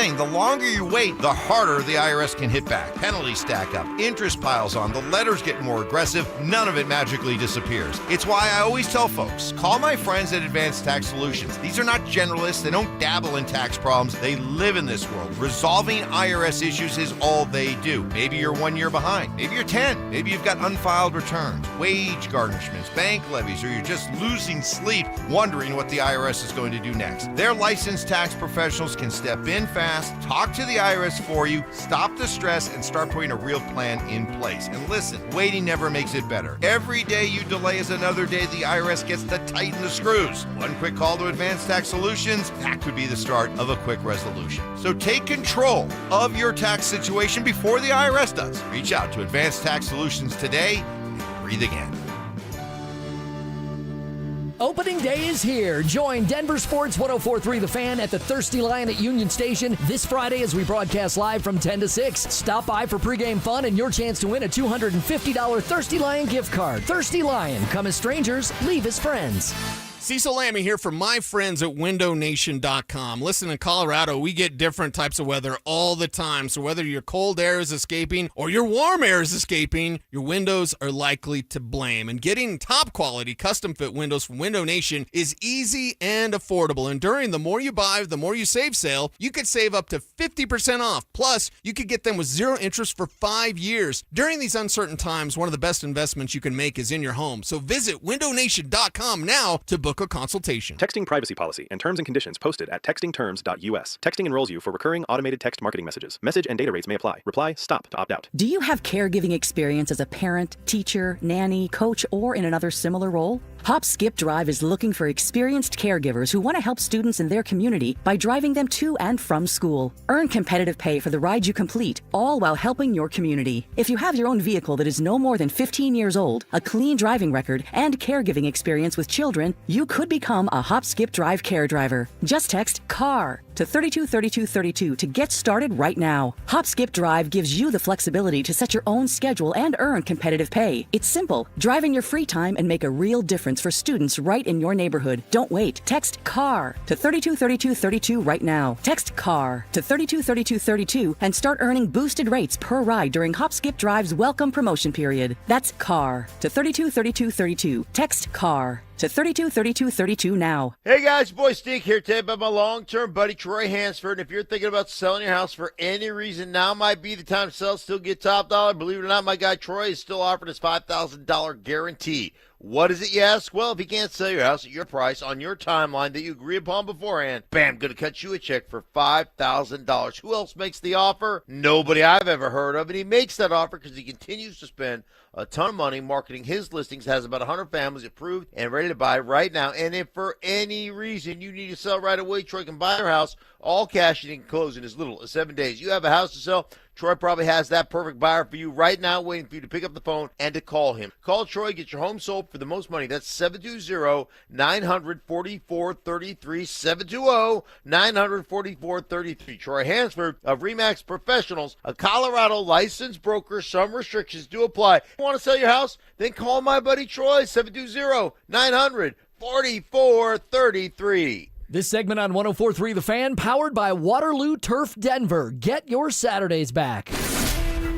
saying, the longer you wait, the harder the IRS can hit back. Penalties stack up, interest piles on, the letters get more aggressive, none of it magically disappears. It's why I always tell folks, call my friends at Advanced Tax Solutions. These are not generalists, they don't dabble in tax problems, they live in this world. Resolving IRS issues is all they do. Maybe you're 1 year behind, maybe you're 10, maybe you've got unfiled returns, wage garnishments, bank levies, or you're just losing sleep wondering what the IRS is going to do next. Their licensed tax professionals can step in fast, talk to the IRS for you, stop the stress, and start putting a real plan in place. And listen, waiting never makes it better. Every day you delay is another day the IRS gets to tighten the screws. One quick call to Advanced Tax Solutions, that could be the start of a quick resolution. So take control of your tax situation before the IRS does. Reach out to Advanced Tax Solutions today and breathe again. Opening day is here. Join Denver Sports 104.3 The Fan at the Thirsty Lion at Union Station this Friday as we broadcast live from 10 to 6. Stop by for pregame fun and your chance to win a $250 Thirsty Lion gift card. Thirsty Lion. Come as strangers, leave as friends. Cecil Lammy here from my friends at windownation.com. Listen, in Colorado, we get different types of weather all the time. So whether your cold air is escaping or your warm air is escaping, your windows are likely to blame. And getting top quality custom fit windows from Window Nation is easy and affordable. And during the more you buy, the more you save sale, you could save up to 50% off. Plus, you could get them with 0 interest for 5 years. During these uncertain times, one of the best investments you can make is in your home. So visit windownation.com now to book a consultation. Texting privacy policy and terms and conditions posted at textingterms.us. Texting enrolls you for recurring automated text marketing messages. Message and data rates may apply. Reply STOP to opt out. Do you have caregiving experience as a parent, teacher, nanny, coach, or in another similar role? Hop Skip Drive is looking for experienced caregivers who want to help students in their community by driving them to and from school. Earn competitive pay for the ride you complete, all while helping your community. If you have your own vehicle that is no more than 15 years old, a clean driving record, and caregiving experience with children, you could become a Hop Skip Drive care driver. Just text CAR to 323232 to get started right now. Hop Skip Drive gives you the flexibility to set your own schedule and earn competitive pay. It's simple. Drive in your free time and make a real difference for students right in your neighborhood. Don't wait. Text CAR to 323232 right now. Text CAR to 323232 and start earning boosted rates per ride during Hop Skip Drive's welcome promotion period. That's CAR to 323232. Text CAR to 323232 now. Hey guys, boy Steve here today about my long-term buddy Troy Hansford. And if you're thinking about selling your house for any reason, now might be the time to sell, still get top dollar. Believe it or not, my guy Troy is still offering his $5,000 guarantee. What is it, you ask? Well, if he can't sell your house at your price on your timeline that you agree upon beforehand, bam, going to cut you a check for $5,000. Who else makes the offer? Nobody I've ever heard of. And he makes that offer because he continues to spend a ton of money marketing his listings, has about 100 families approved and ready to buy right now. And if for any reason you need to sell right away, Troy can buy your house, all cash, and he can close in as little as 7 days. You have a house to sell, Troy probably has that perfect buyer for you right now, waiting for you to pick up the phone and to call him. Call Troy, get your home sold for the most money. That's 720-900-4433, 720-900-4433. Troy Hansford of RE/MAX Professionals, a Colorado licensed broker. Some restrictions do apply. Want to sell your house? Then call my buddy Troy, 720-900-4433. This segment on 104.3 The Fan, powered by Waterloo Turf Denver. Get your Saturdays back.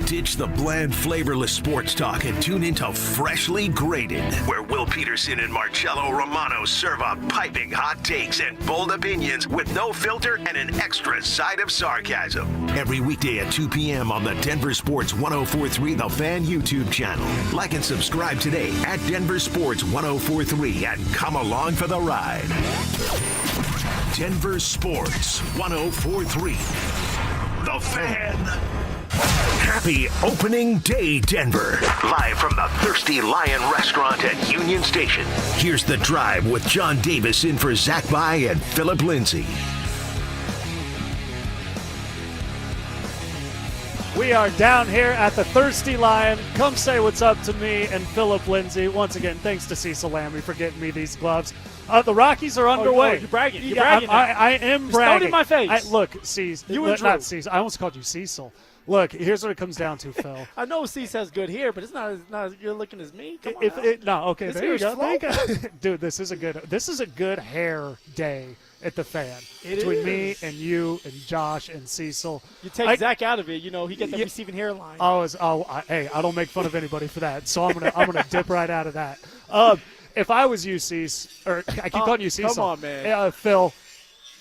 Ditch the bland, flavorless sports talk and tune into Freshly Grated, where Will Peterson and Marcello Romano serve up piping hot takes and bold opinions with no filter and an extra side of sarcasm. Every weekday at 2 p.m. on the Denver Sports 104.3 The Fan YouTube channel. Like and subscribe today at Denver Sports 104.3 and come along for the ride. Denver Sports 104.3 The Fan. Happy opening day, Denver. Live from the Thirsty Lion Restaurant at Union Station. Here's The Drive with John Davis in for Zach By and Phillip Lindsay. We are down here at the Thirsty Lion. Come say what's up to me and Phillip Lindsay. Once again, thanks to Cecil Lammy for getting me these gloves. The Rockies are underway. Oh, you're bragging. You're yeah, bragging. I am bragging. Stone in my face. Look, Cecil. You and not Cecil. I almost called you Cecil. Look, here's what it comes down to, Phil. I know Cecil has good hair, but it's not as good looking as me. Okay, there you go. Dude, this is a good hair day at the fan between me and you and Josh and Cecil. You take Zach out of it, he got the receiving hairline. Hey, I don't make fun of anybody for that, so I'm gonna dip right out of that. If I was you, Cecil, or I keep calling you Cecil. Come on, man. Phil,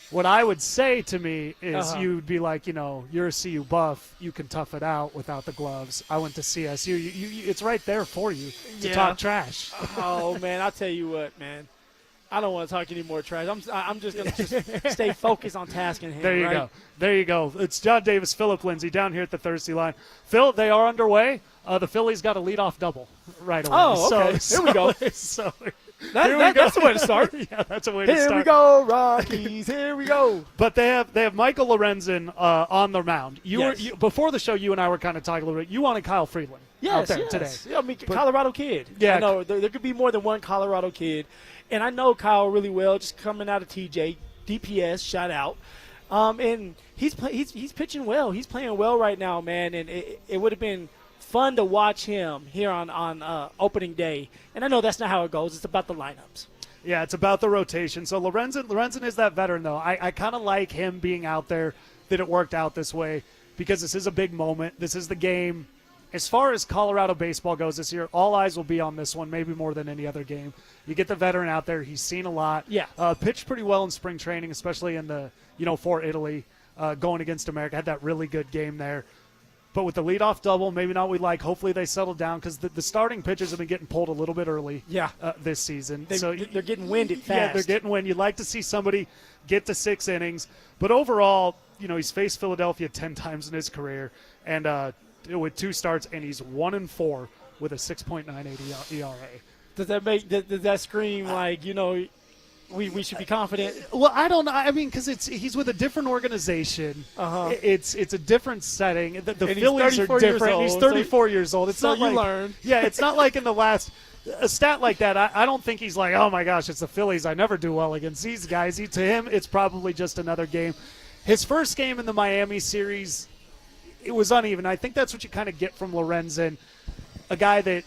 what I would say to me is you'd be like, you're a CU buff. You can tough it out without the gloves. I went to CSU. It's right there for you to talk trash. Oh, man, I'll tell you what, man. I don't want to talk any more trash. I'm just going to stay focused on task in hand. There you right? go. There you go. It's John Davis, Phillip Lindsay down here at the Thirsty Line. Phil, they are underway. The Phillies got a leadoff double right away. Oh, okay. Here we go. That's the way to start. Yeah, that's a way to start. Here we go, Rockies. Here we go. But they have Michael Lorenzen on the mound. Before the show, you and I were kind of talking a little bit. You wanted Kyle Freeland out there today. Yeah, Colorado kid. Yeah. I know there could be more than one Colorado kid. And I know Kyle really well, just coming out of TJ, DPS, shout out. And he's pitching well. He's playing well right now, man. And it would have been fun to watch him here on opening day. And I know that's not how it goes. It's about the lineups. Yeah, it's about the rotation. So Lorenzen is that veteran, though. I kind of like him being out there, that it worked out this way, because this is a big moment. This is the game. As far as Colorado baseball goes this year, all eyes will be on this one, maybe more than any other game. You get the veteran out there. He's seen a lot. Yeah. Pitched pretty well in spring training, especially in the, for Italy, going against America. Had that really good game there. But with the leadoff double, maybe not we like. Hopefully they settle down, because the starting pitchers have been getting pulled a little bit early this season. They're getting winded fast. Yeah, they're getting winded. You'd like to see somebody get to 6 innings. But overall, he's faced Philadelphia 10 times in his career, and with 2 starts, and he's 1-4 with a 6.98 ERA. Does that scream like, we should be confident? Well, I don't know. I mean, because he's with a different organization. It's a different setting. The Phillies are different. He's 34 years old. It's not you learn. Yeah, it's not like in the last a stat like that. I don't think he's like, oh my gosh, it's the Phillies. I never do well against these guys. To him, it's probably just another game. His first game in the Miami series, it was uneven. I think that's what you kind of get from Lorenzen, a guy that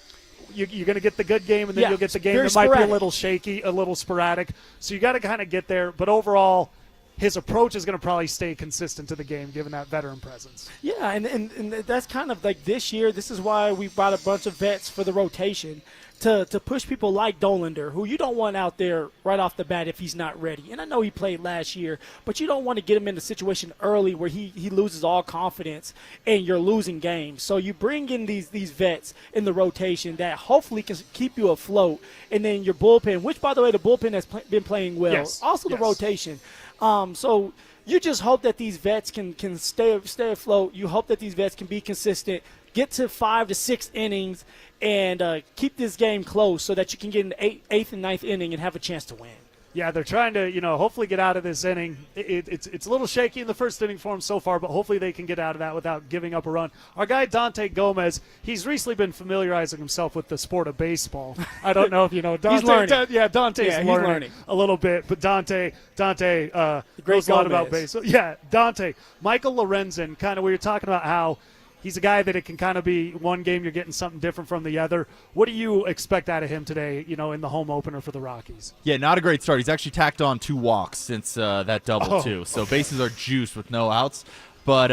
you're going to get the good game, and then you'll get the game that might be a little shaky, a little sporadic. So you got to kind of get there. But overall, his approach is going to probably stay consistent to the game, given that veteran presence. Yeah, and that's kind of like this year. This is why we brought a bunch of vets for the rotation, to push people like Dolander, who you don't want out there right off the bat if he's not ready. And I know he played last year, but you don't want to get him in a situation early where he loses all confidence and you're losing games. So you bring in these vets in the rotation that hopefully can keep you afloat. And then your bullpen, which, by the way, the bullpen has been playing well. Yes. Also the rotation. So you just hope that these vets can stay afloat. You hope that these vets can be consistent, get to 5 to 6 innings, and keep this game close so that you can get in the 8th and 9th inning and have a chance to win. Yeah, they're trying to, hopefully get out of this inning. It's a little shaky in the first inning for them so far, but hopefully they can get out of that without giving up a run. Our guy Dante Gomez, he's recently been familiarizing himself with the sport of baseball. I don't know if you know Dante. He's learning. Dante's learning a little bit, but Dante knows a lot about baseball. Yeah, Dante. Michael Lorenzen, kind of, we were talking about how he's a guy that it can kind of be one game you're getting something different from the other. What do you expect out of him today, in the home opener for the Rockies? Yeah, not a great start. He's actually tacked on 2 walks since that double, too. So bases are juiced with no outs. But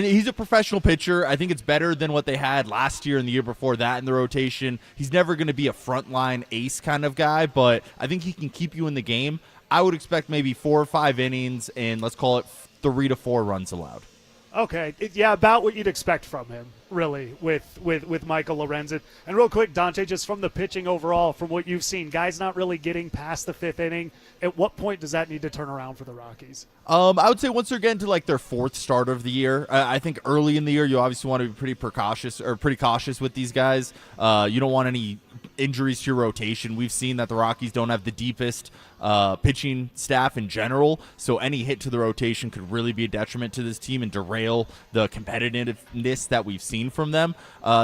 he's a professional pitcher. I think it's better than what they had last year and the year before that in the rotation. He's never going to be a frontline ace kind of guy, but I think he can keep you in the game. I would expect maybe 4 or 5 innings and let's call it 3 to 4 runs allowed. Okay, about what you'd expect from him, really, with Michael Lorenzen. And real quick, Dante, just from the pitching overall, from what you've seen, guys not really getting past the 5th inning, at what point does that need to turn around for the Rockies? I would say once they're getting to like their 4th start of the year. I think early in the year you obviously want to be pretty cautious with these guys. You don't want any injuries to your rotation. We've seen that the Rockies don't have the deepest pitching staff in general, so any hit to the rotation could really be a detriment to this team and derail the competitiveness that we've seen from them.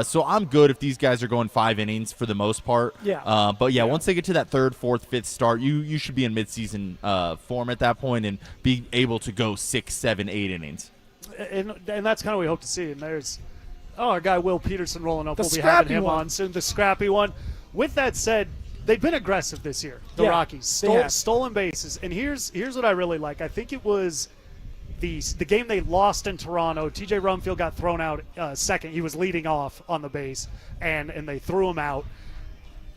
So I'm good if these guys are going 5 innings for the most part. But once they get to that 3rd, 4th, 5th start, you should be in midseason form at that point and be able to go 6, 7, 8 innings. And that's kind of what we hope to see. And there's our guy Will Peterson rolling up. We'll be having him on soon, the scrappy one. With that said, they've been aggressive this year, the Rockies. Stolen bases. And here's what I really like. I think it was the game they lost in Toronto. TJ Rumfield got thrown out second. He was leading off on the base, and they threw him out.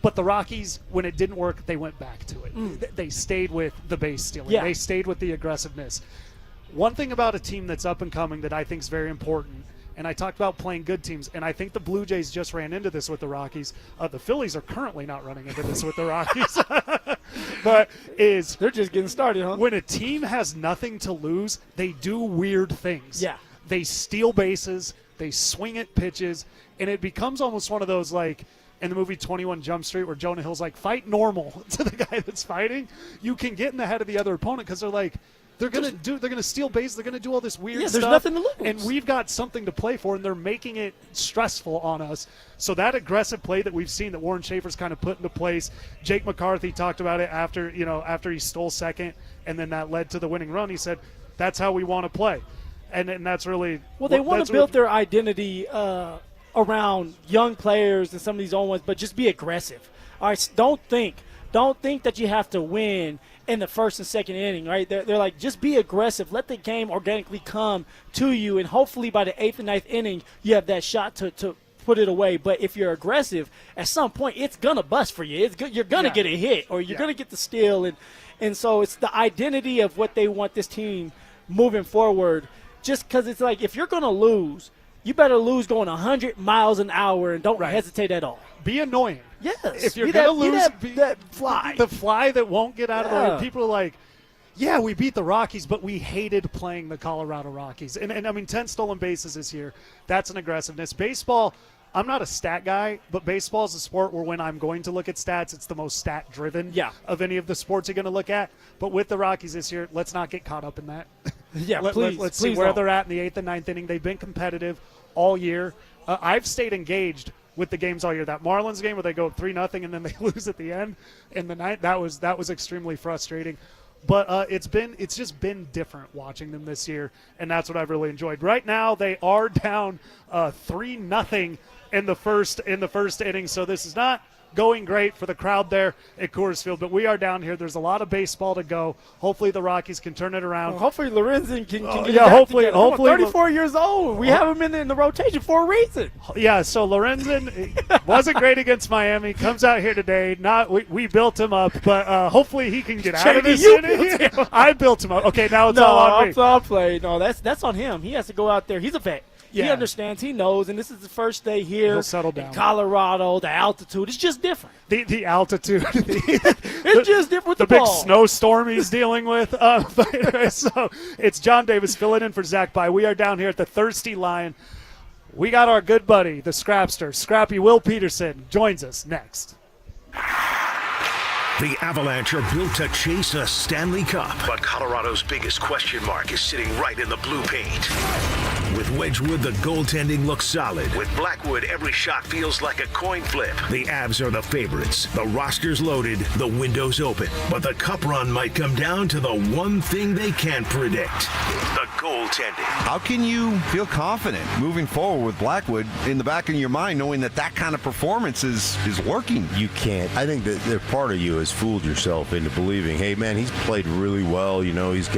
But the Rockies, when it didn't work, they went back to it. They stayed with the base stealing. Yeah. They stayed with the aggressiveness. One thing about a team that's up and coming that I think is very important, and I talked about playing good teams, and I think the Blue Jays just ran into this with the Rockies. The Phillies are currently not running into this with the Rockies. But they're just getting started, huh? When a team has nothing to lose, they do weird things. Yeah. They steal bases, they swing at pitches, and it becomes almost one of those, like, in the movie 21 Jump Street where Jonah Hill's like, fight normal to the guy that's fighting. You can get in the head of the other opponent because they're like, they're gonna steal bases, they're gonna do all this weird stuff. There's nothing to lose. And we've got something to play for, and they're making it stressful on us. So that aggressive play that we've seen that Warren Schaefer's kind of put into place, Jake McCarthy talked about it after he stole second, and then that led to the winning run. He said, that's how we want to play. And that's really they want to build their identity around young players and some of these old ones, but just be aggressive. All right, don't think that you have to win in the first and second inning, right? They're like, just be aggressive. Let the game organically come to you, and hopefully by the 8th and 9th inning, you have that shot to put it away. But if you're aggressive, at some point, it's going to bust for you. You're going to get a hit, or you're going to get the steal. And so it's the identity of what they want this team moving forward, just because it's like, if you're going to lose, you better lose going 100 miles an hour and don't hesitate at all. Be annoying. Yes. If you're going to lose, be that fly. The fly that won't get out of the way. People are like, yeah, we beat the Rockies, but we hated playing the Colorado Rockies. And I mean, 10 stolen bases this year, that's an aggressiveness. Baseball, I'm not a stat guy, but baseball is a sport where when I'm going to look at stats, it's the most stat-driven of any of the sports you're going to look at. But with the Rockies this year, let's not get caught up in that. Yeah, let's see where they're at in the 8th and 9th inning. They've been competitive all year. I've stayed engaged with the games all year. That Marlins game where they go 3-0 and then they lose at the end in the ninth, that was extremely frustrating. But it's just been different watching them this year, and that's what I've really enjoyed. Right now they are down 3-0 in the first inning, so this is not going great for the crowd there at Coors Field, but we are down here. There's a lot of baseball to go. Hopefully the Rockies can turn it around. Well, hopefully Lorenzen can get hopefully 34 years old. We have him in the rotation for a reason. Yeah, so Lorenzen wasn't great against Miami. Comes out here today. We built him up, but hopefully he can get out of this inning. I built him up. Okay, now it's all on me. I'll play. No, that's on him. He has to go out there. He's a vet. Yeah. He understands. He knows. And this is the first day here. He'll settle down. In Colorado, the altitude. It's just different. The altitude. It's just different with the big ball. snowstorm he's dealing with. So it's John Davis filling in for Zach By. We are down here at the Thirsty Lion. We got our good buddy, the Scrapster, Scrappy Will Peterson, joins us next. The Avalanche are built to chase a Stanley Cup. But Colorado's biggest question mark is sitting right in the blue paint. With Wedgwood, the goaltending looks solid. With Blackwood, every shot feels like a coin flip. The Avs are the favorites. The roster's loaded. The window's open. But the cup run might come down to the one thing they can't predict. The goaltending. How can you feel confident moving forward with Blackwood in the back of your mind, knowing that kind of performance is lurking? You can't. I think that part of you has fooled yourself into believing, hey, man, he's played really well. You know, he's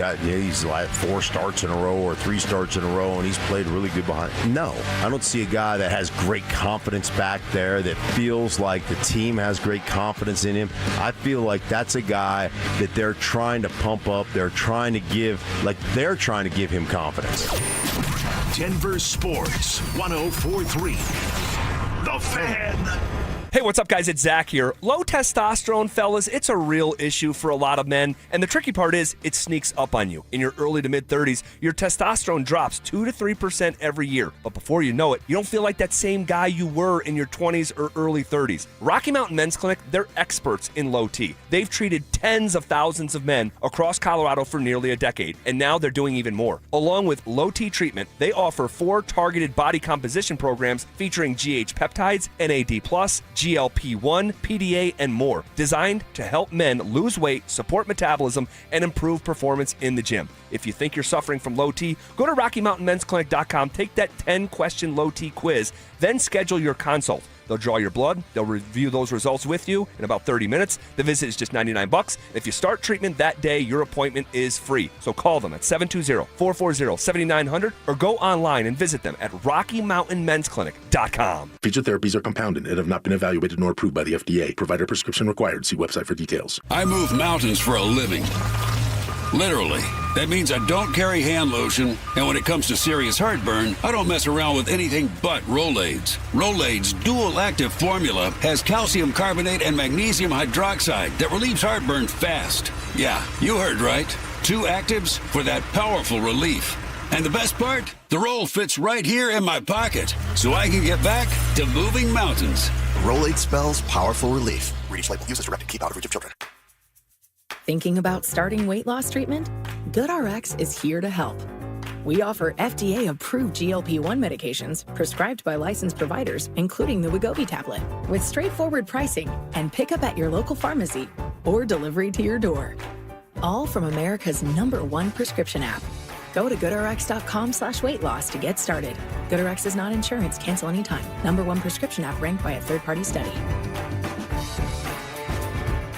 like 4 starts in a row or 3 starts in a row, and he's played really good behind. No, I don't see a guy that has great confidence back there, that feels like the team has great confidence in him. I feel like that's a guy that they're trying to pump up. They're trying to give him confidence. Denver Sports 104.3. The Fan. Hey, what's up, guys? It's Zach here. Low testosterone, fellas, it's a real issue for a lot of men, and the tricky part is it sneaks up on you. In your early to mid-30s, your testosterone drops 2 to 3% every year, but before you know it, you don't feel like that same guy you were in your 20s or early 30s. Rocky Mountain Men's Clinic, they're experts in low T. They've treated tens of thousands of men across Colorado for nearly a decade, and now they're doing even more. Along with low T treatment, they offer 4 targeted body composition programs featuring GH peptides, NAD+, GLP-1, PDA, and more, designed to help men lose weight, support metabolism, and improve performance in the gym. If you think you're suffering from low T, go to RockyMountainMen'sClinic.com, take that 10-question low T quiz, then schedule your consult. They'll draw your blood. They'll review those results with you in about 30 minutes. The visit is just $99. If you start treatment that day, your appointment is free. So call them at 720-440-7900 or go online and visit them at RockyMountainMen'sClinic.com. Featured therapies are compounded and have not been evaluated nor approved by the FDA. Provider prescription required. See website for details. I move mountains for a living. Literally. That means I don't carry hand lotion, and when it comes to serious heartburn, I don't mess around with anything but Rolaids. Rolaids' dual-active formula has calcium carbonate and magnesium hydroxide that relieves heartburn fast. Yeah, you heard right. 2 actives for that powerful relief. And the best part? The roll fits right here in my pocket, so I can get back to moving mountains. Rolade spells powerful relief. Read each label. Use as directed. Keep out of reach of children. Thinking about starting weight loss treatment? GoodRx is here to help. We offer FDA-approved GLP-1 medications prescribed by licensed providers, including the Wegovy tablet, with straightforward pricing and pickup at your local pharmacy or delivery to your door. All from America's #1 prescription app. Go to GoodRx.com/weight-loss to get started. GoodRx is not insurance. Cancel anytime. #1 prescription app ranked by a third-party study.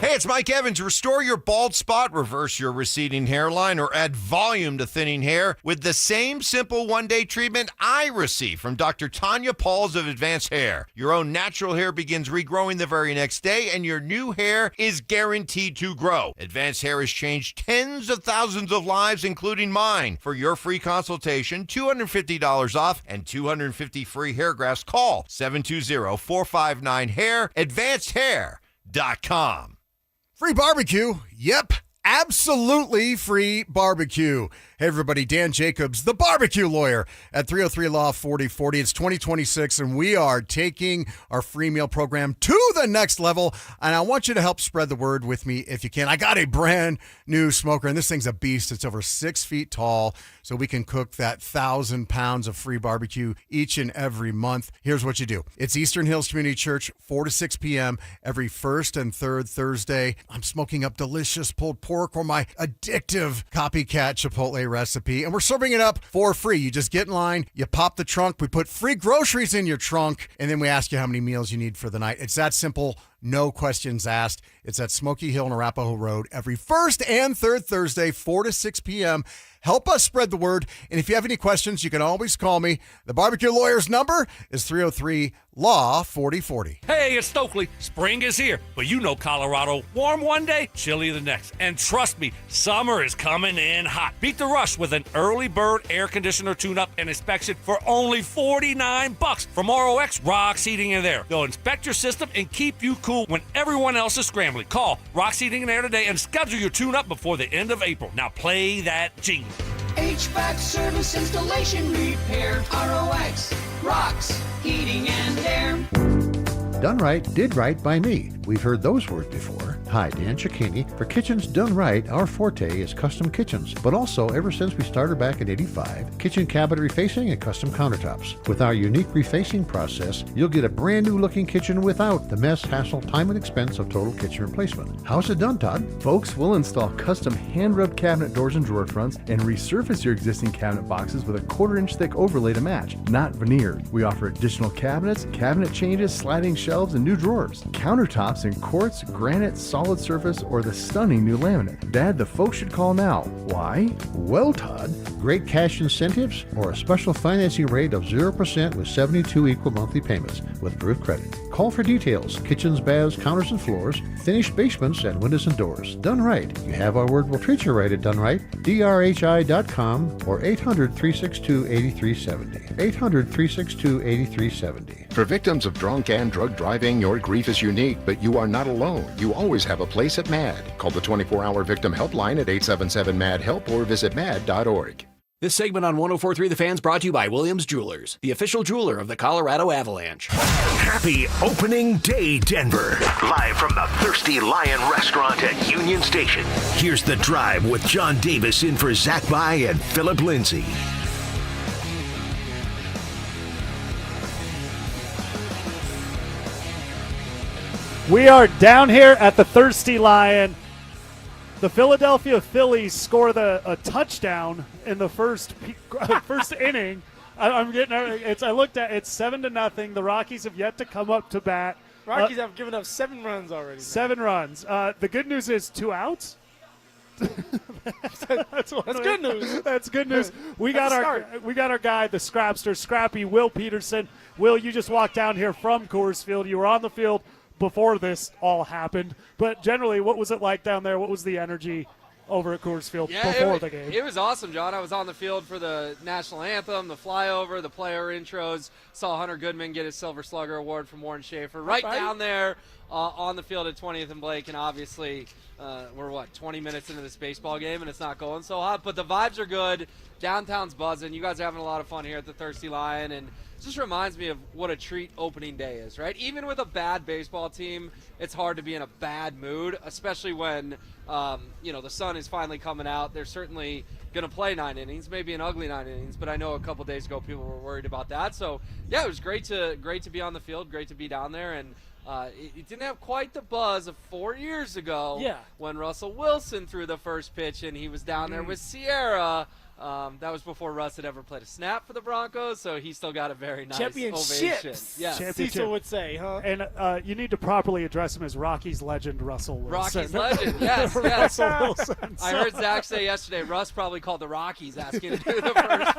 Hey, it's Mike Evans. Restore your bald spot, reverse your receding hairline, or add volume to thinning hair with the same simple one-day treatment I receive from Dr. Tanya Pauls of Advanced Hair. Your own natural hair begins regrowing the very next day, and your new hair is guaranteed to grow. Advanced Hair has changed tens of thousands of lives, including mine. For your free consultation, $250 off and 250 free hair grafts. Call 720-459-HAIR, advancedhair.com. Free barbecue. Yep, absolutely free barbecue. Hey, everybody, Dan Jacobs, the barbecue lawyer at 303 Law 4040. It's 2026, and we are taking our free meal program to the next level, and I want you to help spread the word with me if you can. I got a brand new smoker, and this thing's a beast. It's over 6 feet tall, so we can cook that 1,000 pounds of free barbecue each and every month. Here's what you do. It's Eastern Hills Community Church, 4 to 6 p.m. every first and third Thursday. I'm smoking up delicious pulled pork or my addictive copycat Chipotle recipe, and we're serving it up for free. You just get in line, you pop the trunk, we put free groceries in your trunk, and then we ask you how many meals you need for the night. It's that simple. No questions asked. It's at Smoky Hill and Arapahoe Road every first and third Thursday, 4 to 6 p.m. Help us spread the word. And if you have any questions, you can always call me. The barbecue lawyer's number is 303-LAW-4040. Hey, it's Stokely. Spring is here, but you know Colorado. Warm one day, chilly the next. And trust me, summer is coming in hot. Beat the rush with an early bird air conditioner tune-up and inspection for only $49 from ROX Rocks Heating and Air. They'll inspect your system and keep you cool when everyone else is scrambling. Call Rocks Heating and Air today and schedule your tune-up before the end of April. Now play that jingle. HVAC service, installation, repair, ROX, Rocks, Heating and Air. Done right, did right by me. We've heard those words before. Hi, Dan Cicchini. For Kitchens Done Right, our forte is custom kitchens, but also ever since we started back in '85, kitchen cabinet refacing and custom countertops. With our unique refacing process, you'll get a brand new looking kitchen without the mess, hassle, time, and expense of total kitchen replacement. How's it done, Todd? Folks, we'll install custom hand-rubbed cabinet doors and drawer fronts and resurface your existing cabinet boxes with a 1/4-inch thick overlay to match, not veneered. We offer additional cabinets, cabinet changes, sliding shelves, and new drawers. Countertops in quartz, granite, solid surface, or the stunning new laminate. Dad, the folks should call now. Why? Well, Todd, great cash incentives or a special financing rate of 0% with 72 equal monthly payments with approved credit. Call for details. Kitchens, baths, counters and floors, finished basements, and windows and doors. Done right. You have our word. We'll treat you right at Done Right. DRHI.com or 800-362-8370. 800-362-8370. For victims of drunk and drug driving, your grief is unique, but you are not alone. You always have a place at MAD. Call the 24-hour victim helpline at 877-MAD-HELP or visit mad.org. This segment on 104.3 The Fan's brought to you by Williams Jewelers, the official jeweler of the Colorado Avalanche. Happy opening day, Denver. Live from the Thirsty Lion restaurant at Union Station. Here's The Drive with John Davis in for Zach By and Phillip Lindsay. We are down here at the Thirsty Lion. The Philadelphia Phillies scored a touchdown in the first inning I'm getting it's. I looked at it's 7-0. The Rockies have yet to come up to bat. Rockies have given up 7 runs already. 7 runs. The good news is 2 outs. That's good news. That's good news. We got our guy, the Scrapster, Scrappy Will Peterson. Will, you just walked down here from Coors Field. You were on the field before this all happened. But generally, what was it like down there? What was the energy over at Coors Field before the game? It was awesome, John. I was on the field for the national anthem, the flyover, the player intros. Saw Hunter Goodman get his Silver Slugger Award from Warren Schaefer right down there on the field at 20th and Blake. And obviously, we're 20 minutes into this baseball game, and it's not going so hot. But the vibes are good. Downtown's buzzing. You guys are having a lot of fun here at the Thirsty Lion, and it just reminds me of what a treat opening day is, right? Even with a bad baseball team, it's hard to be in a bad mood, especially when the sun is finally coming out. They're certainly going to play 9 innings, maybe an ugly 9 innings, but I know a couple days ago people were worried about that. So yeah, it was great to be on the field, great to be down there, and it didn't have quite the buzz of 4 years ago when Russell Wilson threw the first pitch and he was down there with Sierra. That was before Russ had ever played a snap for the Broncos, so he still got a very nice ovation. Yes. Cecil would say, huh? And you need to properly address him as Rockies legend Russell Wilson. Rockies legend, yes. Russell Wilson. I heard Zach say yesterday, Russ probably called the Rockies asking to do the first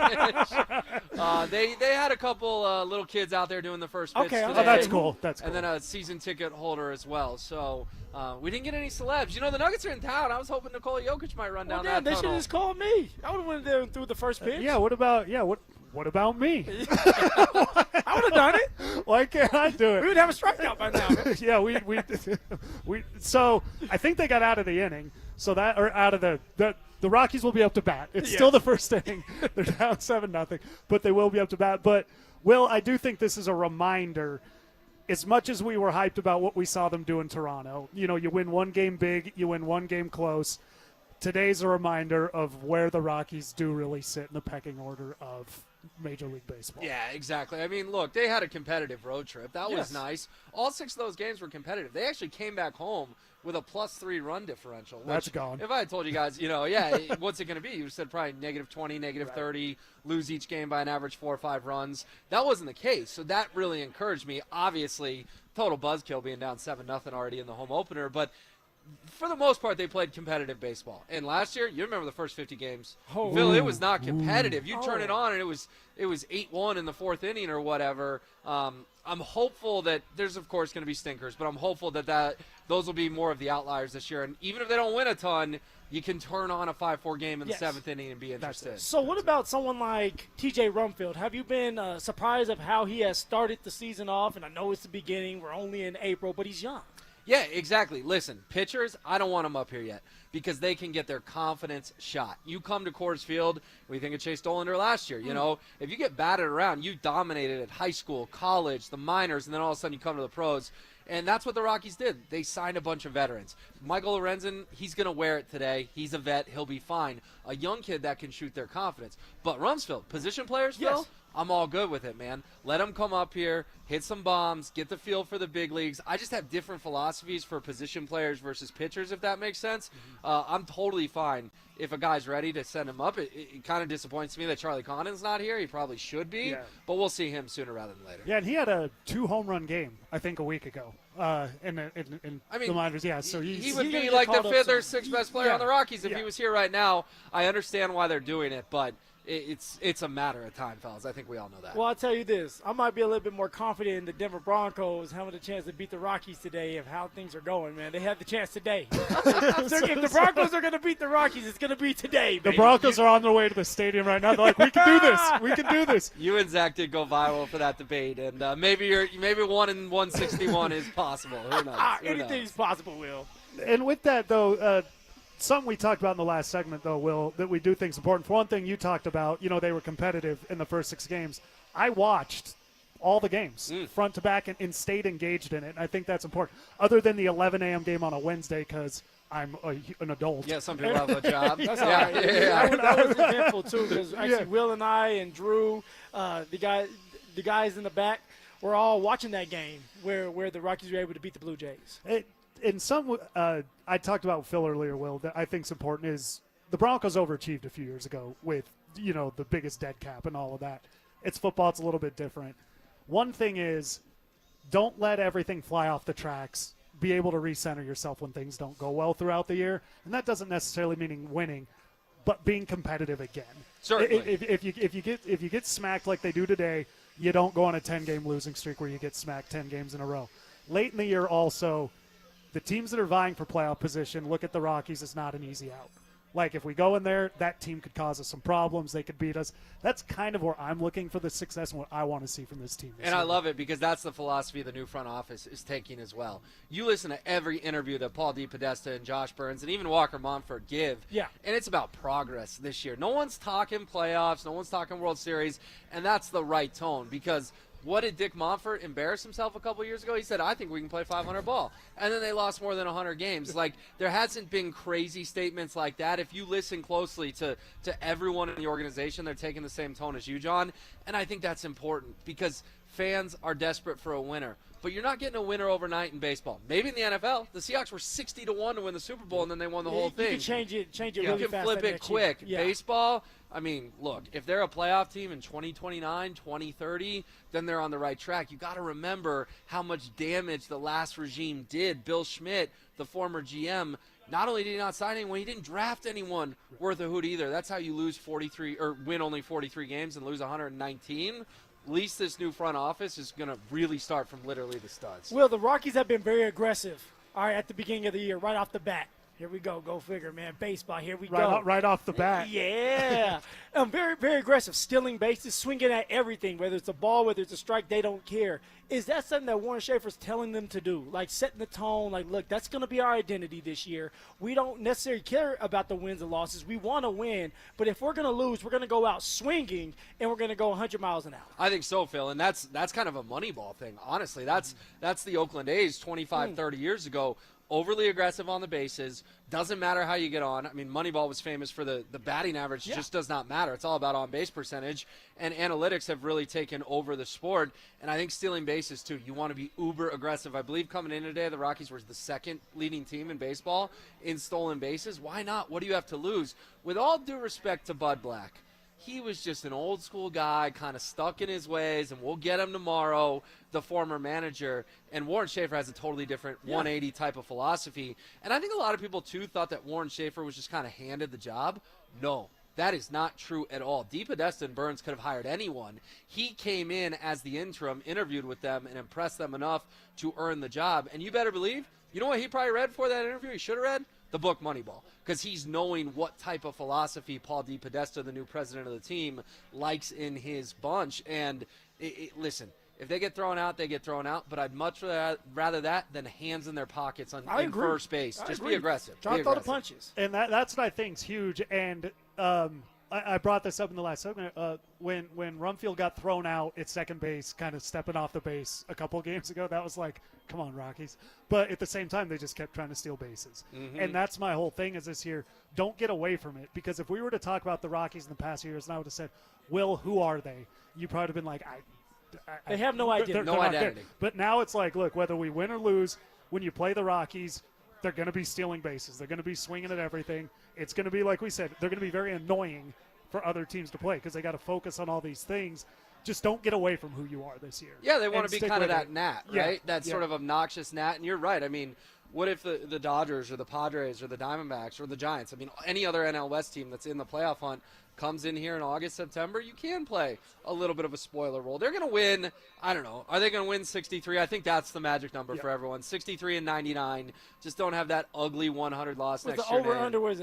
pitch. They had a couple little kids out there doing the first pitch today. Oh, that's cool. That's cool. And then a season ticket holder as well. So we didn't get any celebs. The Nuggets are in town. I was hoping Nikola Jokic might run down that they tunnel. should have just called me. I would have went there and threw the first pitch. What about me? I would have done it. Why can't I do it? We would have a strikeout by now. we So I think they got out of the inning. So that or out of the Rockies will be up to bat. It's still the first inning. They're down 7-0, but they will be up to bat. But Will, I do think this is a reminder. As much as we were hyped about what we saw them do in Toronto, you win one game big, you win one game close. Today's a reminder of where the Rockies do really sit in the pecking order of Major League Baseball. Yeah, exactly. I mean, look, they had a competitive road trip. That was nice. All 6 of those games were competitive. They actually came back home with a +3 run differential. That's gone. If I had told you guys, what's it going to be? You said probably -20, -30, lose each game by an average 4 or 5 runs. That wasn't the case, so that really encouraged me. Obviously, total buzzkill being down 7-0 already in the home opener, but for the most part, they played competitive baseball. And last year, you remember the first 50 games. Phil, it was not competitive. You turn it on, and it was 8-1 in the 4th inning or whatever. I'm hopeful that there's, of course, going to be stinkers, but I'm hopeful that those will be more of the outliers this year. And even if they don't win a ton, you can turn on a 5-4 game in the 7th inning and be interested. So what about someone like TJ Rumfield? Have you been surprised of how he has started the season off? And I know it's the beginning. We're only in April, but he's young. Yeah, exactly. Listen, pitchers, I don't want them up here yet because they can get their confidence shot. You come to Coors Field, we think of Chase Dollander last year. If you get batted around, you dominated at high school, college, the minors, and then all of a sudden you come to the pros. And that's what the Rockies did. They signed a bunch of veterans. Michael Lorenzen, he's going to wear it today. He's a vet. He'll be fine. A young kid that can shoot their confidence. But Rumsfeld, position players, Phil? I'm all good with it, man. Let them come up here, hit some bombs, get the feel for the big leagues. I just have different philosophies for position players versus pitchers, if that makes sense. I'm totally fine if a guy's ready to send him up. It kind of disappoints me that Charlie Condon's not here. He probably should be, but we'll see him sooner rather than later. Yeah, and he had a 2-home-run game, I think, a week ago in the minors. Yeah, so he would be like the 5th or 6th best player on the Rockies if he was here right now. I understand why they're doing it, but it's a matter of time, fellas. I think we all know that. Well, I'll tell you this. I might be a little bit more confident in the Denver Broncos having a chance to beat the Rockies today of how things are going, man. They had the chance today. If the Broncos are going to beat the Rockies, it's going to be today, baby. The Broncos are on their way to the stadium right now. They're like, we can do this. We can do this. You and Zach did go viral for that debate, and maybe 1 in 161 is possible. Who knows? Anything's possible, Will. And with that, though, something we talked about in the last segment, though, Will, that we do think is important. For one thing, you talked about, they were competitive in the first 6 games. I watched all the games, front to back, and stayed engaged in it. And I think that's important. Other than the 11 a.m. game on a Wednesday, because I'm an adult. Yeah, some people have a job. That's all right. That was eventful, too, because actually Will and I and Drew, the guys in the back, were all watching that game where the Rockies were able to beat the Blue Jays. I talked about Phil earlier, Will, that I think is important is the Broncos overachieved a few years ago with, the biggest dead cap and all of that. It's football. It's a little bit different. One thing is, don't let everything fly off the tracks. Be able to recenter yourself when things don't go well throughout the year, and that doesn't necessarily mean winning, but being competitive again. Certainly. If you get smacked like they do today, you don't go on a 10-game losing streak where you get smacked 10 games in a row. Late in the year, also, the teams that are vying for playoff position look at the Rockies as not an easy out. Like, if we go in there, that team could cause us some problems. They could beat us. That's kind of where I'm looking for the success and what I want to see from this team. And I love it because that's the philosophy the new front office is taking as well. You listen to every interview that Paul DePodesta and Josh Burns and even Walker Monfort give, and it's about progress this year. No one's talking playoffs. No one's talking World Series, and that's the right tone because – what did Dick Monfort embarrass himself a couple years ago? He said, I think we can play 500 ball. And then they lost more than 100 games. Like, there hasn't been crazy statements like that. If you listen closely to everyone in the organization, they're taking the same tone as you, John. And I think that's important because fans are desperate for a winner. But you're not getting a winner overnight in baseball. Maybe in the NFL, the Seahawks were 60-1 to win the Super Bowl, and then they won the whole thing. You can change it really fast. You can flip it quick. Baseball, I mean, look, if they're a playoff team in 2029, 2030, then they're on the right track. You got to remember how much damage the last regime did. Bill Schmidt, the former GM, not only did he not sign anyone, he didn't draft anyone worth a hoot either. That's how you lose 43 or win only 43 games and lose 119. At least this new front office is going to really start from literally the studs. Well, the Rockies have been very aggressive, all right, at the beginning of the year, right off the bat. Here we go. Go figure, man. Baseball, here we go. Right off the bat. Yeah. Very, very aggressive. Stealing bases, swinging at everything, whether it's a ball, whether it's a strike, they don't care. Is that something that Warren Schaefer's telling them to do? Like setting the tone, like, look, that's going to be our identity this year. We don't necessarily care about the wins and losses. We want to win, but if we're going to lose, we're going to go out swinging, and we're going to go 100 miles an hour. I think so, Phil, and that's kind of a Moneyball thing, honestly. That's the Oakland A's 25, 30 years ago. Overly aggressive on the bases. Doesn't matter how you get on. I mean, Moneyball was famous for the batting average. It just does not matter. It's all about on-base percentage. And analytics have really taken over the sport. And I think stealing bases, too. You want to be uber aggressive. I believe coming in today, the Rockies were the second leading team in baseball in stolen bases. Why not? What do you have to lose? With all due respect to Bud Black, he was just an old school guy, kind of stuck in his ways, and we'll get him tomorrow, the former manager. And Warren Schaefer has a totally different 180 type of philosophy. And I think a lot of people, too, thought that Warren Schaefer was just kind of handed the job. No, that is not true at all. DePodesta and Burns could have hired anyone. He came in as the interim, interviewed with them, and impressed them enough to earn the job. And you better believe, you know what he probably read for that interview? He should have read the book Moneyball, because he's knowing what type of philosophy Paul DePodesta, the new president of the team, likes in his bunch. And listen, if they get thrown out, they get thrown out. But I'd much rather that than hands in their pockets in first base. Just be aggressive. Try to throw the punches. And that's what I think is huge. And I brought this up in the last segment. When Rumfield got thrown out at second base, kind of stepping off the base a couple of games ago, that was like, come on, Rockies. But at the same time, they just kept trying to steal bases. Mm-hmm. And that's my whole thing is this year, don't get away from it. Because if we were to talk about the Rockies in the past years, and I would have said, Will, who are they? You probably would have been like, they have no idea. No identity. But now it's like, look, whether we win or lose, when you play the Rockies, they're going to be stealing bases. They're going to be swinging at everything. It's going to be, like we said, they're going to be very annoying for other teams to play because they got to focus on all these things. Just don't get away from who you are this year. Yeah, they want to be kind of that gnat, right? Yeah. That sort of obnoxious gnat. And you're right. I mean, what if the Dodgers or the Padres or the Diamondbacks or the Giants, I mean, any other NL West team that's in the playoff hunt comes in here in August, September, you can play a little bit of a spoiler role. They're going to win, I don't know, are they going to win 63? I think that's the magic number for everyone. 63 and 99. Just don't have that ugly 100 loss next year. The over-under was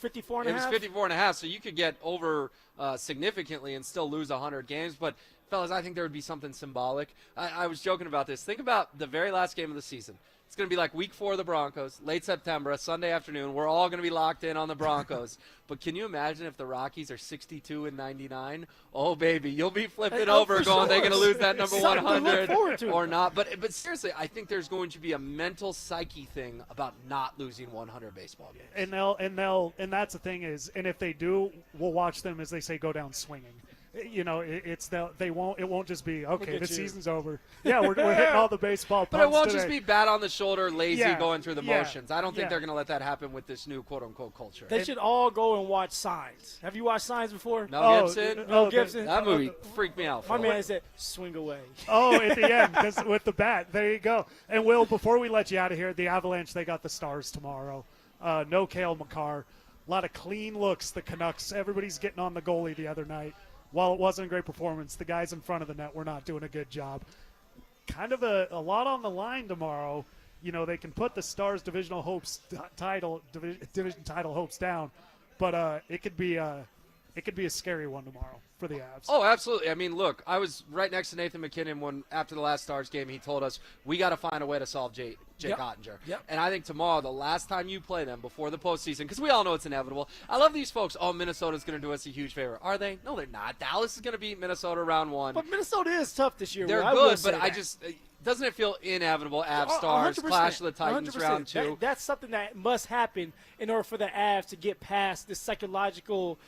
54 and a half? It was 54 and a half, so you could get over significantly and still lose 100 games. But, fellas, I think there would be something symbolic. I was joking about this. Think about the very last game of the season. It's going to be like week 4 of the Broncos, late September, a Sunday afternoon. We're all going to be locked in on the Broncos. But can you imagine if the Rockies are 62 and 99? Oh, baby, you'll be flipping over going, they're going to lose that number 100 or not. But seriously, I think there's going to be a mental psyche thing about not losing 100 baseball games. And that's the thing is, and if they do, we'll watch them, as they say, go down swinging. it won't just be okay. The season's over. Yeah, we're hitting all the baseball. But it won't today. just be bat on the shoulder, lazy, going through the Yeah. motions. I don't think they're going to let that happen with this new quote unquote culture. They should all go and watch Signs. Have you watched Signs before? Mel Gibson. Mel Gibson. That movie freaked me out. My man said, "Swing away." Oh, at the end, because with the bat. There you go. And Will, before we let you out of here, the Avalanche, they got the Stars tomorrow. No Cale Makar. A lot of clean looks. The Canucks. Everybody's getting on the goalie the other night. While it wasn't a great performance, the guys in front of the net were not doing a good job. Kind of a lot on the line tomorrow. They can put the Stars division title hopes down, but it could be a scary one tomorrow for the Avs. Oh, absolutely. I mean, look, I was right next to Nathan McKinnon when after the last Stars game, he told us we got to find a way to solve Jake Ottinger. Yep. And I think tomorrow, the last time you play them before the postseason, because we all know it's inevitable. I love these folks. Oh, Minnesota's going to do us a huge favor. Are they? No, they're not. Dallas is going to beat Minnesota round one. But Minnesota is tough this year. They're good, but doesn't it feel inevitable? Avs Stars 100%, clash of the Titans 100%. round two. That's something that must happen in order for the Avs to get past this psychological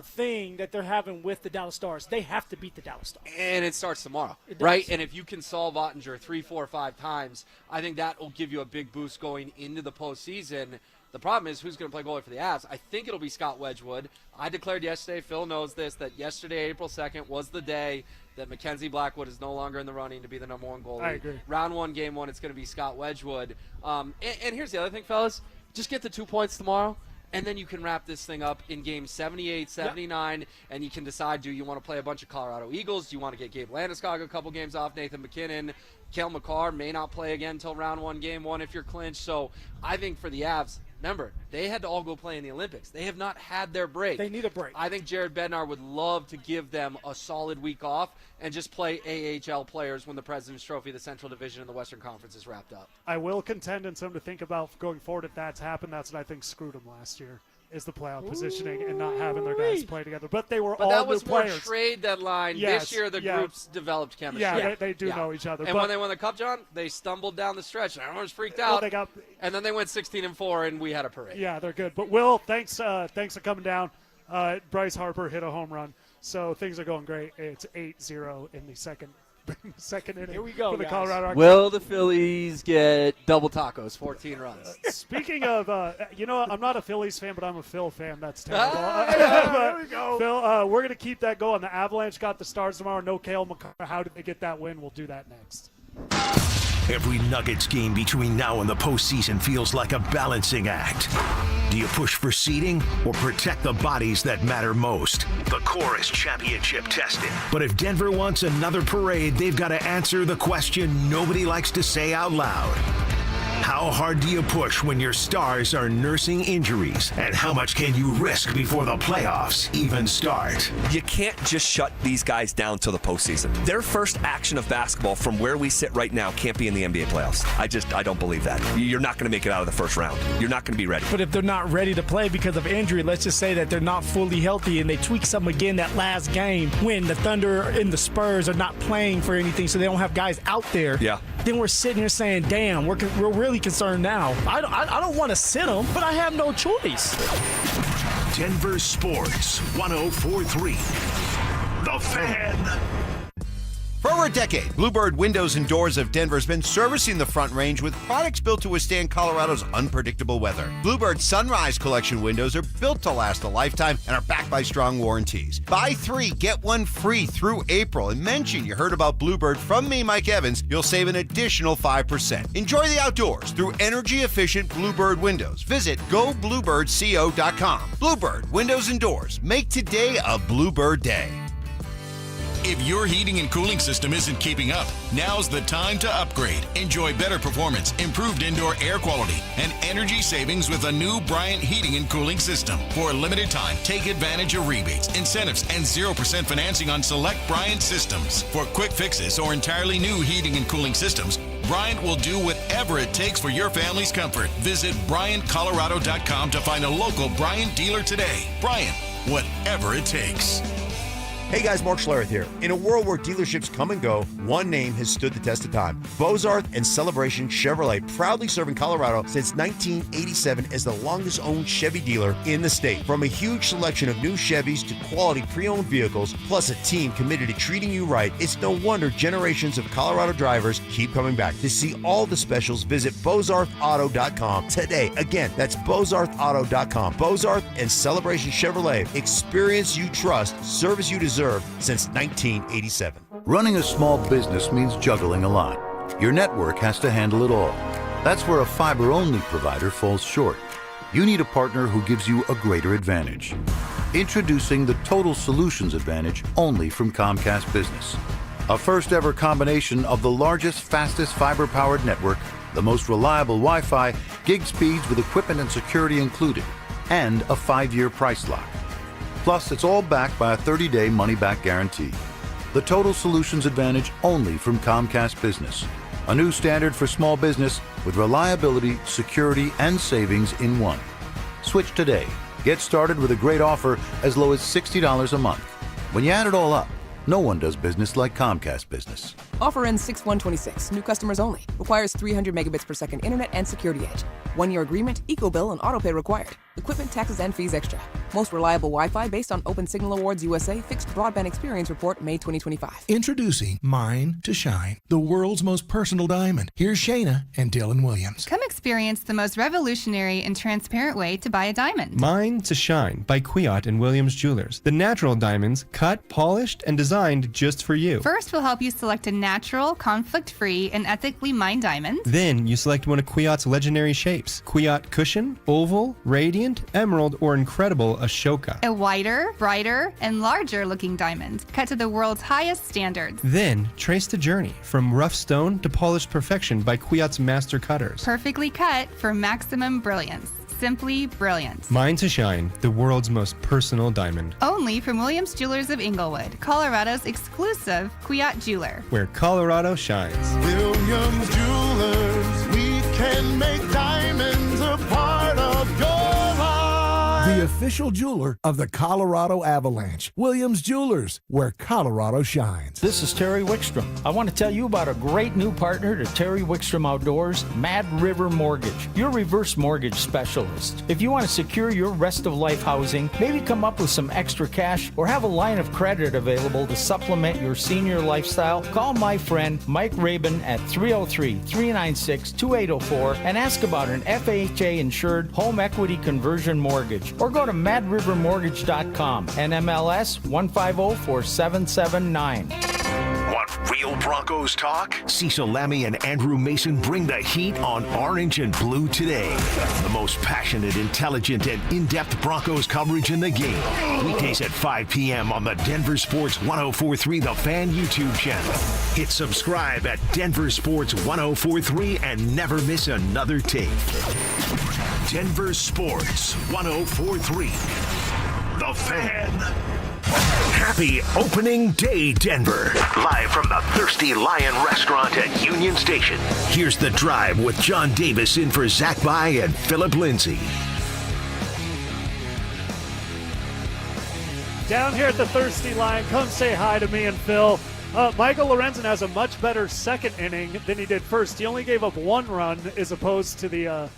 thing that they're having with the Dallas Stars. They have to beat the Dallas Stars. And it starts tomorrow, It does. right? And if you can solve Ottinger 3, 4, 5 times, I think that will give you a big boost going into the postseason. The problem is who's going to play goalie for the Avs. I think it'll be Scott Wedgwood. I declared yesterday, Phil knows this, that yesterday, April 2nd, was the day that Mackenzie Blackwood is no longer in the running to be the number one goalie. I agree. Round one, game one, it's going to be Scott Wedgwood. And here's the other thing, fellas. Just get the 2 points tomorrow, and then you can wrap this thing up in game 78, 79, and you can decide, do you want to play a bunch of Colorado Eagles? Do you want to get Gabe Landeskog a couple games off? Nathan McKinnon, Cale Makar may not play again until round one, game one if you're clinched. So I think for the Avs, remember, they had to all go play in the Olympics. They have not had their break. They need a break. I think Jared Bednar would love to give them a solid week off and just play AHL players when the President's Trophy, the Central Division, and the Western Conference is wrapped up. I will contend and something to think about going forward if that's happened. That's what I think screwed them last year, is the playoff positioning and not having their guys play together. But they were all that was new more players. Trade deadline. Yes, This year, the groups developed chemistry. Yeah, they do know each other. And but when they won the Cup, John, they stumbled down the stretch. And everyone was freaked Well, out. they got- and then they went 16-4, and we had a parade. Yeah, they're good. But Will, thanks for coming down. Bryce Harper hit a home run, so things are going great. It's 8-0 in the second inning. Here we go, for the guys. Colorado Rockies. Will the Phillies get double tacos, 14 runs? Speaking of, I'm not a Phillies fan, but I'm a Phil fan. That's terrible. There we go. Phil, we're going to keep that going. The Avalanche got the Stars tomorrow. No Cale Makar. How did they get that win? We'll do that next. Every Nuggets game between now and the postseason feels like a balancing act. Do you push for seeding or protect the bodies that matter most? The core is championship tested. But if Denver wants another parade, they've got to answer the question nobody likes to say out loud. How hard do you push when your stars are nursing injuries? And how much can you risk before the playoffs even start? You can't just shut these guys down till the postseason. Their first action of basketball from where we sit right now can't be in the NBA playoffs. I don't believe that. You're not going to make it out of the first round. You're not going to be ready. But if they're not ready to play because of injury, let's just say that they're not fully healthy and they tweak something again that last game when the Thunder and the Spurs are not playing for anything, so they don't have guys out there. Yeah. Then we're sitting here saying, damn, we're really concerned now. I don't want to sit them, but I have no choice. Denver Sports 104.3. The Fan. For over a decade, Bluebird Windows and Doors of Denver has been servicing the Front Range with products built to withstand Colorado's unpredictable weather. Bluebird Sunrise Collection windows are built to last a lifetime and are backed by strong warranties. Buy 3, get 1 free through April, and mention you heard about Bluebird from me, Mike Evans. You'll save an additional 5%. Enjoy the outdoors through energy-efficient Bluebird windows. Visit gobluebirdco.com. Bluebird Windows and Doors. Make today a Bluebird day. If your heating and cooling system isn't keeping up, now's the time to upgrade. Enjoy better performance, improved indoor air quality, and energy savings with a new Bryant heating and cooling system. For a limited time, take advantage of rebates, incentives, and 0% financing on select Bryant systems. For quick fixes or entirely new heating and cooling systems, Bryant will do whatever it takes for your family's comfort. Visit BryantColorado.com to find a local Bryant dealer today. Bryant, whatever it takes. Hey guys, Mark Schlereth here. In a world where dealerships come and go, one name has stood the test of time. Bozarth and Celebration Chevrolet, proudly serving Colorado since 1987 as the longest owned Chevy dealer in the state. From a huge selection of new Chevys to quality pre-owned vehicles, plus a team committed to treating you right, it's no wonder generations of Colorado drivers keep coming back. To see all the specials, visit BozarthAuto.com today. Again, that's BozarthAuto.com. Bozarth and Celebration Chevrolet. Experience you trust, service you deserve since 1987. Running a small business means juggling a lot. Your network has to handle it all. That's where a fiber-only provider falls short. You need a partner who gives you a greater advantage. Introducing the Total Solutions Advantage only from Comcast Business. A first-ever combination of the largest, fastest fiber-powered network, the most reliable Wi-Fi, gig speeds with equipment and security included, and a 5-year price lock. Plus, it's all backed by a 30-day money-back guarantee. The Total Solutions Advantage only from Comcast Business. A new standard for small business with reliability, security, and savings in one. Switch today. Get started with a great offer as low as $60 a month. When you add it all up, no one does business like Comcast Business. Offer ends 6/1/26. New customers only. Requires 300 megabits per second internet and security edge. 1-year agreement, eco-bill, and autopay required. Equipment, taxes, and fees extra. Most reliable Wi-Fi based on Open Signal Awards USA Fixed Broadband Experience Report, May 2025. Introducing Mine to Shine, the world's most personal diamond. Here's Shayna and Dylan Williams. Come experience the most revolutionary and transparent way to buy a diamond. Mine to Shine by Kwiat and Williams Jewelers. The natural diamonds cut, polished, and designed just for you. First, we'll help you select a natural, conflict-free, and ethically mined diamond. Then you select one of Kwiat's legendary shapes. Kwiat Cushion, Oval, Radiant, Emerald, or Incredible Ashoka. A wider, brighter, and larger looking diamond, cut to the world's highest standards. Then trace the journey from rough stone to polished perfection by Kwiat's master cutters. Perfectly cut for maximum brilliance. Simply brilliant. Mine to Shine, the world's most personal diamond. Only from Williams Jewelers of Inglewood, Colorado's exclusive Kwiat jeweler. Where Colorado shines. Williams Jewelers, we can make diamonds a part of your life. The official jeweler of the Colorado Avalanche. Williams Jewelers, where Colorado shines. This is Terry Wickstrom. I want to tell you about a great new partner to Terry Wickstrom Outdoors, Mad River Mortgage, your reverse mortgage specialist. If you want to secure your rest of life housing, maybe come up with some extra cash, or have a line of credit available to supplement your senior lifestyle, call my friend Mike Rabin at 303-396-2804 and ask about an FHA-insured home equity conversion mortgage. Or go to madrivermortgage.com, NMLS 1504779. Want real Broncos talk? Cecil Lammy and Andrew Mason bring the heat on Orange and Blue today. The most passionate, intelligent, and in-depth Broncos coverage in the game. Weekdays at 5 p.m. on the Denver Sports 1043 The Fan YouTube channel. Hit subscribe at Denver Sports 1043 and never miss another tape. Denver Sports 1043 The Fan. Happy opening day, Denver. Live from the Thirsty Lion Restaurant at Union Station. Here's The Drive with John Davis in for Zach By and Phillip Lindsay. Down here at the Thirsty Lion, come say hi to me and Phil. Michael Lorenzen has a much better second inning than he did first. He only gave up 1 run as opposed to the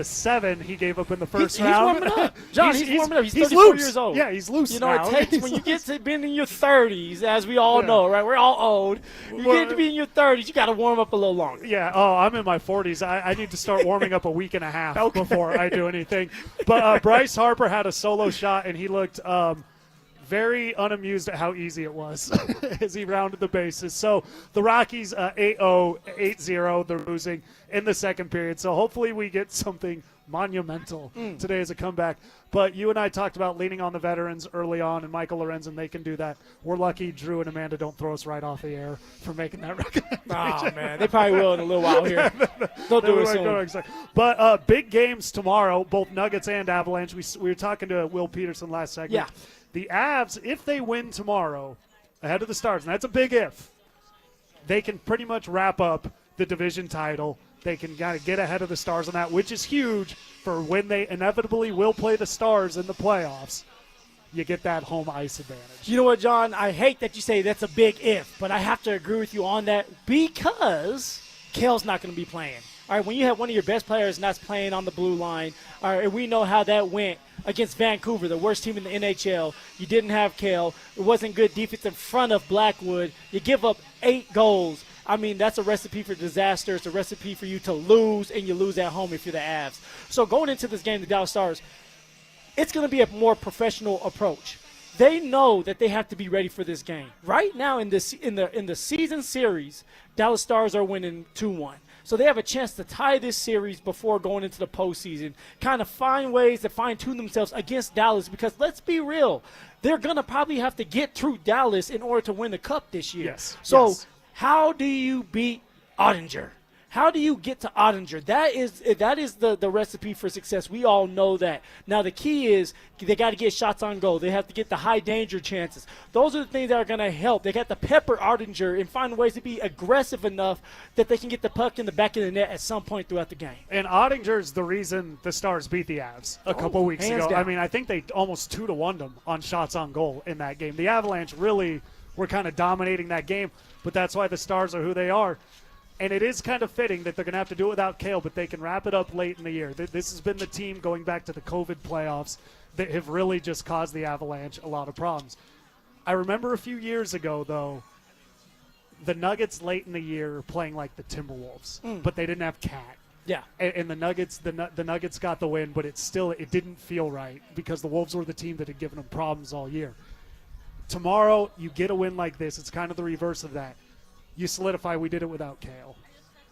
7 he gave up in the first round. He's warming up. John, he's warming up. He's 34 loose. years old. Yeah, he's loose now. now. It takes, when you get to being in your 30s, as we all know, right? We're all old. You get to be in your 30s, you got to warm up a little longer. Yeah, I'm in my 40s. I need to start warming up a week and a half before I do anything. But Bryce Harper had a solo shot, and he looked very unamused at how easy it was as he rounded the bases. So the Rockies 8-0, they're losing in the second period. So hopefully we get something monumental today as a comeback. But you and I talked about leaning on the veterans early on, and Michael Lorenzen, they can do that. We're lucky Drew and Amanda don't throw us right off the air for making that recommendation. Oh, man. They probably will in a little while here. They'll do it soon. But big games tomorrow, both Nuggets and Avalanche. We were talking to Will Peterson last segment. Yeah. The Avs, if they win tomorrow ahead of the Stars, and that's a big if, they can pretty much wrap up the division title. They can kind of get ahead of the Stars on that, which is huge for when they inevitably will play the Stars in the playoffs. you get that home ice advantage. You know what, John? I hate that you say that's a big if, but I have to agree with you on that because Kale's not going to be playing. All right, when you have one of your best players not playing on the blue line, all right, and we know how that went against Vancouver, the worst team in the NHL. You didn't have Kale. It wasn't good defense in front of Blackwood. You give up 8 goals. I mean, that's a recipe for disaster. It's a recipe for you to lose, and you lose at home if you're the Avs. So going into this game, the Dallas Stars, it's going to be a more professional approach. They know that they have to be ready for this game. Right now in the season series, Dallas Stars are winning 2-1. So they have a chance to tie this series before going into the postseason, kind of find ways to fine-tune themselves against Dallas because let's be real, they're going to probably have to get through Dallas in order to win the Cup this year. Yes. So yes. How do you beat Ottinger? How do you get to Ottinger? That is the recipe for success. We all know that. Now, the key is they got to get shots on goal. They have to get the high-danger chances. Those are the things that are going to help. They got to pepper Ottinger and find ways to be aggressive enough that they can get the puck in the back of the net at some point throughout the game. And Ottinger's the reason the Stars beat the Avs a couple weeks ago. down. I mean, I think they almost 2-1'd them on shots on goal in that game. The Avalanche really were kind of dominating that game, but that's why the Stars are who they are. And it is kind of fitting that they're going to have to do it without Kale, but they can wrap it up late in the year. This has been the team going back to the COVID playoffs that have really just caused the Avalanche a lot of problems. I remember a few years ago, though, the Nuggets late in the year playing like the Timberwolves, but they didn't have Cat. Yeah. And the Nuggets got the win, but it didn't feel right because the Wolves were the team that had given them problems all year. Tomorrow, you get a win like this. It's kind of the reverse of that. You solidify we did it without Kale.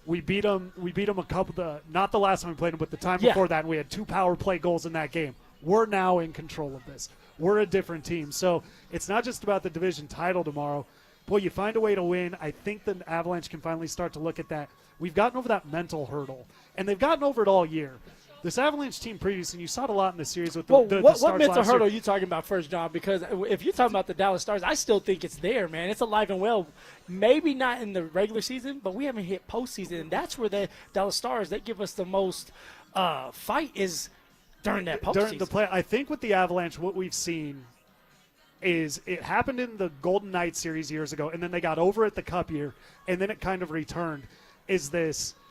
We beat them a couple not the last time we played them, but the time before that, and we had 2 power play goals in that game. We're now in control of this. We're a different team. So it's not just about the division title tomorrow. Boy, you find a way to win. I think the Avalanche can finally start to look at that. We've gotten over that mental hurdle, and they've gotten over it all year. This Avalanche team previously, and you saw it a lot in the series with the Stars what mental last hurdle year. are you talking about first, John? Because if you're talking about the Dallas Stars, I still think it's there, man. It's alive and well. Maybe not in the regular season, but we haven't hit postseason, and that's where the Dallas Stars, they give us the most fight is during that postseason. During the play, I think with the Avalanche, what we've seen is it happened in the Golden Knights series years ago, and then they got over it the Cup year, and then it kind of returned, is this –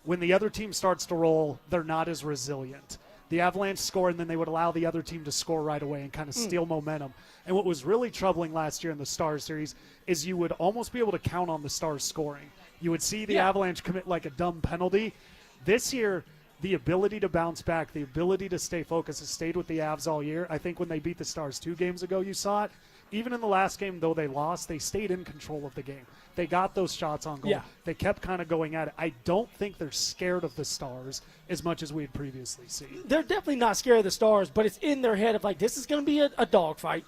when the other team starts to roll, they're not as resilient. The Avalanche score, and then they would allow the other team to score right away and kind of steal momentum. And what was really troubling last year in the Stars series is you would almost be able to count on the Stars scoring. You would see the Avalanche commit like a dumb penalty. This year, the ability to bounce back, the ability to stay focused has stayed with the Avs all year. I think when they beat the Stars 2 games ago, you saw it. Even in the last game, though they lost, they stayed in control of the game. They got those shots on goal. Yeah. They kept kind of going at it. I don't think they're scared of the Stars as much as we had previously seen. They're definitely not scared of the Stars, but it's in their head of like, this is going to be a dogfight.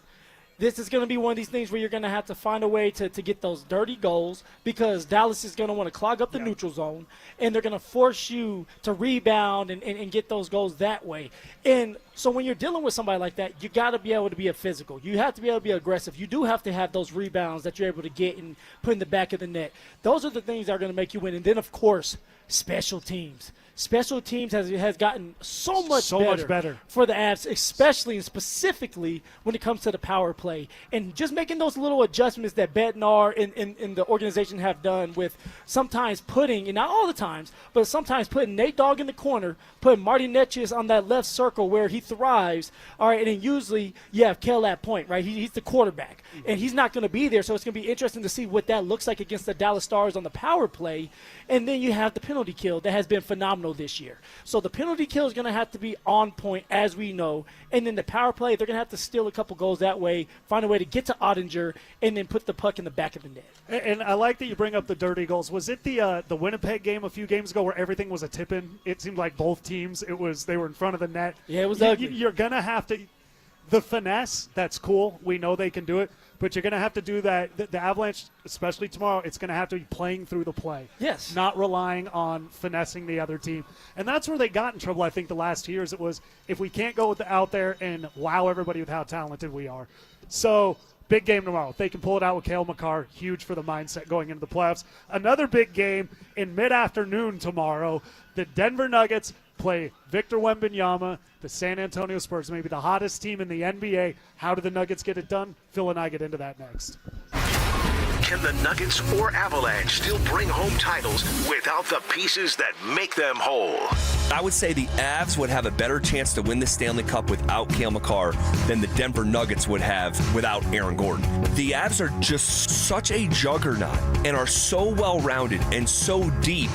This is going to be one of these things where you're going to have to find a way to get those dirty goals because Dallas is going to want to clog up the neutral zone, and they're going to force you to rebound and get those goals that way. And so when you're dealing with somebody like that, you got to be able to be a physical. You have to be able to be aggressive. You do have to have those rebounds that you're able to get and put in the back of the net. Those are the things that are going to make you win. And then, of course, special teams. Special teams has gotten so much better for the Avs, especially and specifically when it comes to the power play. And just making those little adjustments that Bednar and the organization have done with sometimes putting, and not all the times, but sometimes putting Nate Dogg in the corner, putting Marty Netjes on that left circle where he thrives. All right, and then usually you have Kel at point, right? He's the quarterback, and he's not going to be there, so it's going to be interesting to see what that looks like against the Dallas Stars on the power play. And then you have the penalty kill that has been phenomenal this year. So the penalty kill is going to have to be on point, as we know. And then the power play, they're going to have to steal a couple goals that way, find a way to get to Ottinger, and then put the puck in the back of the net. And I like that you bring up the dirty goals. Was it the Winnipeg game a few games ago where everything was a tip-in? It seemed like both teams, they were in front of the net. Yeah, it was ugly. You're going to have to – the finesse, that's cool. We know they can do it. But you're going to have to do that. The Avalanche, especially tomorrow, it's going to have to be playing through the play. Yes. Not relying on finessing the other team. And that's where they got in trouble, I think, the last 2 years. It was if we can't go out there and wow everybody with how talented we are. So big game tomorrow. If they can pull it out with Cale Makar, huge for the mindset going into the playoffs. Another big game in mid-afternoon tomorrow. The Denver Nuggets play Victor Wembanyama, the San Antonio Spurs, maybe the hottest team in the NBA. How do the Nuggets get it done? Phil and I get into that next. Can the Nuggets or Avalanche still bring home titles without the pieces that make them whole? I would say the Avs would have a better chance to win the Stanley Cup without Cale Makar than the Denver Nuggets would have without Aaron Gordon. The Avs are just such a juggernaut and are so well-rounded and so deep.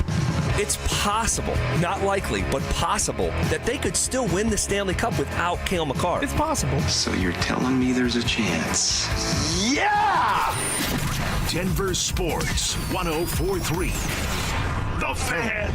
It's possible, not likely, but possible, that they could still win the Stanley Cup without Cale Makar. It's possible. So you're telling me there's a chance? Yeah! Denver Sports 104.3. The Fan.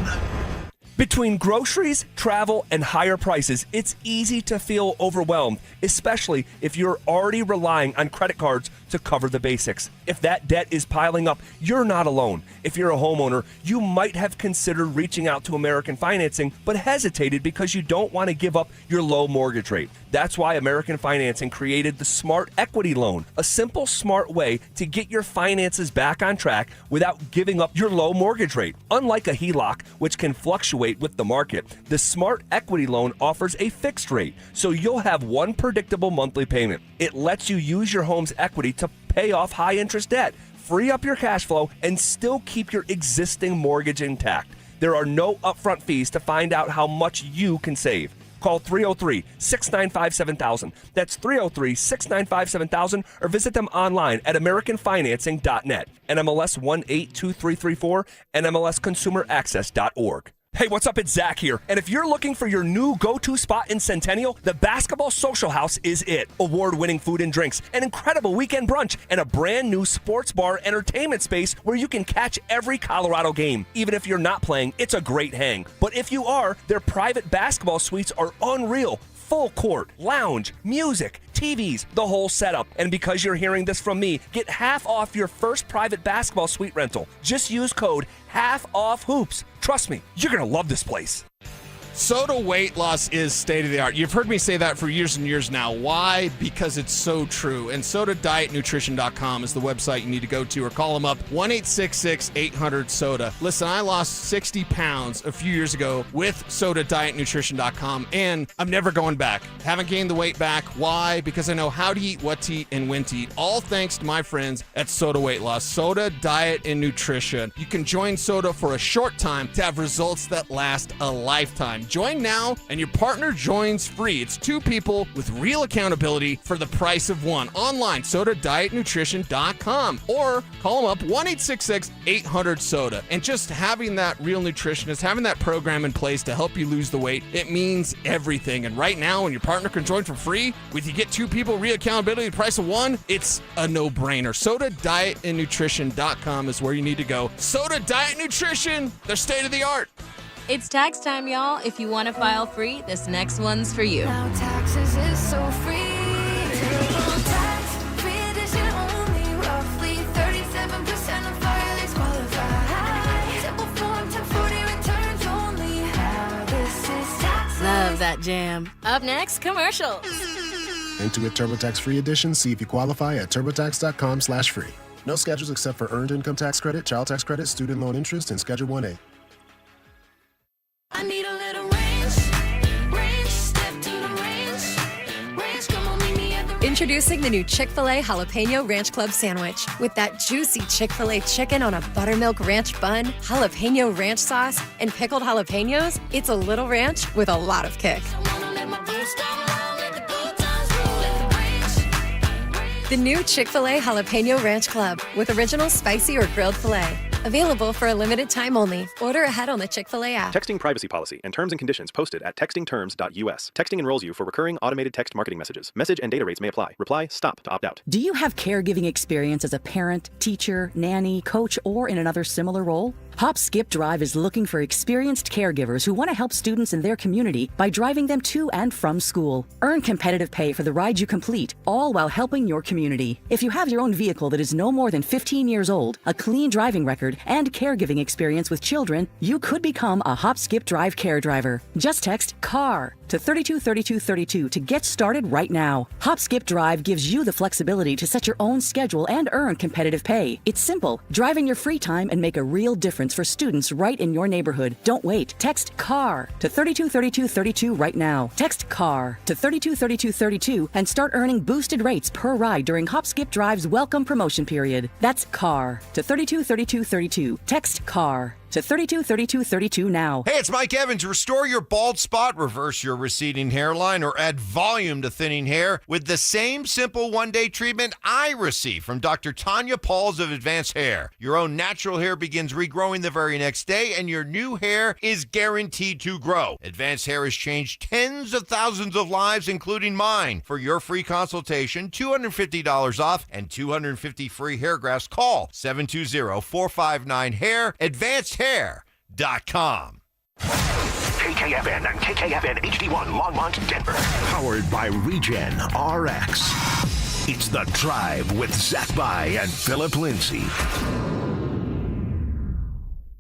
Between groceries, travel, and higher prices, it's easy to feel overwhelmed, especially if you're already relying on credit cards to cover the basics. If that debt is piling up, you're not alone. If you're a homeowner, you might have considered reaching out to American Financing, but hesitated because you don't want to give up your low mortgage rate. That's why American Financing created the Smart Equity Loan, a simple, smart way to get your finances back on track without giving up your low mortgage rate. Unlike a HELOC, which can fluctuate with the market, the Smart Equity Loan offers a fixed rate, so you'll have one predictable monthly payment. It lets you use your home's equity to pay off high-interest debt, free up your cash flow, and still keep your existing mortgage intact. There are no upfront fees to find out how much you can save. Call 303-695-7000. That's 303-695-7000, or visit them online at AmericanFinancing.net. NMLS 182334, NMLSConsumerAccess.org. Hey, what's up? It's Zach here. And if you're looking for your new go-to spot in Centennial, the Basketball Social House is it. Award-winning food and drinks, an incredible weekend brunch, and a brand new sports bar entertainment space where you can catch every Colorado game. Even if you're not playing, it's a great hang. But if you are, their private basketball suites are unreal. Full court, lounge, music, TVs, the whole setup. And because you're hearing this from me, get half off your first private basketball suite rental. Just use code HALFOFFHOOPS. Trust me, you're going to love this place. Soda weight loss is state of the art. You've heard me say that for years and years now. Why? Because it's so true. And SodaDietNutrition.com is the website you need to go to, or call them up, 1-866-800-SODA. Listen, I lost 60 pounds a few years ago with SodaDietNutrition.com, and I'm never going back. Haven't gained the weight back. Why? Because I know how to eat, what to eat, and when to eat. All thanks to my friends at Soda Weight Loss. Soda Diet and Nutrition. You can join Soda for a short time to have results that last a lifetime. Join now, and your partner joins free. It's two people with real accountability for the price of one. Online, SodaDietNutrition.com, or call them up, 1-866-800-SODA. And just having that real nutritionist, having that program in place to help you lose the weight, it means everything. And right now, when your partner can join for free, with you get two people, real accountability, the price of one, it's a no-brainer. SodaDietNutrition.com is where you need to go. Soda Diet Nutrition, they're state of the art. It's tax time, y'all. If you want to file free, this next one's for you. Now taxes is so free. Tax free edition only. Roughly 37% of filings qualify. Simple form 1040 returns only. Now this is tax. Love that jam. Up next, commercials. Intuit TurboTax free edition. See if you qualify at turbotax.com/free. No schedules except for earned income tax credit, child tax credit, student loan interest, and Schedule 1A. I need a little range, step to the range, come on, meet me at the range. Introducing the new Chick-fil-A Jalapeno Ranch Club Sandwich. With that juicy Chick-fil-A chicken on a buttermilk ranch bun, jalapeno ranch sauce, and pickled jalapenos, it's a little ranch with a lot of kick. The new Chick-fil-A Jalapeno Ranch Club with original spicy or grilled filet. Available for a limited time only. Order ahead on the Chick-fil-A app. Texting privacy policy and terms and conditions posted at textingterms.us. Texting enrolls you for recurring automated text marketing messages. Message and data rates may apply. Reply STOP to opt out. Do you have caregiving experience as a parent, teacher, nanny, coach, or in another similar role? Hop Skip Drive is looking for experienced caregivers who want to help students in their community by driving them to and from school. Earn competitive pay for the ride you complete, all while helping your community. If you have your own vehicle that is no more than 15 years old, a clean driving record, neighborhood and caregiving experience with children, you could become a Hop Skip Drive care driver. Just text CAR to 323232 to get started right now. Hop Skip Drive gives you the flexibility to set your own schedule and earn competitive pay. It's simple. Drive in your free time and make a real difference for students right in your neighborhood. Don't wait. Text CAR to 323232 right now. Text CAR to 323232 and start earning boosted rates per ride during Hop Skip Drive's welcome promotion period. That's CAR to 323232. Text CAR to 323232 now. Hey, it's Mike Evans. Restore your bald spot, reverse your receding hairline, or add volume to thinning hair with the same simple one-day treatment I receive from Dr. Tanya Pauls of Advanced Hair. Your own natural hair begins regrowing the very next day, and your new hair is guaranteed to grow. Advanced Hair has changed tens of thousands of lives, including mine. For your free consultation, $250 off, and 250 free hair grafts, call 720-459-HAIR. AdvancedHair.com. KKFN and KKFN HD1 Longmont, Denver. Powered by Regen RX. It's The Drive with Zach By and Phillip Lindsay.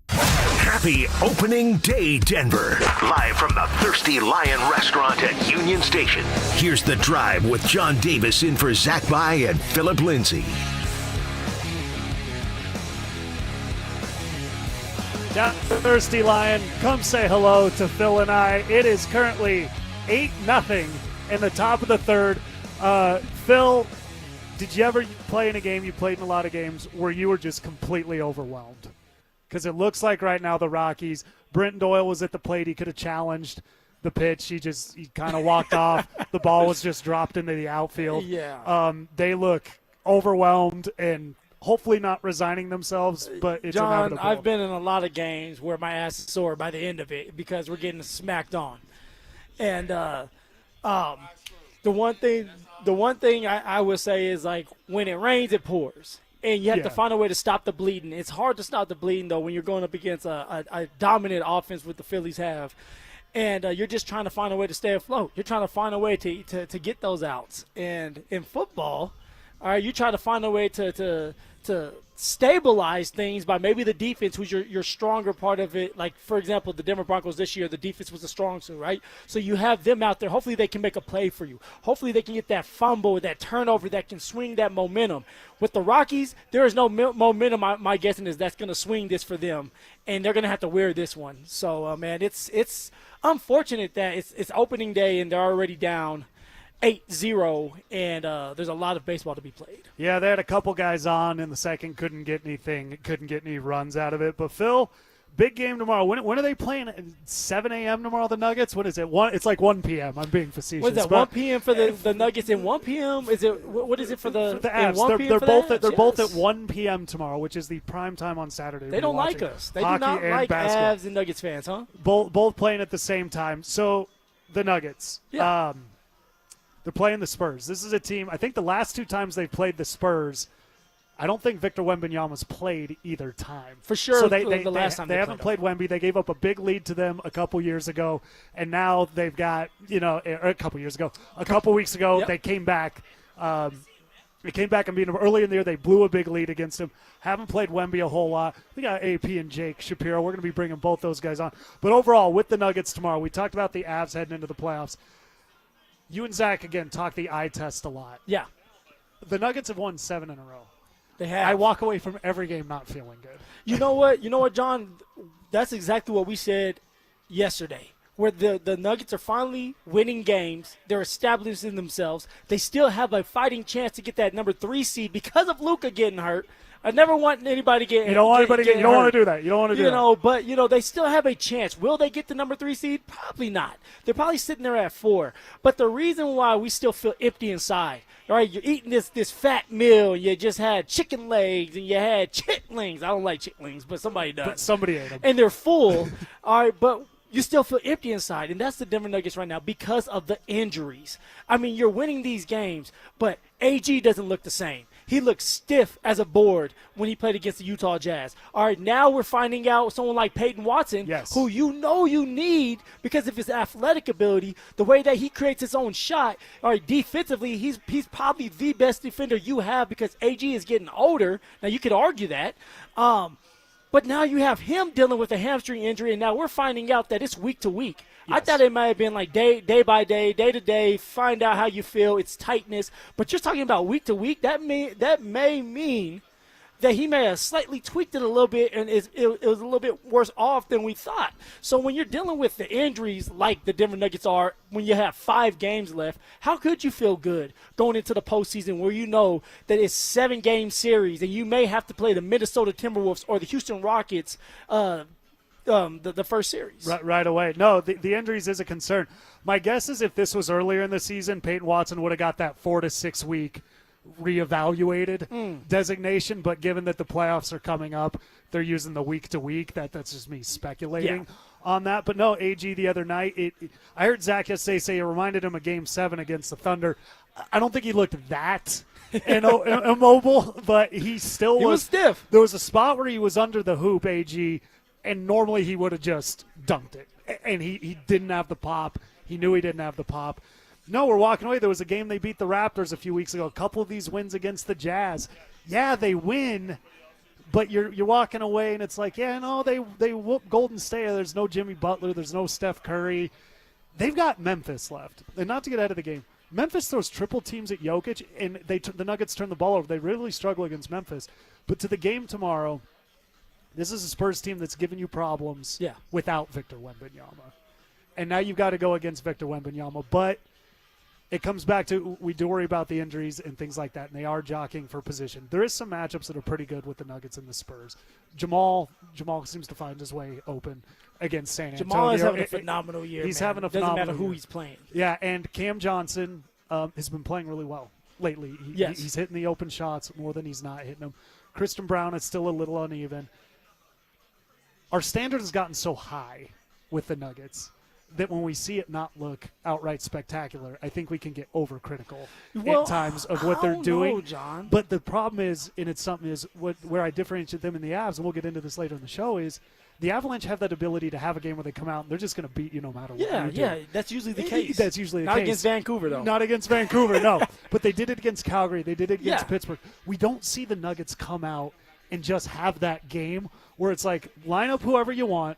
Happy opening day, Denver. Live from the Thirsty Lion Restaurant at Union Station. Here's The Drive with John Davis in for Zach By and Phillip Lindsay. Down the Thirsty Lion, come say hello to Phil and I. It is currently 8-0 in the top of the third. Phil, did you ever play in a game, you played in a lot of games, where you were just completely overwhelmed? Because it looks like right now the Rockies, Brenton Doyle was at the plate. He could have challenged the pitch. He kind of walked off. The ball was just dropped into the outfield. Yeah. They look overwhelmed and hopefully not resigning themselves, but it's John, inevitable. I've been in a lot of games where my ass is sore by the end of it because we're getting smacked on. And the one thing I would say is, like, when it rains, it pours. And you have to find a way to stop the bleeding. It's hard to stop the bleeding, though, when you're going up against a dominant offense what the Phillies have. And you're just trying to find a way to stay afloat. You're trying to find a way to get those outs. And in football, all right, you try to find a way to stabilize things by maybe the defense, who's your stronger part of it. Like, for example, the Denver Broncos this year, the defense was the strong suit, right? So you have them out there. Hopefully they can make a play for you. Hopefully they can get that fumble, that turnover that can swing that momentum. With the Rockies, there is no momentum, my guessing is, that's going to swing this for them, and they're going to have to wear this one. So, man, it's unfortunate that it's opening day and they're already down 8-0, and there's a lot of baseball to be played. Yeah, they had a couple guys on in the second, couldn't get any runs out of it. But, Phil, big game tomorrow. When are they playing? 7 a.m. tomorrow, the Nuggets? What is it? It's like 1 p.m. I'm being facetious. What is that, 1 p.m. for the Nuggets and 1 p.m.? What is it for the Avs? They're both at 1 p.m. tomorrow, which is the prime time on Saturday. They don't like us. They do not like basketball. Avs and Nuggets fans, huh? Both playing at the same time. So, the Nuggets. Yeah. They're playing the Spurs. This is a team, I think the last two times they've played the Spurs, I don't think Victor Wembanyama's played either time. For sure, so the last time they haven't played Wemby. They gave up a big lead to them a couple years ago, and now they've got, a couple weeks ago, yep. They came back. They came back and beat them early in the year. They blew a big lead against them. Haven't played Wemby a whole lot. We got AP and Jake Shapiro. We're going to be bringing both those guys on. But overall, with the Nuggets tomorrow, we talked about the Avs heading into the playoffs. You and Zach, again, talk the eye test a lot. Yeah. The Nuggets have won 7 in a row. They have. I walk away from every game not feeling good. You know what, John? That's exactly what we said yesterday, where the Nuggets are finally winning games. They're establishing themselves. They still have a fighting chance to get that number 3 seed because of Luka getting hurt. I never want anybody to get hurt. You don't want to do that. You don't want to do that. But, they still have a chance. Will they get the number 3 seed? Probably not. They're probably sitting there at 4. But the reason why we still feel empty inside, all right, you're eating this fat meal. You just had chicken legs and you had chitlings. I don't like chitlings, but somebody does. But somebody ate them. And they're full. All right, but you still feel empty inside, and that's the Denver Nuggets right now because of the injuries. I mean, you're winning these games, but AG doesn't look the same. He looked stiff as a board when he played against the Utah Jazz. All right, now we're finding out someone like Payton Watson, who you need because of his athletic ability, the way that he creates his own shot. All right, defensively, he's probably the best defender you have because AG is getting older. Now, you could argue that. But now you have him dealing with a hamstring injury, and now we're finding out that it's week to week. Yes. I thought it might have been like day by day, day to day, find out how you feel, it's tightness. But you're talking about week to week. That may mean that he may have slightly tweaked it a little bit, and it was a little bit worse off than we thought. So when you're dealing with the injuries like the Denver Nuggets are, when you have 5 games left, how could you feel good going into the postseason where you know that it's 7-game series and you may have to play the Minnesota Timberwolves or the Houston Rockets the first series? Right away. No, the injuries is a concern. My guess is if this was earlier in the season, Payton Watson would have got that 4 to 6 week reevaluated designation, but given that the playoffs are coming up, they're using the week to week. That's just me speculating on that. But no, AG the other night, I heard Zach yesterday say it reminded him of Game 7 against the Thunder. I don't think he looked that immobile, but he still was stiff. There was a spot where he was under the hoop, AG, and normally he would have just dunked it. And he didn't have the pop. He knew he didn't have the pop. No, we're walking away. There was a game they beat the Raptors a few weeks ago. A couple of these wins against the Jazz. Yeah, they win, but you're walking away, and it's like, yeah, no, they whoop Golden State. There's no Jimmy Butler. There's no Steph Curry. They've got Memphis left. And not to get ahead of the game, Memphis throws triple teams at Jokic, and the Nuggets turn the ball over. They really struggle against Memphis. But to the game tomorrow, this is a Spurs team that's given you problems without Victor Wembanyama. And now you've got to go against Victor Wembanyama. But it comes back to we do worry about the injuries and things like that, and they are jockeying for position. There is some matchups that are pretty good with the Nuggets and the Spurs. Jamal seems to find his way open against San Antonio. Jamal is having a phenomenal year. He's man. having a phenomenal year. Doesn't matter who he's playing. Yeah, and Cam Johnson has been playing really well lately. He's hitting the open shots more than he's not hitting them. Christian Brown is still a little uneven. Our standard has gotten so high with the Nuggets that when we see it not look outright spectacular, I think we can get overcritical at times of what they're doing. Know, John. But the problem is, and it's something is where I differentiate them and the Avs, and we'll get into this later in the show, is the Avalanche have that ability to have a game where they come out and they're just going to beat you no matter what you do. Yeah, that's usually the case. That's usually the case. Not against Vancouver, though. Not against Vancouver, no. But they did it against Calgary. They did it against Pittsburgh. We don't see the Nuggets come out and just have that game where it's like, line up whoever you want.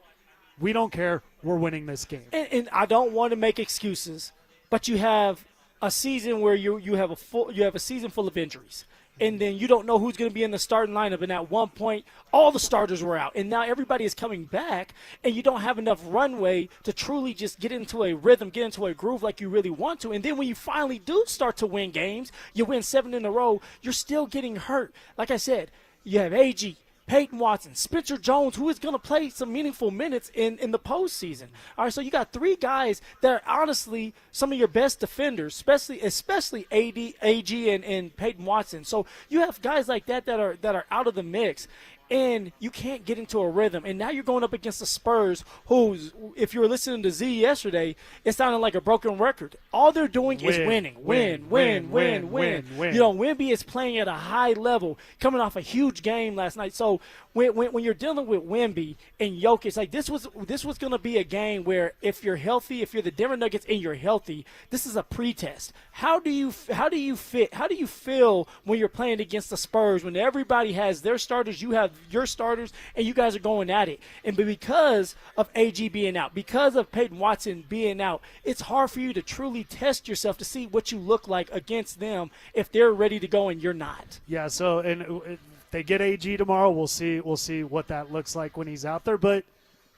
We don't care. We're winning this game. And I don't want to make excuses, but you have a season where you have a season full of injuries, and then you don't know who's going to be in the starting lineup. And at one point, all the starters were out, and now everybody is coming back, and you don't have enough runway to truly just get into a rhythm, get into a groove like you really want to. And then when you finally do start to win games, you win 7 in a row, you're still getting hurt. Like I said, you have AG, Payton Watson, Spencer Jones, who is going to play some meaningful minutes in the postseason. All right, so you got 3 guys that are honestly some of your best defenders, especially AG and Payton Watson. So you have guys like that are out of the mix, and you can't get into a rhythm. And now you're going up against the Spurs, who's, if you were listening to Z yesterday, it sounded like a broken record. All they're doing is winning. Win. You know, Wemby is playing at a high level, coming off a huge game last night. So when you're dealing with Wemby and Jokic, like this was going to be a game where if you're healthy, if you're the Denver Nuggets and you're healthy, this is a pretest. How do you feel when you're playing against the Spurs when everybody has their starters, you have your starters, and you guys are going at it? And because of AG being out, because of Payton Watson being out, it's hard for you to truly test yourself to see what you look like against them if they're ready to go and you're not. Yeah, so and they get AG tomorrow. We'll see what that looks like when he's out there. But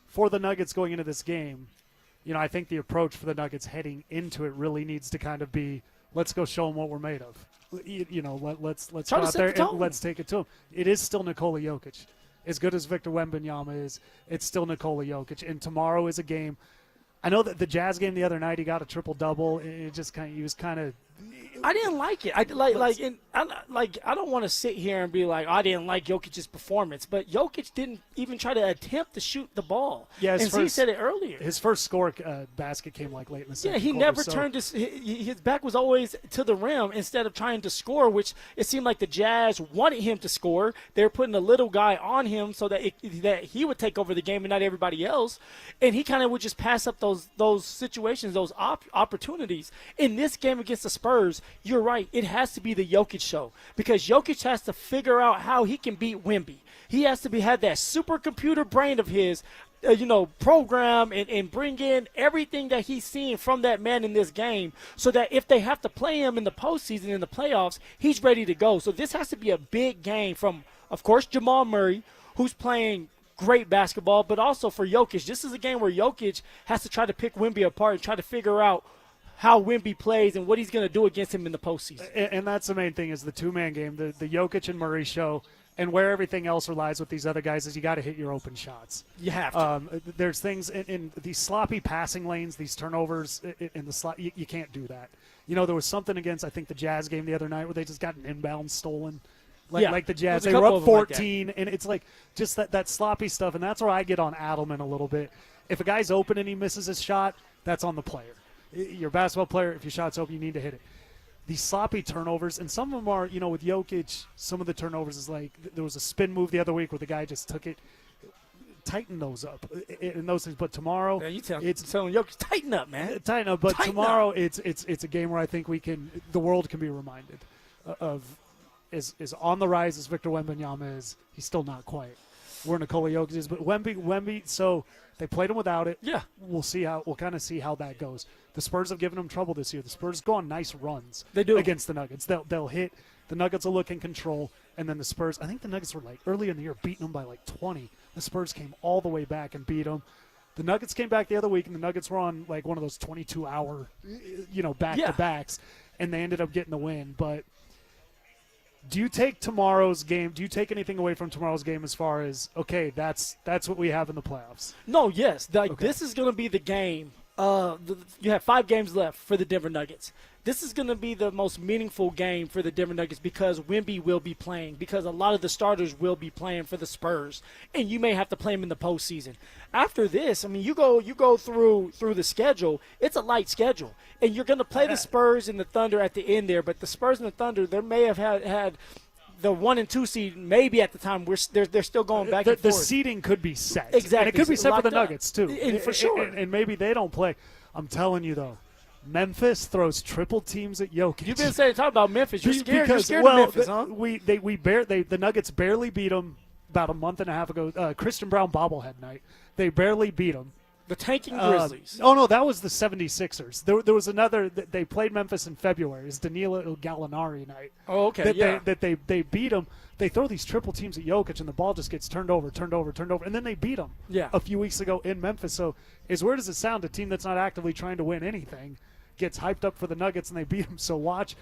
for the Nuggets going into this game, you know, I think the approach for the Nuggets heading into it really needs to kind of be, let's go show them what we're made of. You know, let's go out there and let's take it to them. It is still Nikola Jokic. As good as Victor Wembanyama is, it's still Nikola Jokic. And tomorrow is a game. I know that the Jazz game the other night, he got a triple-double. He was kind of I didn't like it. I don't want to sit here and be like, I didn't like Jokic's performance, but Jokic didn't even try to attempt to shoot the ball. Yeah, and he said it earlier. His first score basket came like late in the second quarter. Yeah, he never turned his back was always to the rim instead of trying to score, which it seemed like the Jazz wanted him to score. They were putting a little guy on him so that he would take over the game and not everybody else, and he kind of would just pass up those situations, those opportunities. In this game against the Spurs, Spurs, you're right. It has to be the Jokic show because Jokic has to figure out how he can beat Wemby. He has to have that supercomputer brain of his, program and bring in everything that he's seen from that man in this game so that if they have to play him in the postseason, in the playoffs, he's ready to go. So this has to be a big game from, of course, Jamal Murray, who's playing great basketball, but also for Jokic. This is a game where Jokic has to try to pick Wemby apart and try to figure out how Wemby plays and what he's going to do against him in the postseason. And that's the main thing is the two-man game, the Jokic and Murray show. And where everything else relies with these other guys is you got to hit your open shots. You have to. There's things in these sloppy passing lanes, these turnovers in the slot. You can't do that. There was something against, I think, the Jazz game the other night where they just got an inbound stolen. Like the Jazz. They were up 14, and it's like just that sloppy stuff. And that's where I get on Adelman a little bit. If a guy's open and he misses his shot, that's on the player. You're a basketball player. If your shot's open, you need to hit it. These sloppy turnovers, and some of them are, with Jokic, some of the turnovers is like there was a spin move the other week where the guy just took it. Tighten those up and those things. But tomorrow, it's telling Jokic, tighten up, man. Tighten up. But tomorrow, it's a game where I think the world can be reminded of is on the rise as Victor Wembanyama is. He's still not quite where Nikola Jokic is, but Wemby. So they played him without it. Yeah, we'll kind of see how that goes. The Spurs have given them trouble this year. The Spurs go on nice runs. They do against the Nuggets. They'll hit. The Nuggets will look in control, and then the Spurs. I think the Nuggets were early in the year beating them by 20. The Spurs came all the way back and beat them. The Nuggets came back the other week, and the Nuggets were on one of those 22-hour, back-to-backs, and they ended up getting the win. But do you take tomorrow's game? Do you take anything away from tomorrow's game as far as that's what we have in the playoffs? No, yes. This is going to be the game. You have 5 games left for the Denver Nuggets. This is going to be the most meaningful game for the Denver Nuggets because Wemby will be playing, because a lot of the starters will be playing for the Spurs, and you may have to play them in the postseason. After this, you go through the schedule. It's a light schedule, and you're going to play the Spurs and the Thunder at the end there. But the Spurs and the Thunder, they may have had the 1 and 2 seed maybe at the time they're still going back and forth. The seeding could be set. Exactly. And it could be set for the Nuggets, too. And for sure. And maybe they don't play. I'm telling you, though, Memphis throws triple teams at Jokic. You've been talking about Memphis. You're scared. Because, you're scared of Memphis, huh? The Nuggets barely beat them about a month and a half ago. Christian Brown bobblehead night. They barely beat them. The tanking Grizzlies. No, that was the 76ers. There was another. They played Memphis in February. It's Danilo Gallinari night. Oh, okay, They beat them. They throw these triple teams at Jokic, and the ball just gets turned over, and then they beat them a few weeks ago in Memphis. So as weird as it sounds, a team that's not actively trying to win anything gets hyped up for the Nuggets, and they beat them. So watch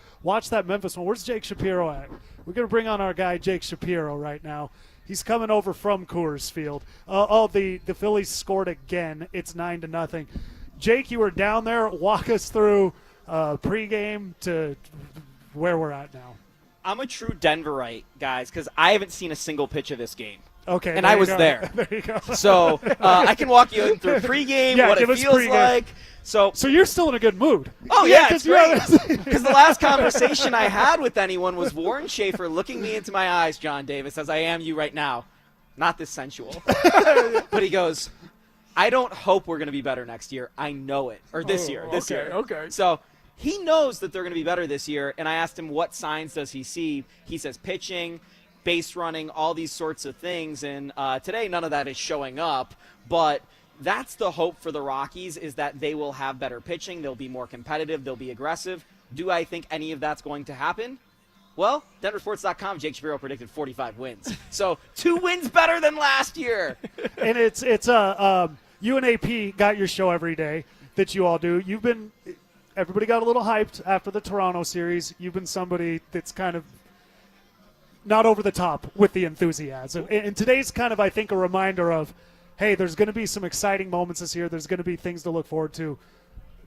that Memphis one. Where's Jake Shapiro at? We're going to bring on our guy Jake Shapiro right now. He's coming over from Coors Field. The Phillies scored again. It's 9-0. Jake, you were down there. Walk us through pregame to where we're at now. I'm a true Denverite, guys, because I haven't seen a single pitch of this game. Okay, and I was there. There you go. So I can walk you through pregame, what it feels like. So you're still in a good mood. Oh, yeah, it's great. Because the last conversation I had with anyone was Warren Schaefer looking me into my eyes, John Davis, as I am you right now. Not this sensual. But he goes, I don't hope we're going to be better next year. I know it. Or this year. Okay. So he knows that they're going to be better this year, and I asked him what signs does he see. He says pitching, base running, all these sorts of things, and today none of that is showing up, but that's the hope for the Rockies, is that they will have better pitching, they'll be more competitive, they'll be aggressive. Do I think any of that's going to happen? Well, DenverSports.com, Jake Shapiro predicted 45 wins. So 2 wins better than last year. And it's you and AP got your show every day that you all do. Everybody got a little hyped after the Toronto series. You've been somebody that's kind of not over the top with the enthusiasm. And today's kind of, I think, a reminder of, hey, there's going to be some exciting moments this year. There's going to be things to look forward to,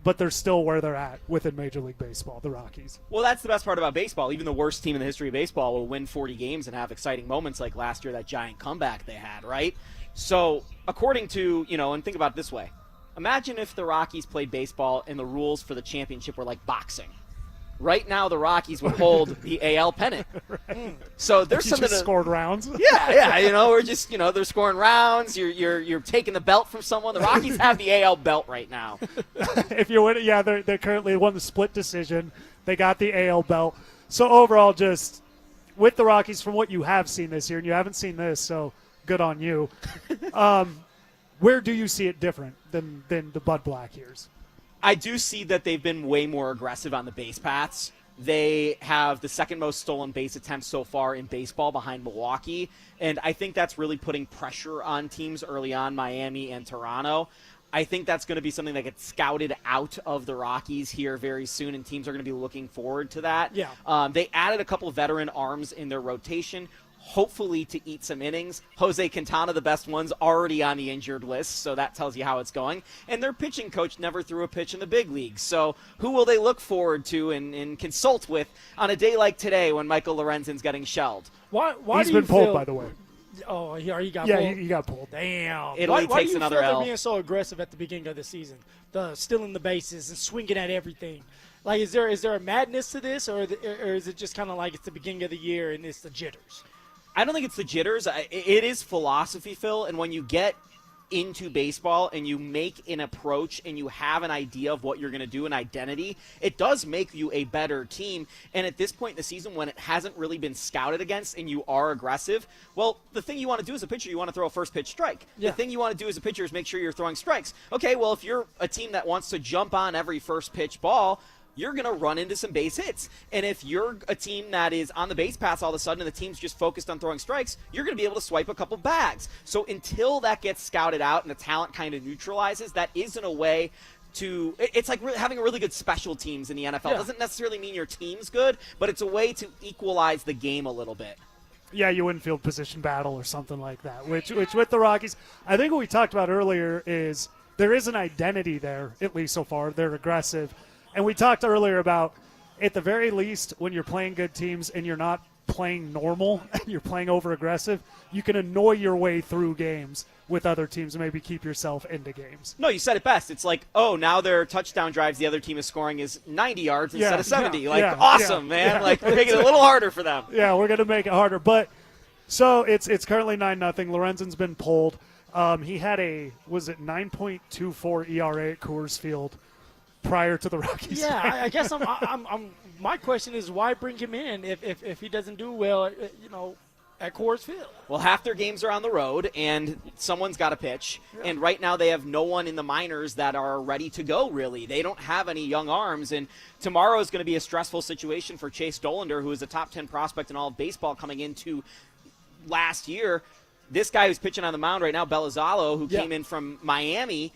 but they're still where they're at within Major League Baseball, the Rockies. Well, that's the best part about baseball. Even the worst team in the history of baseball will win 40 games and have exciting moments like last year, that giant comeback they had, right? So according to, and think about it this way. Imagine if the Rockies played baseball and the rules for the championship were like boxing. Right now, the Rockies would hold the AL pennant. Right. So there's you something just scored rounds. Yeah. We're just, they're scoring rounds. You're taking the belt from someone. The Rockies have the AL belt right now. If you win it, they're currently won the split decision. They got the AL belt. So overall, just with the Rockies, from what you have seen this year, and you haven't seen this, so good on you. Where do you see it different than the Bud Black years? I do see that they've been way more aggressive on the base paths. They have the second most stolen base attempts so far in baseball behind Milwaukee, and I think that's really putting pressure on teams early on, Miami and Toronto. I think that's going to be something that gets scouted out of the Rockies here very soon, and teams are going to be looking forward to that. Yeah. They added a couple veteran arms in their rotation, hopefully to eat some innings. Jose Quintana, the best one's already on the injured list, so that tells you how it's going. And their pitching coach never threw a pitch in the big leagues. So who will they look forward to and consult with on a day like today when Michael Lorenzen's getting shelled? Why He's do you been pulled, feel, by the way. Oh, he got Yeah, pulled? he got pulled. Damn. Italy why takes do you another feel L. they're being so aggressive at the beginning of the season? Stealing the bases and swinging at everything. Like, is there a madness to this, or is it just kind of like it's the beginning of the year and it's the jitters? I don't think it's the jitters. It is philosophy, Phil, and when you get into baseball and you make an approach and you have an idea of what you're going to do, an identity, it does make you a better team. And at this point in the season, when it hasn't really been scouted against and you are aggressive, well, the thing you want to do as a pitcher, you want to throw a first pitch strike. Yeah. The thing you want to do as a pitcher is make sure you're throwing strikes. Okay, well, if you're a team that wants to jump on every first pitch ball, you're going to run into some base hits. And if you're a team that is on the base paths all of a sudden and the team's just focused on throwing strikes, you're going to be able to swipe a couple bags. So until that gets scouted out and the talent kind of neutralizes, that isn't a way to – it's like having a really good special teams in the NFL. It doesn't necessarily mean your team's good, but it's a way to equalize the game a little bit. Yeah, you infield position battle or something like that, which with the Rockies, I think what we talked about earlier is there is an identity there, at least so far. They're aggressive. And we talked earlier about, at the very least, when you're playing good teams and you're not playing normal and you're playing over-aggressive, you can annoy your way through games with other teams and maybe keep yourself into games. No, you said it best. It's like, oh, now their touchdown drives the other team is scoring is 90 yards instead of 70. Awesome, man. Like, we're making it a little harder for them. Yeah, we're going to make it harder. But so it's currently 9-0. Lorenzen's been pulled. He had a 9.24 ERA at Coors Field prior to the Rockies. Yeah, I guess my question is, why bring him in if he doesn't do well, at Coors Field? Well, half their games are on the road, and someone's got to pitch. Yeah. And right now they have no one in the minors that are ready to go, really. They don't have any young arms, and tomorrow is going to be a stressful situation for Chase Dollander, who is a top 10 prospect in all of baseball coming into last year. This guy who's pitching on the mound right now, Belizalo, who came in from Miami,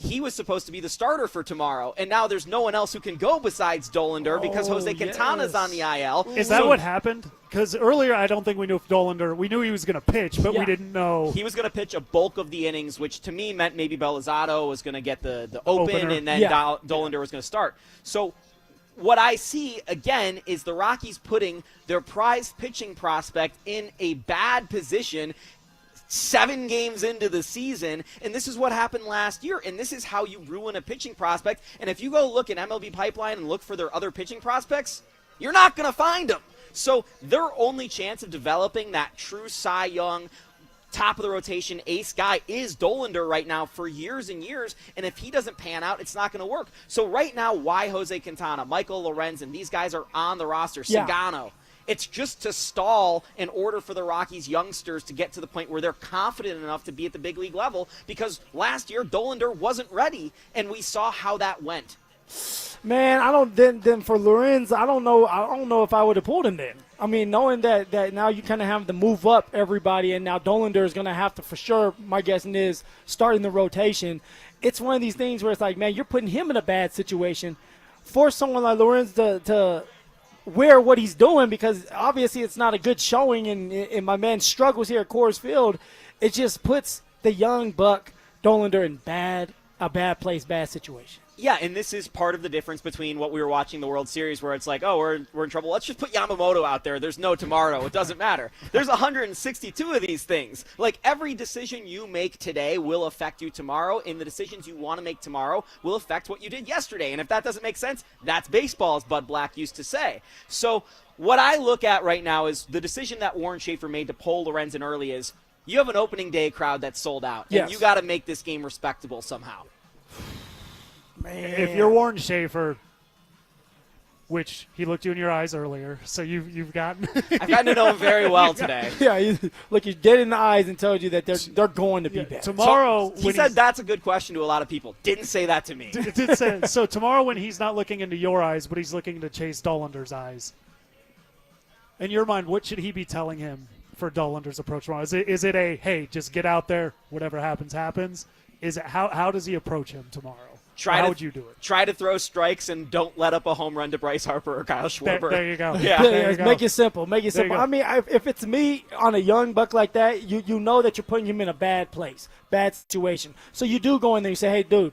he was supposed to be the starter for tomorrow, and now there's no one else who can go besides Dollander because Jose Quintana's on the IL. Is that what happened? Because earlier I don't think we knew if Dollander – we knew he was going to pitch, but we didn't know. He was going to pitch a bulk of the innings, which to me meant maybe Belizado was going to get the open, and then Dollander was going to start. So what I see, again, is the Rockies putting their prized pitching prospect in a bad position 7 games into the season, and this is what happened last year, and this is how you ruin a pitching prospect. And if you go look at MLB Pipeline and look for their other pitching prospects, you're not going to find them. So their only chance of developing that true Cy Young, top of the rotation ace guy is Dollander right now for years and years, and if he doesn't pan out, it's not going to work. So right now, why Jose Quintana, Michael Lorenzen, these guys are on the roster, Sagano. It's just to stall in order for the Rockies youngsters to get to the point where they're confident enough to be at the big league level, because last year Dollander wasn't ready, and we saw how that went. Man, I don't. Then for Lorenz, I don't know if I would have pulled him then. I mean, knowing that now you kind of have to move up everybody, and now Dollander is going to have to, for sure, my guessing is, start in the rotation. It's one of these things where it's like, man, you're putting him in a bad situation. For someone like Lorenz to wear what he's doing, because obviously it's not a good showing, and my man struggles here at Coors Field, it just puts the young buck Dollander in a bad place, bad situation. Yeah, and this is part of the difference between what we were watching the World Series, where it's like, oh, we're in trouble. Let's just put Yamamoto out there. There's no tomorrow. It doesn't matter. There's 162 of these things. Like, every decision you make today will affect you tomorrow, and the decisions you want to make tomorrow will affect what you did yesterday. And if that doesn't make sense, that's baseball, as Bud Black used to say. So what I look at right now is the decision that Warren Schaefer made to pull Lorenzen early is, you have an opening day crowd that's sold out, and you got to make this game respectable somehow. Man. If you're Warren Schaefer, which he looked you in your eyes earlier, so you've gotten. I've gotten to know him very well today. Yeah, he's dead in the eyes and told you that they're going to be better. Tomorrow, he said that's a good question to a lot of people. Didn't say that to me. Did say, so tomorrow when he's not looking into your eyes, but he's looking to chase Dollander's eyes, in your mind, what should he be telling him for Dollander's approach tomorrow? Is it a, hey, just get out there, whatever happens, happens? Is it how does he approach him tomorrow? How would you do it? Try to throw strikes and don't let up a home run to Bryce Harper or Kyle Schwarber. There you go. Yeah, there you go. Make it simple. Make it simple. I mean, if it's me on a young buck like that, you know that you're putting him in a bad place, bad situation. So you do go in there and say, hey, dude,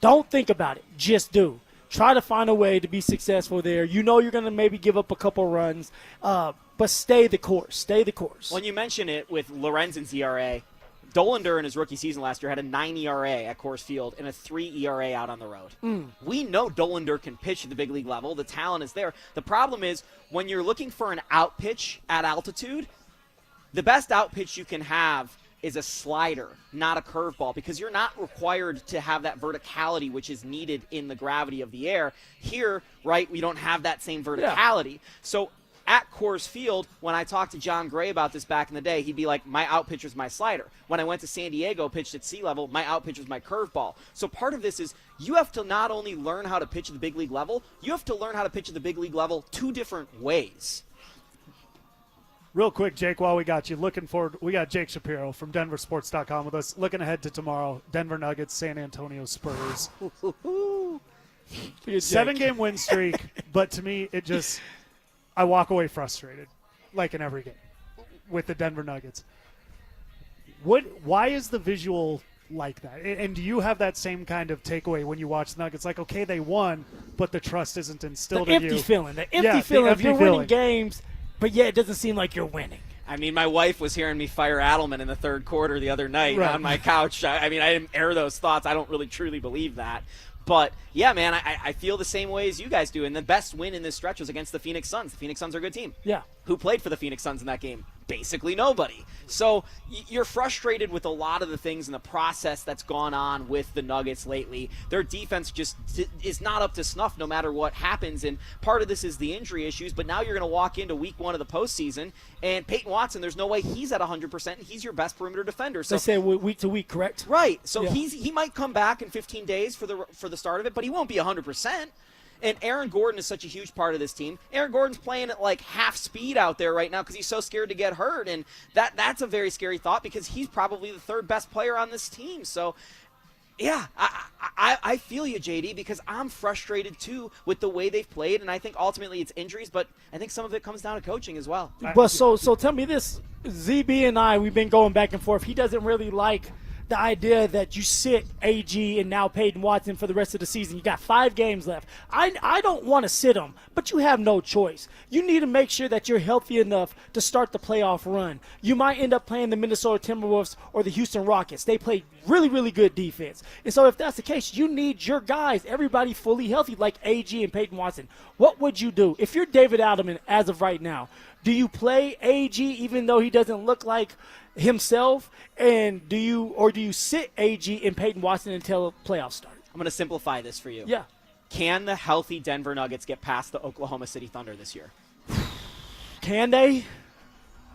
don't think about it. Just do. Try to find a way to be successful there. You know you're going to maybe give up a couple runs, but stay the course. Stay the course. When you mention it with Lorenzen's ERA, Dollander in his rookie season last year had a 9 ERA at Coors Field and a 3 ERA out on the road. We know Dollander can pitch at the big league level. The talent is there. The problem is when you're looking for an out pitch at altitude, the best out pitch you can have is a slider, not a curveball, because you're not required to have that verticality which is needed in the gravity of the air. Here, right, we don't have that same verticality. Yeah. So at Coors Field, when I talked to John Gray about this back in the day, he'd be like, my out pitch was my slider. When I went to San Diego, pitched at sea level, my out pitch was my curveball. So part of this is you have to not only learn how to pitch at the big league level, you have to learn how to pitch at the big league level 2 different ways. Real quick, Jake, while we got you, looking forward, we got Jake Shapiro from DenverSports.com with us, looking ahead to tomorrow, Denver Nuggets, San Antonio Spurs. 7-game win streak, but to me, it just – I walk away frustrated, like in every game, with the Denver Nuggets. Why is the visual like that? And do you have that same kind of takeaway when you watch the Nuggets? Like, okay, they won, but the trust isn't instilled in you. The empty feeling of you're winning games, but it doesn't seem like you're winning. I mean, my wife was hearing me fire Adelman in the third quarter the other night on my couch. I mean, I didn't air those thoughts. I don't really truly believe that. But, yeah, man, I feel the same way as you guys do. And the best win in this stretch was against the Phoenix Suns. The Phoenix Suns are a good team. Yeah. Who played for the Phoenix Suns in that game? Basically nobody. So you're frustrated with a lot of the things in the process that's gone on with the Nuggets lately. Their defense just is not up to snuff no matter what happens. And part of this is the injury issues. But now you're going to walk into week 1 of the postseason. And Payton Watson, there's no way he's at 100%. And he's your best perimeter defender. So they say week to week, correct? Right. So he might come back in 15 days for the start of it, but he won't be 100%. And Aaron Gordon is such a huge part of this team. Aaron Gordon's playing at like half speed out there right now because he's so scared to get hurt. And that's a very scary thought because he's probably the 3rd best player on this team. So, yeah, I feel you, JD, because I'm frustrated, too, with the way they've played. And I think ultimately it's injuries, but I think some of it comes down to coaching as well. But so tell me this. ZB and I, we've been going back and forth. He doesn't really like the idea that you sit AG and now Payton Watson for the rest of the season. You got 5 games left. I don't want to sit him, but you have no choice. You need to make sure that you're healthy enough to start the playoff run. You might end up playing the Minnesota Timberwolves or the Houston Rockets. They play really, really good defense. And so if that's the case, you need your guys, everybody fully healthy like AG and Payton Watson. What would you do? If you're David Adelman as of right now, do you play AG even though he doesn't look like himself, and do you sit AG and Payton Watson until playoffs start? I'm going to simplify this for you. Yeah. Can the healthy Denver Nuggets get past the Oklahoma City Thunder this year? Can they?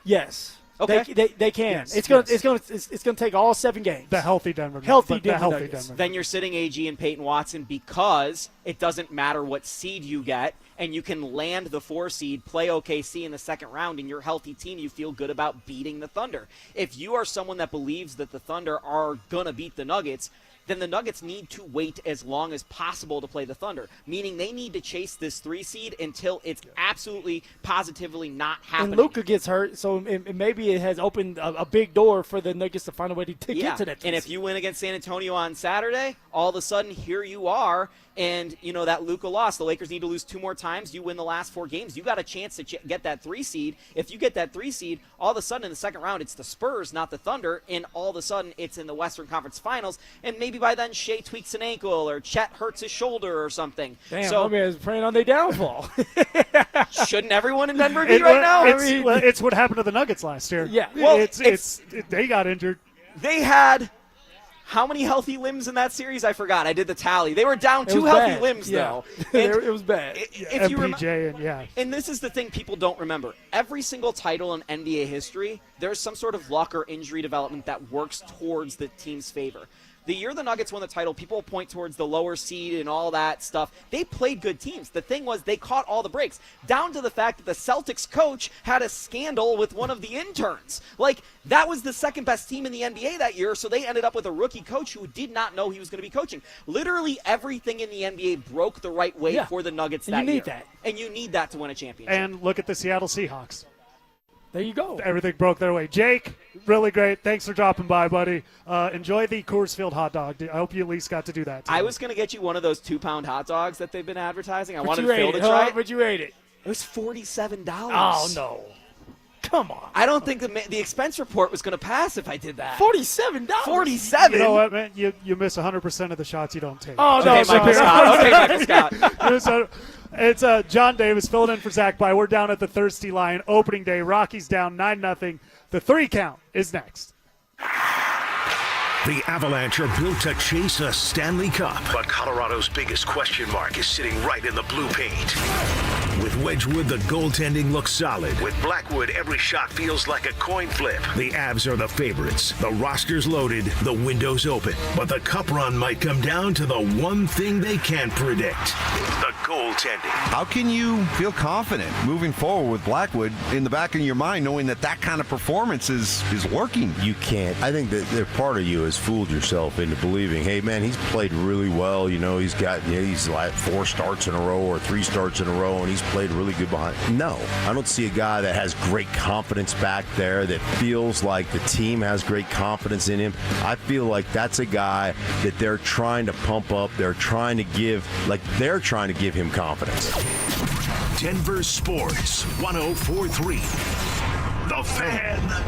Yes. Okay. They can. Yes, it's going to take all 7 games. The healthy Denver Nuggets. Then you're sitting AG and Payton Watson because it doesn't matter what seed you get, and you can land the 4 seed, play OKC in the second round, and you're a healthy team. You feel good about beating the Thunder. If you are someone that believes that the Thunder are going to beat the Nuggets, then the Nuggets need to wait as long as possible to play the Thunder, meaning they need to chase this 3 seed until it's absolutely, positively not happening. And Luka gets hurt, so maybe it has opened a big door for the Nuggets to find a way to get to that 3 And if you win against San Antonio on Saturday, all of a sudden here you are, and you know that Luka loss. The Lakers need to lose 2 more times. You win the last 4 games. You got a chance to get that 3 seed. If you get that 3 seed, all of a sudden in the second round it's the Spurs, not the Thunder, and all of a sudden it's in the Western Conference Finals. And maybe by then Shea tweaks an ankle or Chet hurts his shoulder or something. Damn, so, my man's praying on their downfall. Shouldn't everyone in Denver be right now? It's what happened to the Nuggets last year. Yeah. Well, they got injured. They had How many healthy limbs in that series? I forgot. I did the tally. They were down It 2 was healthy bad. limbs, Yeah. though. And It was bad. if you MPJ and this is the thing people don't remember. Every single title in NBA history, there's some sort of luck or injury development that works towards the team's favor. The year the Nuggets won the title, people point towards the lower seed and all that stuff. They played good teams. The thing was they caught all the breaks, down to the fact that the Celtics coach had a scandal with one of the interns. Like, that was the second best team in the NBA that year, so they ended up with a rookie coach who did not know he was going to be coaching. Literally everything in the NBA broke the right way for the Nuggets And that you need year. that. And you need that to win a championship. And look at the Seattle Seahawks. There you go. Everything broke their way. Jake, really great. Thanks for dropping by, buddy. Enjoy the Coors Field hot dog. I hope you at least got to do that today. I was going to get you one of those 2-pound hot dogs that they've been advertising. I But wanted you Phil ate to it, try huh? it. But you ate it. It was $47. Oh, no. Come on. I don't think the expense report was going to pass if I did that. $47? $47? You know what, man? You miss 100% of the shots you don't take. Oh, no, Okay, Michael Scott. Okay, Michael Scott. So, it's John Davis filling in for Zach By. We're down at the Thirsty Lion. Opening day. Rockies down 9-0. The 3 count is next. The Avalanche are built to chase a Stanley Cup, but Colorado's biggest question mark is sitting right in the blue paint. With Wedgwood, the goaltending looks solid. With Blackwood, every shot feels like a coin flip. The Avs are the favorites. The roster's loaded, the window's open. But the cup run might come down to the one thing they can't predict: the goaltending. How can you feel confident moving forward with Blackwood in the back of your mind, knowing that kind of performance is lurking? You can't. I think that part of you has fooled yourself into believing, hey, man, he's played really well. You know, he's like 4 starts in a row or 3 starts in a row, and he's played really good behind. No, I don't see a guy that has great confidence back there, that feels like the team has great confidence in him. I feel like that's a guy that they're trying to pump up. They're trying to give him confidence. Denver Sports 104.3. The Fan.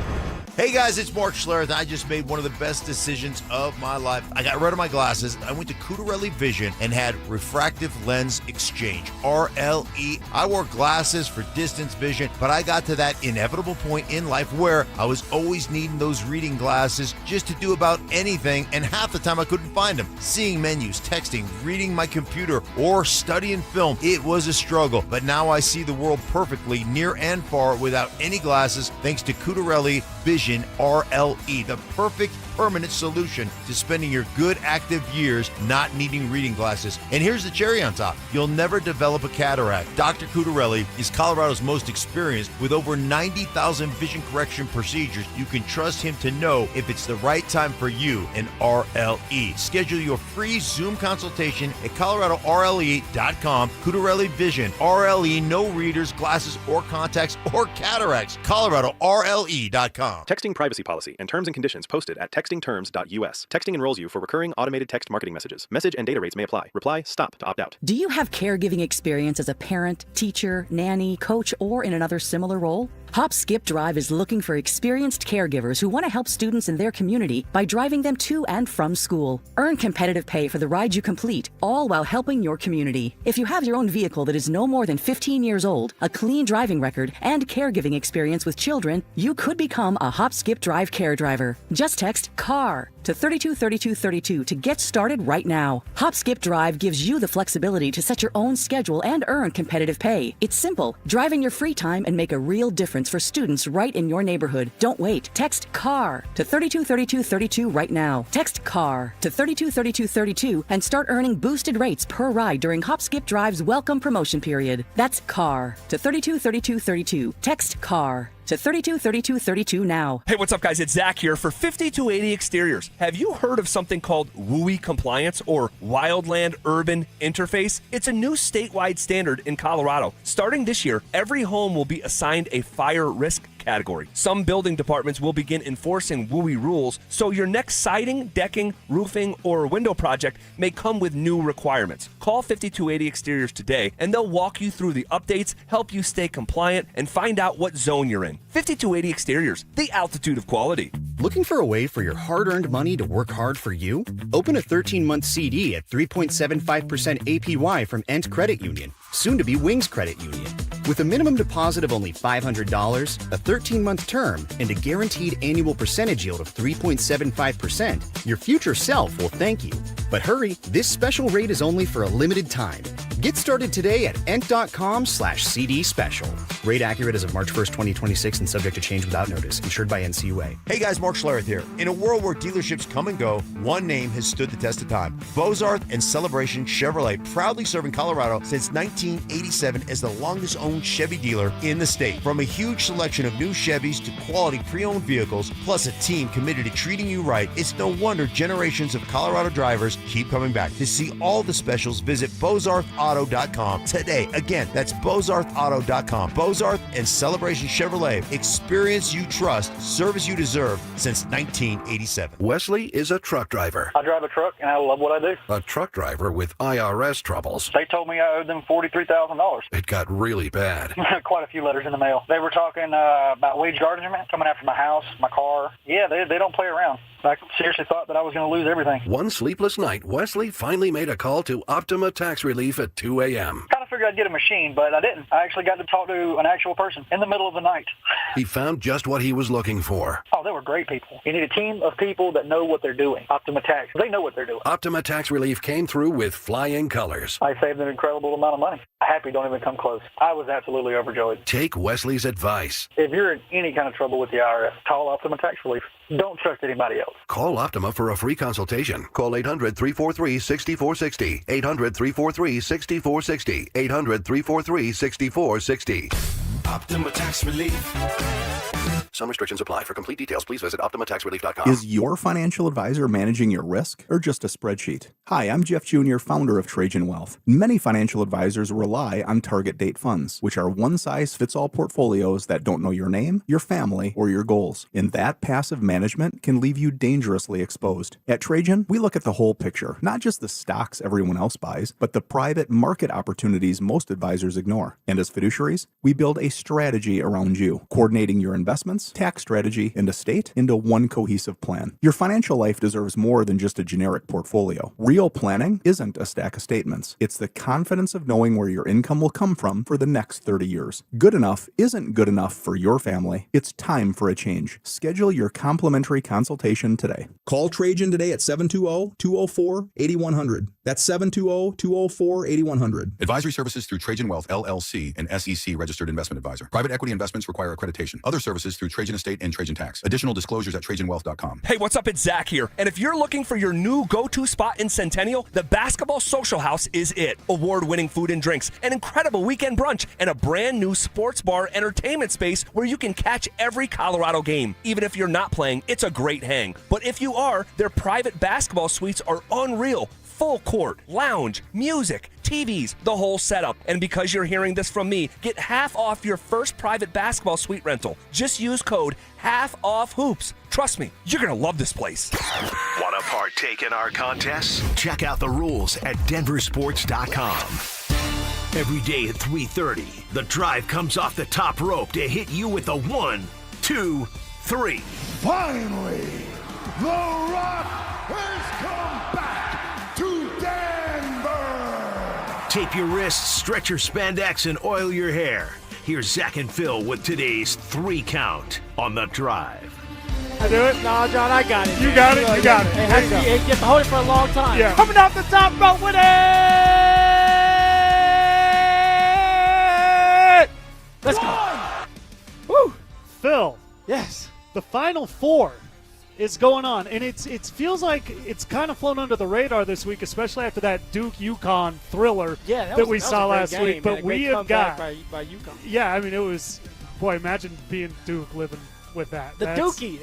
Hey guys, it's Mark Schlereth. I just made one of the best decisions of my life. I got rid of my glasses. I went to Cutarelli Vision and had refractive lens exchange, RLE. I wore glasses for distance vision, but I got to that inevitable point in life where I was always needing those reading glasses just to do about anything, and half the time I couldn't find them. Seeing menus, texting, reading my computer, or studying film, it was a struggle. But now I see the world perfectly, near and far, without any glasses, thanks to Cutarelli Vision RLE, the perfect permanent solution to spending your good active years not needing reading glasses. And here's the cherry on top: you'll never develop a cataract. Dr. Cutarelli is Colorado's most experienced, with over 90,000 vision correction procedures. You can trust him to know if it's the right time for you and RLE. Schedule your free Zoom consultation at coloradorle.com. Cutarelli Vision, RLE, no readers, glasses, or contacts, or cataracts. coloradorle.com. Texting privacy policy and terms and conditions posted at textingterms.us. Texting enrolls you for recurring automated text marketing messages. Message and data rates may apply. Reply STOP to opt out. Do you have caregiving experience as a parent, teacher, nanny, coach, or in another similar role? Hop Skip Drive is looking for experienced caregivers who want to help students in their community by driving them to and from school. Earn competitive pay for the ride you complete, all while helping your community. If you have your own vehicle that is no more than 15 years old, a clean driving record, and caregiving experience with children, you could become a Hop Skip Drive care driver. Just text CAR to 323232 to get started right now. Hop Skip Drive gives you the flexibility to set your own schedule and earn competitive pay. It's simple. Drive in your free time and make a real difference for students right in your neighborhood. Don't wait. Text CAR to 323232 right now. Text CAR to 323232 and start earning boosted rates per ride during Hop Skip Drive's welcome promotion period. That's CAR to 323232. Text CAR to 323232 now. Hey, what's up, guys? It's Zach here for 5280 Exteriors. Have you heard of something called WUI compliance or Wildland Urban Interface? It's a new statewide standard in Colorado. Starting this year, every home will be assigned a fire risk category. Some building departments will begin enforcing WUI rules, so your next siding, decking, roofing, or window project may come with new requirements. Call 5280 Exteriors today, and they'll walk you through the updates, help you stay compliant, and find out what zone you're in. 5280 Exteriors, the altitude of quality. Looking for a way for your hard-earned money to work hard for you? Open a 13-month CD at 3.75% APY from Ent Credit Union, soon to be Wings Credit Union. With a minimum deposit of only $500, a 13-month term, and a guaranteed annual percentage yield of 3.75%, your future self will thank you. But hurry, this special rate is only for a limited time. Get started today at ent.com/CD special. Rate accurate as of March 1st, 2026 and subject to change without notice. Insured by NCUA. Hey guys, Mark Schlereth here. In a world where dealerships come and go, one name has stood the test of time. Bozarth and Celebration Chevrolet, proudly serving Colorado since 1987 as the longest owned Chevy dealer in the state. From a huge selection of new Chevys to quality pre-owned vehicles, plus a team committed to treating you right, it's no wonder generations of Colorado drivers keep coming back. To see all the specials, visit BozarthAuto.com today. Again, that's BozarthAuto.com. Bozarth and Celebration Chevrolet. Experience you trust, service you deserve since 1987. Wesley is a truck driver. I drive a truck, and I love what I do. A truck driver with IRS troubles. They told me I owed them $43,000. It got really bad. Quite a few letters in the mail. They were talking about wage garnishment, coming after my house, my car. Yeah, they don't play around. I seriously thought that I was going to lose everything. One sleepless night, Wesley finally made a call to Optima Tax Relief at 2 a.m. Kind of figured I'd get a machine, but I didn't. I actually got to talk to an actual person in the middle of the night. He found just what he was looking for. Oh, they were great people. You need a team of people that know what they're doing. Optima Tax, they know what they're doing. Optima Tax Relief came through with flying colors. I saved an incredible amount of money. Happy don't even come close. I was absolutely overjoyed. Take Wesley's advice. If you're in any kind of trouble with the IRS, call Optima Tax Relief. Don't trust anybody else. Call Optima for a free consultation. Call 800-343-6460. 800-343-6460. 800-343-6460. Optima Tax Relief. Some restrictions apply. For complete details, please visit OptimaTaxRelief.com. Is your financial advisor managing your risk or just a spreadsheet? Hi, I'm Jeff Jr., founder of Trajan Wealth. Many financial advisors rely on target date funds, which are one-size-fits-all portfolios that don't know your name, your family, or your goals. And that passive management can leave you dangerously exposed. At Trajan, we look at the whole picture, not just the stocks everyone else buys, but the private market opportunities most advisors ignore. And as fiduciaries, we build a strategy around you, coordinating your investments, tax strategy, and estate into one cohesive plan. Your financial life deserves more than just a generic portfolio. Real planning isn't a stack of statements. It's the confidence of knowing where your income will come from for the next 30 years. Good enough isn't good enough for your family. It's time for a change. Schedule your complimentary consultation today. Call Trajan today at 720-204-8100. That's 720-204-8100. Advisory services through Trajan Wealth, LLC, an SEC registered investment advisor. Private equity investments require accreditation. Other services through Trajan Estate and Trajan Tax. Additional disclosures at TrajanWealth.com. Hey, what's up? It's Zach here. And if you're looking for your new go-to spot in Centennial, the Basketball Social House is it. Award-winning food and drinks, an incredible weekend brunch, and a brand new sports bar entertainment space where you can catch every Colorado game. Even if you're not playing, it's a great hang. But if you are, their private basketball suites are unreal. Full court, lounge, music, TVs, the whole setup. And because you're hearing this from me, get half off your first private basketball suite rental. Just use code HALFOFFHOOPS. Trust me, you're going to love this place. Want to partake in our contests? Check out the rules at DenverSports.com. Every day at 3:30, the drive comes off the top rope to hit you with a 1, 2, 3. Finally, the Rock has come back to Denver. Tape your wrists, stretch your spandex, and oil your hair. Here's Zach and Phil with today's 3 count on the drive. I do it? No, John, I got it. You got it? You got it. It has to be, you have to hold it for a long time. Yeah. Coming off the top rope with it! Let's go. Woo! Phil. Yes. The Final Four is going on, and it feels like it's kind of flown under the radar this week, especially after that Duke-UConn thriller that we saw last week. But we have got by UConn. Yeah, I mean, it was, boy, imagine being Duke living with that. The Dookie.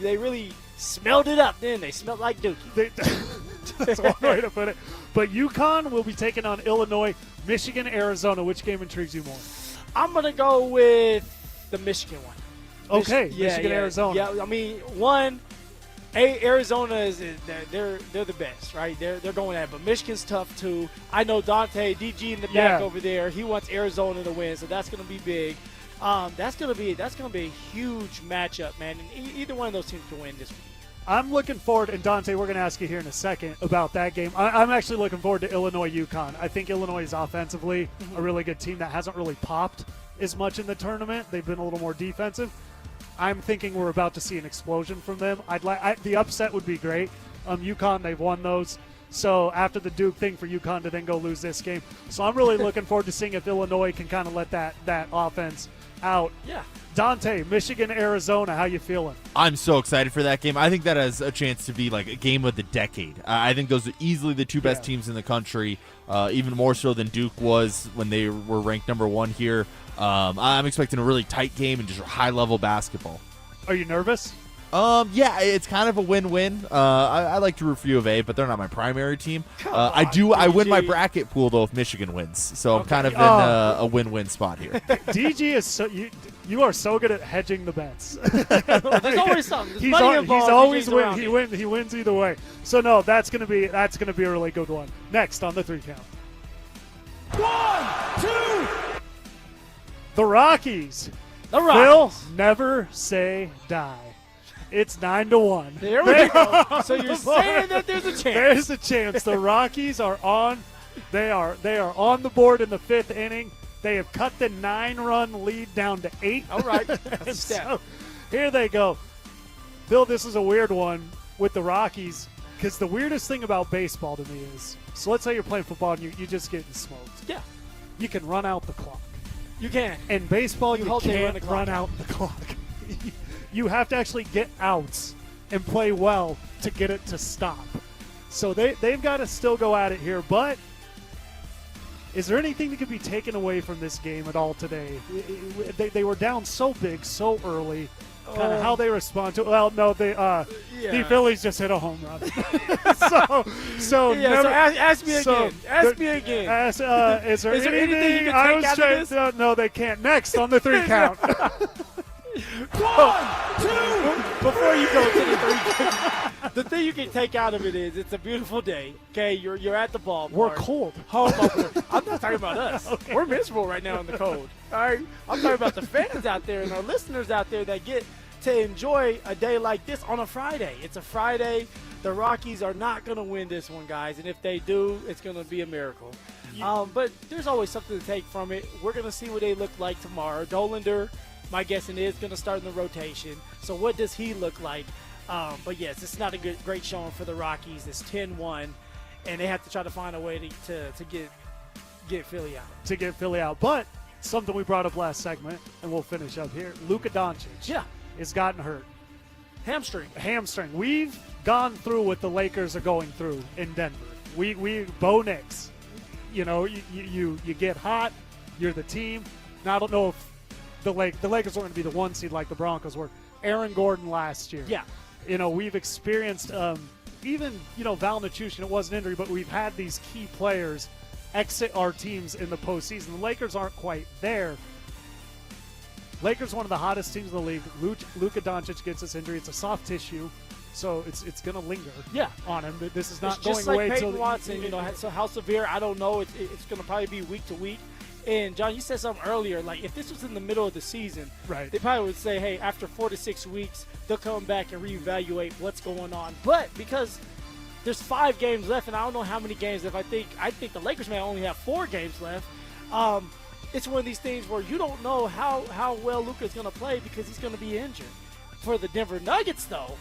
They really smelled it up, didn't they? Smelled like Dookie. That's one way to put it. But UConn will be taking on Illinois, Michigan, Arizona. Which game intrigues you more? I'm going to go with the Michigan one. Okay, Michigan, Arizona. Yeah, I mean, Arizona is they're the best, right? They're going at it, but Michigan's tough too. I know Dante DG in the back over there. He wants Arizona to win, so that's going to be big. That's going to be a huge matchup, man. And either one of those teams can win this week. I'm looking forward, and Dante, we're going to ask you here in a second about that game. I'm actually looking forward to Illinois-UConn. I think Illinois is offensively a really good team that hasn't really popped as much in the tournament. They've been a little more defensive. I'm thinking we're about to see an explosion from them. The upset would be great. UConn, they've won those. So after the Duke thing for UConn to then go lose this game. So I'm really looking forward to seeing if Illinois can kind of let that offense out. Yeah. Dante, Michigan, Arizona, how you feeling? I'm so excited for that game. I think that has a chance to be like a game of the decade. I think those are easily the two best teams in the country, even more so than Duke was when they were ranked number 1 here. I'm expecting a really tight game and just high-level basketball. Are you nervous? Yeah, it's kind of a win-win. I like to root for U of A, but they're not my primary team. I win my bracket pool though if Michigan wins, so I'm kind of in a win-win spot here. DG is so you are so good at hedging the bets. There's always something. He's always win. He wins either way. So no, that's gonna be a really good one. Next on the 3 count. 1, 2. The Rockies. Phil, never say die. It's 9-1. There we go. So you're saying that there's a chance. There's a chance. The Rockies are on. They are on the board in the 5th inning. They have cut the 9-run lead down to 8. All right. That's a step. So, here they go. Phil, this is a weird one with the Rockies because the weirdest thing about baseball to me is, so let's say you're playing football and you're just getting smoked. Yeah. You can run out the clock. You can. In baseball, you can't run out the clock. You have to actually get outs and play well to get it to stop. So they've got to still go at it here. But is there anything that could be taken away from this game at all today? They were down so big, so early. Kind of how they respond to it. Well, no, the Phillies just hit a home run. so ask me again. Ask me again. Is there anything you can take out of this? No, they can't. Next on the 3 count. 1, 2. Before you go to the 3, the thing you can take out of it is it's a beautiful day. Okay, you're at the ballpark. We're cold. Home opener. I'm not talking about us. Okay. We're miserable right now in the cold. All right, I'm talking about the fans out there and our listeners out there that get to enjoy a day like this on a Friday. It's a Friday. The Rockies are not going to win this one, guys, and if they do, it's going to be a miracle. But there's always something to take from it. We're going to see what they look like tomorrow. Dolander, my guessing is going to start in the rotation. So what does he look like? But yes, it's not a great showing for the Rockies. It's 10-1, and they have to try to find a way to get Philly out. To get Philly out. But something we brought up last segment, and we'll finish up here. Luka Doncic has gotten hurt. Hamstring. We've gone through what the Lakers are going through in Denver. We Bo Nix. You know, you get hot. You're the team. Now, I don't know if the Lakers are going to be the 1 seed like the Broncos were. Aaron Gordon last year. Yeah. You know, we've experienced even, Val Nichushkin, it was an injury, but we've had these key players exit our teams in the postseason. The Lakers aren't quite there. Lakers one of the hottest teams in the league. Luka Doncic gets this injury. It's a soft tissue, so it's going to linger on him. This is not going away until Payton Watson, so how severe, I don't know. It's going to probably be week to week. And, John, you said something earlier. Like, if this was in the middle of the season, they probably would say, hey, after 4 to 6 weeks, they'll come back and reevaluate what's going on. But because there's 5 games left, and I don't know how many games left. I think the Lakers may only have 4 games left. It's one of these things where you don't know how well Luka's going to play because he's going to be injured. For the Denver Nuggets, though,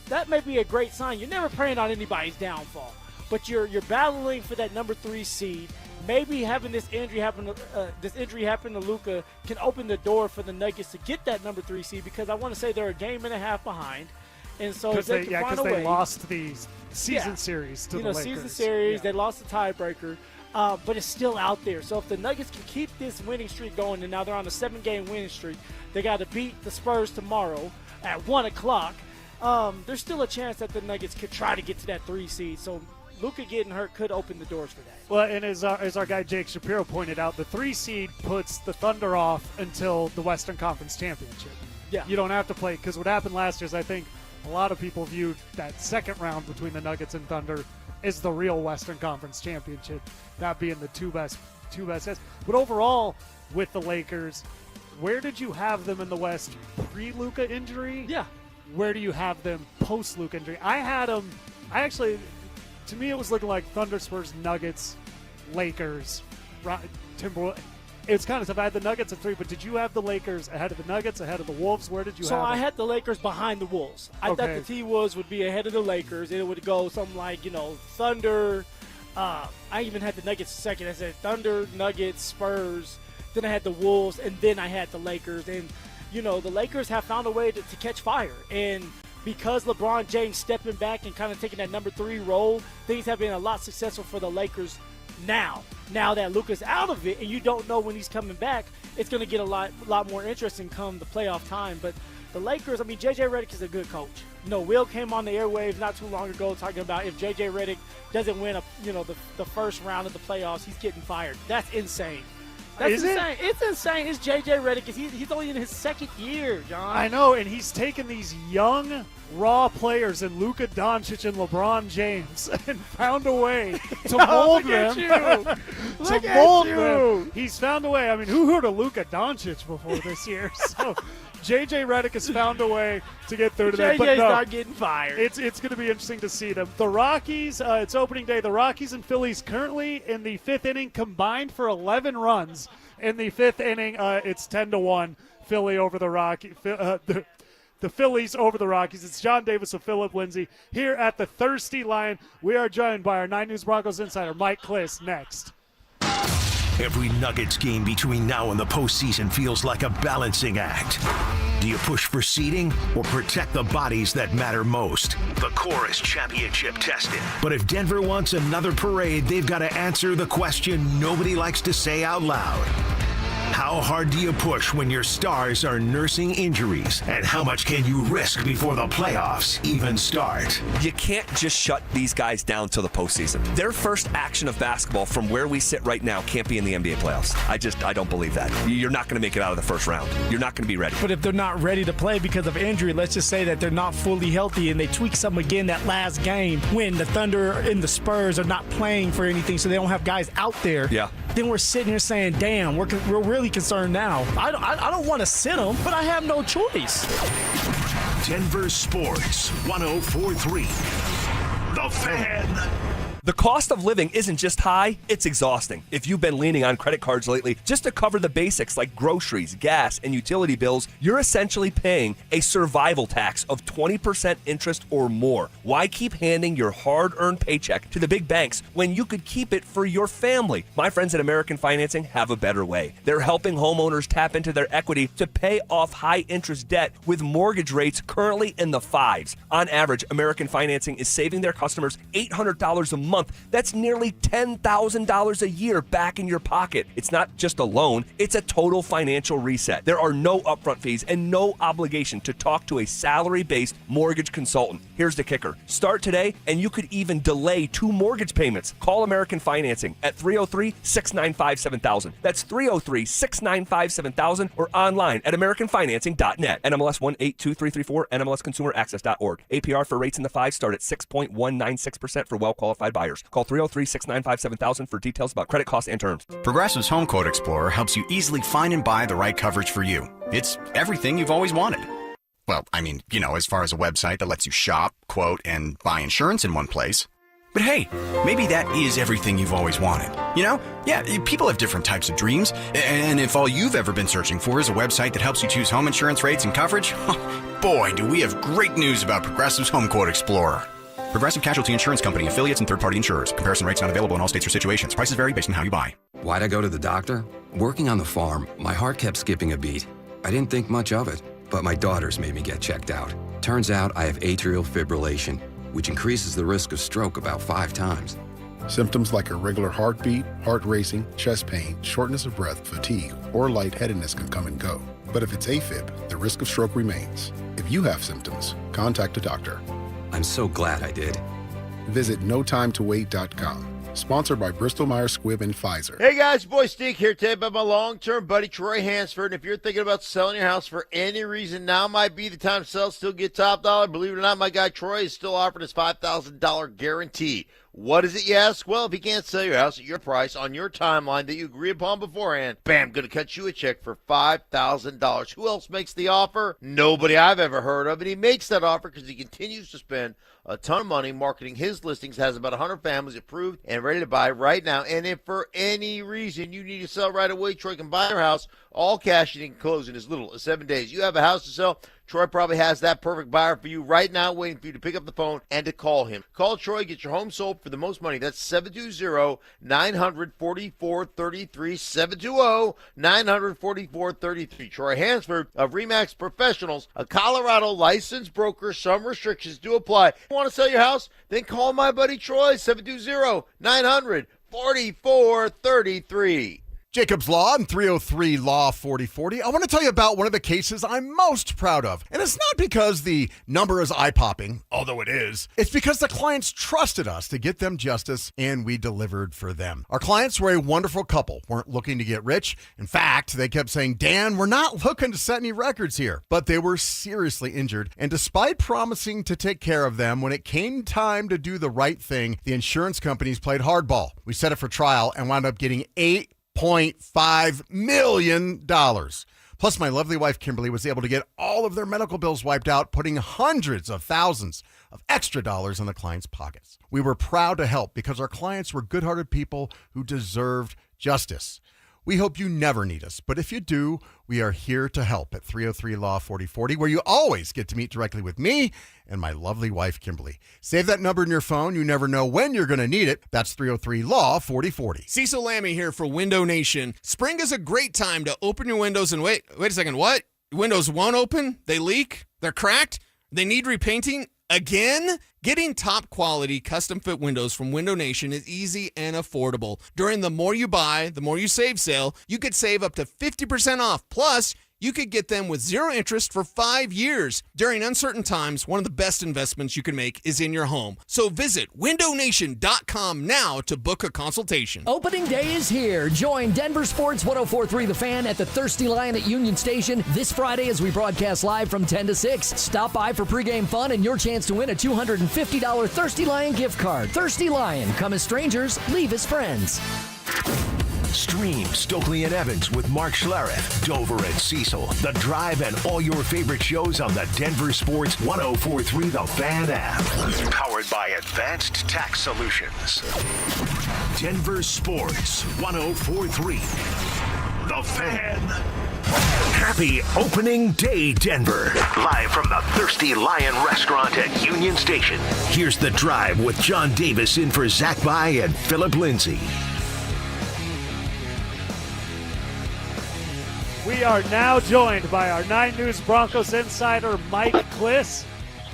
that may be a great sign. You're never praying on anybody's downfall, but you're battling for that number 3 seed. Maybe having this injury happen to Luka can open the door for the Nuggets to get that number 3 seed, because I want to say they're a game and a half behind, and so if they can find a way, they lost the season series to the Lakers. Season series, they lost the tiebreaker, but it's still out there. So if the Nuggets can keep this winning streak going, and now they're on a 7-game winning streak, they got to beat the Spurs tomorrow at 1:00. There's still a chance that the Nuggets could try to get to that 3 seed. So Luka getting hurt could open the doors for that. Well, and as our guy Jake Shapiro pointed out, the 3 seed puts the Thunder off until the Western Conference Championship. Yeah. You don't have to play, because what happened last year is I think a lot of people viewed that second round between the Nuggets and Thunder as the real Western Conference Championship, that being the two best guys. But overall, with the Lakers, where did you have them in the West pre-Luka injury? Yeah. Where do you have them post-Luka injury? I had them – to me, it was looking like Thunder, Spurs, Nuggets, Lakers, Timberwolves. it's kind of tough. I had the Nuggets at 3, but did you have the Lakers ahead of the Nuggets, ahead of the Wolves? Where did you have So I them? had the Lakers behind the Wolves. I thought the T-Wolves would be ahead of the Lakers. It would go something like, Thunder. I even had the Nuggets second. I said Thunder, Nuggets, Spurs. Then I had the Wolves, and then I had the Lakers. And, the Lakers have found a way to catch fire. And because LeBron James stepping back and kind of taking that number 3 role, things have been a lot successful for the Lakers now. Now that Luka's out of it and you don't know when he's coming back, it's going to get a lot more interesting come the playoff time. But the Lakers, J.J. Redick is a good coach. Will came on the airwaves not too long ago talking about if J.J. Redick doesn't win the first round of the playoffs, he's getting fired. That's insane. That's insane. It's insane. It's J.J. Redick. He's only in his second year, John. I know, and he's taken these young, raw players in Luka Doncic and LeBron James and found a way to mold them. Look at you. He's found a way. Who heard of Luka Doncic before this year? So J.J. Redick has found a way to get through to that. JJ's not getting fired. It's going to be interesting to see them. The Rockies, it's opening day. The Rockies and Phillies currently in the 5th inning combined for 11 runs. In the 5th inning, it's 10-1 Philly over the Rockies. The Phillies over the Rockies. It's John Davis with Phillip Lindsay here at the Thirsty Lion. We are joined by our 9 News Broncos insider, Mike Kliss, next. Every Nuggets game between now and the postseason feels like a balancing act. Do you push for seeding or protect the bodies that matter most? The core is championship tested. But if Denver wants another parade, they've got to answer the question nobody likes to say out loud. How hard do you push when your stars are nursing injuries? And how much can you risk before the playoffs even start? You can't just shut these guys down till the postseason. Their first action of basketball from where we sit right now can't be in the NBA playoffs. I don't believe that. You're not going to make it out of the first round. You're not going to be ready. But if they're not ready to play because of injury, let's just say that they're not fully healthy and they tweak something again that last game when the Thunder and the Spurs are not playing for anything, so they don't have guys out there. Yeah. Then we're sitting here saying, damn, we're really concerned now. I don't want to sit them, but I have no choice. Denver Sports 104.3. The Fan. The cost of living isn't just high, it's exhausting. If you've been leaning on credit cards lately just to cover the basics like groceries, gas, and utility bills, you're essentially paying a survival tax of 20% interest or more. Why keep handing your hard-earned paycheck to the big banks when you could keep it for your family? My friends at American Financing have a better way. They're helping homeowners tap into their equity to pay off high-interest debt with mortgage rates currently in the 5s. On average, American Financing is saving their customers $800 a month. That's nearly $10,000 a year back in your pocket. It's not just a loan, it's a total financial reset. There are no upfront fees and no obligation to talk to a salary-based mortgage consultant. Here's the kicker. Start today and you could even delay 2 mortgage payments. Call American Financing at 303-695-7000. That's 303-695-7000 or online at americanfinancing.net. NMLS 182334, NMLSconsumeraccess.org. APR for rates in the 5s start at 6.196% for well-qualified buyers. Call 303-695-7000 for details about credit costs and terms. Progressive's Home Quote Explorer helps you easily find and buy the right coverage for you. It's everything you've always wanted. Well, as far as a website that lets you shop, quote, and buy insurance in one place. But hey, maybe that is everything you've always wanted. Yeah, people have different types of dreams. And if all you've ever been searching for is a website that helps you choose home insurance rates and coverage, boy, do we have great news about Progressive's Home Quote Explorer. Progressive Casualty Insurance Company, affiliates, and third-party insurers. Comparison rates not available in all states or situations. Prices vary based on how you buy. Why'd I go to the doctor? Working on the farm, my heart kept skipping a beat. I didn't think much of it, but my daughters made me get checked out. Turns out I have atrial fibrillation, which increases the risk of stroke about 5 times. Symptoms like irregular heartbeat, heart racing, chest pain, shortness of breath, fatigue, or lightheadedness can come and go. But if it's AFib, the risk of stroke remains. If you have symptoms, contact a doctor. I'm so glad I did. Visit notimetowait.com. Sponsored by Bristol-Myers Squibb and Pfizer. Hey guys, boy Steve here today about my long-term buddy Troy Hansford. And if you're thinking about selling your house for any reason, now might be the time to sell, still get top dollar. Believe it or not, my guy Troy is still offering his $5,000 guarantee. What is it, you ask? Well, if he can't sell your house at your price on your timeline that you agree upon beforehand, bam, going to cut you a check for $5,000. Who else makes the offer? Nobody I've ever heard of. And he makes that offer because he continues to spend a ton of money marketing his listings, has about 100 families approved and ready to buy right now. And if for any reason you need to sell right away, Troy can buy your house, all cash, and he can close in as little as 7 days. You have a house to sell, Troy probably has that perfect buyer for you right now, waiting for you to pick up the phone and to call him. Call Troy, get your home sold for the most money. That's 720-900-4433, 720-900-4433. Troy Hansford of RE/MAX Professionals, a Colorado licensed broker. Some restrictions do apply. You want to sell your house? Then call my buddy Troy, 720-900-4433. Jacob's Law and 303 Law 4040. I want to tell you about one of the cases I'm most proud of. And it's not because the number is eye-popping, although it is. It's because the clients trusted us to get them justice, and we delivered for them. Our clients were a wonderful couple, weren't looking to get rich. In fact, they kept saying, Dan, we're not looking to set any records here. But they were seriously injured, and despite promising to take care of them, when it came time to do the right thing, the insurance companies played hardball. We set it for trial and wound up getting $8.5 million. Plus, my lovely wife, Kimberly, was able to get all of their medical bills wiped out, putting hundreds of thousands of extra dollars in the clients' pockets. We were proud to help because our clients were good-hearted people who deserved justice. We hope you never need us, but if you do, we are here to help at 303 Law 4040, where you always get to meet directly with me and my lovely wife, Kimberly. Save that number in your phone. You never know when you're going to need it. That's 303 Law 4040. Cecil Lammy here for Window Nation. Spring is a great time to open your windows and wait a second, what? Windows won't open? They leak? They're cracked? They need repainting? Again? Getting top quality custom fit windows from Window Nation is easy and affordable. During the More You Buy, the More You Save sale, you could save up to 50% off. Plus, you could get them with zero interest for 5 years. During uncertain times, one of the best investments you can make is in your home. So visit windownation.com now to book a consultation. Opening day is here. Join Denver Sports 104.3 The Fan at the Thirsty Lion at Union Station this Friday as we broadcast live from 10 to 6. Stop by for pregame fun and your chance to win a $250 Thirsty Lion gift card. Thirsty Lion. Come as strangers, leave as friends. Stream Stokely and Evans with Mark Schlereth, Dover and Cecil, The Drive, and all your favorite shows on the Denver Sports 104.3 The Fan app. Powered by Advanced Tax Solutions. Denver Sports 104.3 The Fan. Happy opening day, Denver. Live from the Thirsty Lion restaurant at Union Station. Here's The Drive with John Davis in for Zach By and Phillip Lindsay. We are now joined by our 9 News Broncos insider, Mike Kliss.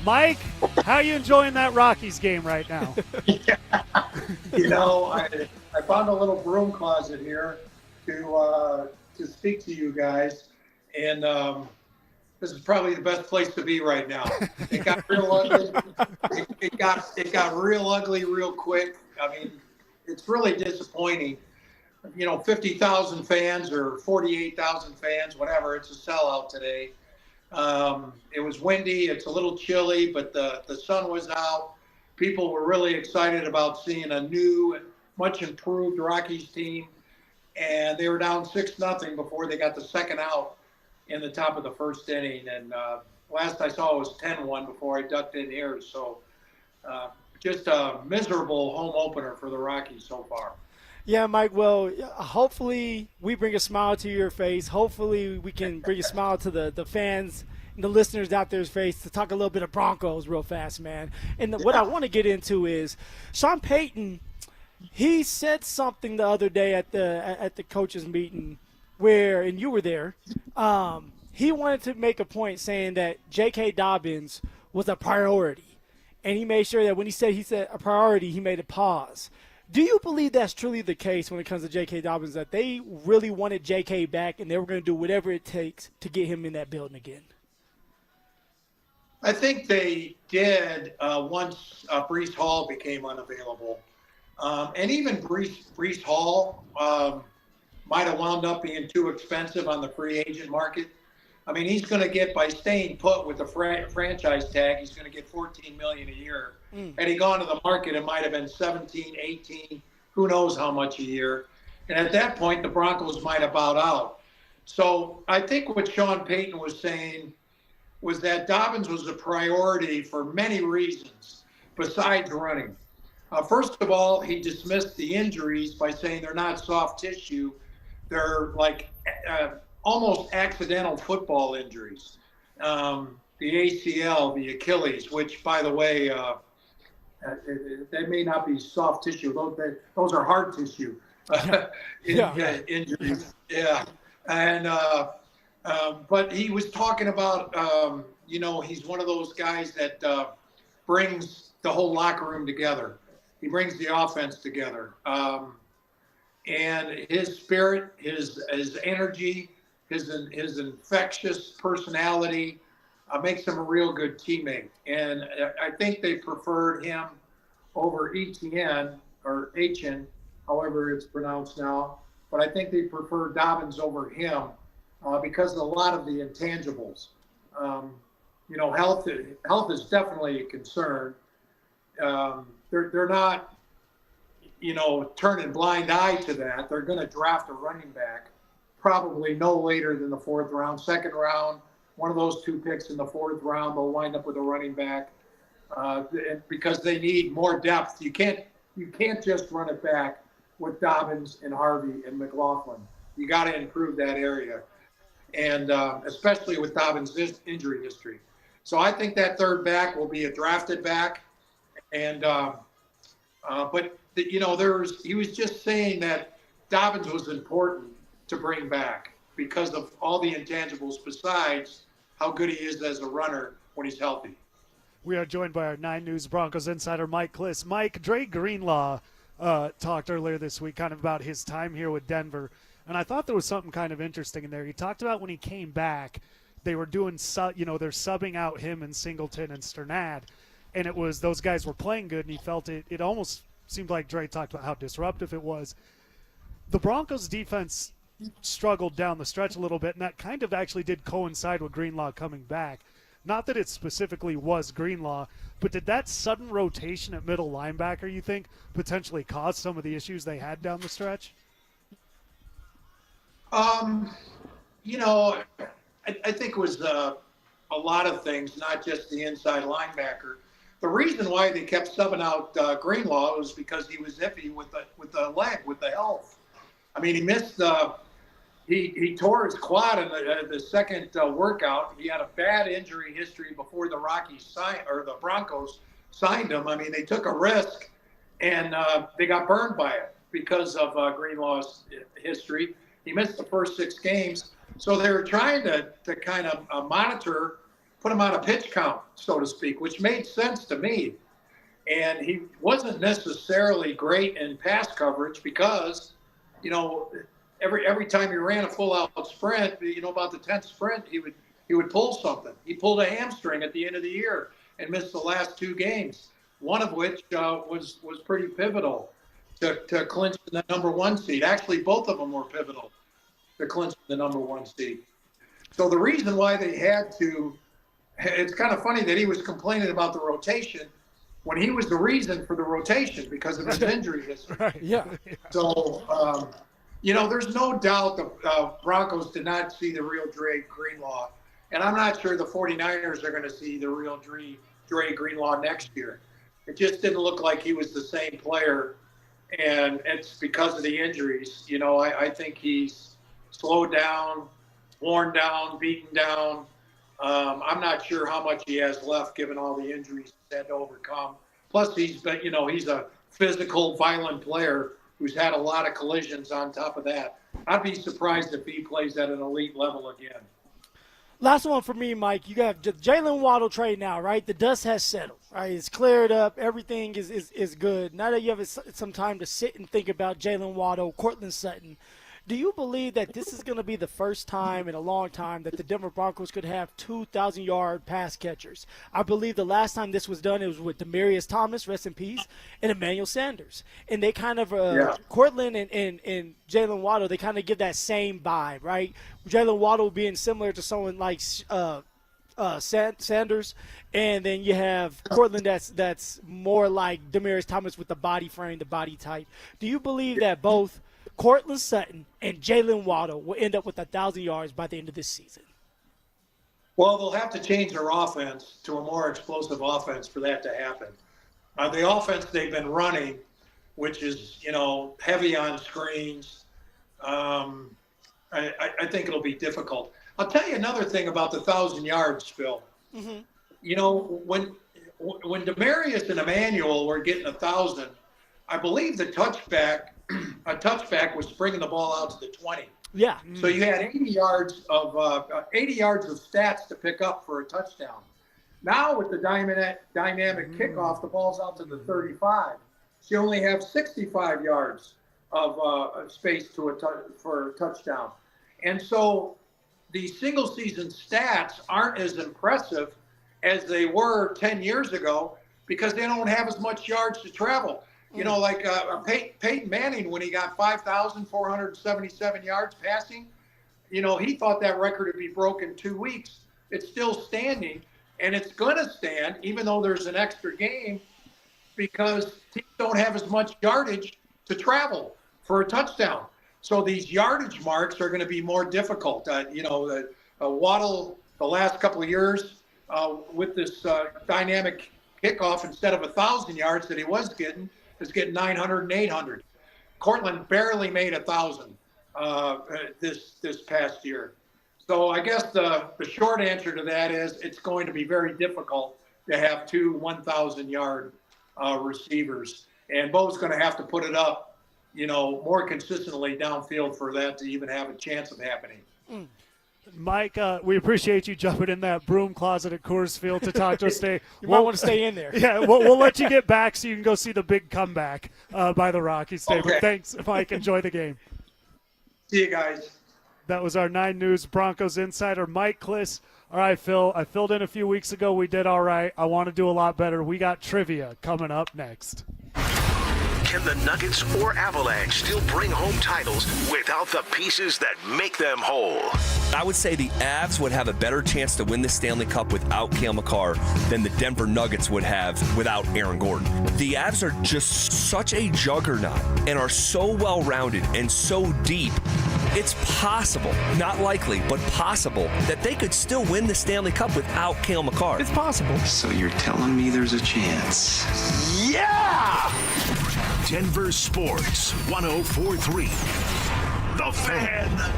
Mike, how are you enjoying that Rockies game right now? You know, I found a little broom closet here to speak to you guys, and this is probably the best place to be right now. It got real ugly. It got real ugly real quick. I mean, it's really disappointing. You know, 50,000 fans or 48,000 fans, whatever. It's a sellout today. It was windy. It's a little chilly, but the sun was out. People were really excited about seeing a new, much improved Rockies team. And they were down 6-0 before they got the second out in the top of the first inning. And last I saw it was 10-1 before I ducked in here. So just a miserable home opener for the Rockies so far. Yeah, Mike, well, hopefully we bring a smile to your face. Hopefully we can bring a smile to the fans and the listeners out there's face to talk a little bit of Broncos real fast, man. And what I want to get into is Sean Payton, he said something the other day at the coaches meeting where, and you were there, he wanted to make a point saying that J.K. Dobbins was a priority. And he made sure that when he said a priority, he made a pause. Do you believe that's truly the case when it comes to J.K. Dobbins, that they really wanted J.K. back and they were going to do whatever it takes to get him in that building again? I think they did once Breece Hall became unavailable. And even Breece Hall might have wound up being too expensive on the free agent market. I mean, he's going to get, by staying put with the franchise tag, he's going to get $14 million a year. Had he gone to the market, it might have been 17, 18, who knows how much a year. And at that point, the Broncos might have bowed out. So I think what Sean Payton was saying was that Dobbins was a priority for many reasons besides running. First of all, he dismissed the injuries by saying they're not soft tissue. They're like almost accidental football injuries. The ACL, the Achilles, which, by the way, they may not be soft tissue. Those are hard tissue injuries. Yeah. And but he was talking about, he's one of those guys that brings the whole locker room together. He brings the offense together. And his spirit, his energy, his infectious personality makes him a real good teammate. And I think they preferred him over Etienne, or Etienne, however it's pronounced now. But I think they prefer Dobbins over him because of a lot of the intangibles. Health is definitely a concern. They're not, turning blind eye to that. They're going to draft a running back, probably no later than the 4th round, 2nd round. One of those 2 picks in the 4th round, they'll wind up with a running back because they need more depth. You can't just run it back with Dobbins and Harvey and McLaughlin. You got to improve that area, and especially with Dobbins' injury history. So I think that 3rd back will be a drafted back, and but he was just saying that Dobbins was important to bring back because of all the intangibles besides how good he is as a runner when he's healthy. We are joined by our 9 News Broncos insider, Mike Kliss. Mike, Dre Greenlaw talked earlier this week kind of about his time here with Denver, and I thought there was something kind of interesting in there. He talked about when he came back, they were doing, they're subbing out him and Singleton and Sternad, and it was those guys were playing good, and he felt it almost seemed like Dre talked about how disruptive it was. The Broncos defense struggled down the stretch a little bit, and that kind of actually did coincide with Greenlaw coming back. Not that it specifically was Greenlaw, but did that sudden rotation at middle linebacker, you think, potentially cause some of the issues they had down the stretch? I think it was a lot of things, not just the inside linebacker. The reason why they kept subbing out Greenlaw was because he was iffy with the leg, with the health. I mean, he missed he tore his quad in the second workout. He had a bad injury history before the Rockies the Broncos signed him. I mean, they took a risk, and they got burned by it because of Greenlaw's history. He missed the first 6 games, so they were trying to kind of monitor, put him on a pitch count, so to speak, which made sense to me. And he wasn't necessarily great in pass coverage because, every time he ran a full-out sprint, about the 10th sprint, he would pull something. He pulled a hamstring at the end of the year and missed the last 2 games, one of which was pretty pivotal to clinch the number 1 seed. Actually, both of them were pivotal to clinch the number 1 seed. So the reason why they had to, it's kind of funny that he was complaining about the rotation when he was the reason for the rotation because of his injury history. Right. Yeah. So, there's no doubt the Broncos did not see the real Dre Greenlaw. And I'm not sure the 49ers are going to see the real Dre Greenlaw next year. It just didn't look like he was the same player. And it's because of the injuries. I think he's slowed down, worn down, beaten down. I'm not sure how much he has left given all the injuries he's had to overcome. Plus, he's a physical, violent player who's had a lot of collisions on top of that. I'd be surprised if he plays at an elite level again. Last one for me, Mike. You got Jalen Waddle trade now, right? The dust has settled, right? It's cleared up. Everything is good. Now that you have some time to sit and think about Jalen Waddle, Cortland Sutton, Do you believe that this is going to be the first time in a long time that the Denver Broncos could have 2,000-yard pass catchers? I believe the last time this was done, it was with Demaryius Thomas, rest in peace, and Emmanuel Sanders. And they kind of, Cortland and Jalen Waddle, they kind of give that same vibe, right? Jalen Waddle being similar to someone like Sanders, and then you have Cortland that's more like Demaryius Thomas with the body frame, the body type. Do you believe that both Cortland Sutton and Jalen Waddle will end up with 1,000 yards by the end of this season? Well, they'll have to change their offense to a more explosive offense for that to happen. The offense they've been running, which is, heavy on screens, I think it'll be difficult. I'll tell you another thing about the 1,000 yards, Phil. Mm-hmm. When Demaryius and Emmanuel were getting 1,000, I believe a touchback was bringing the ball out to the 20. Yeah. So you had 80 yards of stats to pick up for a touchdown. Now with the dynamic kickoff, the ball's out to the 35. So you only have 65 yards of space for a touchdown. And so the single season stats aren't as impressive as they were 10 years ago because they don't have as much yards to travel. Like Peyton Manning, when he got 5,477 yards passing, he thought that record would be broken in 2 weeks. It's still standing, and it's going to stand, even though there's an extra game, because teams don't have as much yardage to travel for a touchdown. So these yardage marks are going to be more difficult. Waddle, the last couple of years, with this dynamic kickoff, instead of 1,000 yards that he was getting, is getting 900 and 800. Cortland barely made 1,000 this past year. So I guess the short answer to that is it's going to be very difficult to have two 1,000-yard receivers. And Bo's going to have to put it up, more consistently downfield for that to even have a chance of happening. Mike, we appreciate you jumping in that broom closet at Coors Field to talk to us today. You might want to stay in there. Yeah, we'll let you get back so you can go see the big comeback by the Rockies today. Okay. But thanks, Mike. Enjoy the game. See you guys. That was our 9 News Broncos insider, Mike Kliss. All right, Phil, I filled in a few weeks ago. We did all right. I want to do a lot better. We got trivia coming up next. Can the Nuggets or Avalanche still bring home titles without the pieces that make them whole? I would say the Avs would have a better chance to win the Stanley Cup without Cale Makar than the Denver Nuggets would have without Aaron Gordon. The Avs are just such a juggernaut and are so well-rounded and so deep. It's possible, not likely, but possible, that they could still win the Stanley Cup without Cale Makar. It's possible. So you're telling me there's a chance? Yeah! Denver Sports 104.3. The Fan.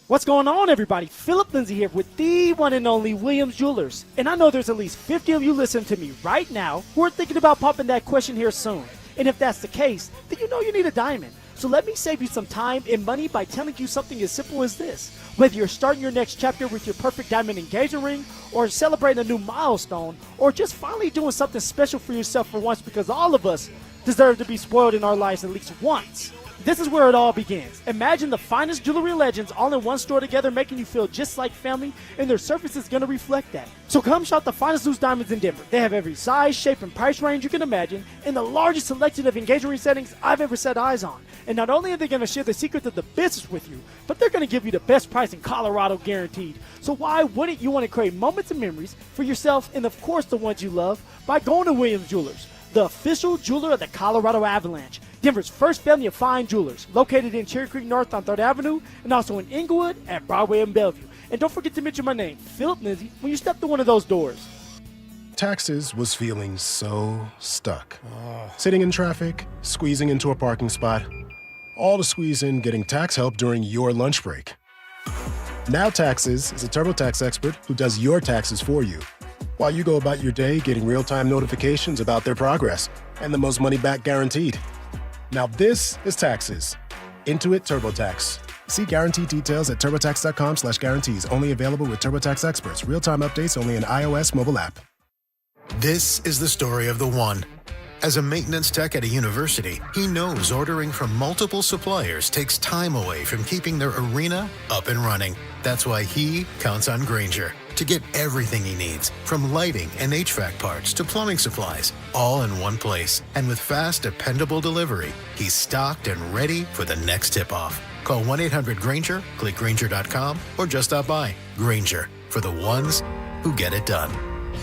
What's going on, everybody? Phillip Lindsay here with the one and only Williams Jewelers. And I know there's at least 50 of you listening to me right now who are thinking about popping that question here soon. And if that's the case, then you know you need a diamond. So let me save you some time and money by telling you something as simple as this. Whether you're starting your next chapter with your perfect diamond engagement ring, or celebrating a new milestone, or just finally doing something special for yourself for once, because all of us deserve to be spoiled in our lives at least once. This is where it all begins. Imagine the finest jewelry legends all in one store together, making you feel just like family, and their surface is going to reflect that. So come shop the finest loose diamonds in Denver. They have every size, shape, and price range you can imagine, and the largest selection of engagement ring settings I've ever set eyes on. And not only are they going to share the secrets of the business with you, but they're going to give you the best price in Colorado guaranteed. So why wouldn't you want to create moments and memories for yourself and, of course, the ones you love by going to Williams Jewelers, the official jeweler of the Colorado Avalanche, Denver's first family of fine jewelers, located in Cherry Creek North on 3rd Avenue and also in Inglewood at Broadway and Bellevue. And don't forget to mention my name, Phillip Lindsay, when you step through one of those doors. Taxes was feeling so stuck. Sitting in traffic, squeezing into a parking spot, all to squeeze in getting tax help during your lunch break. Now Taxes is a TurboTax expert who does your taxes for you, while you go about your day getting real-time notifications about their progress and the most money back guaranteed. Now this is Taxes. Intuit TurboTax. See guarantee details at turbotax.com/guarantees. Only available with TurboTax experts. Real-time updates only in iOS mobile app. This is the story of the one. As a maintenance tech at a university, he knows ordering from multiple suppliers takes time away from keeping their arena up and running. That's why he counts on Grainger to get everything he needs, from lighting and HVAC parts to plumbing supplies, all in one place. And with fast, dependable delivery, he's stocked and ready for the next tip-off. Call 1-800-GRAINGER, click Grainger.com, or just stop by. Grainger, for the ones who get it done.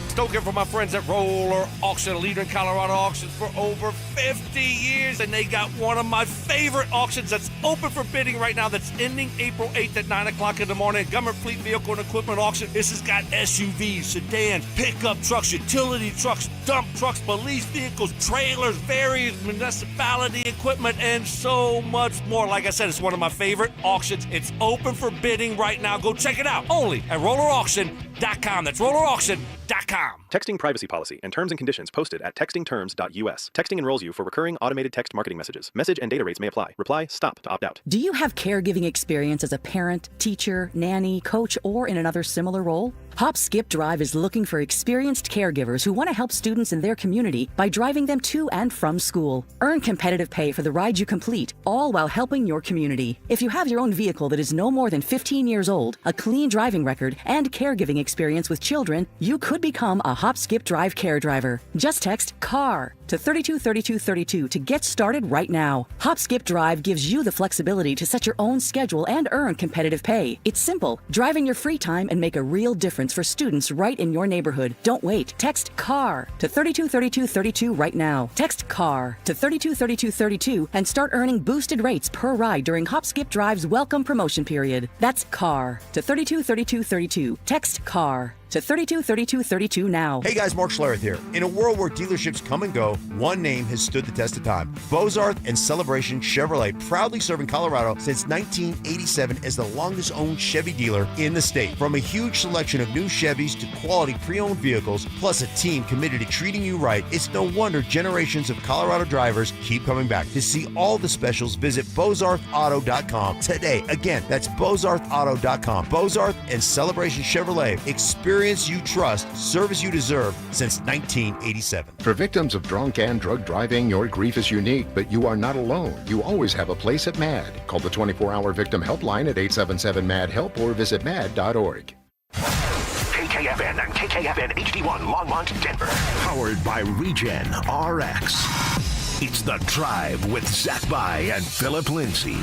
Stoking for my friends at Roller Auction, a leader in Colorado auctions for over 50 years. And they got one of my favorite auctions that's open for bidding right now that's ending April 8th at 9 o'clock in the morning. Government Fleet Vehicle and Equipment Auction. This has got SUVs, sedans, pickup trucks, utility trucks, dump trucks, police vehicles, trailers, various municipality equipment, and so much more. Like I said, it's one of my favorite auctions. It's open for bidding right now. Go check it out only at rollerauction.com. That's rollerauction.com. Texting privacy policy and terms and conditions posted at textingterms.us. Texting enrolls you for recurring automated text marketing messages. Message and data rates may apply. Reply STOP to opt out. Do you have caregiving experience as a parent, teacher, nanny, coach, or in another similar role? Hop Skip Drive is looking for experienced caregivers who want to help students in their community by driving them to and from school. Earn competitive pay for the ride you complete, all while helping your community. If you have your own vehicle that is no more than 15 years old, a clean driving record, and caregiving experience with children, you could become a Hop Skip Drive care driver. Just text CAR to 323232 to get started right now. Hop Skip Drive gives you the flexibility to set your own schedule and earn competitive pay. It's simple. Drive in your free time and make a real difference for students right in your neighborhood. Don't wait. Text CAR to 323232 right now. Text CAR to 323232 and start earning boosted rates per ride during Hop Skip Drive's welcome promotion period. That's CAR to 323232. Text CAR to 323232 now. Hey guys, Mark Schlereth here. In a world where dealerships come and go, one name has stood the test of time. Bozarth and Celebration Chevrolet, proudly serving Colorado since 1987 as the longest owned Chevy dealer in the state. From a huge selection of new Chevys to quality pre-owned vehicles, plus a team committed to treating you right, it's no wonder generations of Colorado drivers keep coming back. To see all the specials, visit BozarthAuto.com today. Again, that's BozarthAuto.com. Bozarth and Celebration Chevrolet. Experience you trust, service you deserve since 1987. For victims of drunk and drug driving, your grief is unique, but you are not alone. You always have a place at MAD. Call the 24-hour victim helpline at 877-MAD-HELP or visit mad.org. KKFN and KKFN HD1 Longmont, Denver. Powered by Regen RX. It's The Drive with Zach By and Phillip Lindsay.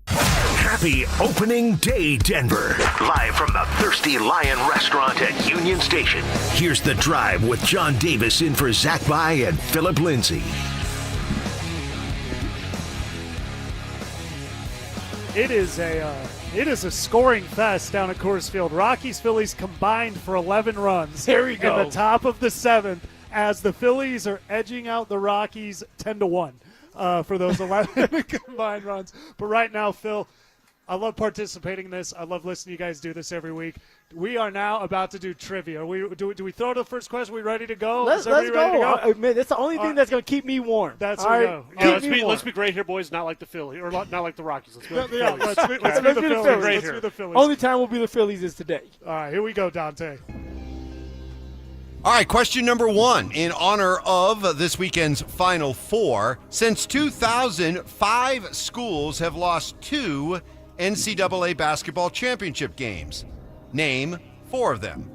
Happy opening day, Denver. Live from the Thirsty Lion Restaurant at Union Station. Here's The Drive with John Davis in for Zach By and Phillip Lindsay. It is a scoring fest down at Coors Field. Rockies, Phillies combined for 11 runs. Here we go. In the top of the 7th as the Phillies are edging out the Rockies 10-1 for those 11 combined runs. But right now, Phil, I love participating in this. I love listening to you guys do this every week. We are now about to do trivia. Do we throw the first question? Are we ready to go? Let's ready go. to go? Man, that's the only thing that's going to keep me warm. That's all right. Go. Let's be great here, boys. Not like the Phillies, or not like the Rockies. Let's go. Let's be the Phillies. Only time we'll be the Phillies is today. All right, here we go, Dante. All right, question number 1. In honor of this weekend's Final Four, since 2000, 5 schools have lost 2 NCAA basketball championship games. Name 4 of them.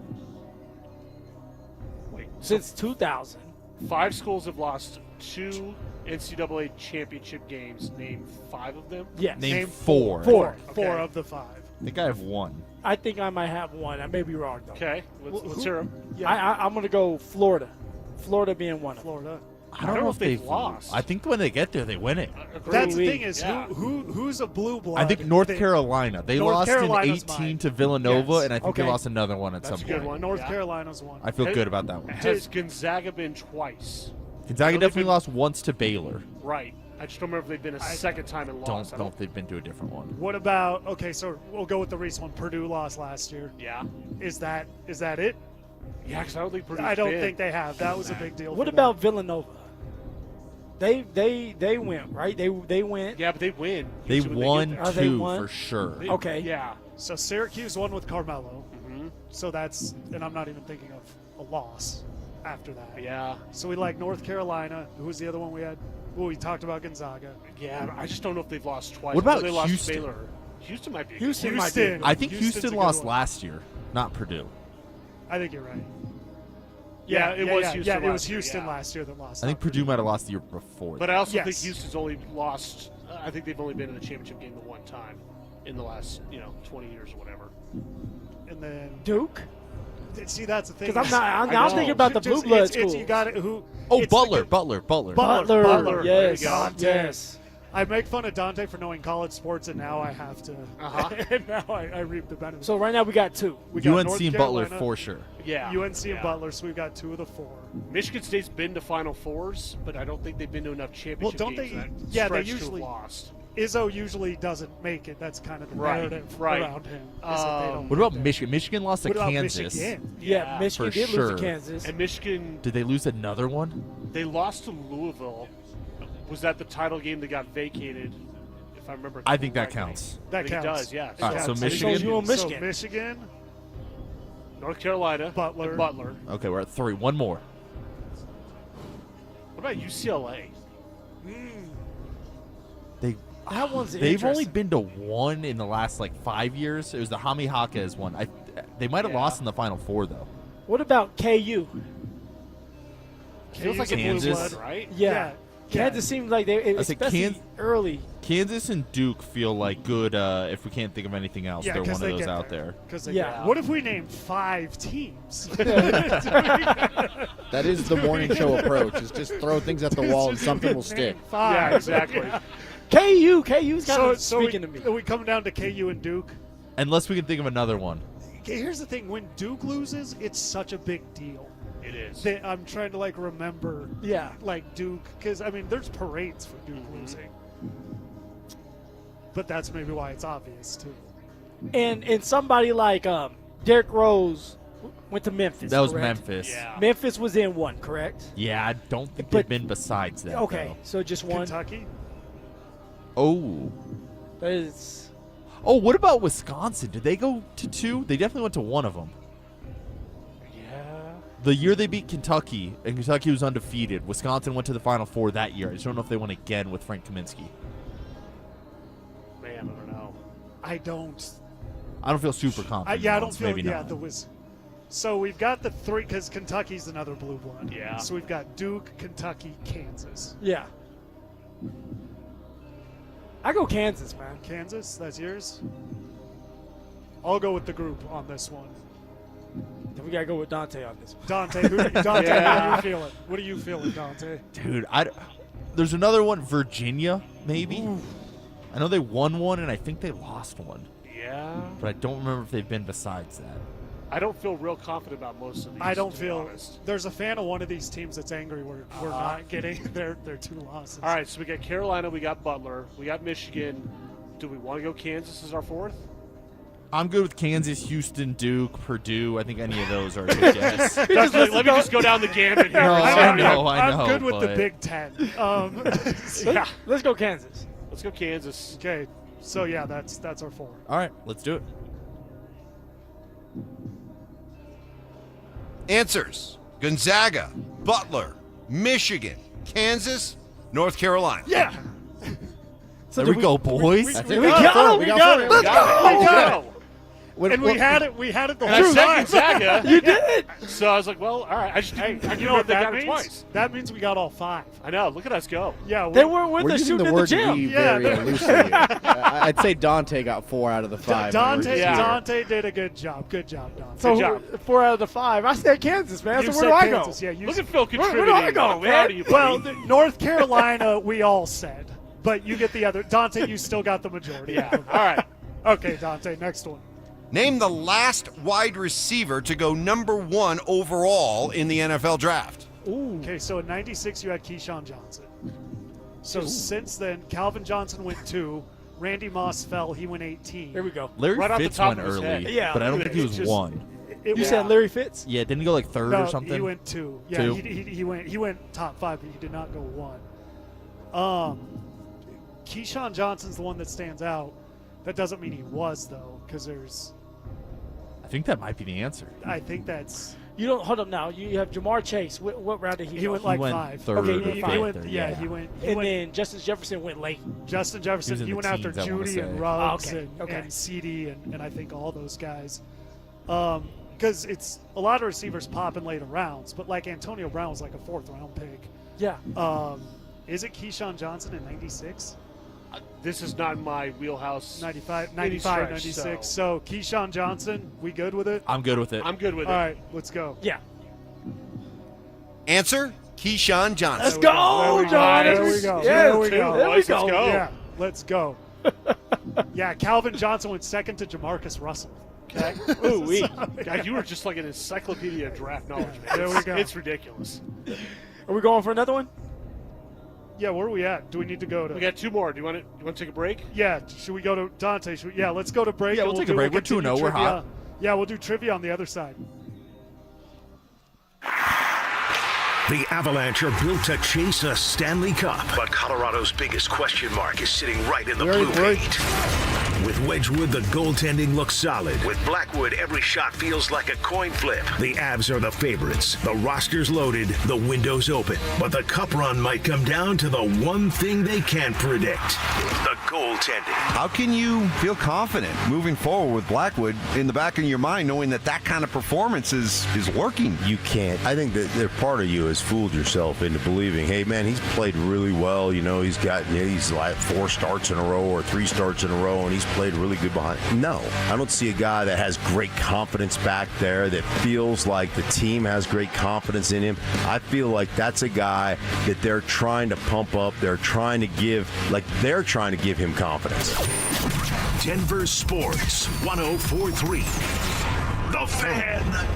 Since 2000. 5 schools have lost 2 NCAA championship games. Name 5 of them? Yes. Name 4. 4 Okay. of the 5. I think I have 1. I think I might have 1. I may be wrong, though. Okay, let's hear them. Yeah. I'm going to go Florida. Florida being one of them. Florida. I don't know if they've lost. I think when they get there, they win it. That's the thing is, who's a blue blood? I think North Carolina. They lost Carolina's in 18 mine. to Villanova, Yes. and I think they lost another one at That's some a good point. one. North Carolina's one. I feel good about that one. Has Gonzaga been twice? Gonzaga definitely lost once to Baylor. Right. I just don't remember if they've been a second time and lost. Don't know if they've been to a different one. What about, okay, so we'll go with the recent one. Purdue lost last year. Yeah. Is that it? Yeah, because I don't think Purdue's I don't been. think they have. That was a big deal. What for about them. Villanova? They went, right? They went. Yeah, but they win. They usually when won get there. Are they 2 won? for sure. Okay. Yeah. So Syracuse won with Carmelo. Mm-hmm. So that's, and I'm not even thinking of a loss. after that. Yeah. So we like North Carolina. Who was the other one we had? Well, we talked about Gonzaga. Yeah, I just don't know if they've lost twice. What about they lost Houston? Baylor. Houston might be. Houston. I think Houston's Houston a good lost one. last year, not Purdue. I think you're right. Yeah, it was Houston. Yeah, it was last year, Houston yeah. last year that lost. I think not Purdue might have lost the year before. But I also think Yes. Houston's only lost. I think they've only been in a championship game the one time in the last 20 years or whatever. And then Duke. See, that's the thing. 'Cause I'm thinking about the blue blood schools. You got it. Who? Oh, it's Butler, the- Butler. Butler. Yes. Dante. Yes. I make fun of Dante for knowing college sports, and now I have to. And now I reap the benefits. So right now we got 2. We got UNC North and Butler Carolina, for sure. Yeah. UNC and Yeah. Butler, so we've got 2 of the 4. Michigan State's been to Final Fours, but I don't think they've been to enough championship Well, don't games. they? that Yeah, they stretch to have usually. lost. Izzo usually doesn't make it. That's kind of the Right, narrative right. around him. is that they don't What make about it. Michigan? Michigan lost to What about Kansas. Michigan? Yeah, Michigan For did sure. lose to Kansas. And Michigan, Did they lose another one? they lost to Louisville. Was that the title game that got vacated? If I remember. I think that correctly? counts. I That think it counts. does. Yeah. All right, so Michigan. you So Michigan. Michigan, North Carolina, Butler. and Butler. Okay, we're at 3. One more. What about UCLA? They That one's They've only interesting. been to one in the last 5 years. It was the Hami Hakas one. They might have lost in the Final Four though. What about KU? Feels like Kansas. a blue blood, right? Yeah. Kansas seems like they, I think especially early. Kansas and Duke feel like good. If we can't think of anything else, Yeah, they're 'cause one of they those get out there. there. 'Cause they Yeah. get- What if we named 5 teams? That is the morning show approach. Is just throw things at the wall and something will stick. 5. Yeah, exactly. KU's kind So, of so speaking to me. we come down to KU and Duke. Unless we can think of another one. Okay, here's the thing: when Duke loses, it's such a big deal. It is. I'm trying to remember. Yeah. Like Duke, because I mean, there's parades for Duke losing, but that's maybe why it's obvious too. And somebody like Derrick Rose went to Memphis. That was correct? Memphis. Yeah. Memphis was in one, correct? Yeah, I don't think But- they've been besides that. Okay, though. so just one. Kentucky. Oh. That is. Oh, what about Wisconsin? Did they go to 2? They definitely went to one of them. Yeah. The year they beat Kentucky, and Kentucky was undefeated, Wisconsin went to the Final Four that year. I just don't know if they went again with Frank Kaminsky. Man, I don't know. I don't. I don't feel super confident. Yeah, I in don't those, feel. maybe Yeah, not. there was. So we've got the 3 because Kentucky's another blue blood. Yeah. So we've got Duke, Kentucky, Kansas. Yeah. I go Kansas, man. Kansas, that's yours. I'll go with the group on this one. Then we gotta go with Dante on this one. Dante, Dante, Yeah. what are you feeling? What are you feeling, Dante? Dude, there's another one, Virginia, maybe. I know they won one, and I think they lost one, Yeah. but I don't remember if they've been besides that. I don't feel real confident about most of these. I don't to be feel. honest. There's a fan of one of these teams that's angry we're not getting their 2 losses. All right, so we got Carolina, we got Butler, we got Michigan. Do we want to go Kansas as our 4th? I'm good with Kansas, Houston, Duke, Purdue. I think any of those are a good guess. Let me just go down the gambit here. No, I know, I'm good with the but- Big Ten. Yeah. Let's go Kansas. Let's go Kansas. Okay, so yeah, that's our 4. All right, let's do it. Answers: Gonzaga, Butler, Michigan, Kansas, North Carolina. Yeah. There we go, boys. We That's it. got it. We got it. Let's go. We got it. What- And we what- had it. We had it the And whole I said time. Gonzaga. You did. So I was like, well, all right. I just didn't. I You knew know what they that got it means? twice. That means we got all 5. I know. Look at us go. Yeah, They weren't with We're us using shooting the at the word gym. "we" Yeah, very loosely. I'd say Dante got 4 out of the 5. Dante. Yeah. Dante did a good job. Good job, Dante. So Good job. 4 out of the 5. I said Kansas, man. You so where do said I go? Kansas. Yeah, you Look said- at Phil Where contributing. do I go, I'm man? proud of you, Well, buddy. North Carolina, we all said, but you get the other. Dante, you still got the majority. Yeah. All right. Okay, Dante. Next one. Name the last wide receiver to go number 1 overall in the NFL draft. Ooh. Okay, so in '96 you had Keyshawn Johnson. So since then, Calvin Johnson went 2. Randy Moss fell. He went 18. Here we go. Larry Right off the Fitz top went of his early, head. Yeah, but I don't look think at he it. was Just- 1. You said Larry Fitz? Yeah, didn't he go like 3rd No, or something? he went 2. Yeah, 2? He went top 5, but he did not go 1. Keyshawn Johnson's the one that stands out. That doesn't mean he was though, because there's. I think that might be the answer. I think that's. You don't hold up now. You have Jamar Chase. What round did he go? He went like 5. Third Okay, or fifth, He went. Then Justin Jefferson went late. Justin Jefferson. He was in He the went after teens, I wanna Judy say. and Ruggs Okay. and CD and I think all those guys. Because it's a lot of receivers pop in later rounds, but like Antonio Brown was like a 4th round pick. Yeah. Is it Keyshawn Johnson in 96? This is not my wheelhouse. 95, Any stretch, 96. So Keyshawn Johnson, we good with it? I'm good with it. I'm good with All it. right, let's go. Yeah. Answer: Keyshawn Johnson. Let's go, John. There we go. Yeah, There we go. there we Let's go. go. Yeah, let's go. Yeah, Calvin Johnson went second to Jamarcus Russell. Okay. Ooh, God, you were just like an encyclopedia of draft knowledge, man. There we go. It's ridiculous. Are we going for another one? Yeah, where are we at? Do we need to go to? We got 2 more. Do you want to take a break? Yeah, should we go to Dante? Yeah, let's go to break. Yeah, and we'll take a break. We're 2-0. We're trivia. hot. Yeah, we'll do trivia on the other side. The Avalanche are built to chase a Stanley Cup, but Colorado's biggest question mark is sitting right in the blue paint. With Wedgwood, the goaltending looks solid. With Blackwood, every shot feels like a coin flip. The Avs are the favorites. The roster's loaded, the window's open. But the cup run might come down to the one thing they can't predict: the goaltending. How can you feel confident moving forward with Blackwood in the back of your mind, knowing that kind of performance is lurking? You can't. I think that part of you has fooled yourself into believing, hey, man, he's played really well. You know, he's like 4 starts in a row or 3 starts in a row, and he's played really good behind. No, I don't see a guy that has great confidence back there, that feels like the team has great confidence in him. I feel like that's a guy that they're trying to pump up. They're trying to give him confidence. Denver Sports 104.3. The Fan.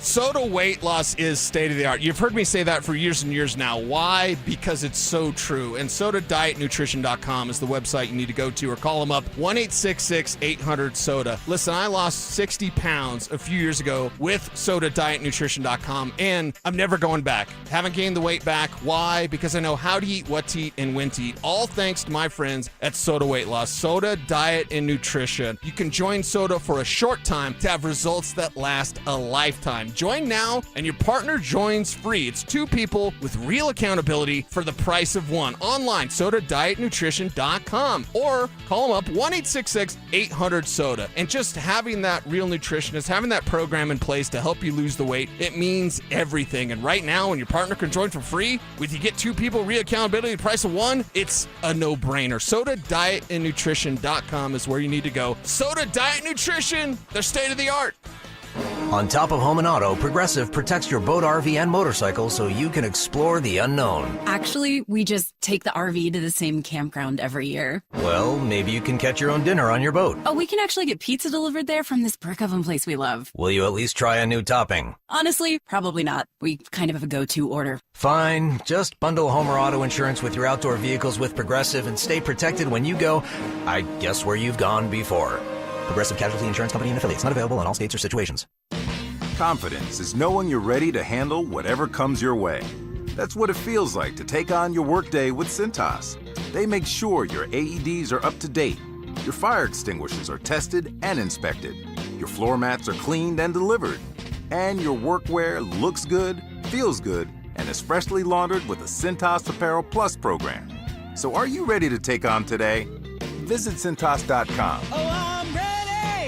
Soda weight loss is state of the art. You've heard me say that for years and years now. Why? Because it's so true. And SodaDietNutrition.com is the website you need to go to, or call them up, 1-866-800-SODA. Listen, I lost 60 pounds a few years ago with SodaDietNutrition.com, and I'm never going back. Haven't gained the weight back. Why? Because I know how to eat, what to eat, and when to eat. All thanks to my friends at Soda Weight Loss. Soda Diet and Nutrition. You can join Soda for a short time to have results that last a lifetime. Join now, and your partner joins free. It's 2 people with real accountability for the price of 1. Online, SodaDietNutrition.com, or call them up, 1-866-800-SODA. And just having that real nutritionist, having that program in place to help you lose the weight, it means everything. And right now, when your partner can join for free, with you get 2 people, real accountability, the price of 1, it's a no-brainer. SodaDietandNutrition.com is where you need to go. Soda Diet Nutrition, they're state of the art. On top of home and auto, Progressive protects your boat, RV, and motorcycle so you can explore the unknown. Actually, we just take the RV to the same campground every year. Well, maybe you can catch your own dinner on your boat. Oh, we can actually get pizza delivered there from this brick oven place we love. Will you at least try a new topping? Honestly, probably not. We kind of have a go-to order. Fine. Just bundle home or auto insurance with your outdoor vehicles with Progressive and stay protected when you go, I guess, where you've gone before. Progressive Casualty Insurance Company and Affiliates. Not available in all states or situations. Confidence is knowing you're ready to handle whatever comes your way. That's what it feels like to take on your workday with Cintas. They make sure your AEDs are up to date, your fire extinguishers are tested and inspected, your floor mats are cleaned and delivered, and your workwear looks good, feels good, and is freshly laundered with the Cintas Apparel Plus program. So are you ready to take on today? Visit Cintas.com.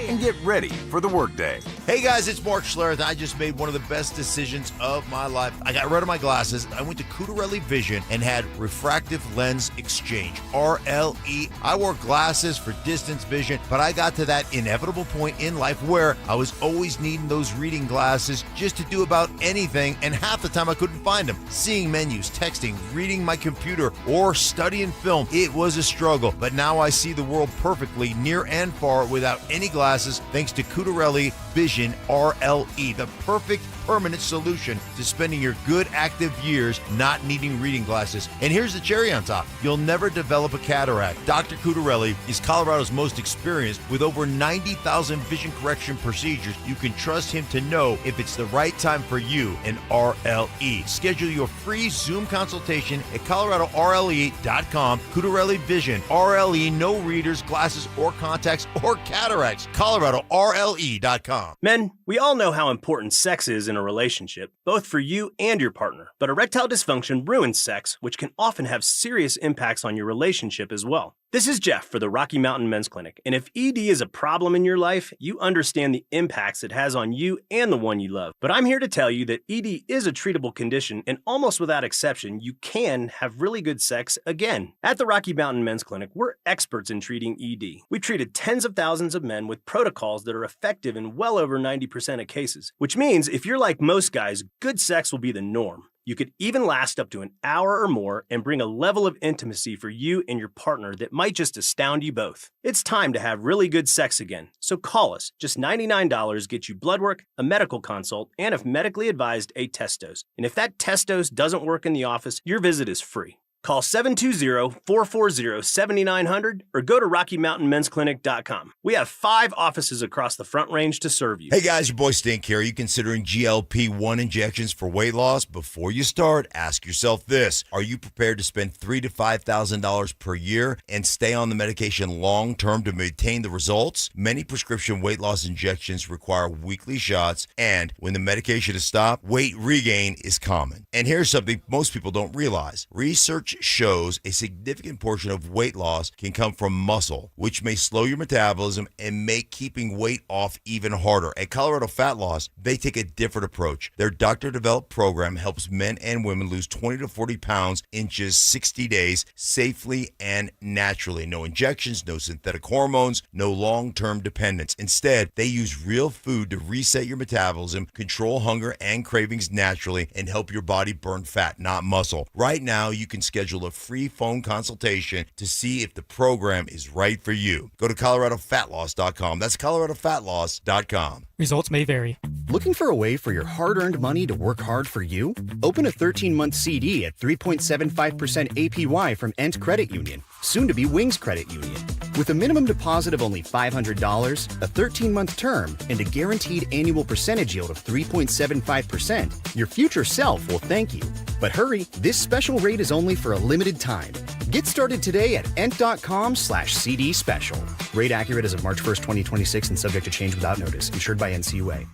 And get ready for the workday. Hey guys, it's Mark Schlereth. I just made one of the best decisions of my life. I got rid of my glasses. I went to Cutarelli Vision and had refractive lens exchange, RLE. I wore glasses for distance vision, but I got to that inevitable point in life where I was always needing those reading glasses just to do about anything, and half the time I couldn't find them. Seeing menus, texting, reading my computer, or studying film, it was a struggle. But now I see the world perfectly, near and far, without any glasses, thanks to Cutarelli Vision RLE, the perfect permanent solution to spending your good active years not needing reading glasses. And here's the cherry on top. You'll never develop a cataract. Dr. Cutarelli is Colorado's most experienced with over 90,000 vision correction procedures. You can trust him to know if it's the right time for you in RLE. Schedule your free Zoom consultation at ColoradoRLE.com. Cutarelli Vision, RLE, no readers, glasses, or contacts, or cataracts. ColoradoRLE.com. Men, We all know how important sex is in a relationship, both for you and your partner. But erectile dysfunction ruins sex, which can often have serious impacts on your relationship as well. This is Jeff for the Rocky Mountain Men's Clinic, and if ED is a problem in your life, you understand the impacts it has on you and the one you love. But I'm here to tell you that ED is a treatable condition, and almost without exception, you can have really good sex again. At the Rocky Mountain Men's Clinic, we're experts in treating ED. We've treated tens of thousands of men with protocols that are effective in well over 90% of cases, which means if you're like most guys, good sex will be the norm. You could even last up to an hour or more and bring a level of intimacy for you and your partner that might just astound you both. It's time to have really good sex again, so call us. Just $99 gets you blood work, a medical consult, and if medically advised, a test dose. And if that test dose doesn't work in the office, your visit is free. Call 720-440-7900 or go to RockyMountainMen'sClinic.com. We have 5 offices across the Front Range to serve you. Hey guys, your boy Stink here. Are you considering GLP-1 injections for weight loss? Before you start, ask yourself this. Are you prepared to spend $3,000 to $5,000 per year and stay on the medication long-term to maintain the results? Many prescription weight loss injections require weekly shots, and when the medication is stopped, weight regain is common. And here's something most people don't realize. Research shows a significant portion of weight loss can come from muscle, which may slow your metabolism and make keeping weight off even harder. At Colorado Fat Loss, they take a different approach. Their doctor-developed program helps men and women lose 20 to 40 pounds in just 60 days safely and naturally. No injections, no synthetic hormones, no long-term dependence. Instead, they use real food to reset your metabolism, control hunger and cravings naturally, and help your body burn fat, not muscle. Right now, you can schedule a free phone consultation to see if the program is right for you. Go to ColoradoFatLoss.com. That's ColoradoFatLoss.com. Results may vary. Looking for a way for your hard-earned money to work hard for you? Open a 13-month CD at 3.75% APY from Ent Credit Union, soon to be Wings Credit Union. With a minimum deposit of only $500, a 13-month term, and a guaranteed annual percentage yield of 3.75%, your future self will thank you. But hurry, this special rate is only for a limited time. Get started today at ent.com/CD special. Rate accurate as of March 1st, 2026 and subject to change without notice. Insured by NCUA.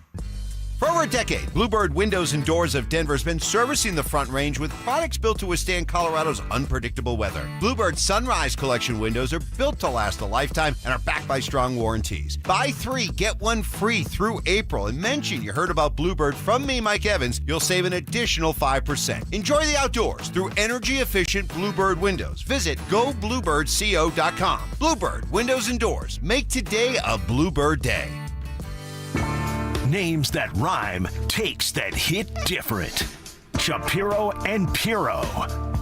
For over a decade, Bluebird Windows and Doors of Denver has been servicing the Front Range with products built to withstand Colorado's unpredictable weather. Bluebird Sunrise Collection windows are built to last a lifetime and are backed by strong warranties. Buy 3, get 1 free through April, and mention you heard about Bluebird from me, Mike Evans. You'll save an additional 5%. Enjoy the outdoors through energy-efficient Bluebird windows. Visit GoBluebirdCO.com. Bluebird Windows and Doors. Make today a Bluebird day. Names that rhyme, takes that hit different. Shapiro and Piro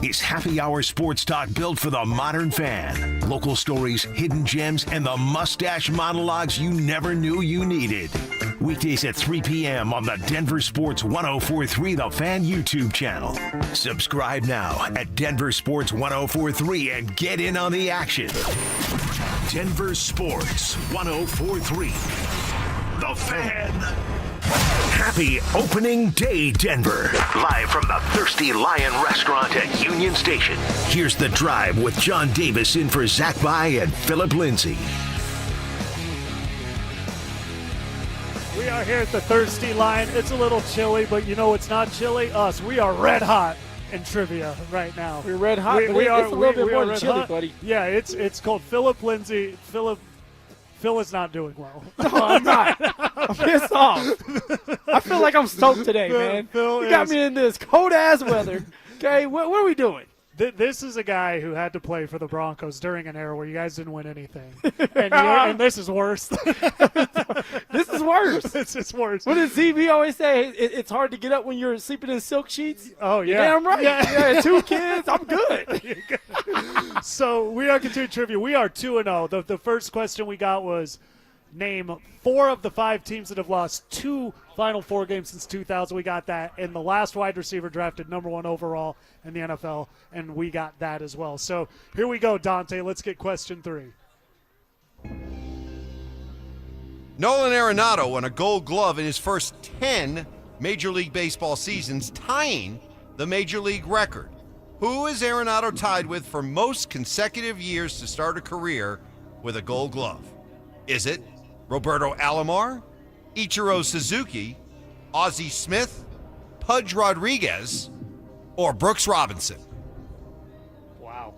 is happy hour sports talk built for the modern fan. Local stories, hidden gems, and the mustache monologues you never knew you needed. Weekdays at 3 p.m. on the Denver Sports 1043 The Fan YouTube channel. Subscribe now at Denver Sports 1043 and get in on the action. Denver Sports 1043 The Fan. Happy opening day, Denver. Live from the Thirsty Lion Restaurant at Union Station. Here's The Drive with John Davis in for Zach By and Phillip Lindsay. We are here at the Thirsty Lion. It's a little chilly, but you know it's not chilly? Us. We are red hot in trivia right now. We're red hot, but it's a little bit more than chilly, buddy. Yeah, it's called Phillip Lindsay. Phil is not doing well. No, I'm not. I'm pissed off. I feel like I'm stoked today, man. You got me in this cold-ass weather. Okay, what are we doing? This is a guy who had to play for the Broncos during an era where you guys didn't win anything. And this is worse. This is worse. This is worse. What does ZB always say? It's hard to get up when you're sleeping in silk sheets? Oh, yeah. Damn right. Yeah, 2 kids. I'm good. So we are continuing trivia. We are 2-0. The first question we got was name 4 of the 5 teams that have lost 2 Final Four games since 2000. We got that. And the last wide receiver drafted #1 overall in the NFL, and we got that as well. So here we go, Dante. Let's get question 3. Nolan Arenado won a Gold Glove in his first 10 Major League Baseball seasons, tying the Major League record. Who is Arenado tied with for most consecutive years to start a career with a Gold Glove? Is it Roberto Alomar, Ichiro Suzuki, Ozzie Smith, Pudge Rodriguez, or Brooks Robinson? Wow.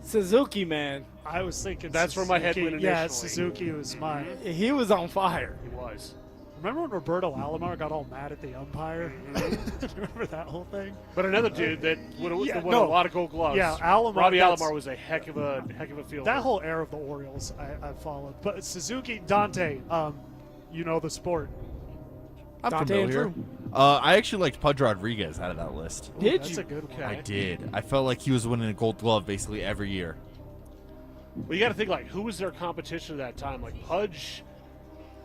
Suzuki, man. I was thinking That's where my head went initially. Yeah, Suzuki was mine. He was on fire. He was. Remember when Roberto Alomar got all mad at the umpire? Remember that whole thing? But another dude that would have won no. a lot of Gold Gloves. Yeah, Robbie that's- Alomar was a heck of a fielder. That whole era of the Orioles, I followed. But Suzuki, Dante, you know the sport. I'm Dante and familiar. Drew. I actually liked Pudge Rodriguez out of that list. Did That's you? a good one. Okay. I did. I felt like he was winning a Gold Glove basically every year. Well, you got to think, like, who was their competition at that time? Like, Pudge,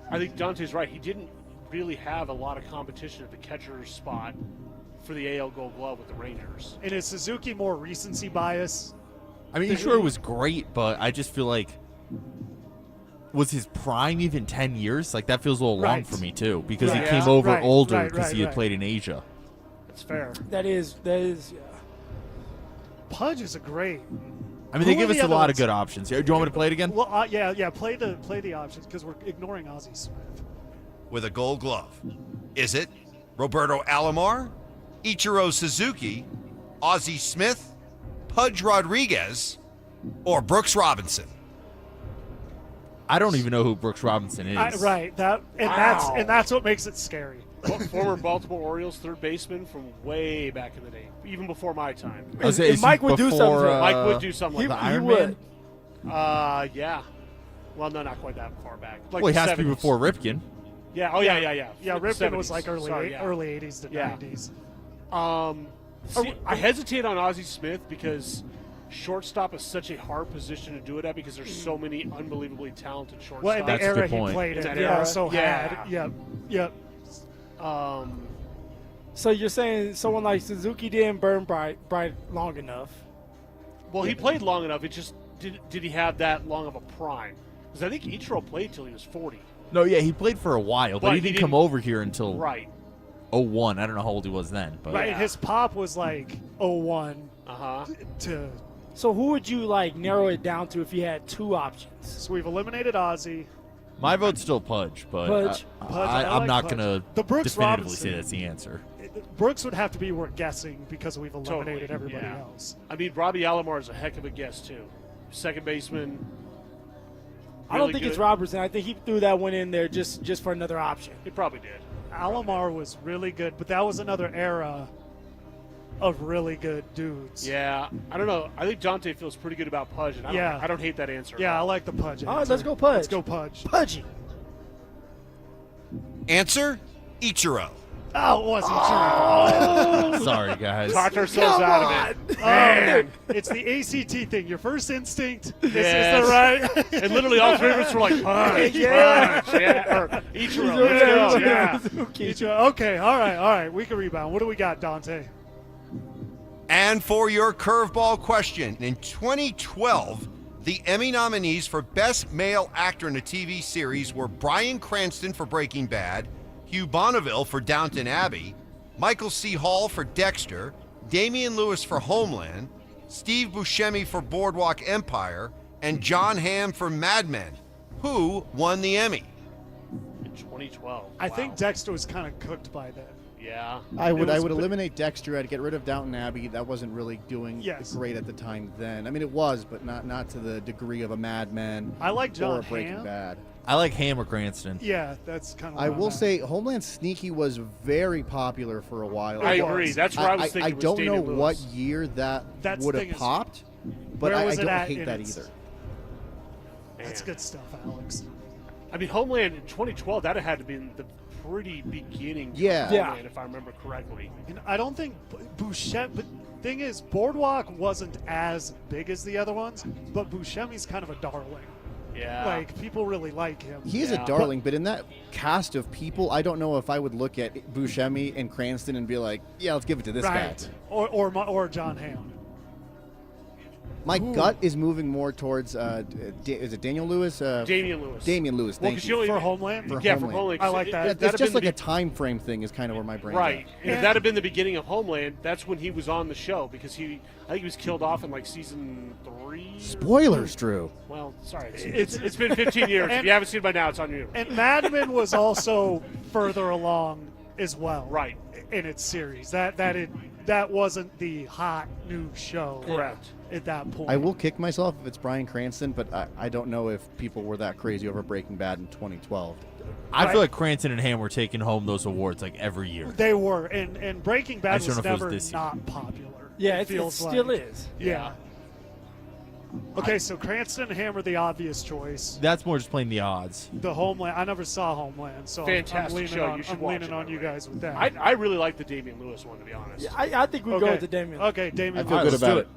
I think Dante's right. He didn't really have a lot of competition at the catcher's spot for the AL Gold Glove with the Rangers. And is Suzuki more recency bias? I mean, sure, it was great, but I just feel like, was his prime even 10 years? Like, that feels a little long Right. for me, too, because Right. he came Yeah. over Right, older right, because he had right. played in Asia. That's fair. That is, yeah. Pudge is a great. I mean, they Who give are us the a other lot ones? of good options. Do you want me to play it again? Well, yeah. Play the options because we're ignoring Ozzie Smith. With a Gold Glove, is it Roberto Alomar, Ichiro Suzuki, Ozzie Smith, Pudge Rodriguez, or Brooks Robinson? I don't even know who Brooks Robinson is. Right. That's what makes it scary. Former Baltimore Orioles third baseman from way back in the day, even before my time. I was saying, is Mike he would do before, something. Mike would do something like the that. Iron would. Man? Yeah. Well, no, not quite that far back. Like Well, he the has to be 70s. before Ripken. Yeah. Oh, yeah. Yeah, The Ripken was 70s. like early Sorry, yeah. early 80s to Yeah. 90s. See, I hesitate on Ozzie Smith because shortstop is such a hard position to do it at because there's so many unbelievably talented shortstops. Well, in the That's a era good he point. played in, That yeah, era? so Yeah. had. Yep. So you're saying someone like Suzuki didn't burn bright long enough? Well, he played long enough. It just did he have that long of a prime? Because I think Ichiro played till he was 40. No, yeah, he played for a while, but he didn't come over here until Right. 01. I don't know how old he was then. But Right, his pop was like 01 to. So who would you like narrow it down to if you had two options? So we've eliminated Ozzie. my vote's still Pudge, but Pudge. I I'm like not Pudge. going The to Brooks definitively Robinson. say that's the answer. Brooks would have to be worth guessing because we've eliminated Totally, everybody yeah. else. I mean, Robbie Alomar is a heck of a guess too. Second baseman. I don't really think it's good. Robertson. I think he threw that one in there just for another option. He probably did. Alomar was really good, but that was another era of really good dudes. Yeah, I don't know. I think Dante feels pretty good about Pudge, and I don't hate that answer. Yeah, I like the Pudge. All right, answer. let's go Pudge. Let's go Pudge. Pudgy. Answer Ichiro. Oh, it was Ichiro. Sorry, guys. Talked ourselves out of it. Man, it's the ACT thing. Your first instinct. This Yes. is the right. And literally all three of us were like, Pudge, Yeah. Pudge, yeah, or Ichiro. Let's go. Yeah. Ichiro. Okay, all right. We can rebound. What do we got, Dante? And for your curveball question, in 2012, the Emmy nominees for Best Male Actor in a TV Series were Bryan Cranston for Breaking Bad, Hugh Bonneville for Downton Abbey, Michael C. Hall for Dexter, Damian Lewis for Homeland, Steve Buscemi for Boardwalk Empire, and John Hamm for Mad Men. Who won the Emmy? In 2012. I think Dexter was kind of cooked by then. Yeah. I would was eliminate Dexter. I'd get rid of Downton Abbey. That wasn't really doing Yes. great at the time then. I mean, it was, but not to the degree of a Mad Men I like John or a Breaking Hamm. Bad. I like Hamm or Cranston. Yeah, that's kind of. I will say Homeland Sneaky was very popular for a while. I agree. That's where I was thinking I was don't know Damian what Lewis. year that That's would the have thing is, popped, but where I was it don't at hate in that its- either. That's good stuff, Alex. I mean, Homeland in 2012, that had to be in the pretty beginning. Yeah. Of Yeah. Homeland, if I remember correctly. And I don't think Buscemi. But thing is, Boardwalk wasn't as big as the other ones, but Buscemi's kind of a darling. Yeah. Like people really like him. He is Yeah. a darling, but in that cast of people, I don't know if I would look at Buscemi and Cranston and be like, yeah, let's give it to this guy. Right. Or John Hamm. My gut is moving more towards, is it Daniel Lewis? Damian Lewis. Damian Lewis, thank you. For Homeland? For Homeland. I like that. It's just like a time frame thing is kind of where my brain's Right. at. And if that had been the beginning of Homeland, that's when he was on the show because I think he was killed off in like season 3. Spoilers, Drew. Well, sorry. It's been 15 years. If you haven't seen it by now, it's on you. And Mad Men was also further along as well. Right. In its series. That wasn't the hot new show. Correct. At that point. I will kick myself if it's Bryan Cranston, but I don't know if people were that crazy over Breaking Bad in 2012. I feel like Cranston and Ham were taking home those awards like every year. They were, and Breaking Bad was never this not popular. Yeah, it feels still like. is. Yeah. Okay, so Cranston and Ham are the obvious choice. That's more just playing the odds. The Homeland, I never saw Homeland, so Fantastic I'm leaning show. on, You should I'm watch leaning it, on by you the way. guys with that. I really like the Damian Lewis one, to be honest. Yeah, I think we go with the Damian. Okay, Damian. I feel good about it.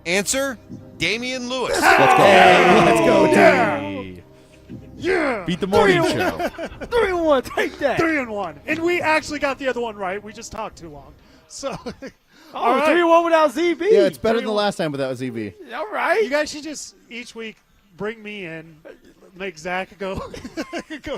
Answer: Damian Lewis. Let's go, Damian. Yeah. Beat the morning show. 3-1, take that. 3-1, and we actually got the other one right. We just talked too long. So. All right. 3-1 without ZB. Yeah, it's better than the last time without ZB. All right. You guys should just each week bring me in, make Zach go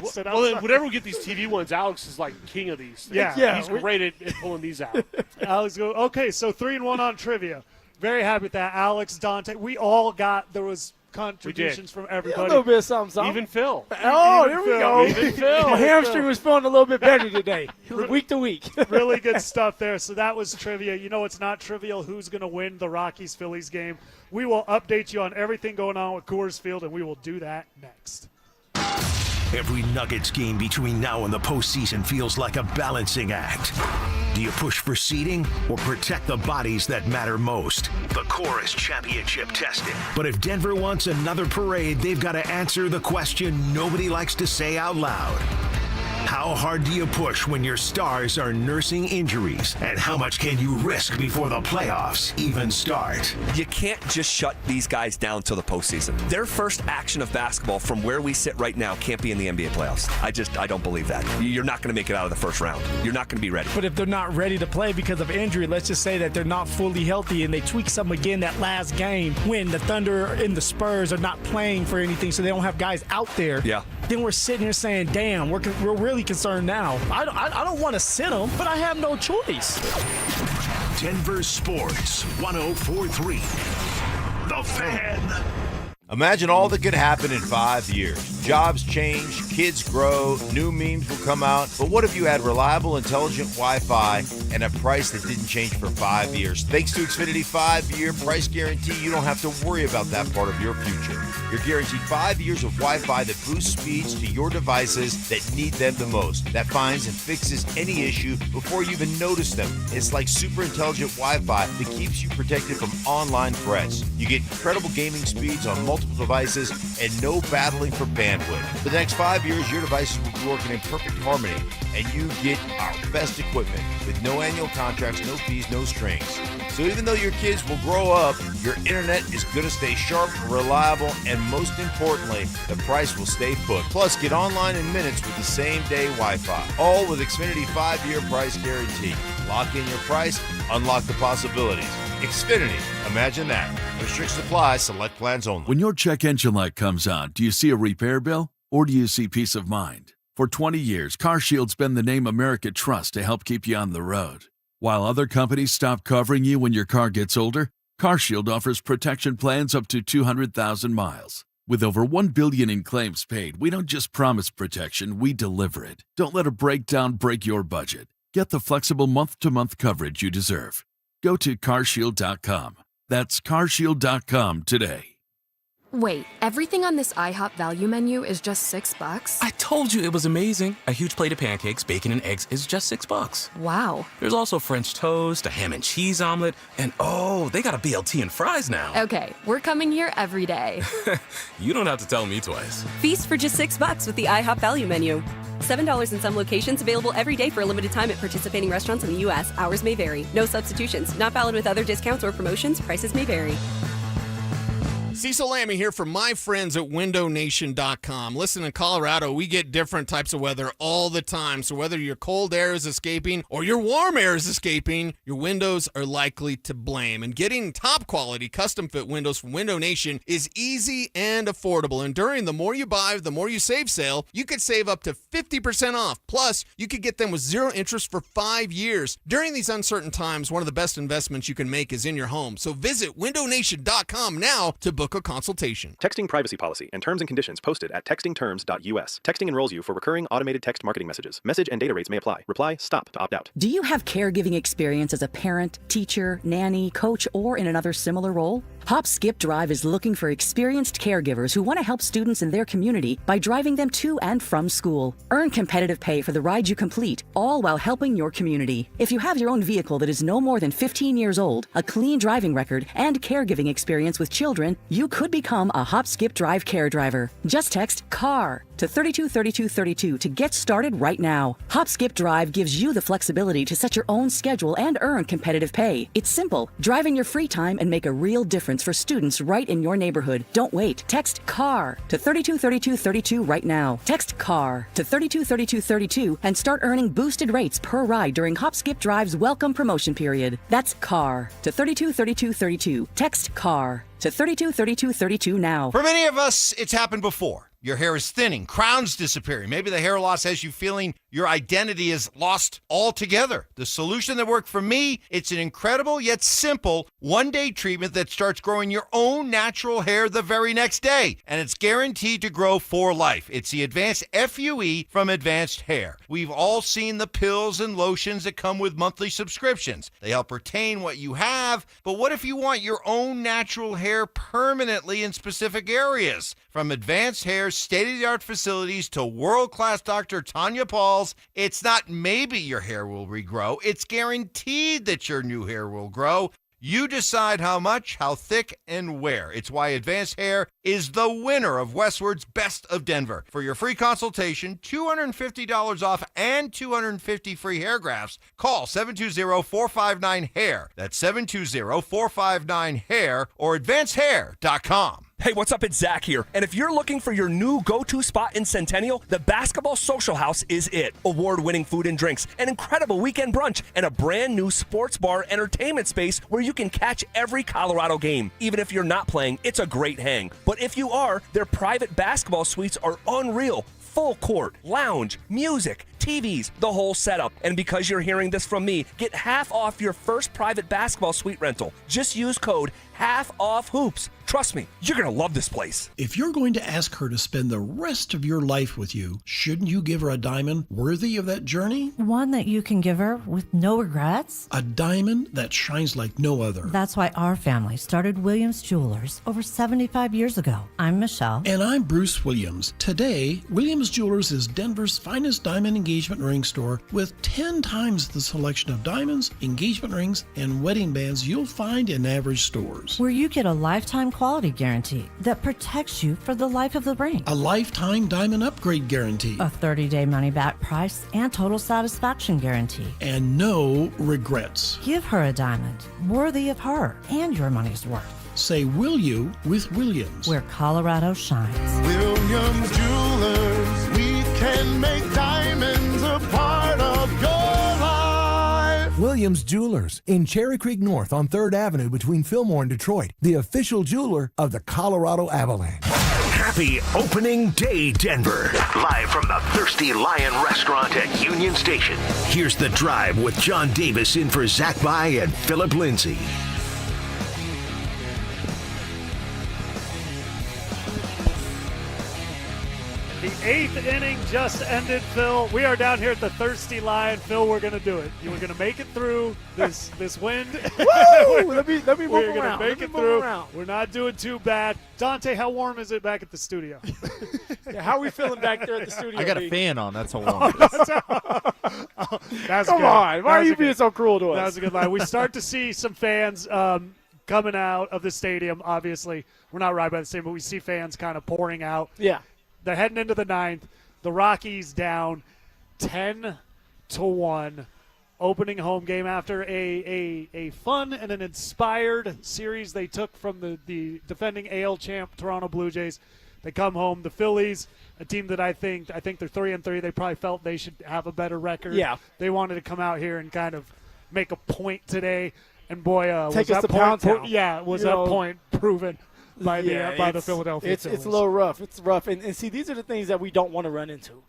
sit outside. Well, then, whenever we get these TV ones, Alex is like king of these things. Yeah. He's great at pulling these out. Alex go. Okay, so 3-1 on trivia. Very happy with that. Alex, Dante, we all got. There was contributions from everybody. A little bit of something. Even Phil. Oh, there we go. Even Phil. My hamstring was feeling a little bit better today, week to week. Really good stuff there. So that was trivia. You know, it's not trivial who's going to win the Rockies-Phillies game. We will update you on everything going on with Coors Field, and we will do that next. Every Nuggets game between now and the postseason feels like a balancing act. Do you push for seeding or protect the bodies that matter most? The core is championship tested. But if Denver wants another parade, they've got to answer the question nobody likes to say out loud. How hard do you push when your stars are nursing injuries? And how much can you risk before the playoffs even start? You can't just shut these guys down till the postseason. Their first action of basketball from where we sit right now can't be in the NBA playoffs. I don't believe that. You're not going to make it out of the first round. You're not going to be ready. But if they're not ready to play because of injury, let's just say that they're not fully healthy and they tweak something again that last game when the Thunder and the Spurs are not playing for anything, so they don't have guys out there. Yeah. Then we're sitting here saying, damn, we're really concerned now. I don't want to sit them, but I have no choice. Denver Sports 104.3. The Fan. Imagine all that could happen in 5 years. Jobs change, kids grow, new memes will come out. But what if you had reliable, intelligent Wi-Fi and a price that didn't change for 5 years? Thanks to Xfinity 5-year price guarantee, you don't have to worry about that part of your future. You're guaranteed 5 years of Wi-Fi that boosts speeds to your devices that need them the most. That finds and fixes any issue before you even notice them. It's like super intelligent Wi-Fi that keeps you protected from online threats. You get incredible gaming speeds on multiple devices and no battling for bandwidth. For the next 5 years, your devices will be working in perfect harmony, and you get our best equipment with no annual contracts, no fees, no strings. So even though your kids will grow up, your internet is going to stay sharp, reliable, and most importantly, the price will stay put. Plus, get online in minutes with the same-day Wi-Fi. All with Xfinity 5-year price guarantee. Lock in your price, unlock the possibilities. Xfinity, imagine that. Restrictions apply, select plans only. When your check engine light comes on, do you see a repair bill or do you see peace of mind? For 20 years, CarShield's been the name America trusts to help keep you on the road. While other companies stop covering you when your car gets older, CarShield offers protection plans up to 200,000 miles. With over $1 billion in claims paid, we don't just promise protection, we deliver it. Don't let a breakdown break your budget. Get the flexible month-to-month coverage you deserve. Go to carshield.com. That's carshield.com today. Wait, everything on this IHOP value menu is just $6? I told you it was amazing. A huge plate of pancakes, bacon, and eggs is just $6. Wow. There's also French toast, a ham and cheese omelet, and oh, they got a BLT and fries now. Okay, we're coming here every day. You don't have to tell me twice. Feast for just $6 with the IHOP value menu. $7 in some locations, available every day for a limited time at participating restaurants in the U.S. Hours may vary. No substitutions. Not valid with other discounts or promotions. Prices may vary. Cecil Lammy here from my friends at windownation.com. Listen, in Colorado, we get different types of weather all the time. So whether your cold air is escaping or your warm air is escaping, your windows are likely to blame. And getting top quality custom fit windows from Window Nation is easy and affordable. And during the more you buy, the more you save sale, you could save up to 50% off. Plus, you could get them with 0 interest for 5 years. During these uncertain times, one of the best investments you can make is in your home. So visit windownation.com now to book a consultation. Texting privacy policy and terms and conditions posted at textingterms.us. Texting enrolls you for recurring automated text marketing messages. Message and data rates may apply. Reply STOP to opt out. Do you have caregiving experience as a parent, teacher, nanny, coach, or in another similar role? Hop Skip Drive is looking for experienced caregivers who want to help students in their community by driving them to and from school. Earn competitive pay for the ride you complete, all while helping your community. If you have your own vehicle that is no more than 15 years old, a clean driving record, and caregiving experience with children, you could become a Hop Skip Drive care driver. Just text CAR to 323232 to get started right now. Hop Skip Drive gives you the flexibility to set your own schedule and earn competitive pay. It's simple. Drive in your free time and make a real difference for students right in your neighborhood. Don't wait. Text CAR to 323232 right now. Text CAR to 323232 and start earning boosted rates per ride during Hop Skip Drive's welcome promotion period. That's CAR to 323232. Text CAR to 323232 now. For many of us, it's happened before. Your hair is thinning, crowns disappearing. Maybe the hair loss has you feeling your identity is lost altogether. The solution that worked for me, it's an incredible yet simple one-day treatment that starts growing your own natural hair the very next day. And it's guaranteed to grow for life. It's the Advanced FUE from Advanced Hair. We've all seen the pills and lotions that come with monthly subscriptions. They help retain what you have, but what if you want your own natural hair permanently in specific areas? From Advanced Hair's state-of-the-art facilities to world-class Dr. Tanya Paul's, it's not maybe your hair will regrow, it's guaranteed that your new hair will grow. You decide how much, how thick, and where. It's why Advanced Hair is the winner of Westward's Best of Denver. For your free consultation, $250 off and 250 free hair grafts, call 720-459-HAIR. That's 720-459-HAIR or advancedhair.com. Hey, what's up? It's Zach here. And if you're looking for your new go-to spot in Centennial, the Basketball Social House is it. Award-winning food and drinks, an incredible weekend brunch, and a brand new sports bar entertainment space where you can catch every Colorado game. Even if you're not playing, it's a great hang. But if you are, their private basketball suites are unreal. Full court, lounge, music, TVs, the whole setup. And because you're hearing this from me, get half off your first private basketball suite rental. Just use code HALFOFFHOOPS. Trust me, you're going to love this place. If you're going to ask her to spend the rest of your life with you, shouldn't you give her a diamond worthy of that journey? One that you can give her with no regrets? A diamond that shines like no other. That's why our family started Williams Jewelers over 75 years ago. I'm Michelle. And I'm Bruce Williams. Today, Williams Jewelers is Denver's finest diamond engagement ring store with 10 times the selection of diamonds, engagement rings, and wedding bands you'll find in average stores. Where you get a lifetime quality guarantee that protects you for the life of the ring. A lifetime diamond upgrade guarantee. A 30-day money-back price and total satisfaction guarantee. And no regrets. Give her a diamond worthy of her and your money's worth. Say will you with Williams. Where Colorado shines. Williams Jewelers, we can make diamonds a part of your life. Williams Jewelers in Cherry Creek North on 3rd Avenue between Fillmore and Detroit, the official jeweler of the Colorado Avalanche. Happy opening day, Denver. Live from the Thirsty Lion restaurant at Union Station. Here's The Drive with John Davis in for Zach By and Phillip Lindsay. The 8th inning just ended, Phil. We are down here at the Thirsty Lion. Phil, we're going to do it. You were going to make it through this wind. Woo! let me We're move going to around. make it through. We're not doing too bad. Dante, how warm is it back at the studio? Yeah, how are we feeling back there at the studio? I got a fan on. That's how warm. That's Come good. on. Why are you being so cruel to us? That was a good line. We start to see some fans coming out of the stadium. Obviously, we're not right by the stadium, but we see fans kind of pouring out. Yeah. They're heading into the 9th. The Rockies down 10-1. opening home game after a fun and an inspired series they took from the defending AL champ Toronto Blue Jays. They come home. The Phillies, a team that I think they're 3-3. They probably felt they should have a better record. Yeah. They wanted to come out here and kind of make a point today. And boy, Take was us that to Pound point? Town. Yeah, was that point proven by the Philadelphia Phillies? It's a little rough. It's rough. And see, these are the things that we don't want to run into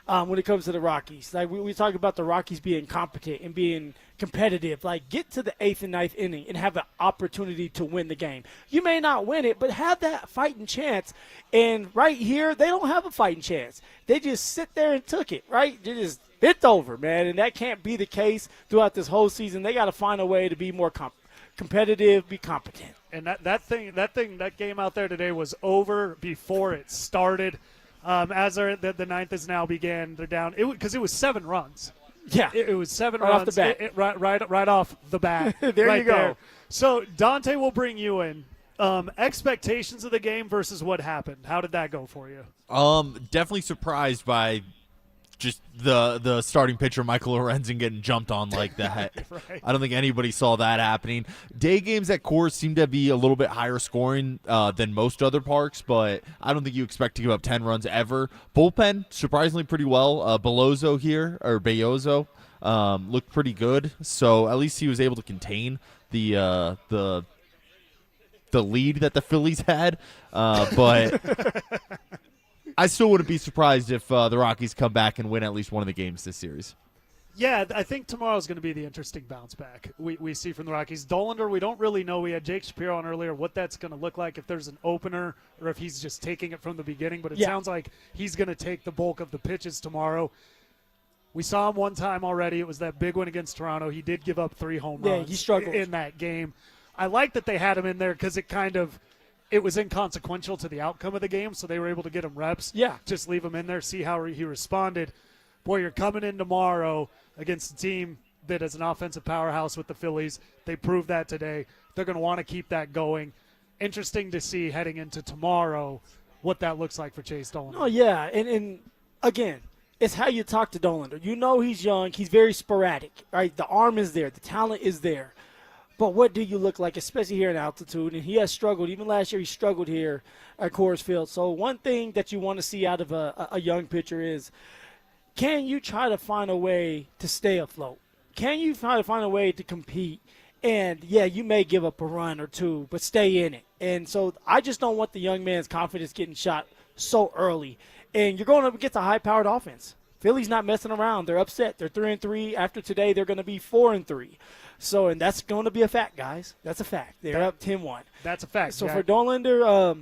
when it comes to the Rockies. Like we talk about the Rockies being competent and being competitive. Like get to the 8th and 9th inning and have an opportunity to win the game. You may not win it, but have that fighting chance. And right here, they don't have a fighting chance. They just sit there and took it, right? They just it's over, man. And that can't be the case throughout this whole season. They got to find a way to be more competitive, be competent. And that game out there today was over before it started. As the ninth is now began, they're down because it was 7 runs. Yeah, it was 7 right runs off the bat. right off the bat. There right you go. There. So Dante will bring you in. Expectations of the game versus what happened. How did that go for you? Definitely surprised by just the starting pitcher Michael Lorenzen getting jumped on like that. Right. I don't think anybody saw that happening. Day games at Coors seem to be a little bit higher scoring than most other parks, but I don't think you expect to give up 10 runs ever. Bullpen surprisingly pretty well. Beyozo looked pretty good, so at least he was able to contain the lead that the Phillies had, but. I still wouldn't be surprised if the Rockies come back and win at least one of the games this series. Yeah, I think tomorrow's going to be the interesting bounce back we see from the Rockies. Dollander, we don't really know. We had Jake Shapiro on earlier, what that's going to look like, if there's an opener or if he's just taking it from the beginning. But it sounds like he's going to take the bulk of the pitches tomorrow. We saw him one time already. It was that big one against Toronto. He did give up 3 home runs he struggled in that game. I like that they had him in there because it was inconsequential to the outcome of the game, so they were able to get him reps. Yeah. Just leave him in there, see how he responded. Boy, you're coming in tomorrow against a team that is an offensive powerhouse with the Phillies. They proved that today. They're going to want to keep that going. Interesting to see heading into tomorrow what that looks like for Chase Dollander. Oh, yeah, and again, it's how you talk to Dollander. You know he's young. He's very sporadic, right? The arm is there. The talent is there. But what do you look like, especially here in altitude? And he has struggled. Even last year he struggled here at Coors Field. So one thing that you want to see out of a young pitcher is, can you try to find a way to stay afloat? Can you try to find a way to compete? And, yeah, you may give up a run or two, but stay in it. And so I just don't want the young man's confidence getting shot so early. And you're going up against a high-powered offense. Philly's not messing around. They're upset. They're 3-3. After today, they're going to be 4-3. So, and that's going to be a fact, guys. That's a fact. They're up 10-1. That's a fact. So for Dollander,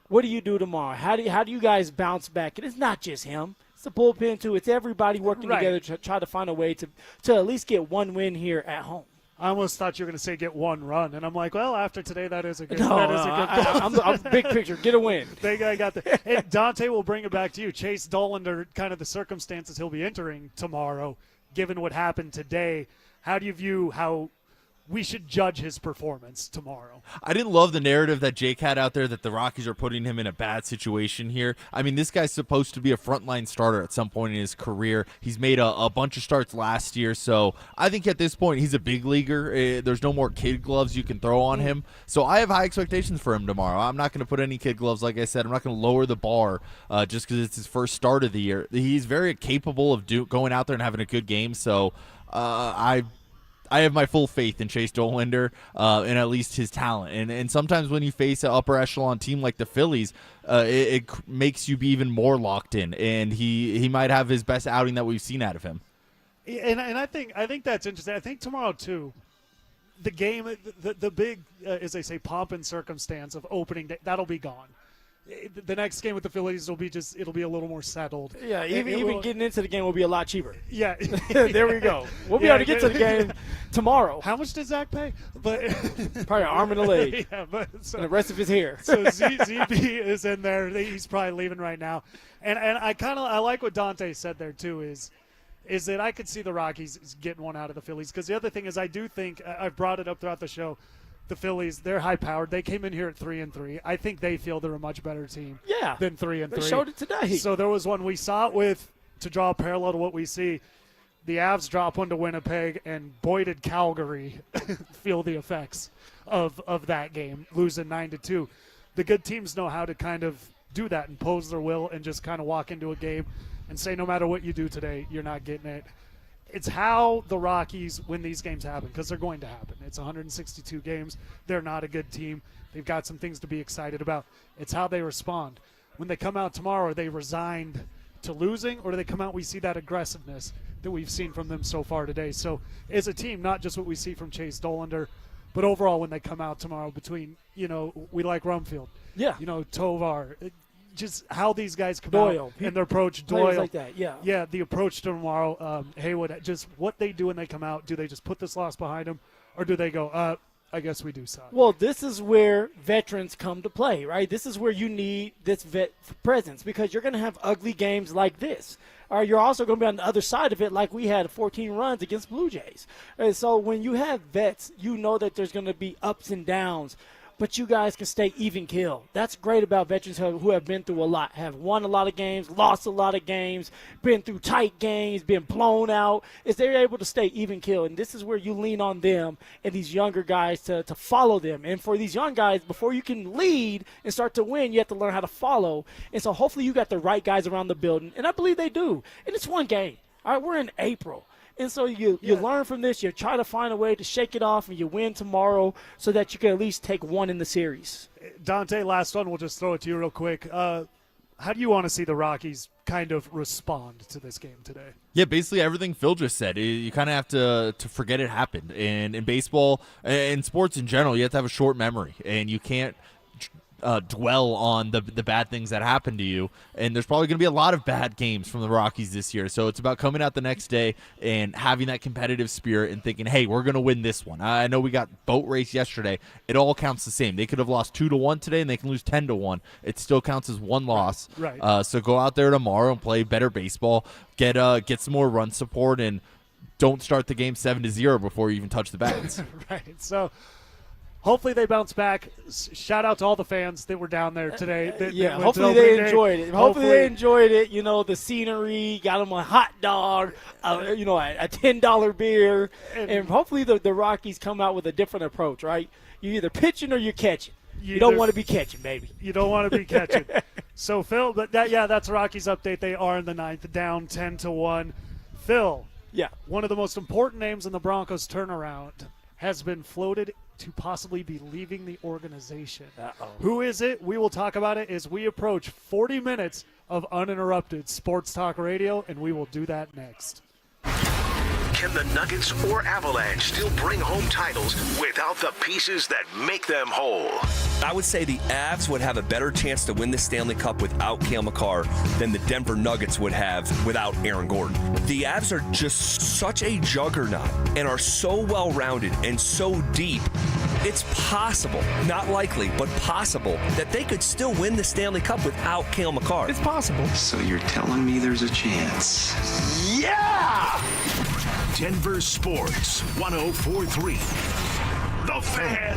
what do you do tomorrow? How do you guys bounce back? And it's not just him. It's the bullpen, too. It's everybody working together to try to find a way to at least get one win here at home. I almost thought you were going to say get 1 run, and I'm like, well, after today, that is a good. I'm big picture. Get a win. I got that. And Dante will bring it back to you. Chase Dollander, kind of the circumstances he'll be entering tomorrow, given what happened today. How do you view how we should judge his performance tomorrow? I didn't love the narrative that Jake had out there that the Rockies are putting him in a bad situation here. I mean, this guy's supposed to be a frontline starter at some point in his career. He's made a bunch of starts last year, so I think at this point he's a big leaguer. There's no more kid gloves you can throw on him. So I have high expectations for him tomorrow. I'm not going to put any kid gloves, like I said. I'm not going to lower the bar just because it's his first start of the year. He's very capable of going out there and having a good game, so I have my full faith in Chase Dollander and at least his talent. And sometimes when you face an upper echelon team like the Phillies, it makes you be even more locked in. And he might have his best outing that we've seen out of him. And I think that's interesting. I think tomorrow too, the game, the big, as they say, pomp and circumstance of opening day, that'll be gone. The next game with the Phillies it'll be a little more settled. Yeah, even getting into the game will be a lot cheaper. Yeah. There we go. We'll be able to get to the game tomorrow. How much does Zach pay? But probably an arm and a leg. Yeah, but and the rest of his hair. So ZB is in there. He's probably leaving right now. And I like what Dante said there too is that I could see the Rockies getting one out of the Phillies, because the other thing is I do think I've brought it up throughout the show. The Phillies, they're high-powered. They came in here at 3-3. I think they feel they're a much better team than 3-3. They showed it today. So there was one we saw it with, to draw a parallel to what we see. the Avs drop one to Winnipeg, and boy did Calgary feel the effects of that game, losing 9-2. The good teams know how to kind of do that, impose their will, and just kind of walk into a game and say, no matter what you do today, you're not getting it. It's how the Rockies win these games happen, because they're going to happen. It's 162 games. They're not a good team. They've got some things to be excited about. It's how they respond. When they come out tomorrow, are they resigned to losing, or do they come out, we see that aggressiveness that we've seen from them so far today? So as a team, not just what we see from Chase Dollander, but overall when they come out tomorrow, between, we like Rumfield, Tovar, just how these guys come out and their approach. Doyle, like that, yeah, the approach to tomorrow. Haywood, just what they do when they come out. Do they just put this loss behind them, or do they go, I guess we do suck? Well, this is where veterans come to play, right? This is where you need this vet presence, because you're going to have ugly games like this. Or you're also going to be on the other side of it, like we had 14 runs against Blue Jays. And so when you have vets, you know that there's going to be ups and downs, but you guys can stay even keel. That's great about veterans who have been through a lot, have won a lot of games, lost a lot of games, been through tight games, been blown out, is they're able to stay even keel. And this is where you lean on them and these younger guys to follow them. And for these young guys, before you can lead and start to win, you have to learn how to follow. And so hopefully you got the right guys around the building, and I believe they do. And it's one game. All right, we're in April. And so you learn from this. You try to find a way to shake it off, and you win tomorrow so that you can at least take one in the series. Dante, last one. We'll just throw it to you real quick. How do you want to see the Rockies kind of respond to this game today? Yeah, basically everything Phil just said. You kind of have to forget it happened. And in baseball, and sports in general, you have to have a short memory, and you can't dwell on the bad things that happen to you. And there's probably going to be a lot of bad games from the Rockies this year. So it's about coming out the next day and having that competitive spirit and thinking, hey, we're going to win this one. I know we got boat race yesterday. It all counts the same. They could have lost 2-1 today, and they can lose 10-1. It still counts as one loss. Right. So go out there tomorrow and play better baseball, get some more run support, and don't start the game 7-0 before you even touch the bats. Right. So hopefully they bounce back. Shout out to all the fans that were down there today. Hopefully they enjoyed it. Hopefully they enjoyed it. The scenery, got them a hot dog, a $10 beer. And hopefully the Rockies come out with a different approach, right? You're either pitching or you're catching. You don't want to be catching, baby. You don't want to be catching. So, Phil, that's Rockies update. They are in the ninth, down 10-1. Phil, one of the most important names in the Broncos turnaround has been floated to possibly be leaving the organization. Who is it? We will talk about it as we approach 40 minutes of uninterrupted sports talk radio, and we will do that next. Can the Nuggets or Avalanche still bring home titles without the pieces that make them whole? I would say the Avs would have a better chance to win the Stanley Cup without Cale Makar than the Denver Nuggets would have without Aaron Gordon. The Avs are just such a juggernaut and are so well-rounded and so deep. It's possible, not likely, but possible, that they could still win the Stanley Cup without Cale Makar. It's possible. So you're telling me there's a chance? Yeah! Denver Sports 104.3. The Fan.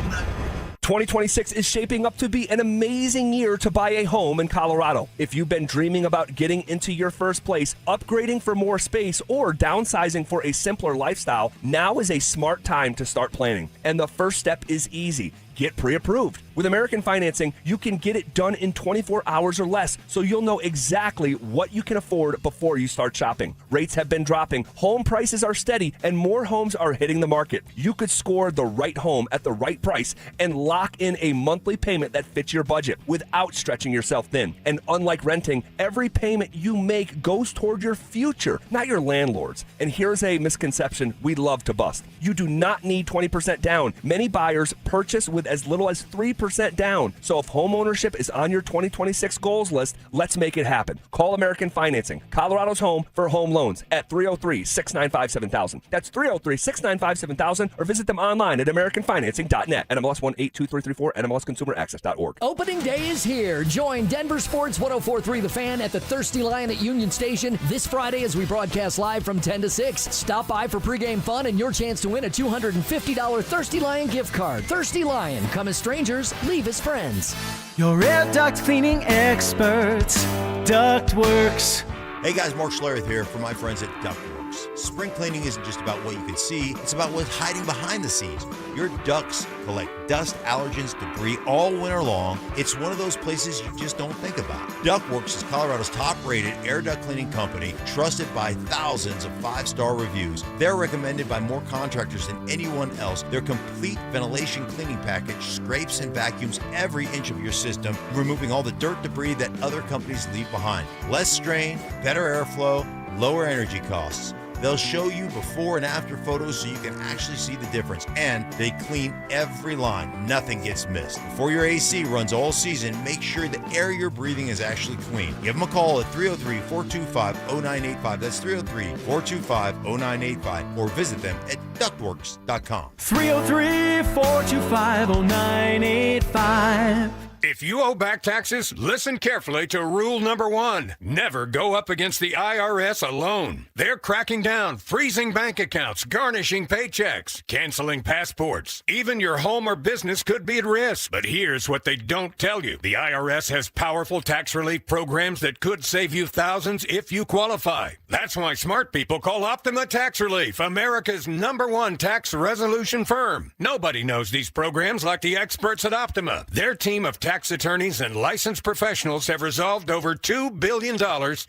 2026 is shaping up to be an amazing year to buy a home in Colorado. If you've been dreaming about getting into your first place, upgrading for more space, or downsizing for a simpler lifestyle, now is a smart time to start planning. And the first step is easy. Get pre-approved. With American Financing, you can get it done in 24 hours or less, so you'll know exactly what you can afford before you start shopping. Rates have been dropping, home prices are steady, and more homes are hitting the market. You could score the right home at the right price and lock in a monthly payment that fits your budget without stretching yourself thin. And unlike renting, every payment you make goes toward your future, not your landlord's. And here's a misconception we love to bust. You do not need 20% down. Many buyers purchase with as little as 3% down. So if home ownership is on your 2026 goals list, let's make it happen. Call American Financing, Colorado's home for home loans, at 303-695-7000. That's 303-695-7000, or visit them online at AmericanFinancing.net. NMLS 182334, NMLSConsumerAccess.org. Opening day is here. Join Denver Sports 104.3 The Fan at the Thirsty Lion at Union Station this Friday as we broadcast live from 10 to 6. Stop by for pregame fun and your chance to win a $250 Thirsty Lion gift card. Thirsty Lion. Come as strangers, leave as friends. Your air duct cleaning experts, Ductworks. Hey guys, Mark Schlereth here from my friends at Ductworks. Works. Spring cleaning isn't just about what you can see, it's about what's hiding behind the scenes. Your ducts collect dust, allergens, debris all winter long. It's one of those places you just don't think about. Ductworks is Colorado's top-rated air duct cleaning company, trusted by thousands of 5-star reviews. They're recommended by more contractors than anyone else. Their complete ventilation cleaning package scrapes and vacuums every inch of your system, removing all the dirt, debris that other companies leave behind. Less strain, better airflow, lower energy costs. They'll show you before and after photos so you can actually see the difference. And they clean every line. Nothing gets missed. Before your AC runs all season, make sure the air you're breathing is actually clean. Give them a call at 303-425-0985. That's 303-425-0985. Or visit them at ductworks.com. 303-425-0985. If you owe back taxes, listen carefully to rule number 1. Never go up against the IRS alone. They're cracking down, freezing bank accounts, garnishing paychecks, canceling passports. Even your home or business could be at risk. But here's what they don't tell you. The IRS has powerful tax relief programs that could save you thousands if you qualify. That's why smart people call Optima Tax Relief, America's #1 tax resolution firm. Nobody knows these programs like the experts at Optima. Their team of tax attorneys and licensed professionals have resolved over $2 billion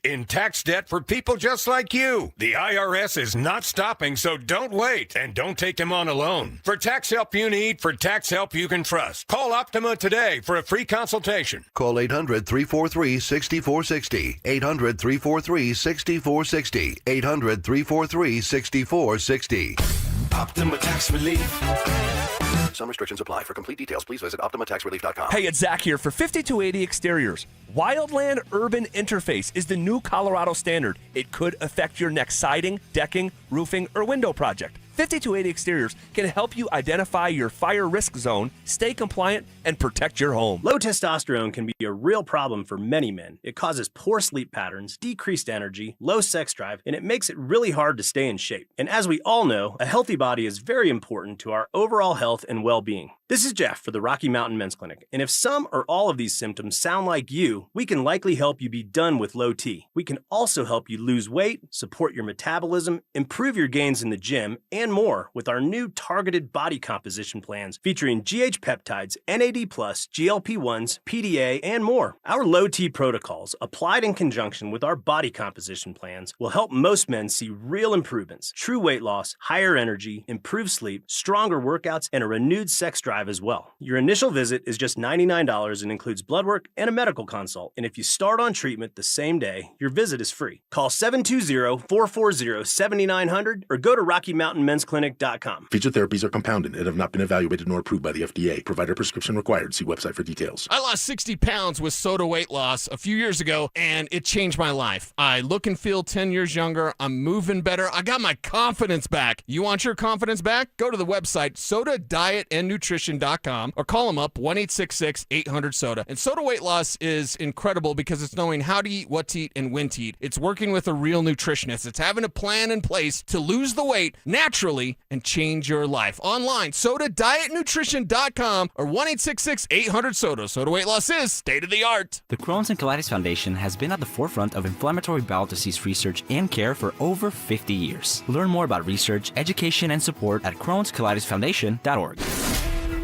in tax debt for people just like you. The IRS is not stopping, so don't wait. And don't take them on alone. For tax help you need, for tax help you can trust, call Optima today for a free consultation. Call 800-343-6460. 800-343-6460. 800-343-6460. Optima Tax Relief. Some restrictions apply. For complete details, please visit OptimaTaxRelief.com. Hey, it's Zach here for 5280 Exteriors. Wildland Urban Interface is the new Colorado standard. It could affect your next siding, decking, roofing, or window project. 5280 Exteriors can help you identify your fire risk zone, stay compliant, and protect your home. Low testosterone can be a real problem for many men. It causes poor sleep patterns, decreased energy, low sex drive, and it makes it really hard to stay in shape. And as we all know, a healthy body is very important to our overall health and well-being. This is Jeff for the Rocky Mountain Men's Clinic, and if some or all of these symptoms sound like you, we can likely help you be done with low T. We can also help you lose weight, support your metabolism, improve your gains in the gym, and more with our new targeted body composition plans featuring GH peptides, NAD+, GLP-1s, PDA, and more. Our low T protocols, applied in conjunction with our body composition plans, will help most men see real improvements, true weight loss, higher energy, improved sleep, stronger workouts, and a renewed sex drive as well. Your initial visit is just $99 and includes blood work and a medical consult. And if you start on treatment the same day, your visit is free. Call 720-440-7900 or go to RockyMountainMen'sClinic.com. Featured therapies are compounded and have not been evaluated nor approved by the FDA. Provider prescription required. See website for details. I lost 60 pounds with soda weight loss a few years ago, and it changed my life. I look and feel 10 years younger. I'm moving better. I got my confidence back. You want your confidence back? Go to the website sodadietandnutrition.com or call them up 1-866-800-SODA. And soda weight loss is incredible because it's knowing how to eat, what to eat, and when to eat. It's working with a real nutritionist. It's having a plan in place to lose the weight naturally and change your life. Online, sodadietnutrition.com or 1-866-800-SODA. Soda weight loss is state of the art. The Crohn's and Colitis Foundation has been at the forefront of inflammatory bowel disease research and care for over 50 years. Learn more about research, education, and support at Crohn'sColitisFoundation.org.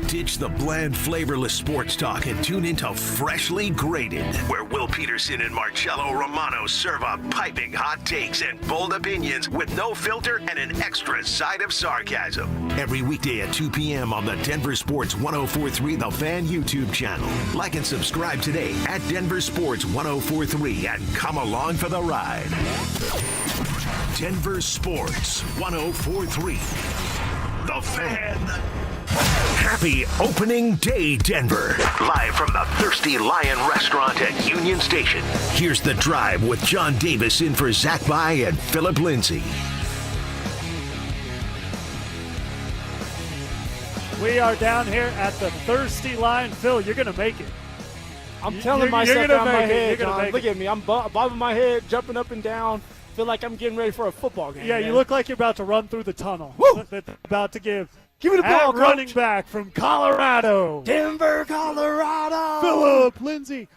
Ditch the bland, flavorless sports talk and tune into Freshly Grated, where Will Peterson and Marcello Romano serve up piping hot takes and bold opinions with no filter and an extra side of sarcasm. Every weekday at 2 p.m. on the Denver Sports 1043 The Fan YouTube channel. Like and subscribe today at Denver Sports 1043 and come along for the ride. Denver Sports 1043 The Fan. Happy opening day, Denver. Live from the Thirsty Lion Restaurant at Union Station. Here's The Drive with John Davis in for Zach By and Phillip Lindsay. We are down here at the Thirsty Lion. Phil, you're going to make it. I'm telling myself down my head, John. Look it. at me. I'm bobbing my head, jumping up and down. Feel like I'm getting ready for a football game. Yeah, man. You look like you're about to run through the tunnel. Woo! About to give me the ball, Coach. Running back from Colorado. Denver, Colorado. Phillip Lindsay.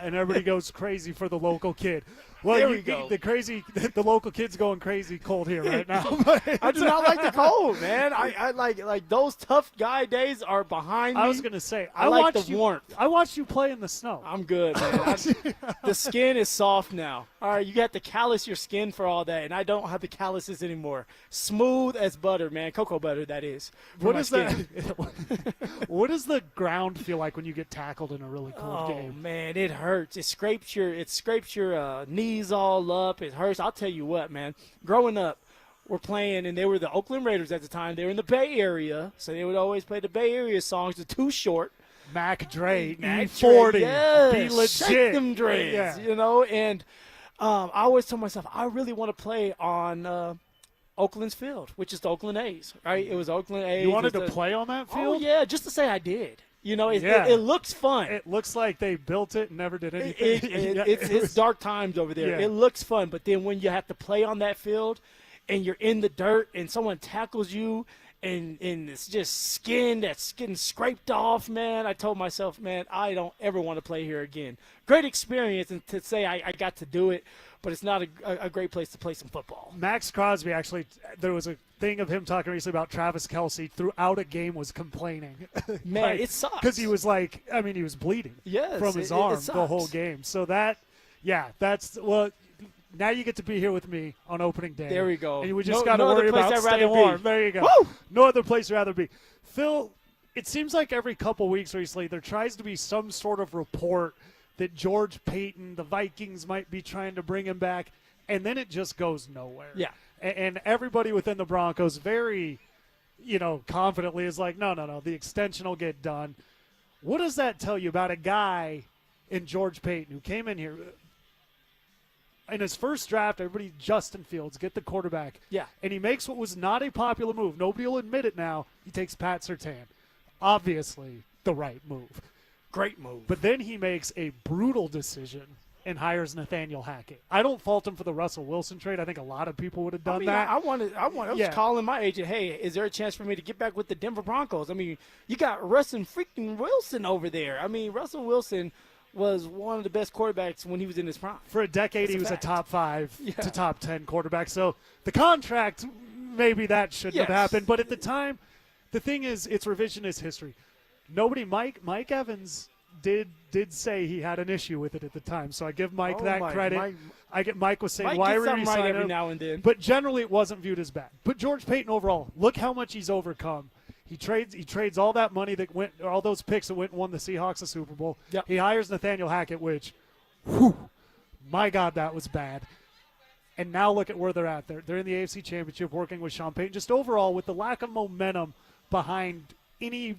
And everybody goes crazy for the local kid. Well, There we go. The local kid's going crazy cold here right now. I do not like the cold, man. I like those tough guy days are behind me. I was going to say, I like watched the warmth. I watched you play in the snow. I'm good, man. The skin is soft now. All right, you got to callus your skin for all that, and I don't have the calluses anymore. Smooth as butter, man. Cocoa butter, that is. What does what does the ground feel like when you get tackled in a really cold game? Oh man, it hurts. It scrapes your knees all up. It hurts. I'll tell you what, man. Growing up, we're playing, and they were the Oakland Raiders at the time. They were in the Bay Area, so they would always play the Bay Area songs. The Too Short. Mac Dre, Mac E40, Dre, yes. be legit. Shake them dreads, Yeah. you know. And I always tell myself, I really want to play on Oakland's field, which is the Oakland A's, right? It was Oakland A's. You wanted to play on that field? Oh, yeah, just to say I did. You know, it looks fun. It looks like they built it and never did anything. It's dark times over there. Yeah. It looks fun, but then when you have to play on that field and you're in the dirt and someone tackles you and it's just skin that's getting scraped off, man, I told myself, man, I don't ever want to play here again. Great experience, and to say I got to do it, but it's not a great place to play some football. Max Crosby, actually, there was a thing of him talking recently about Travis Kelce throughout a game was complaining. Man, it sucks. Because he was he was bleeding from his arm the whole game. So now you get to be here with me on opening day. There we go. And we just No- got to no other worry place about I'd rather staying be. warm. There you go. Woo! No other place I'd rather be. Phil, it seems like every couple weeks recently there tries to be some sort of report that George Payton, the Vikings, might be trying to bring him back, and then it just goes nowhere. Yeah. And everybody within the Broncos very, confidently is like, no, the extension will get done. What does that tell you about a guy in George Payton who came in here in his first draft? Everybody, Justin Fields, get the quarterback. Yeah. And he makes what was not a popular move. Nobody will admit it now. He takes Pat Surtain. Obviously the right move. Great move. But then he makes a brutal decision and hires Nathaniel Hackett. I don't fault him for the Russell Wilson trade. I think a lot of people would have done that. I was calling my agent, hey, is there a chance for me to get back with the Denver Broncos? I mean, you got Russell freaking Wilson over there. I mean, Russell Wilson was one of the best quarterbacks when he was in his prime. For a decade, he was a top 5 to top 10 quarterback. So the contract, maybe that shouldn't have happened. But at the time, the thing is, it's revisionist history. Mike Evans did say he had an issue with it at the time. So I give Mike credit. Mike was saying, why were you signing every now and then? But generally, it wasn't viewed as bad. But George Payton overall, look how much he's overcome. He trades all that money that went, all those picks that went and won the Seahawks a Super Bowl. Yep. He hires Nathaniel Hackett, which, my God, that was bad. And now look at where they're at. They're in the AFC Championship working with Sean Payton. Just overall, with the lack of momentum behind any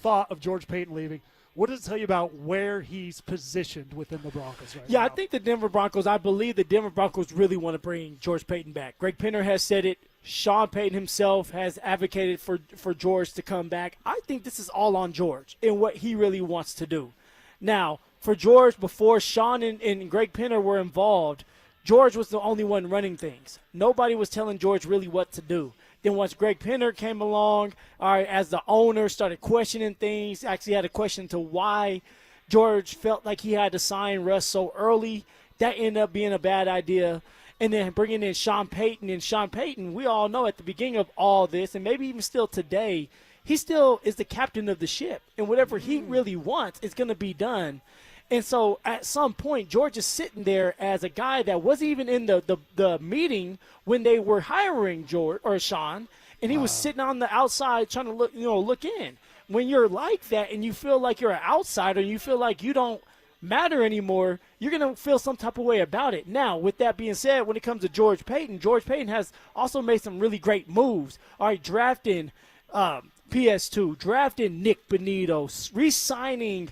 thought of George Payton leaving, what does it tell you about where he's positioned within the Broncos right now? I think I believe the Denver Broncos really want to bring George Payton back. Greg Penner has said it. Sean Payton himself has advocated for George to come back. I think this is all on George and what he really wants to do. Now, for George, before Sean and Greg Penner were involved, George was the only one running things. Nobody was telling George really what to do. Then once Greg Penner came along, as the owner started questioning things, actually had a question to why George felt like he had to sign Russ so early. That ended up being a bad idea. And then bringing in Sean Payton. And Sean Payton, we all know at the beginning of all this, and maybe even still today, he still is the captain of the ship. And whatever he really wants is going to be done. And so at some point, George is sitting there as a guy that wasn't even in the meeting when they were hiring George or Sean, and he was sitting on the outside trying to look in. When you're like that and you feel like you're an outsider, you feel like you don't matter anymore, you're going to feel some type of way about it. Now, with that being said, when it comes to George Payton has also made some really great moves. All right, drafting PS2, drafting Nick Bonito, re-signing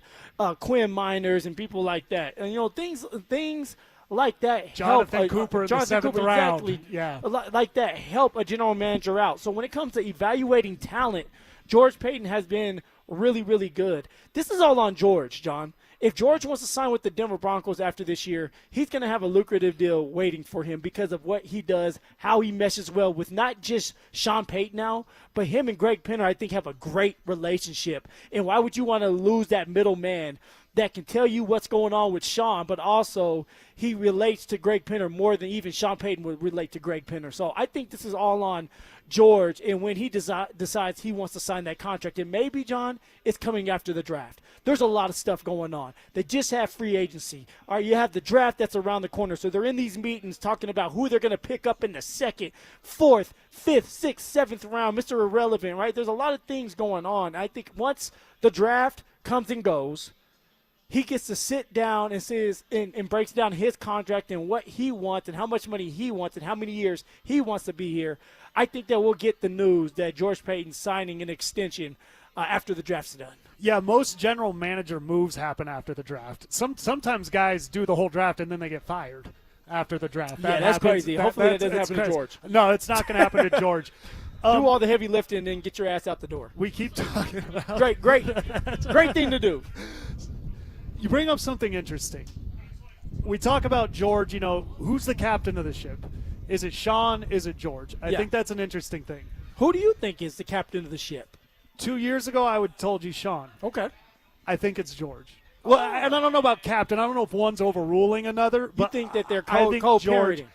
Quinn Miners and people like that. And, things like that Jonathan help. Cooper in the 7th round. Exactly, yeah. Like that help a general manager out. So when it comes to evaluating talent, George Payton has been really, really good. This is all on George, John. If George wants to sign with the Denver Broncos after this year, he's going to have a lucrative deal waiting for him because of what he does, how he meshes well with not just Sean Payton now, but him and Greg Penner, I think, have a great relationship. And why would you want to lose that middleman that can tell you what's going on with Sean, but also he relates to Greg Penner more than even Sean Payton would relate to Greg Penner. So I think this is all on George, and when he decides he wants to sign that contract, and maybe, John, it's coming after the draft. There's a lot of stuff going on. They just have free agency. All right, you have the draft that's around the corner, so they're in these meetings talking about who they're going to pick up in the 2nd, 4th, 5th, 6th, 7th round, Mr. Irrelevant, right? There's a lot of things going on. I think once the draft comes and goes, he gets to sit down and says and breaks down his contract and what he wants and how much money he wants and how many years he wants to be here. I think that we'll get the news that George Payton's signing an extension after the draft's done. Yeah, most general manager moves happen after the draft. Sometimes guys do the whole draft and then they get fired after the draft. Yeah, that's crazy. Hopefully that doesn't happen to George. No, it's not going to happen to George. Do all the heavy lifting and then get your ass out the door. We keep talking about great thing to do. You bring up something interesting. We talk about George, who's the captain of the ship? Is it Sean? Is it George? I think that's an interesting thing. Who do you think is the captain of the ship? 2 years ago, I would have told you Sean. Okay. I think it's George. Well, and I don't know about captain. I don't know if one's overruling another. But you think that they're co-parenting?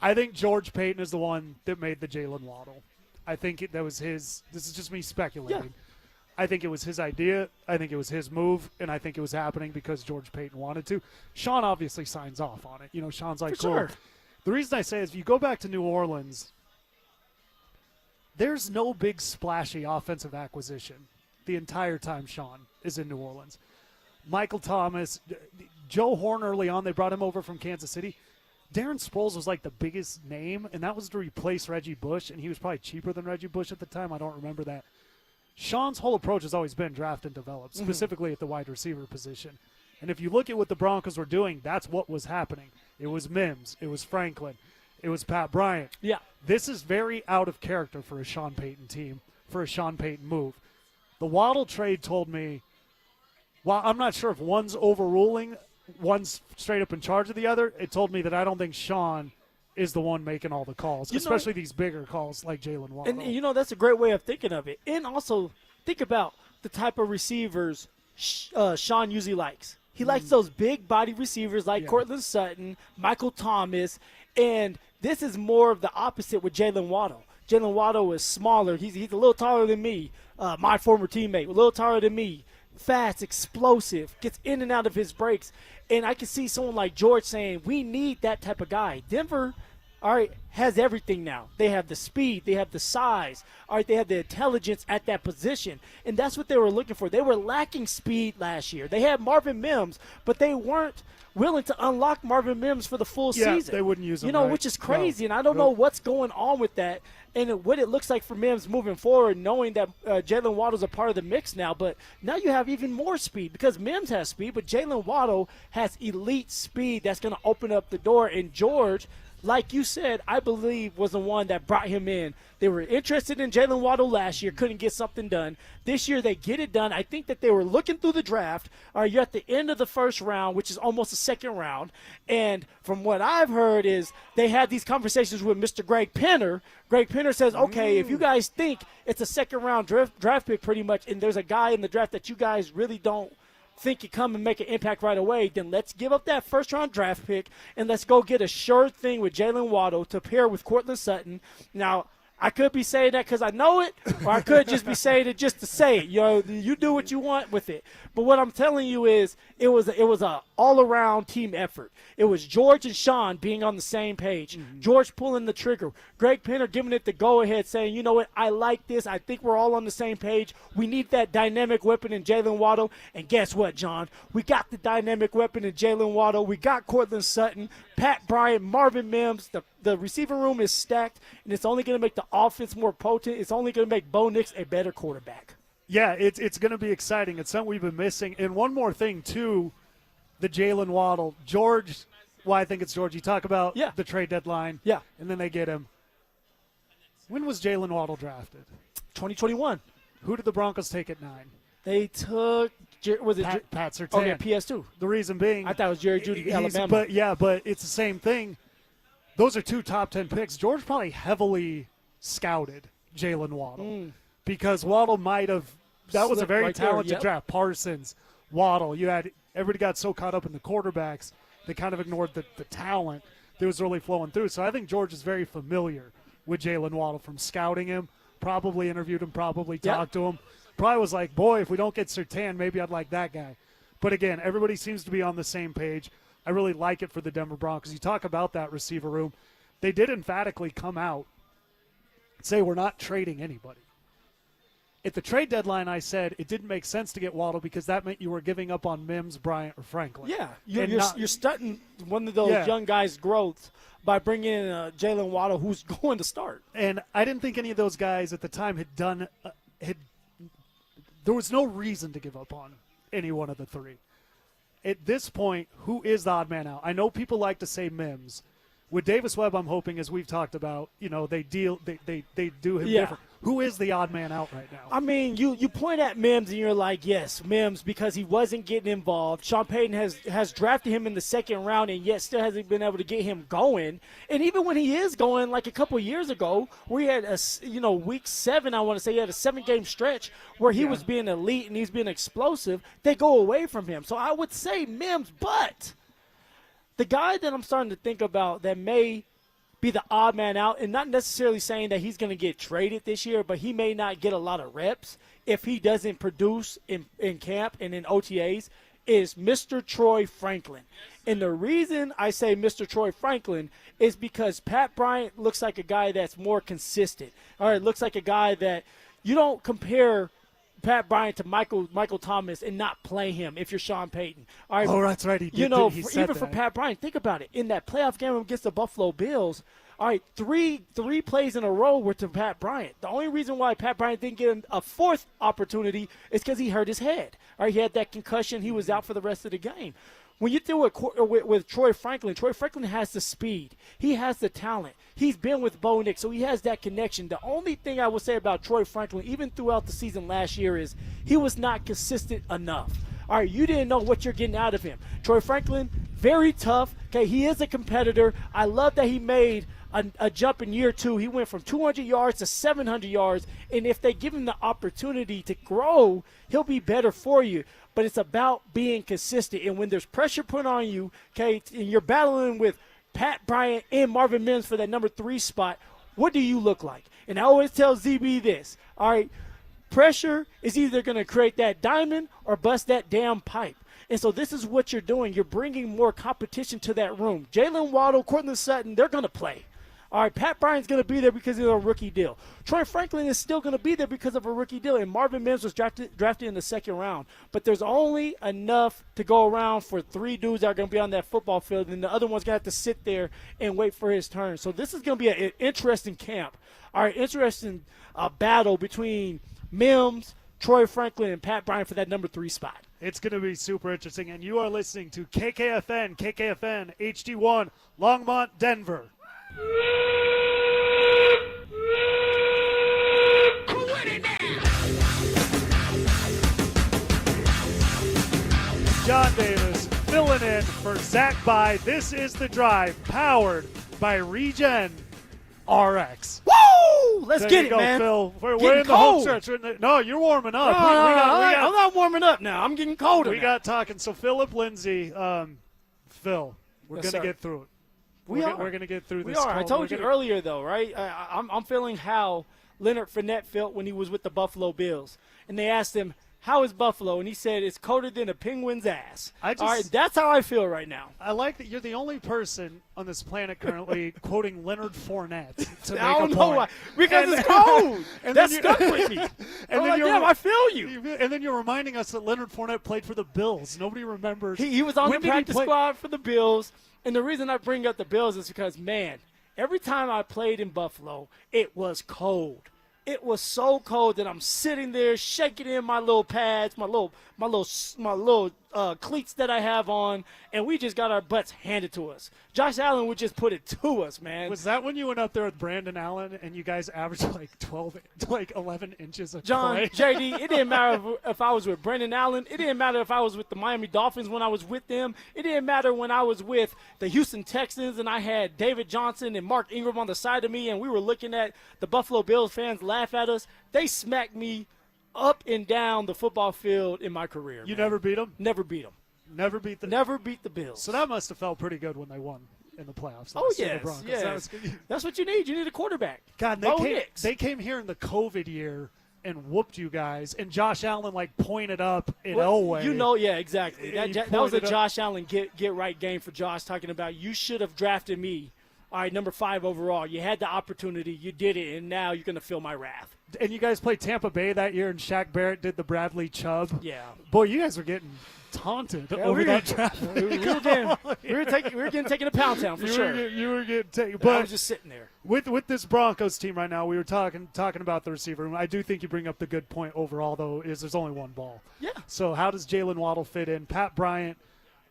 I think George Payton is the one that made the Jalen Waddle. I think that was his. This is just me speculating. Yeah. I think it was his idea. I think it was his move, and I think it was happening because George Payton wanted to. Sean obviously signs off on it. Sean's like, cool. Sure. The reason I say is if you go back to New Orleans, there's no big splashy offensive acquisition the entire time Sean is in New Orleans. Michael Thomas, Joe Horn early on, they brought him over from Kansas City. Darren Sproles was like the biggest name, and that was to replace Reggie Bush, and he was probably cheaper than Reggie Bush at the time. I don't remember that. Sean's whole approach has always been draft and develop, specifically at the wide receiver position. And if you look at what the Broncos were doing, that's what was happening. It was Mims. It was Franklin. It was Pat Bryant. Yeah. This is very out of character for a Sean Payton team, for a Sean Payton move. The Waddle trade told me, while I'm not sure if one's overruling, one's straight up in charge of the other, it told me that I don't think Sean is the one making all the calls, especially these bigger calls like Jalen Waddle. And, that's a great way of thinking of it. And also, think about the type of receivers Sean usually likes. He likes those big body receivers like Cortland Sutton, Michael Thomas, and this is more of the opposite with Jalen Waddle. Jalen Waddle is smaller. He's a little taller than me, my former teammate, a little taller than me. Fast, explosive, gets in and out of his breaks. And I can see someone like George saying, we need that type of guy. Denver, all right, has everything now. They have the speed. They have the size. All right, they have the intelligence at that position. And that's what they were looking for. They were lacking speed last year. They had Marvin Mims, but they weren't willing to unlock Marvin Mims for the full season. They wouldn't use him, which is crazy. And I don't know what's going on with that and what it looks like for Mims moving forward, knowing that Jalen Waddle's a part of the mix now. But now you have even more speed because Mims has speed, but Jalen Waddle has elite speed that's going to open up the door. And George, like you said, I believe was the one that brought him in. They were interested in Jalen Waddle last year, couldn't get something done. This year they get it done. I think that they were looking through the draft. You're at the end of the first round, which is almost the second round. And from what I've heard is they had these conversations with Mr. Greg Penner. Greg Penner says, okay, if you guys think it's a second-round draft pick pretty much, and there's a guy in the draft that you guys really don't think can come and make an impact right away, then let's give up that first-round draft pick and let's go get a sure thing with Jalen Waddle to pair with Cortland Sutton. Now, I could be saying that because I know it, or I could just be saying it just to say it. You do what you want with it. But what I'm telling you is it was a all-around team effort. It was George and Sean being on the same page. George pulling the trigger. Greg Penner giving it the go-ahead, saying, you know what, I like this. I think we're all on the same page. We need that dynamic weapon in Jalen Waddle. And guess what, John? We got the dynamic weapon in Jalen Waddle. We got Cortland Sutton, Pat Bryant, Marvin Mims. The receiver room is stacked, and it's only going to make the offense more potent. It's only going to make Bo Nix a better quarterback. Yeah, it's going to be exciting. It's something we've been missing. And one more thing, too, the Jalen Waddle. George, I think it's George. You talk about the trade deadline. Yeah. And then they get him. When was Jalen Waddle drafted? 2021. Who did the Broncos take at 9? They took Pat Surtain. Oh, yeah, PS2. The reason being, I thought it was Jerry Jeudy, Alabama. But it's the same thing. Those are 2 top 10 picks. George probably heavily scouted Jalen Waddle because Waddle might have – that was a very talented draft. Parsons, Waddle. You had everybody got so caught up in the quarterbacks, they kind of ignored the talent that was really flowing through. So I think George is very familiar with Jalen Waddle from scouting him, probably interviewed him, probably talked to him. Probably was like, boy, if we don't get Surtain, maybe I'd like that guy. But again, everybody seems to be on the same page. I really like it for the Denver Broncos. You talk about that receiver room. They did emphatically come out and say we're not trading anybody. At the trade deadline, I said it didn't make sense to get Waddle because that meant you were giving up on Mims, Bryant, or Franklin. Yeah, you're stunting one of those young guys' growth by bringing in Jalen Waddle, who's going to start. And I didn't think any of those guys at the time had done there was no reason to give up on any one of the three. At this point, who is the odd man out? I know people like to say Mims. With Davis Webb, I'm hoping, as we've talked about, they do him different. Who is the odd man out right now? I mean, you point at Mims and you're like, yes, Mims, because he wasn't getting involved. Sean Payton has drafted him in the second round and yet still hasn't been able to get him going. And even when he is going, like a couple of years ago, we had week 7, I want to say, he had a 7-game stretch where he was being elite and he's being explosive. They go away from him. So I would say Mims, but the guy that I'm starting to think about that may be the odd man out, and not necessarily saying that he's going to get traded this year, but he may not get a lot of reps if he doesn't produce in camp and in OTAs, is Mr. Troy Franklin. And the reason I say Mr. Troy Franklin is because Pat Bryant looks like a guy that's more consistent. All right, looks like a guy that you don't compare Pat Bryant to Michael Thomas and not play him if you're Sean Payton. All right, that's right. For Pat Bryant, think about it. In that playoff game against the Buffalo Bills, all right, three plays in a row were to Pat Bryant. The only reason why Pat Bryant didn't get a fourth opportunity is because he hurt his head. All right, he had that concussion. He was out for the rest of the game. When you deal with Troy Franklin has the speed. He has the talent. He's been with Bo Nix, so he has that connection. The only thing I will say about Troy Franklin, even throughout the season last year, is he was not consistent enough. All right, you didn't know what you're getting out of him. Troy Franklin, very tough. Okay, he is a competitor. I love that he made a jump in year 2. He went from 200 yards to 700 yards, and if they give him the opportunity to grow, he'll be better for you. But it's about being consistent. And when there's pressure put on you, okay, and you're battling with Pat Bryant and Marvin Mims for that number 3 spot, what do you look like? And I always tell ZB this, all right, pressure is either going to create that diamond or bust that damn pipe. And so this is what you're doing. You're bringing more competition to that room. Jalen Waddle, Courtland Sutton, they're going to play. All right, Pat Bryant's going to be there because of a rookie deal. Troy Franklin is still going to be there because of a rookie deal. And Marvin Mims was drafted in the second round. But there's only enough to go around for 3 dudes that are going to be on that football field, and the other one's going to have to sit there and wait for his turn. So this is going to be an interesting camp. All right, interesting battle between Mims, Troy Franklin, and Pat Bryant for that number 3 spot. It's going to be super interesting. And you are listening to KKFN HD1, Longmont, Denver. John Davis filling in for Zach By. This is The Drive, powered by Regen RX. Woo! Let's get it, go, man. Phil. We're in the home stretch. No, you're warming up. I'm not warming up now. I'm getting colder. We got talking. So Phillip Lindsay, Phil, we're going to get through it. We're going to get through this. We are. I told you earlier, though, right? I'm feeling how Leonard Fournette felt when he was with the Buffalo Bills. And they asked him, how is Buffalo? And he said, it's colder than a penguin's ass. All right, that's how I feel right now. I like that you're the only person on this planet currently quoting Leonard Fournette to make I don't a know point. why. Because it's cold. That stuck with me. And then damn, I feel you. And then you're reminding us that Leonard Fournette played for the Bills. Nobody remembers. He was on the practice squad for the Bills. And the reason I bring up the Bills is because, man, every time I played in Buffalo, it was cold. It was so cold that I'm sitting there shaking in my little pads, my little cleats that I have on, and we just got our butts handed to us. Josh Allen would just put it to us, man. Was that when you went up there with Brandon Allen and you guys averaged like 11 inches of John, play? JD, it didn't matter if I was with Brandon Allen. It didn't matter if I was with the Miami Dolphins when I was with them. It didn't matter when I was with the Houston Texans and I had David Johnson and Mark Ingram on the side of me and we were looking at the Buffalo Bills fans laugh at us. They smacked me up and down the football field in my career. You never beat them? Never beat them. Never beat the Bills. So that must have felt pretty good when they won in the playoffs. Oh, The yes. Broncos. Yes. That's what you need. You need a quarterback. God, Bo they Nix. came here in the COVID year and whooped you guys, and Josh Allen pointed up in Well, Elway. yeah, exactly. That was a Josh Allen get right game for Josh, talking about you should have drafted me. All right, number 5 overall. You had the opportunity. You did it, and now you're going to feel my wrath. And you guys played Tampa Bay that year, and Shaq Barrett did the Bradley Chubb. Yeah. Boy, you guys were getting taunted Yeah, over we that were- draft. we were getting taken to Pound Town for sure. You were getting taken. I But was just sitting there. with this Broncos team right now, we were talking about the receiver room. I do think you bring up the good point overall, though, is there's only one ball. Yeah. So how does Jalen Waddle fit in? Pat Bryant,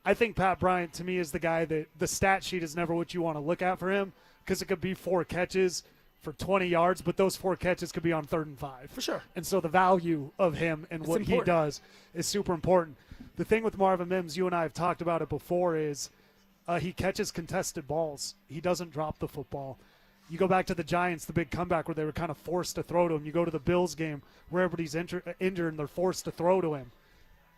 I think Pat Bryant, to me, is the guy that the stat sheet is never what you want to look at for him, because it could be 4 catches for 20 yards, but those 4 catches could be on 3rd and 5. For sure. And so the value of him and what he does is super important. The thing with Marvin Mims, you and I have talked about it before, is he catches contested balls. He doesn't drop the football. You go back to the Giants, the big comeback where they were kind of forced to throw to him. You go to the Bills game where everybody's injured and they're forced to throw to him.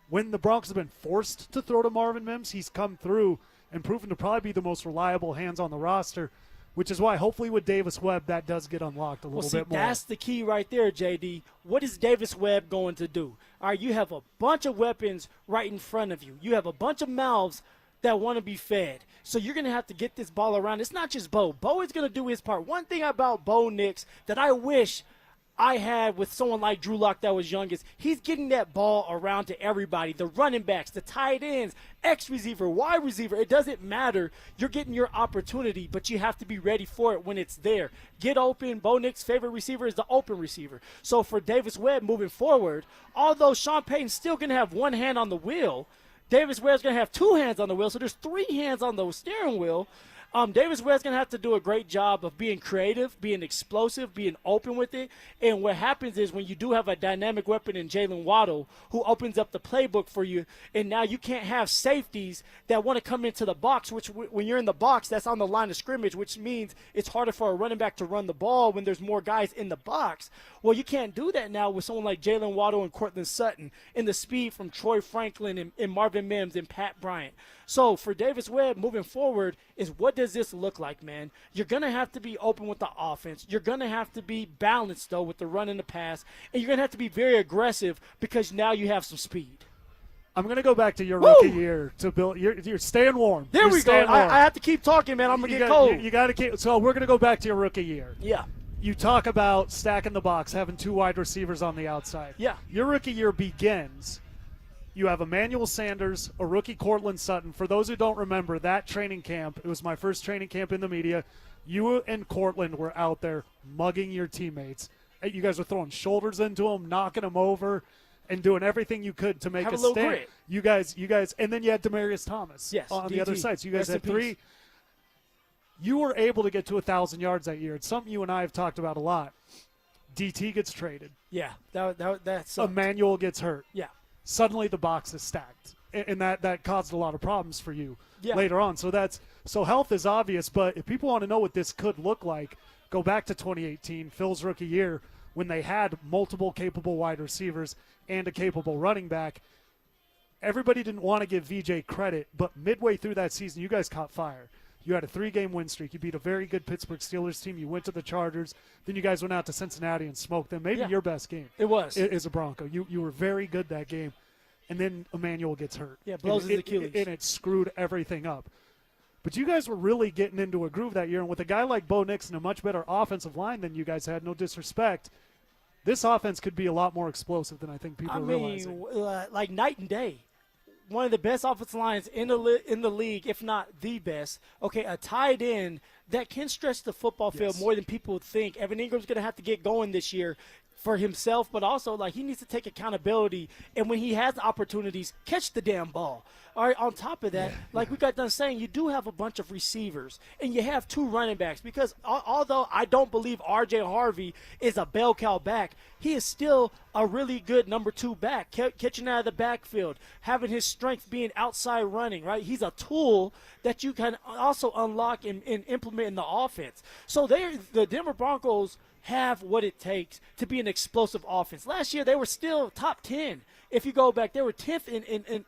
When the Broncos have been forced to throw to Marvin Mims, he's come through and proven to probably be the most reliable hands on the roster, which is why hopefully with Davis Webb that does get unlocked a little bit more. That's the key right there, JD. What is Davis Webb going to do? All right, you have a bunch of weapons right in front of you. You have a bunch of mouths that want to be fed. So you're going to have to get this ball around. It's not just Bo. Bo is going to do his part. One thing about Bo Nix that I wish I had with someone like Drew Lock that was young is he's getting that ball around to everybody, the running backs, the tight ends, X receiver, Y receiver. It doesn't matter. You're getting your opportunity, but you have to be ready for it when it's there. Get open. Bo Nix's favorite receiver is the open receiver. So for Davis Webb moving forward, although Sean Payton's still going to have one hand on the wheel, Davis Webb's going to have 2 hands on the wheel, so there's 3 hands on the steering wheel. Davis Webb's going to have to do a great job of being creative, being explosive, being open with it. And what happens is when you do have a dynamic weapon in Jalen Waddle who opens up the playbook for you, and now you can't have safeties that want to come into the box, which when you're in the box, that's on the line of scrimmage, which means it's harder for a running back to run the ball when there's more guys in the box. Well, you can't do that now with someone like Jalen Waddle and Cortland Sutton and the speed from Troy Franklin and Marvin Mims and Pat Bryant. So for Davis Webb moving forward is what does this look like, man? You're going to have to be open with the offense. You're going to have to be balanced, though, with the run and the pass. And you're going to have to be very aggressive because now you have some speed. I'm going to go back to your rookie year to build. You're staying warm. There we go. I have to keep talking, man. I'm going to get cold. You got to keep. So we're going to go back to your rookie year. Yeah. You talk about stacking the box, having 2 wide receivers on the outside. Yeah. Your rookie year begins. You have Emmanuel Sanders, a rookie Cortland Sutton. For those who don't remember, that training camp, it was my first training camp in the media. You and Cortland were out there mugging your teammates. You guys were throwing shoulders into them, knocking them over, and doing everything you could to make Have a a little stand. grit. You guys, and then you had Demarius Thomas on the DT. other side. So you guys Rest had in 3. peace. You were able to get to 1,000 yards that year. It's something you and I have talked about a lot. DT gets traded. Yeah, that sucked. Emmanuel gets hurt. Yeah. Suddenly the box is stacked, and that caused a lot of problems for you later on. So health is obvious, but if people want to know what this could look like, go back to 2018, Phil's rookie year, when they had multiple capable wide receivers and a capable running back. Everybody didn't want to give VJ credit, but midway through that season, you guys caught fire. You had a 3-game win streak. You beat a very good Pittsburgh Steelers team. You went to the Chargers. Then you guys went out to Cincinnati and smoked them. Maybe your best game. It was. As a Bronco. You were very good that game. And then Emmanuel gets hurt. Yeah, blows his Achilles. And it screwed everything up. But you guys were really getting into a groove that year. And with a guy like Bo Nix and a much better offensive line than you guys had, no disrespect, this offense could be a lot more explosive than I think people are realizing. Like night and day. One of the best offensive lines in the league, if not the best. Okay, a tight end that can stretch the football field more than people think. Evan Ingram's going to have to get going this year for himself, but also like he needs to take accountability. And when he has opportunities, catch the damn ball. All right, on top of that, like we got done saying, you do have a bunch of receivers, and you have 2 running backs because although I don't believe R.J. Harvey is a bell cow back, he is still a really good number 2 back, catching out of the backfield, having his strength being outside running, right? He's a tool that you can also unlock and implement in the offense. So the Denver Broncos have what it takes to be an explosive offense. Last year, they were still top 10. If you go back, they were 10th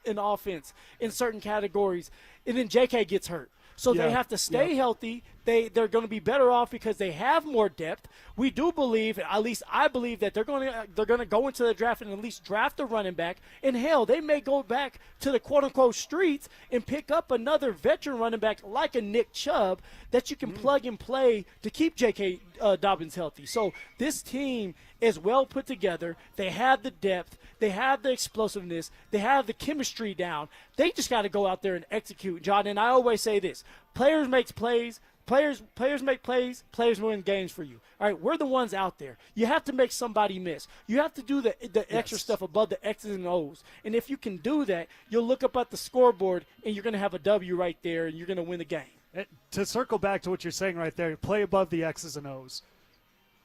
in offense in certain categories, and then J.K. gets hurt. So they have to stay healthy. They're going to be better off because they have more depth. We do believe, at least I believe, that they're going to go into the draft and at least draft a running back. And hell, they may go back to the quote unquote streets and pick up another veteran running back like a Nick Chubb that you can plug and play to keep J.K. Dobbins healthy. So this team is well put together. They have the depth. They have the explosiveness. They have the chemistry down. They just got to go out there and execute, John. And I always say this: players make plays. Players make plays. Players win games for you. All right, we're the ones out there. You have to make somebody miss. You have to do the extra stuff above the X's and O's. And if you can do that, you'll look up at the scoreboard and you're going to have a W right there, and you're going to win the game. To circle back to what you're saying right there, play above the X's and O's.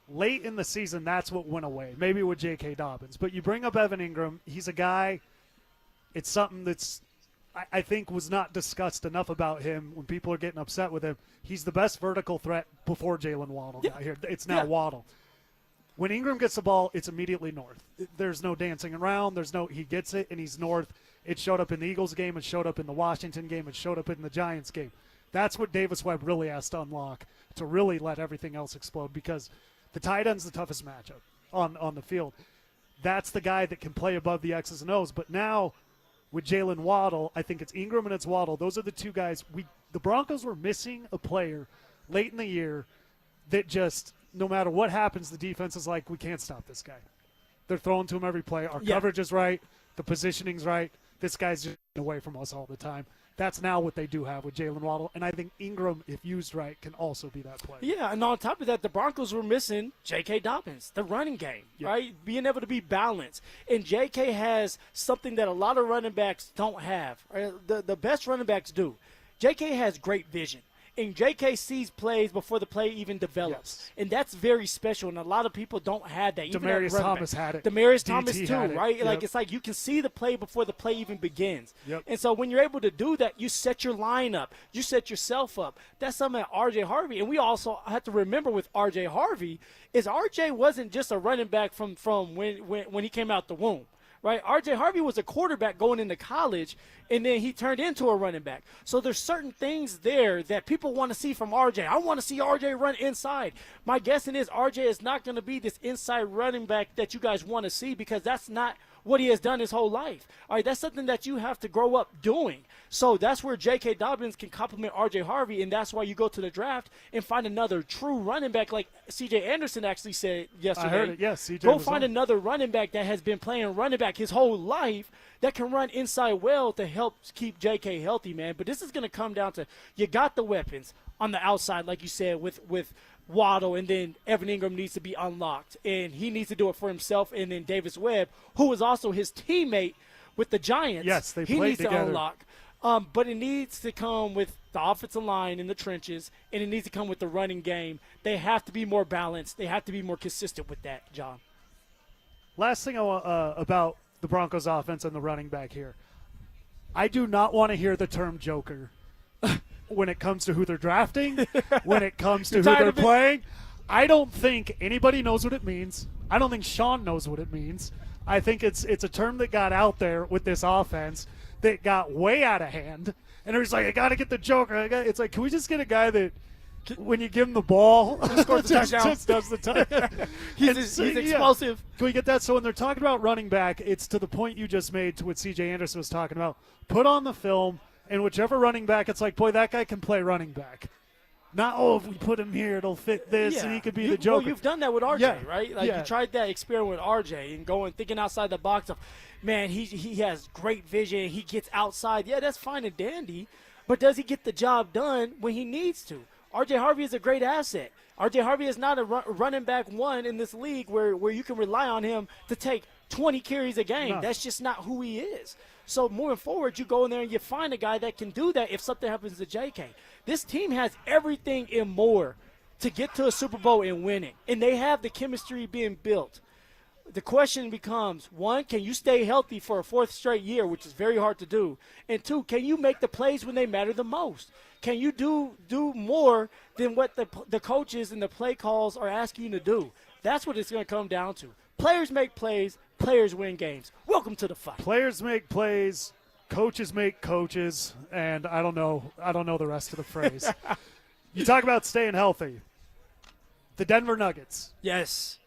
Late in the season, that's what went away, maybe with J.K. Dobbins. But you bring up Evan Ingram. He's a guy, it's something that's I think was not discussed enough about him when people are getting upset with him. He's the best vertical threat before Jalen Waddle got here. It's now Waddle. When Ingram gets the ball, it's immediately north. There's no dancing around. He gets it, and he's north. It showed up in the Eagles game. It showed up in the Washington game. It showed up in the Giants game. That's what Davis Webb really has to unlock to really let everything else explode, because the tight end's the toughest matchup on the field. That's the guy that can play above the X's and O's. But now with Jalen Waddle, I think it's Ingram and it's Waddle. Those are the two guys. The Broncos were missing a player late in the year that just, no matter what happens, the defense is like, we can't stop this guy. They're throwing to him every play. Our coverage is right. The positioning's right. This guy's just away from us all the time. That's now what they do have with Jalen Waddle. And I think Ingram, if used right, can also be that player. Yeah, and on top of that, the Broncos were missing J.K. Dobbins, the running game, right? Being able to be balanced. And J.K. has something that a lot of running backs don't have. Right? The best running backs do. J.K. has great vision. And J.K. sees plays before the play even develops. And that's very special, and a lot of people don't have that. Demaryius Thomas had it. Demaryius Thomas too, right? Yep. Like, it's like you can see the play before the play even begins. And so when you're able to do that, you set your lineup. You set yourself up. That's something that R.J. Harvey, and we also have to remember with R.J. Harvey, is R.J. wasn't just a running back from when he came out the womb. Right, R.J. Harvey was a quarterback going into college, and then he turned into a running back. So there's certain things there that people want to see from R.J. I want to see R.J. run inside. My guessing is R.J. is not going to be this inside running back that you guys want to see, because that's not what he has done his whole life. All right, that's something that you have to grow up doing. So that's where J.K. Dobbins can complement R.J. Harvey, and that's why you go to the draft and find another true running back, like C.J. Anderson actually said yesterday. I heard it, yes. CJ go find another running back that has been playing running back his whole life that can run inside well to help keep J.K. healthy, man. But this is going to come down to, you got the weapons on the outside, like you said, with Waddle, and then Evan Ingram needs to be unlocked, and he needs to do it for himself. And then Davis Webb, who is also his teammate with the Giants, he needs together. to unlock. But it needs to come with the offensive line in the trenches, and it needs to come with the running game. They have to be more balanced. They have to be more consistent with that, John. Last thing about the Broncos offense and the running back here. I do not want to hear the term joker when it comes to who they're drafting, when it comes to who they're playing. I don't think anybody knows what it means. I don't think Sean knows what it means. I think it's a term that got out there with this offense that got way out of hand. And everybody's like, I got to get the joker. It's like, can we just get a guy that when you give him the ball, just does the touchdown? He's explosive. Can we get that? So when they're talking about running back, it's to the point you just made to what C.J. Anderson was talking about. Put on the film, and whichever running back, it's like, boy, that guy can play running back. Not, if we put him here, it'll fit this, and he could be the joker. Well, you've done that with RJ, right? Like, you tried that experiment with RJ and thinking outside the box of, man, he has great vision. He gets outside. Yeah, that's fine and dandy, but does he get the job done when he needs to? R.J. Harvey is a great asset. R.J. Harvey is not a running back one in this league where you can rely on him to take 20 carries a game. No. That's just not who he is. So moving forward, you go in there and you find a guy that can do that if something happens to J.K. This team has everything and more to get to a Super Bowl and win it, and they have the chemistry being built. The question becomes, one, can you stay healthy for a fourth straight year, which is very hard to do? And two, can you make the plays when they matter the most? can you do more than what the coaches and the play calls are asking you to do? That's what it's going to come down to. Players make plays. Players win games. Welcome to the fight. Players make plays. Coaches make coaches. And I don't know the rest of the phrase. You talk about staying healthy. The Denver Nuggets. Yes.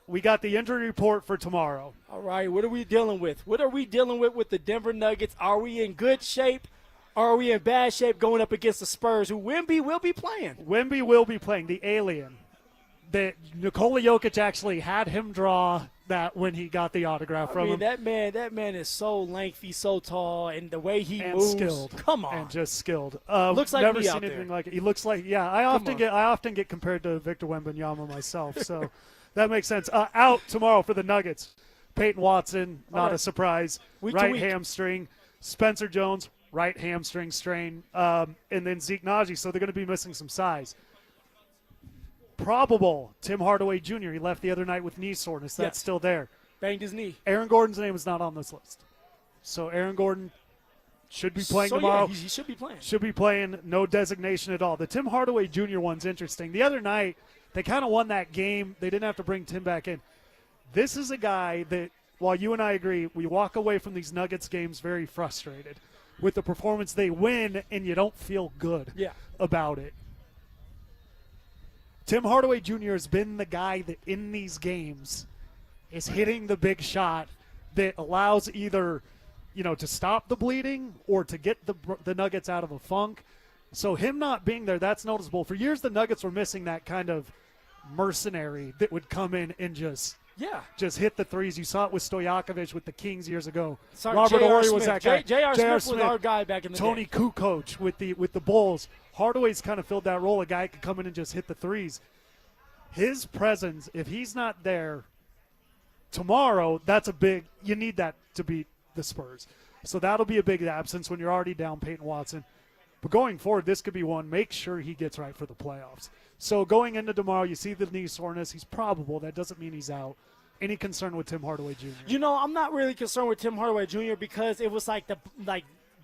We got the injury report for tomorrow. All right, what are we dealing with? What are we dealing with the Denver Nuggets? Are we in good shape? Or are we in bad shape going up against the Spurs, who Wemby will be playing? Wemby will be playing, the alien. That Nikola Jokic actually had him draw that when he got the autograph from him. That man is so lengthy, so tall, and the way he moves. Skilled. Come on. And just skilled. Looks like never me seen out anything there. like it. He looks like, I often get compared to Victor Wembanyama myself, so that makes sense. Out tomorrow for the Nuggets. Peyton Watson, not a surprise. Week to right week. hamstring. Spencer Jones, right hamstring strain. And then Zeke Naji, so they're going to be missing some size. Probable Tim Hardaway Jr. He left the other night with knee soreness. That's still there. Banged his knee. Aaron Gordon's name is not on this list. So Aaron Gordon should be playing tomorrow. Yeah, he should be playing. Should be playing. No designation at all. The Tim Hardaway Jr. one's interesting. The other night, they kind of won that game. They didn't have to bring Tim back in. This is a guy that, while you and I agree, we walk away from these Nuggets games very frustrated with the performance. They win, and you don't feel good about it. Tim Hardaway Jr. has been the guy that in these games is hitting the big shot that allows either, to stop the bleeding or to get the Nuggets out of a funk. So him not being there, that's noticeable. For years, the Nuggets were missing that kind of mercenary that would come in and just hit the threes. You saw it with Stojakovic with the Kings years ago. Sorry, Robert J.R. Horry Smith. was that guy. J.R. Smith was our guy back in the Tony day. Kukoc with the Bulls. Hardaway's kind of filled that role. A guy could come in and just hit the threes. His presence, if he's not there tomorrow, you need that to beat the Spurs. So that'll be a big absence when you're already down Peyton Watson. But going forward, this could be one. Make sure he gets right for the playoffs. So going into tomorrow, you see the knee soreness. He's probable. That doesn't mean he's out. Any concern with Tim Hardaway Jr.? I'm not really concerned with Tim Hardaway Jr. because it was like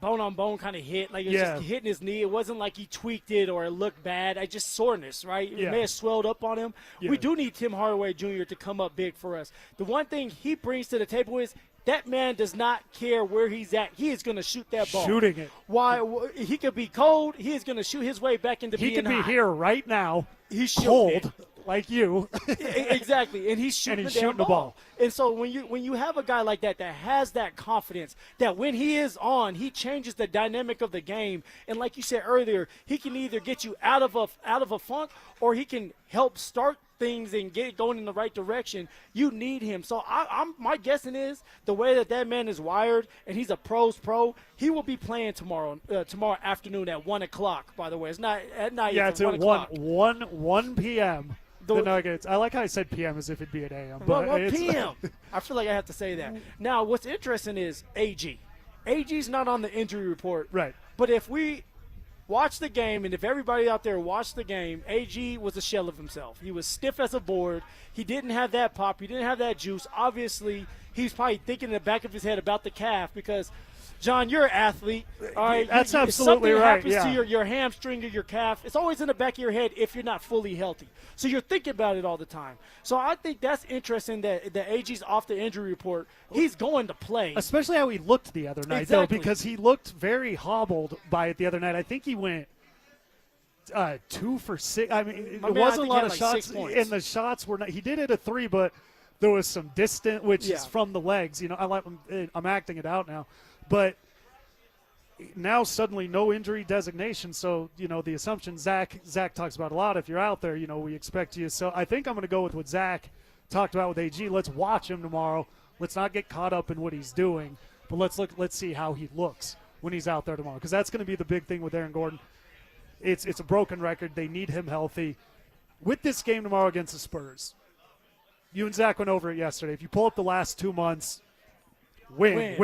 bone-on-bone kind of hit. Like, it was just hitting his knee. It wasn't like he tweaked it or it looked bad. Just soreness, right? It may have swelled up on him. Yeah. We do need Tim Hardaway Jr. to come up big for us. The one thing he brings to the table is that man does not care where he's at. He is going to shoot that ball. Shooting it. Why? He could be cold. He is going to shoot his way back into being hot. He could be here right now. He's cold. Like you. Exactly. And he's shooting, the ball. And so when you have a guy like that has that confidence that when he is on, he changes the dynamic of the game. And like you said earlier, he can either get you out of a funk or he can help start things and get it going in the right direction. You need him. So my guessing is the way that man is wired, and he's a pro's pro, he will be playing tomorrow afternoon at 1 o'clock, by the way. It's not at night. Yeah, it's at 1 o'clock. 1 p.m. The Nuggets. I like how I said p.m. as if it'd be at a.m. But 1 p.m. I feel like I have to say that. Now, what's interesting is AG. AG's not on the injury report. Right. But if we watch the game, and if everybody out there watched the game, AG was a shell of himself. He was stiff as a board. He didn't have that pop. He didn't have that juice. Obviously, he's probably thinking in the back of his head about the calf because, John, you're an athlete. All right, that's absolutely right. Something happens to your hamstring or your calf, it's always in the back of your head if you're not fully healthy. So you're thinking about it all the time. So I think that's interesting that the AG's off the injury report. He's going to play. Especially how he looked the other night, though, because he looked very hobbled by it the other night. I think he went 2 for 6. I mean, it wasn't a lot of shots, and the shots were not. He did hit a 3, but there was some distance, which is from the legs. I'm acting it out now. But now suddenly no injury designation. So, the assumption Zach talks about a lot. If you're out there, we expect you. So I think I'm going to go with what Zach talked about with AG. Let's watch him tomorrow. Let's not get caught up in what he's doing, but let's see how he looks when he's out there tomorrow, because that's going to be the big thing with Aaron Gordon. It's a broken record. They need him healthy. With this game tomorrow against the Spurs, you and Zach went over it yesterday. If you pull up the last 2 months, win.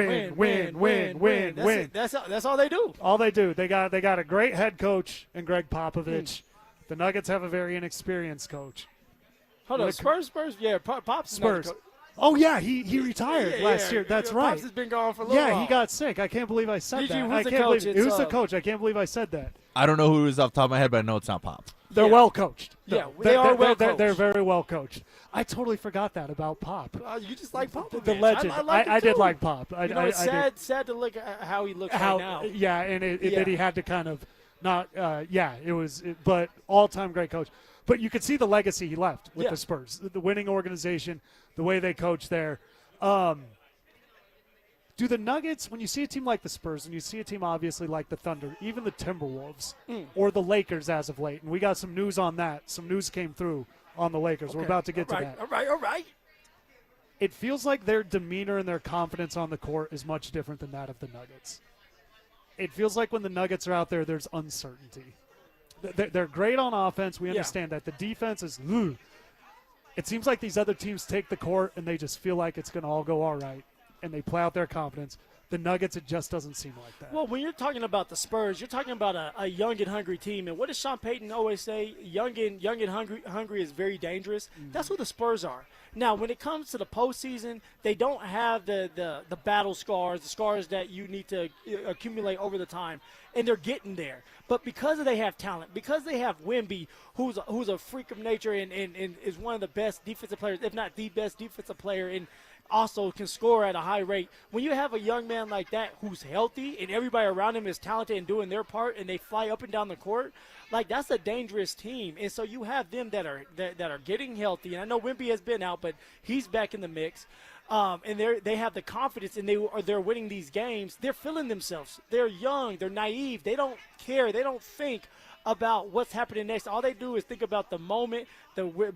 That's all they do. All they do. They got a great head coach in Greg Popovich. The Nuggets have a very inexperienced coach. Hold on, Spurs. Yeah, Pops. Spurs. Oh yeah, he retired last year. That's right. Pops has been gone for a little while. He got sick. I can't believe I said that. Who's the coach? Who's the coach? I can't believe I said that. I don't know who it is off the top of my head, but I know it's not Pop. They're well coached. Yeah, they are well coached. They're very well coached. I totally forgot that about Pop. You just like Pop. The legend. I did like Pop. It's sad to look at how he looks right now. Yeah, and that he had to kind of not. But all-time great coach. But you could see the legacy he left with the Spurs, the winning organization, the way they coach there. Do the Nuggets, when you see a team like the Spurs and you see a team obviously like the Thunder, even the Timberwolves or the Lakers as of late, and we got some news on that. Some news came through on the Lakers. Okay. We're about to get to that. All right. It feels like their demeanor and their confidence on the court is much different than that of the Nuggets. It feels like when the Nuggets are out there, there's uncertainty. They're great on offense. We understand that. The defense is it seems like these other teams take the court and they just feel like it's going to all go all right, and they play out their confidence. The Nuggets, it just doesn't seem like that. Well, when you're talking about the Spurs, you're talking about a young and hungry team. And what does Sean Payton always say? Young and hungry is very dangerous. Mm-hmm. That's what the Spurs are. Now, when it comes to the postseason, they don't have the battle scars, the scars that you need to accumulate over the time, and they're getting there. But because they have talent, because they have Wemby, who's a freak of nature and is one of the best defensive players, if not the best defensive player, and also can score at a high rate. When you have a young man like that who's healthy and everybody around him is talented and doing their part and they fly up and down the court, like, that's a dangerous team. And so you have them that are getting healthy. And I know Wemby has been out, but he's back in the mix. And they have the confidence, and they're winning these games. They're feeling themselves. They're young. They're naive. They don't care. They don't think about what's happening next. All they do is think about the moment,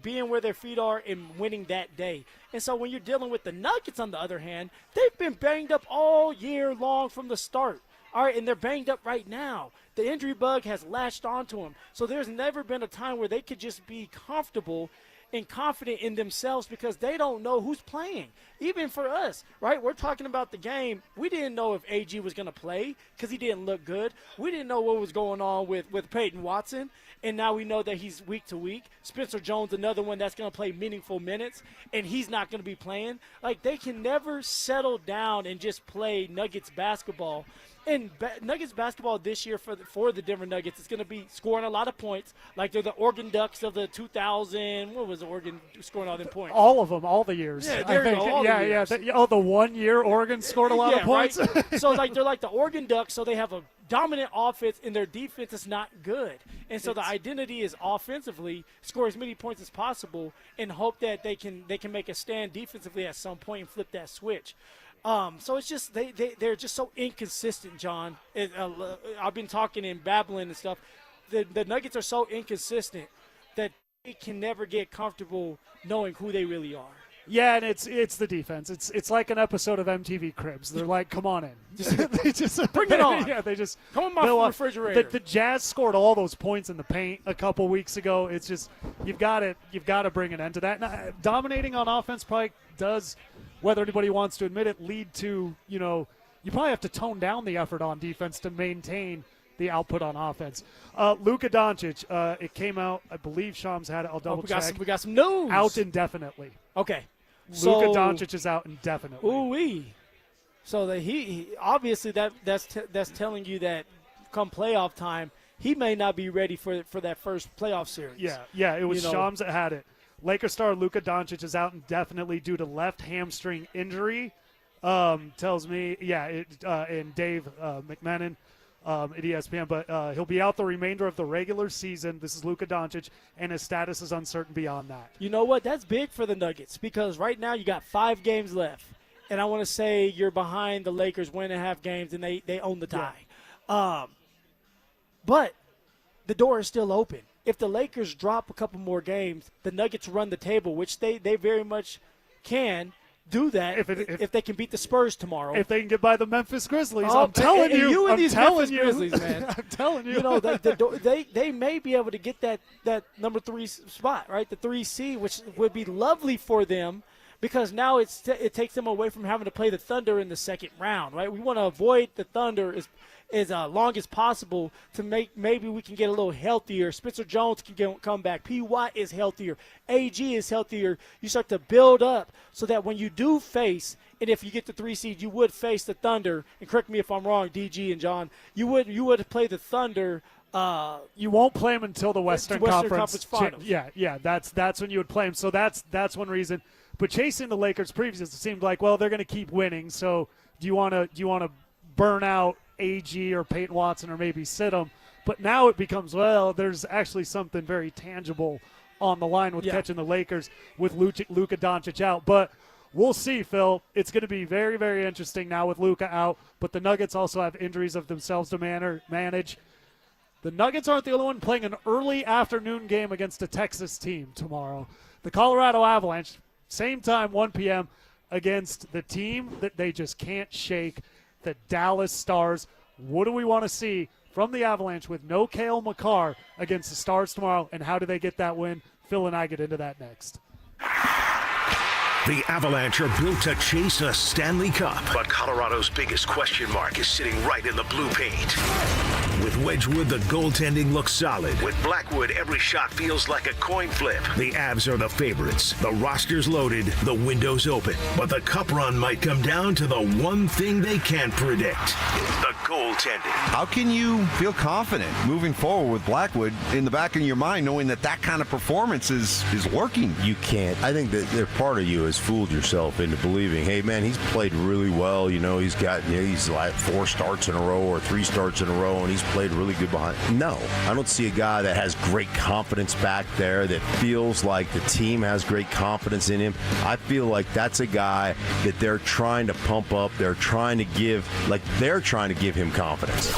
being where their feet are, and winning that day. And so when you're dealing with the Nuggets, on the other hand, they've been banged up all year long from the start. All right, and they're banged up right now. The injury bug has latched onto them. So there's never been a time where they could just be comfortable and confident in themselves because they don't know who's playing. Even for us, right? We're talking about the game. We didn't know if AG was going to play because he didn't look good. We didn't know what was going on with Peyton Watson, and now we know that he's week to week. Spencer Jones, another one that's going to play meaningful minutes, and he's not going to be playing. Like, they can never settle down and just play Nuggets basketball. And Nuggets basketball this year for the Denver Nuggets is going to be scoring a lot of points. Like, they're the Oregon Ducks of the 2000. What was Oregon scoring all them points? All of them, all the years. Yeah, there you go. The 1 year Oregon scored a lot of points. Right? So, like, they're like the Oregon Ducks, so they have a dominant offense, and their defense is not good. And so the identity is offensively score as many points as possible and hope that they can make a stand defensively at some point and flip that switch. So it's just they're just so inconsistent, John. I've been talking and babbling and stuff. The Nuggets are so inconsistent that they can never get comfortable knowing who they really are. Yeah, and it's the defense. It's like an episode of MTV Cribs. They're like, come on in. They just bring it on. Yeah, they just come on my refrigerator. The Jazz scored all those points in the paint a couple weeks ago. It's just you've got to bring an end to that. Now, dominating on offense probably does, whether anybody wants to admit it, lead to, you probably have to tone down the effort on defense to maintain the output on offense. Luka Doncic, it came out, I believe Shams had it. I'll double check. We got some news. Out indefinitely. Okay. Luka Doncic is out indefinitely. Ooh-wee. So that he obviously that's telling you that come playoff time, he may not be ready for that first playoff series. Yeah, it was Shams that had it. Lakers star Luka Doncic is out indefinitely due to left hamstring injury. Tells me, and Dave McMahon at ESPN, but he'll be out the remainder of the regular season. This is Luka Doncic, and his status is uncertain beyond that. You know what? That's big for the Nuggets because right now you got 5 games left, and I want to say you're behind the Lakers 1.5 games, and they own the tie. Yeah. But the door is still open. If the Lakers drop a couple more games, the Nuggets run the table, which they very much can do that if they can beat the Spurs tomorrow. If they can get by the Memphis Grizzlies, I'm telling you. Memphis Grizzlies, man. I'm telling you. They may be able to get that number 3 spot, right? The 3C, which would be lovely for them. because now it takes them away from having to play the Thunder in the second round, right? We want to avoid the Thunder as long as possible to maybe we can get a little healthier. Spencer Jones can come back. P. Watt is healthier. AG is healthier. You start to build up so that when you do face, and if you get the 3 seed, you would face the Thunder. And correct me if I'm wrong, DG and John. You would play the Thunder. You won't play them until the Western Conference Finals. Yeah, that's when you would play them. So that's one reason. But chasing the Lakers previously, it seemed like, well, they're going to keep winning. So do you want to burn out AG or Peyton Watson or maybe sit them? But now it becomes, well, there's actually something very tangible on the line with catching the Lakers with Luka Doncic out. But we'll see, Phil. It's going to be very, very interesting now with Luka out. But the Nuggets also have injuries of themselves to manage. The Nuggets aren't the only one playing an early afternoon game against a Texas team tomorrow. The Colorado Avalanche, same time, 1 p.m., against the team that they just can't shake, the Dallas Stars. What do we want to see from the Avalanche with no Cale Makar against the Stars tomorrow, and how do they get that win? Phil and I get into that next. The Avalanche are built to chase a Stanley Cup, but Colorado's biggest question mark is sitting right in the blue paint. With Wedgwood, the goaltending looks solid. With Blackwood, every shot feels like a coin flip. The Avs are the favorites. The roster's loaded, the window's open. But the cup run might come down to the one thing they can't predict: the goaltending. How can you feel confident moving forward with Blackwood in the back of your mind, knowing that kind of performance is lurking? You can't. I think that part of you has fooled yourself into believing, hey, man, he's played really well. You know, he's like 4 starts in a row or 3 starts in a row, and he's played really good behind. No, I don't see a guy that has great confidence back there, that feels like the team has great confidence in him. I feel like that's a guy that they're trying to pump up. They're trying to give him confidence.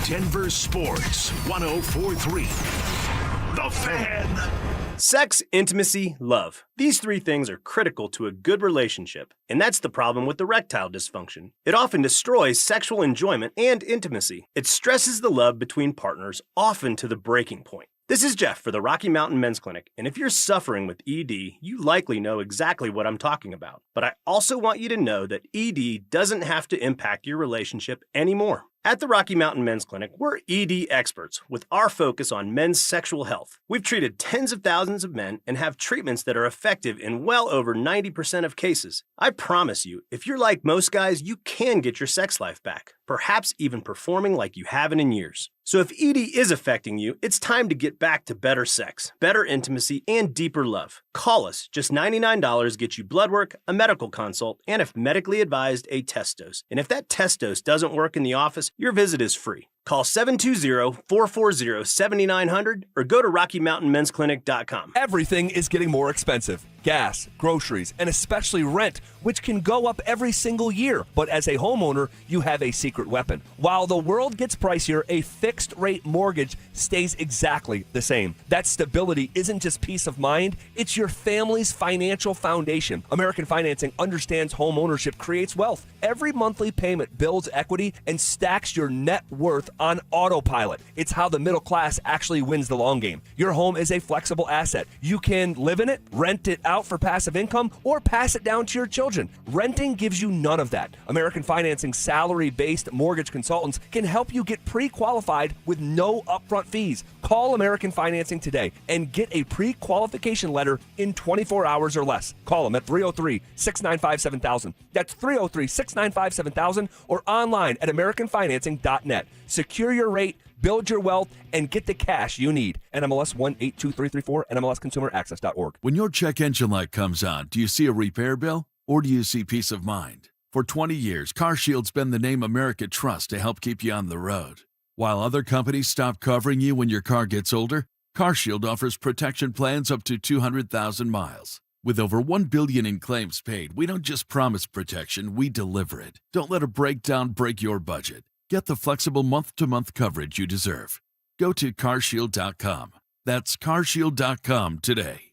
Denver Sports 104.3. The Fan. Sex, intimacy, love. These 3 things are critical to a good relationship, and that's the problem with erectile dysfunction. It often destroys sexual enjoyment and intimacy. It stresses the love between partners, often to the breaking point. This is Jeff for the Rocky Mountain Men's Clinic, and if you're suffering with ED, you likely know exactly what I'm talking about. But I also want you to know that ED doesn't have to impact your relationship anymore. At the Rocky Mountain Men's Clinic, we're ED experts with our focus on men's sexual health. We've treated tens of thousands of men and have treatments that are effective in well over 90% of cases. I promise you, if you're like most guys, you can get your sex life back, perhaps even performing like you haven't in years. So if ED is affecting you, it's time to get back to better sex, better intimacy, and deeper love. Call us. Just $99 gets you blood work, a medical consult, and if medically advised, a test dose. And if that test dose doesn't work in the office, your visit is free. Call 720-440-7900 or go to RockyMountainMen'sClinic.com. Everything is getting more expensive. Gas, groceries, and especially rent, which can go up every single year. But as a homeowner, you have a secret weapon. While the world gets pricier, a fixed-rate mortgage stays exactly the same. That stability isn't just peace of mind, it's your family's financial foundation. American Financing understands home ownership creates wealth. Every monthly payment builds equity and stacks your net worth on autopilot. It's how the middle class actually wins the long game. Your home is a flexible asset. You can live in it, rent it out for passive income, or pass it down to your children. Renting gives you none of that. American Financing's salary-based mortgage consultants can help you get pre-qualified with no upfront fees. Call American Financing today and get a pre-qualification letter in 24 hours or less. Call them at 303-695-7000. That's 303-695-7000 or online at AmericanFinancing.net. Secure your rate, build your wealth, and get the cash you need. NMLS 182334, NMLSConsumerAccess.org. When your check engine light comes on, do you see a repair bill or do you see peace of mind? For 20 years, CarShield's been the name America trusts to help keep you on the road. While other companies stop covering you when your car gets older, CarShield offers protection plans up to 200,000 miles. With over $1 billion in claims paid, we don't just promise protection, we deliver it. Don't let a breakdown break your budget. Get the flexible month-to-month coverage you deserve. Go to CarShield.com. That's CarShield.com today.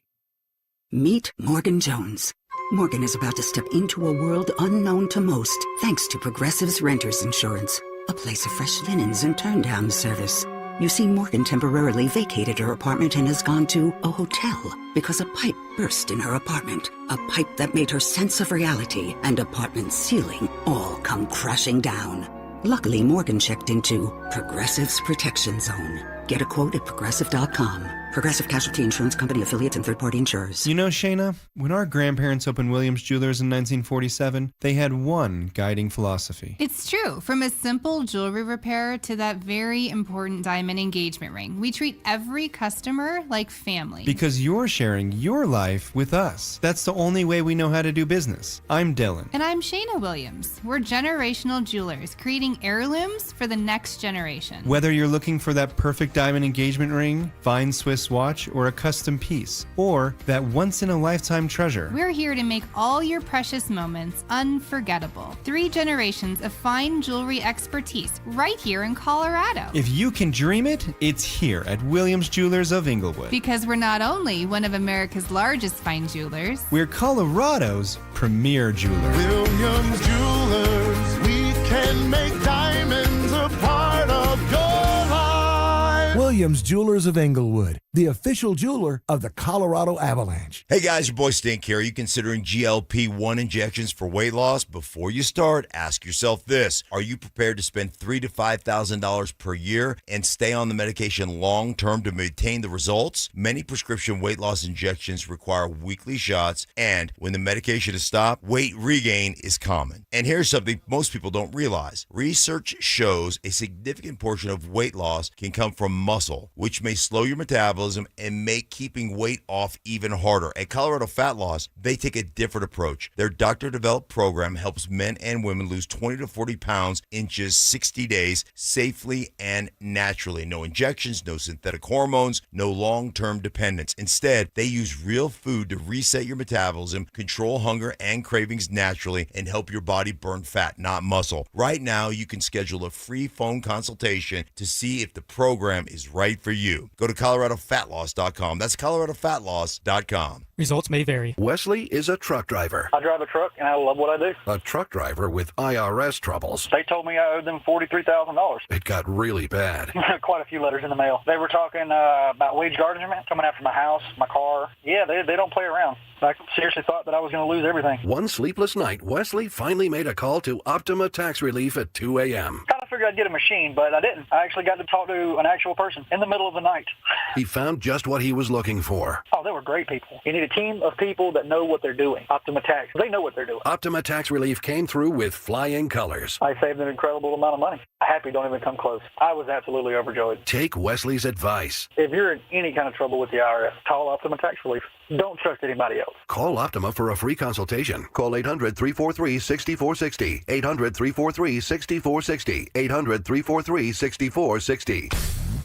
Meet Morgan Jones. Morgan is about to step into a world unknown to most, thanks to Progressive's Renters Insurance, a place of fresh linens and turn-down service. You see, Morgan temporarily vacated her apartment and has gone to a hotel because a pipe burst in her apartment. A pipe that made her sense of reality and apartment ceiling all come crashing down. Luckily, Morgan checked into Progressive's Protection Zone. Get a quote at Progressive.com. Progressive Casualty Insurance Company, affiliates, and third-party insurers. You know, Shayna, when our grandparents opened Williams Jewelers in 1947, they had one guiding philosophy. It's true. From a simple jewelry repair to that very important diamond engagement ring, we treat every customer like family. Because you're sharing your life with us. That's the only way we know how to do business. I'm Dylan. And I'm Shayna Williams. We're generational jewelers, creating heirlooms for the next generation. Whether you're looking for that perfect diamond engagement ring, fine Swiss watch, or a custom piece, or that once-in-a-lifetime treasure, we're here to make all your precious moments unforgettable. 3 generations of fine jewelry expertise right here in Colorado. If you can dream it, it's here at Williams Jewelers of Inglewood. Because we're not only one of America's largest fine jewelers, we're Colorado's premier jeweler. Williams Jewelers, we can make diamonds a part of your life. Williams Jewelers of Inglewood, the official jeweler of the Colorado Avalanche. Hey guys, your boy Stink here. Are you considering GLP-1 injections for weight loss? Before you start, ask yourself this. Are you prepared to spend $3,000 to $5,000 per year and stay on the medication long-term to maintain the results? Many prescription weight loss injections require weekly shots, and when the medication is stopped, weight regain is common. And here's something most people don't realize. Research shows a significant portion of weight loss can come from muscle, which may slow your metabolism and make keeping weight off even harder. At Colorado Fat Loss, they take a different approach. Their doctor-developed program helps men and women lose 20 to 40 pounds in just 60 days safely and naturally. No injections, no synthetic hormones, no long-term dependence. Instead, they use real food to reset your metabolism, control hunger and cravings naturally, and help your body burn fat, not muscle. Right now, you can schedule a free phone consultation to see if the program is right for you. Go to coloradofatloss.com. That's coloradofatloss.com. Results may vary. Wesley is a truck driver. I drive a truck, and I love what I do. A truck driver with IRS troubles. They told me I owed them $43,000. It got really bad. Quite a few letters in the mail. They were talking about wage garnishment, coming after my house, my car. Yeah, they don't play around. I seriously thought that I was going to lose everything. One sleepless night, Wesley finally made a call to Optima Tax Relief at 2 a.m. Kind of figured I'd get a machine, but I didn't. I actually got to talk to an actual person in the middle of the night. He found just what he was looking for. Oh, they were great people. You need a team of people that know what they're doing. Optima Tax, they know what they're doing. Optima Tax Relief came through with flying colors. I saved an incredible amount of money. Happy don't even come close. I was absolutely overjoyed. Take Wesley's advice. If you're in any kind of trouble with the IRS, call Optima Tax Relief. Don't trust anybody else. Call Optima for a free consultation. Call 800-343-6460. 800-343-6460. 800-343-6460.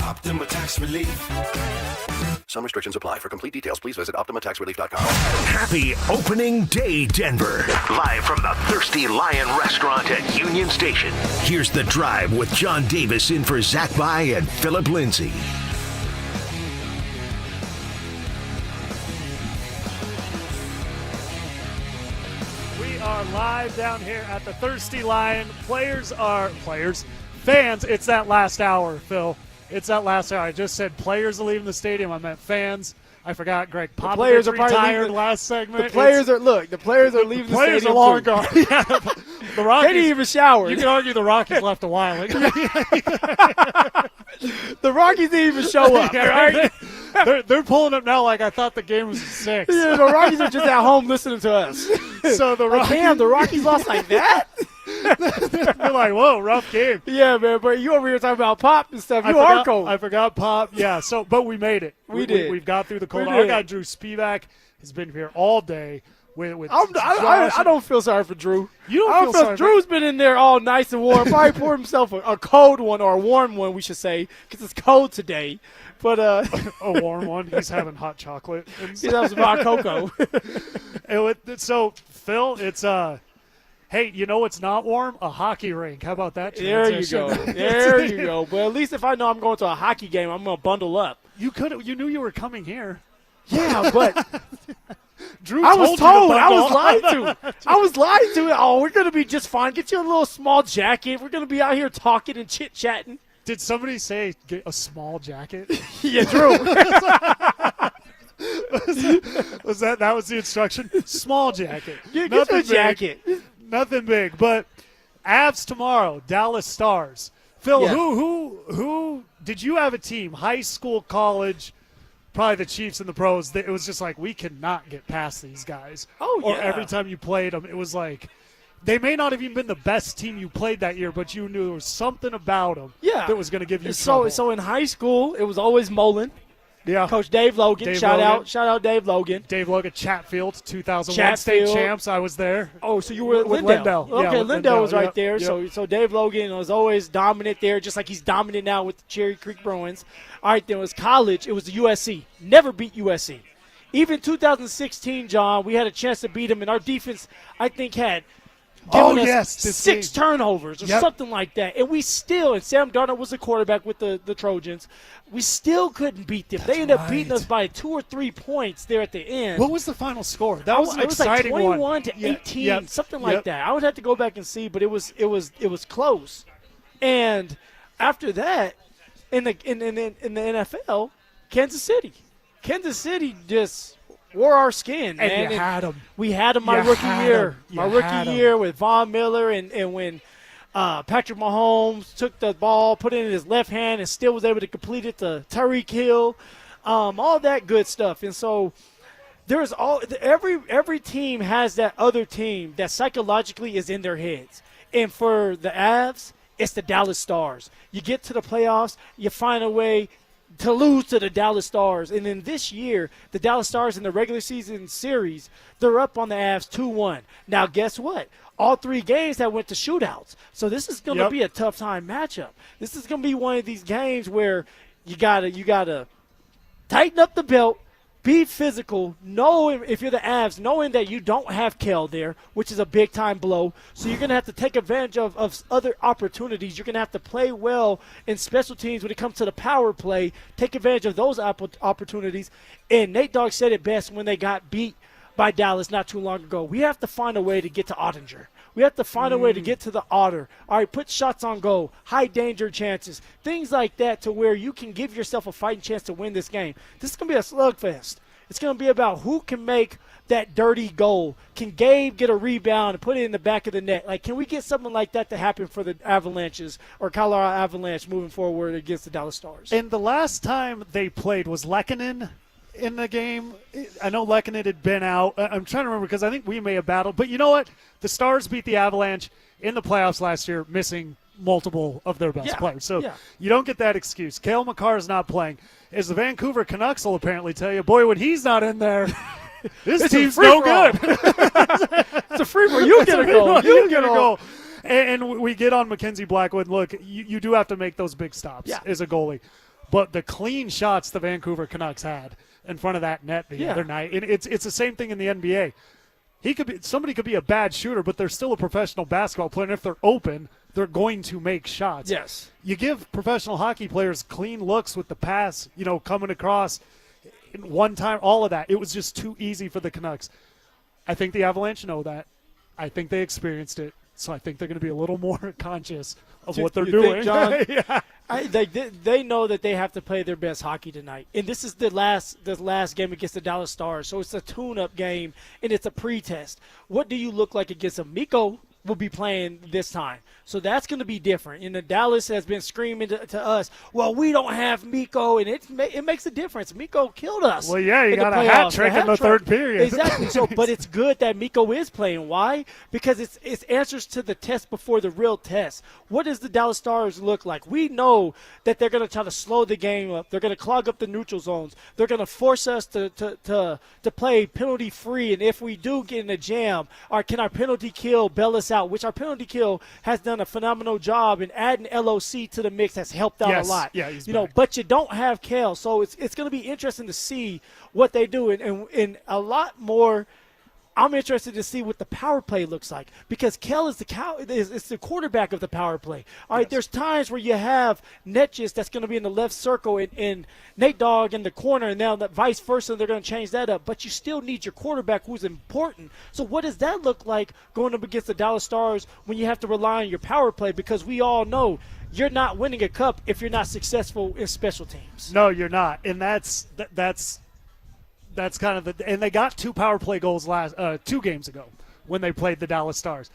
Optima Tax Relief. Some restrictions apply. For complete details, please visit OptimaTaxRelief.com. Happy opening day, Denver. Live from the Thirsty Lion Restaurant at Union Station. Here's The Drive with John Davis in for Zach By and Phillip Lindsay. We are live down here at the Thirsty Lion. Fans, it's that last hour, Phil. It's that last hour. I just said players are leaving the stadium. I meant fans. I forgot Greg Popovich retired last segment. The players are leaving the stadium. Players are long gone. Yeah, the Rockies. They didn't even shower. You can argue the Rockies left a while ago. The Rockies didn't even show up. Right? They're pulling up now like I thought the game was at 6. Yeah, the Rockies are just at home listening to us. So the Rockies lost like that? They're like, whoa, rough game. Yeah, man, but you over here talking about Pop and stuff. You are cold. I forgot Pop. Yeah, but we made it. We did. We've got through the cold. Our guy Drew Spivak has been here all day. I don't feel sorry for Drew. You don't feel sorry. Drew's been in there all nice and warm. Probably poured himself a cold one or a warm one, we should say, because it's cold today. But a warm one. He's having hot chocolate. He's having some hot cocoa. So Phil, it's hey, you know what's not warm? A hockey rink. How about that? There you go. There you go. But at least if I know I'm going to a hockey game, I'm going to bundle up. You knew you were coming here. Yeah, but Drew I was told. I was lied to. I was lied to. Oh, we're going to be just fine. Get you a little small jacket. We're going to be out here talking and chit-chatting. Did somebody say get a small jacket? Yeah, Drew. was that was the instruction? Small jacket. Yeah, get a jacket. Nothing big. But Avs tomorrow, Dallas Stars. Phil, Yeah. who did you have a team, high school, college, probably the Chiefs and the pros, that it was just like, we cannot get past these guys. Oh, Or yeah. every time you played them, it was like, they may not have even been the best team you played that year, but you knew there was something about them that was going to give you trouble. So in high school, it was always Mullen. Yeah. Coach Dave Logan. Shout out Dave Logan. Dave Logan, Chatfield, 2001 Chatfield. state champs. I was there. Oh, so you were with Lindell. Lindell. Okay, with Lindell was right Yep, there. yep. So Dave Logan was always dominant there, just like he's dominant now with the Cherry Creek Bruins. All right, then it was college. It was the USC. Never beat USC. Even 2016, John, we had a chance to beat him, and our defense, I think, had given us 6 turnovers or something like that. And we still, and Sam Darnold was the quarterback with the Trojans, we still couldn't beat them. They ended up beating us by 2 or 3 points there at the end. What was the final score? That was an it was like exciting 21 one. to 18, Yep. something like that. I would have to go back and see, but it was close. And after that, in the NFL, Kansas City just wore our skin, And man. you had 'em. We had them my You rookie had year. 'em. You My had rookie 'em. year with Von Miller, and when Patrick Mahomes took the ball, put it in his left hand, and still was able to complete it to Tyreek Hill, all that good stuff. And so there's every team has that other team that psychologically is in their heads. And for the Avs, it's the Dallas Stars. You get to the playoffs, you find a way to lose to the Dallas Stars. And then this year, the Dallas Stars in the regular season series, they're up on the Avs 2-1. Now, guess what? All 3 games that went to shootouts. So this is going to be a tough time matchup. This is going to be one of these games where you gotta tighten up the belt, be physical, know if you're the Avs, knowing that you don't have Kel there, which is a big-time blow. So you're going to have to take advantage of other opportunities. You're going to have to play well in special teams when it comes to the power play, take advantage of those opportunities. And Nate Dogg said it best when they got beat by Dallas not too long ago. We have to find a way to get to Ottinger. We have to find a way to get to the Otter. All right, put shots on goal, high danger chances, things like that to where you can give yourself a fighting chance to win this game. This is going to be a slugfest. It's going to be about who can make that dirty goal. Can Gabe get a rebound and put it in the back of the net? Like, can we get something like that to happen for the Avalanches or Colorado Avalanche moving forward against the Dallas Stars? And the last time they played was Lehkonen in the game. I know Lehkonen had been out. I'm trying to remember because I think we may have battled. But you know what? The Stars beat the Avalanche in the playoffs last year, missing multiple of their best players. So you don't get that excuse. Cale Makar is not playing. As the Vancouver Canucks will apparently tell you, boy, when he's not in there, this team's no good. It's a free for you get a goal. You get a goal. And we get on Mackenzie Blackwood. Look, you do have to make those big stops as a goalie. But the clean shots the Vancouver Canucks had in front of that net the other night, and it's the same thing in the NBA. Somebody could be a bad shooter, but they're still a professional basketball player, and if they're open, they're going to make shots. Yes. You give professional hockey players clean looks with the pass, coming across one time, all of that. It was just too easy for the Canucks. I think the Avalanche know that. I think they experienced it, so I think they're going to be a little more conscious of what they're doing. Think, John, yeah. They know that they have to play their best hockey tonight, and this is the last game against the Dallas Stars. So it's a tune-up game, and it's a pre-test. What do you look like against them? Mikko will be playing this time, so that's going to be different. And the Dallas has been screaming to us, well, we don't have Mikko, and it makes a difference. Mikko killed us. Well, yeah, you got a hat trick in the third period. Exactly. So, but it's good that Mikko is playing. Why? Because it's answers to the test before the real test. What does the Dallas Stars look like? We know that they're going to try to slow the game up. They're going to clog up the neutral zones. They're going to force us to play penalty free. And if we do get in a jam, or can our penalty kill bail us out? Which our penalty kill has done a phenomenal job, and adding LOC to the mix has helped out a lot. Yeah, he's but you don't have Kel, so it's going to be interesting to see what they do, and a lot more. I'm interested to see what the power play looks like, because Kel is the quarterback of the power play. All right, there's times where you have Netjes that's going to be in the left circle and Nate Dogg in the corner, and now that vice versa, they're going to change that up. But you still need your quarterback who's important. So what does that look like going up against the Dallas Stars when you have to rely on your power play? Because we all know you're not winning a cup if you're not successful in special teams. No, you're not. And that's kind of and they got 2 power play goals 2 games ago when they played the Dallas Stars.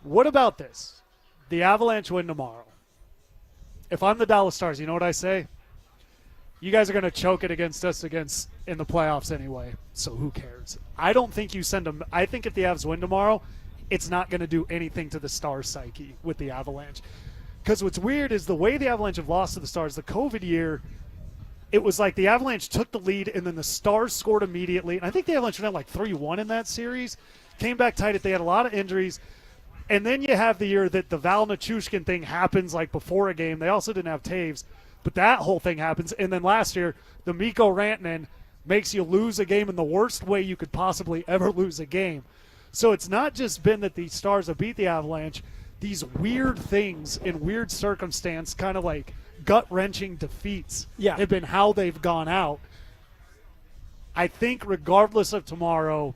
What about this? The Avalanche win tomorrow. If I'm the Dallas Stars, you know what I say? You guys are going to choke it against us in the playoffs anyway, so who cares? I don't think you send them. I think if the Avs win tomorrow, it's not going to do anything to the Stars' psyche with the Avalanche. Because what's weird is the way the Avalanche have lost to the Stars, the COVID year, it was like the Avalanche took the lead and then the Stars scored immediately. And I think the Avalanche went out like 3-1 in that series. Came back tight. They had a lot of injuries. And then you have the year that the Val Nichushkin thing happens like before a game. They also didn't have Taves. But that whole thing happens. And then last year, the Mikko Rantanen makes you lose a game in the worst way you could possibly ever lose a game. So it's not just been that the Stars have beat the Avalanche. These weird things in weird circumstance, kind of like gut-wrenching defeats, have been how they've gone out. I think regardless of tomorrow,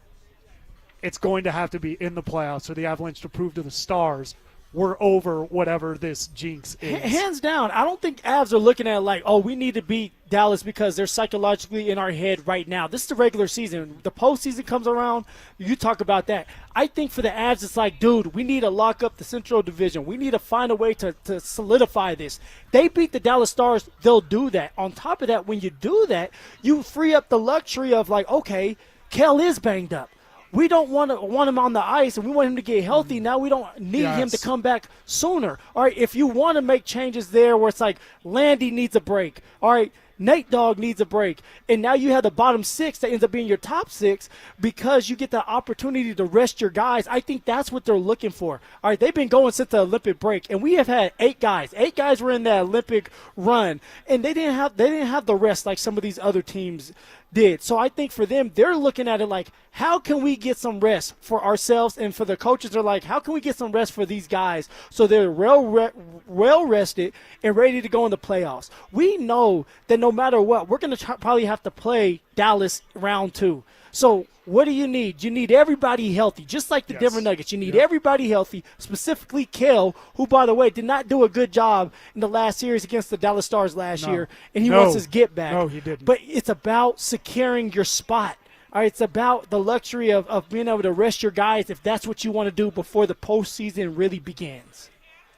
it's going to have to be in the playoffs for the Avalanche to prove to the Stars we're over whatever this jinx is. Hands down, I don't think Avs are looking at it like, oh, we need to beat Dallas because they're psychologically in our head right now. This is the regular season. The postseason comes around, you talk about that. I think for the Avs, it's like, dude, we need to lock up the Central Division. We need to find a way to solidify this. They beat the Dallas Stars, they'll do that. On top of that, when you do that, you free up the luxury of like, okay, Kel is banged up. We don't want him on the ice, and we want him to get healthy. Now we don't need him to come back sooner. All right, if you want to make changes there where it's like Landy needs a break, all right, Nate Dogg needs a break, and now you have the bottom 6 that ends up being your top 6 because you get the opportunity to rest your guys. I think that's what they're looking for. All right, they've been going since the Olympic break, and we have had 8 guys. 8 guys were in that Olympic run, and they didn't have the rest like some of these other teams did. So I think for them, they're looking at it like, how can we get some rest for ourselves? And for the coaches, they're like, how can we get some rest for these guys so they're well rested and ready to go in the playoffs? We know that no matter what, we're going to probably have to play Dallas round 2. So what do you need? You need everybody healthy, just like the Denver Nuggets. You need everybody healthy, specifically Kel, who, by the way, did not do a good job in the last series against the Dallas Stars last year, and he wants his get back. No, he didn't. But it's about securing your spot. All right, it's about the luxury of being able to rest your guys if that's what you want to do before the postseason really begins.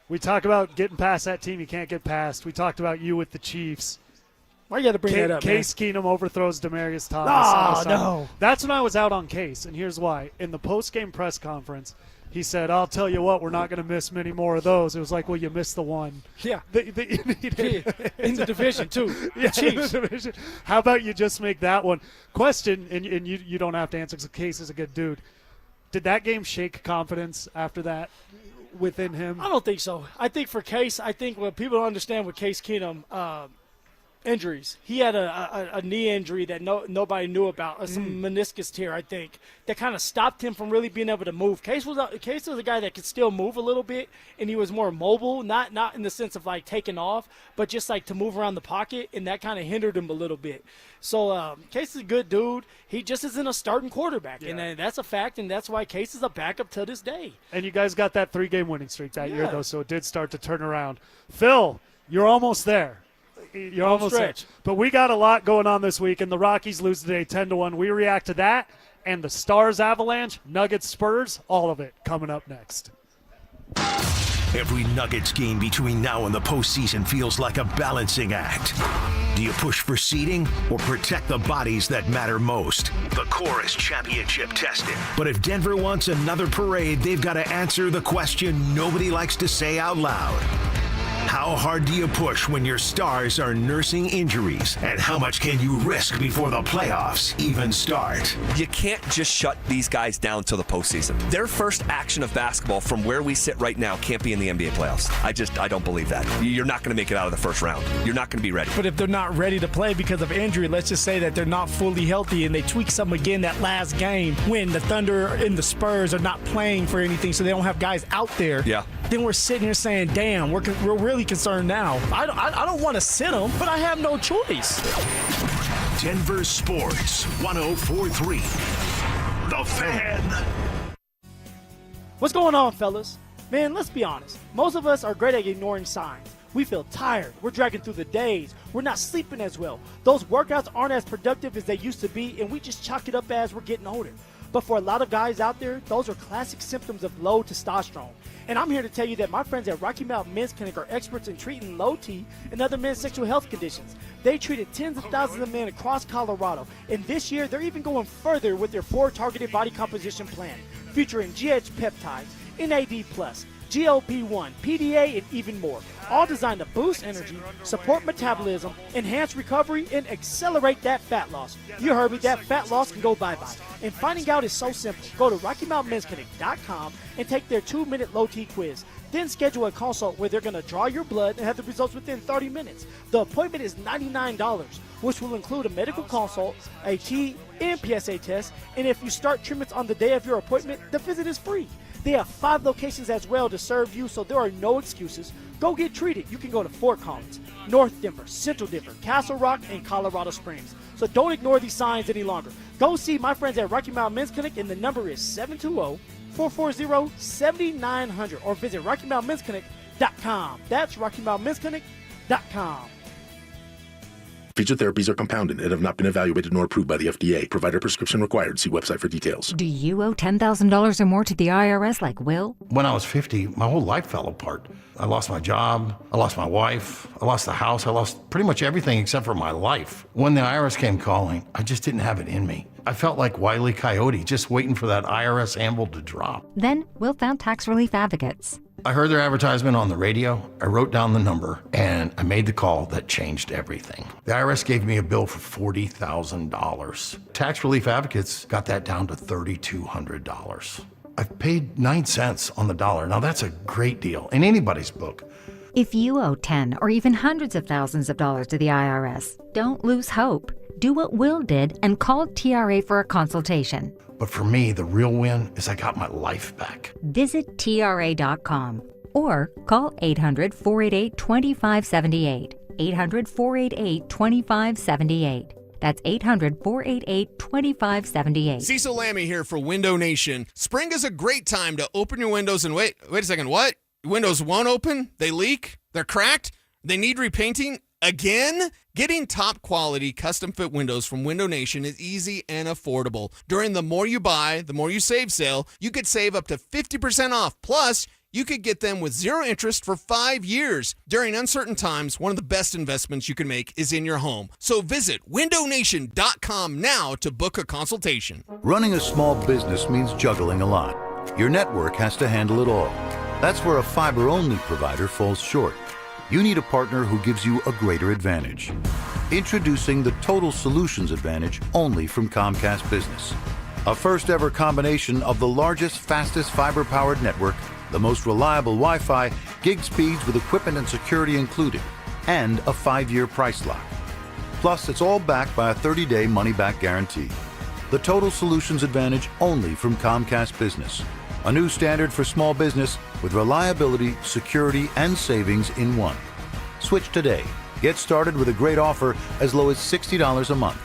We talk about getting past that team you can't get past. We talked about you with the Chiefs. Why you got to bring that up, Case Keenum overthrows Demaryius Thomas. Oh, no. That's when I was out on Case, and here's why. In the post-game press conference, he said, I'll tell you what, we're not going to miss many more of those. It was like, well, you missed the one. Yeah. In the division, too. Yeah, Chiefs. in the division. How about you just make that one? Question, and you don't have to answer because Case is a good dude. Did that game shake confidence after that within him? I don't think so. I think for Case, what people don't understand with Case Keenum, injuries. He had a knee injury that nobody knew about, some meniscus tear, I think, that kind of stopped him from really being able to move. Case was a guy that could still move a little bit, and he was more mobile, not in the sense of like taking off, but just like to move around the pocket, and that kind of hindered him a little bit. So Case is a good dude. He just isn't a starting quarterback, and that's a fact, and that's why Case is a backup to this day. And you guys got that 3-game winning streak that year, though, so it did start to turn around. Phil, you're almost there. You're almost there. But we got a lot going on this week, and the Rockies lose today 10-1. We react to that and the Stars Avalanche, Nuggets Spurs, all of it coming up next. Every Nuggets game between now and the postseason feels like a balancing act. Do you push for seeding or protect the bodies that matter most? The core is championship tested. But if Denver wants another parade, they've got to answer the question nobody likes to say out loud. How hard do you push when your stars are nursing injuries? And how much can you risk before the playoffs even start? You can't just shut these guys down till the postseason. Their first action of basketball from where we sit right now can't be in the NBA playoffs. I don't believe that. You're not going to make it out of the first round. You're not going to be ready. But if they're not ready to play because of injury, let's just say that they're not fully healthy and they tweak something again that last game when the Thunder and the Spurs are not playing for anything, so they don't have guys out there. Yeah. Then we're sitting here saying, damn, we're really concerned now. I don't want to sit them, but I have no choice. Denver Sports 104.3. The Fan. What's going on, fellas? Man, let's be honest. Most of us are great at ignoring signs. We feel tired. We're dragging through the days. We're not sleeping as well. Those workouts aren't as productive as they used to be, and we just chalk it up as we're getting older. But for a lot of guys out there, those are classic symptoms of low testosterone. And I'm here to tell you that my friends at Rocky Mountain Men's Clinic are experts in treating low T and other men's sexual health conditions. They treated tens of thousands of men across Colorado, and this year they're even going further with their 4 targeted body composition plan, featuring GH peptides, NAD+, GLP-1, PDA, and even more. All designed to boost energy, support metabolism, enhance recovery, and accelerate that fat loss. You heard me, that fat loss can go bye-bye. And finding out is so simple. Go to RockyMountainMen'sClinic.com and take their 2-minute low T quiz. Then schedule a consult where they're going to draw your blood and have the results within 30 minutes. The appointment is $99, which will include a medical consult, a T and PSA test, and if you start treatments on the day of your appointment, the visit is free. They have 5 locations as well to serve you, so there are no excuses. Go get treated. You can go to Fort Collins, North Denver, Central Denver, Castle Rock, and Colorado Springs. So don't ignore these signs any longer. Go see my friends at Rocky Mountain Men's Clinic, and the number is 720-440-7900, or visit RockyMountainMen'sClinic.com. That's RockyMountainMen'sClinic.com. Featured therapies are compounded and have not been evaluated nor approved by the FDA. Provider prescription required. See website for details. Do you owe $10,000 or more to the IRS like Will? When I was 50, my whole life fell apart. I lost my job, I lost my wife, I lost the house, I lost pretty much everything except for my life. When the IRS came calling, I just didn't have it in me. I felt like Wile E. Coyote, just waiting for that IRS anvil to drop. Then Will found tax relief advocates. I heard their advertisement on the radio, I wrote down the number, and I made the call that changed everything. The IRS gave me a bill for $40,000. Tax Relief Advocates got that down to $3,200. I've paid 9 cents on the dollar. Now that's a great deal in anybody's book. If you owe 10 or even hundreds of thousands of dollars to the IRS, don't lose hope. Do what Will did and call TRA for a consultation. But for me, the real win is I got my life back. Visit TRA.com or call 800-488-2578. 800-488-2578. That's 800-488-2578. Cecil Lammy here for Window Nation. Spring is a great time to open your windows and wait a second, what? Windows won't open? They leak? They're cracked? They need repainting? Again? Getting top quality custom fit windows from Window Nation is easy and affordable. During the More You Buy, the More You Save sale, you could save up to 50% off. Plus, you could get them with 0 interest for 5 years. During uncertain times, one of the best investments you can make is in your home. So visit windownation.com now to book a consultation. Running a small business means juggling a lot. Your network has to handle it all. That's where a fiber-only provider falls short. You need a partner who gives you a greater advantage. Introducing the Total Solutions Advantage only from Comcast Business. A first-ever combination of the largest, fastest fiber-powered network, the most reliable Wi-Fi, gig speeds with equipment and security included, and a 5-year price lock. Plus, it's all backed by a 30-day money-back guarantee. The Total Solutions Advantage only from Comcast Business. A new standard for small business with reliability, security, and savings in one. Switch today. Get started with a great offer as low as $60 a month.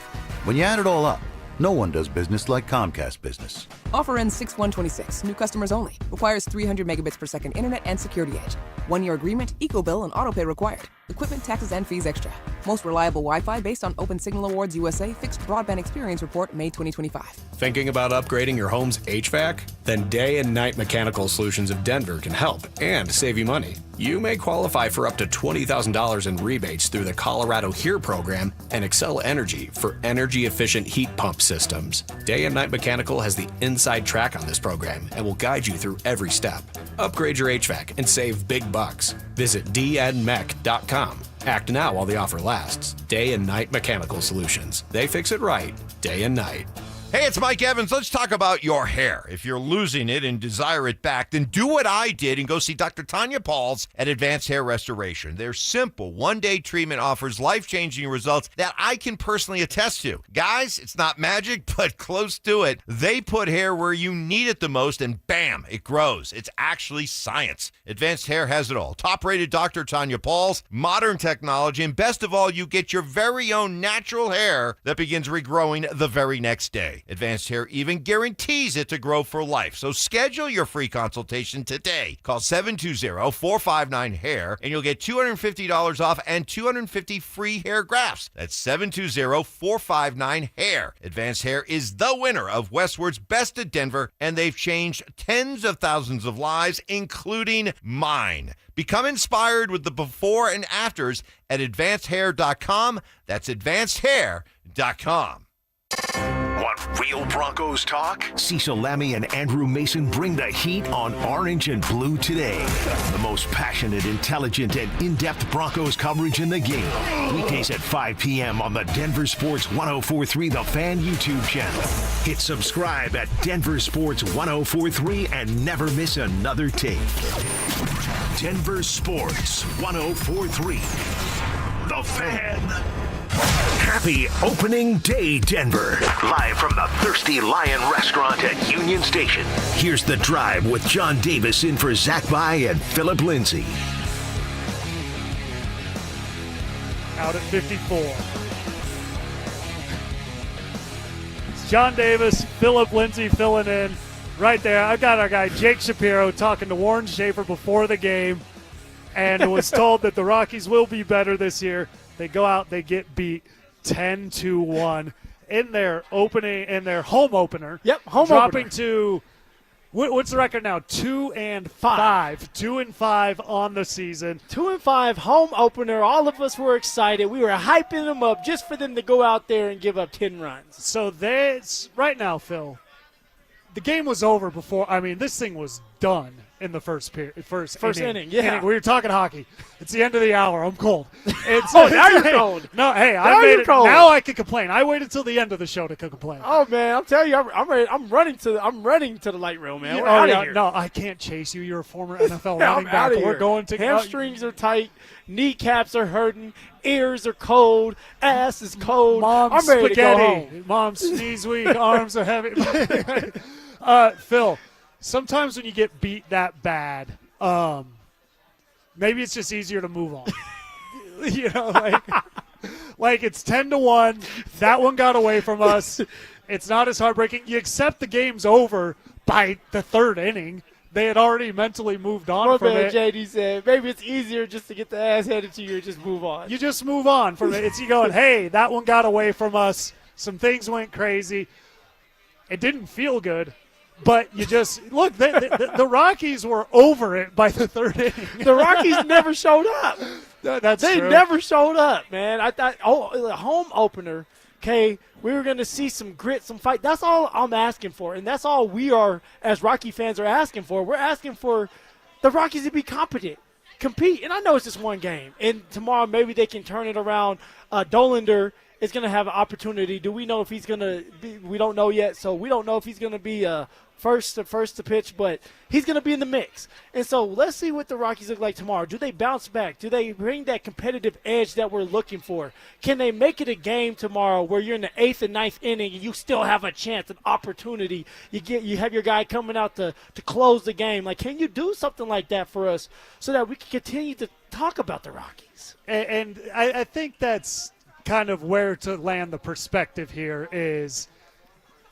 When you add it all up, no one does business like Comcast Business. Offer ends 6/1/26. New customers only. Requires 300 megabits per second internet and security edge. 1-year agreement, eco-bill, and autopay required. Equipment, taxes, and fees extra. Most reliable Wi-Fi based on Open Signal Awards USA Fixed Broadband Experience Report, May 2025. Thinking about upgrading your home's HVAC? Then Day and Night Mechanical Solutions of Denver can help and save you money. You may qualify for up to $20,000 in rebates through the Colorado HERE program and Excel Energy for energy-efficient heat pump systems. Day and Night Mechanical has the inside track on this program and will guide you through every step. Upgrade your HVAC and save big bucks. Visit dnmech.com. Act now while the offer lasts. Day and Night Mechanical Solutions. They fix it right, day and night. Hey, it's Mike Evans. Let's talk about your hair. If you're losing it and desire it back, then do what I did and go see Dr. Tanya Pauls at Advanced Hair Restoration. Their simple one-day treatment offers life-changing results that I can personally attest to. Guys, it's not magic, but close to it. They put hair where you need it the most, and bam, it grows. It's actually science. Advanced Hair has it all. Top-rated Dr. Tanya Pauls, modern technology, and best of all, you get your very own natural hair that begins regrowing the very next day. way. Advanced Hair even guarantees it to grow for life. So schedule your free consultation today. Call 720-459-HAIR and you'll get $250 off and 250 free hair grafts. That's 720-459-HAIR. Advanced Hair is the winner of Westward's Best of Denver, and they've changed tens of thousands of lives, including mine. Become inspired with the before and afters at advancedhair.com. That's advancedhair.com. Want real Broncos talk? Cecil Lammy and Andrew Mason bring the heat on Orange and Blue today. The most passionate, intelligent, and in-depth Broncos coverage in the game. Weekdays at 5 p.m. on the Denver Sports 104.3 The Fan YouTube channel. Hit subscribe at Denver Sports 104.3 and never miss another take. Denver Sports 104.3 The Fan. Happy opening day, Denver. Live from the Thirsty Lion restaurant at Union Station. Here's The Drive with John Davis in for Zach By and Phillip Lindsay. Out at 54. It's John Davis, Phillip Lindsay filling in. Right there, I've got our guy Jake Shapiro talking to Warren Schaefer before the game and was told that the Rockies will be better this year. They go out, they get beat 10-1 in their home opener. Yep, home dropping opener. To what's the record now? 2-5. 2-5 on the season. 2-5 home opener. All of us were excited. We were hyping them up just for them to go out there and give up 10 runs. So that's right now, Phil. The game was over before. I mean, this thing was done in the first inning. Yeah, we were talking hockey. It's the end of the hour. I'm cold. Now you're cold. No, hey, now I made you're it. cold. Now I can complain. I waited till the end of the show to complain. Oh man, I'm telling you, I'm ready. I'm running to the light rail, man. We're Oh, out yeah, of here. no, I can't chase you. You're a former NFL I'm running back. outta We're here. going to Hamstrings are tight, kneecaps are hurting, ears are cold, ass is cold. Mom's I'm ready spaghetti. to go home. Mom's sneeze weak. Arms are heavy. Phil, sometimes when you get beat that bad, maybe it's just easier to move on. Like it's 10-1. That one got away from us. It's not as heartbreaking. You accept the game's over by the third inning. They had already mentally moved on from it. JD said maybe it's easier just to get the ass handed to you and just move on. You just move on from it. It's you going, hey, that one got away from us. Some things went crazy. It didn't feel good. But you just – look, the Rockies were over it by the third inning. The Rockies never showed up. That's they true. never showed up, man. I thought, the home opener, okay, we were going to see some grit, some fight. That's all I'm asking for, and that's all we are as Rocky fans are asking for. We're asking for the Rockies to be competent, compete. And I know it's just one game. And tomorrow maybe they can turn it around. Dollander is going to have an opportunity. Do we know if he's going to be – we don't know yet, so we don't know if he's going to be first to pitch, but he's going to be in the mix. And so let's see what the Rockies look like tomorrow. Do they bounce back? Do they bring that competitive edge that we're looking for? Can they make it a game tomorrow where you're in the 8th and 9th inning and you still have a chance, an opportunity? You have your guy coming out to close the game. Like, can you do something like that for us so that we can continue to talk about the Rockies? And I think that's kind of where to land the perspective here is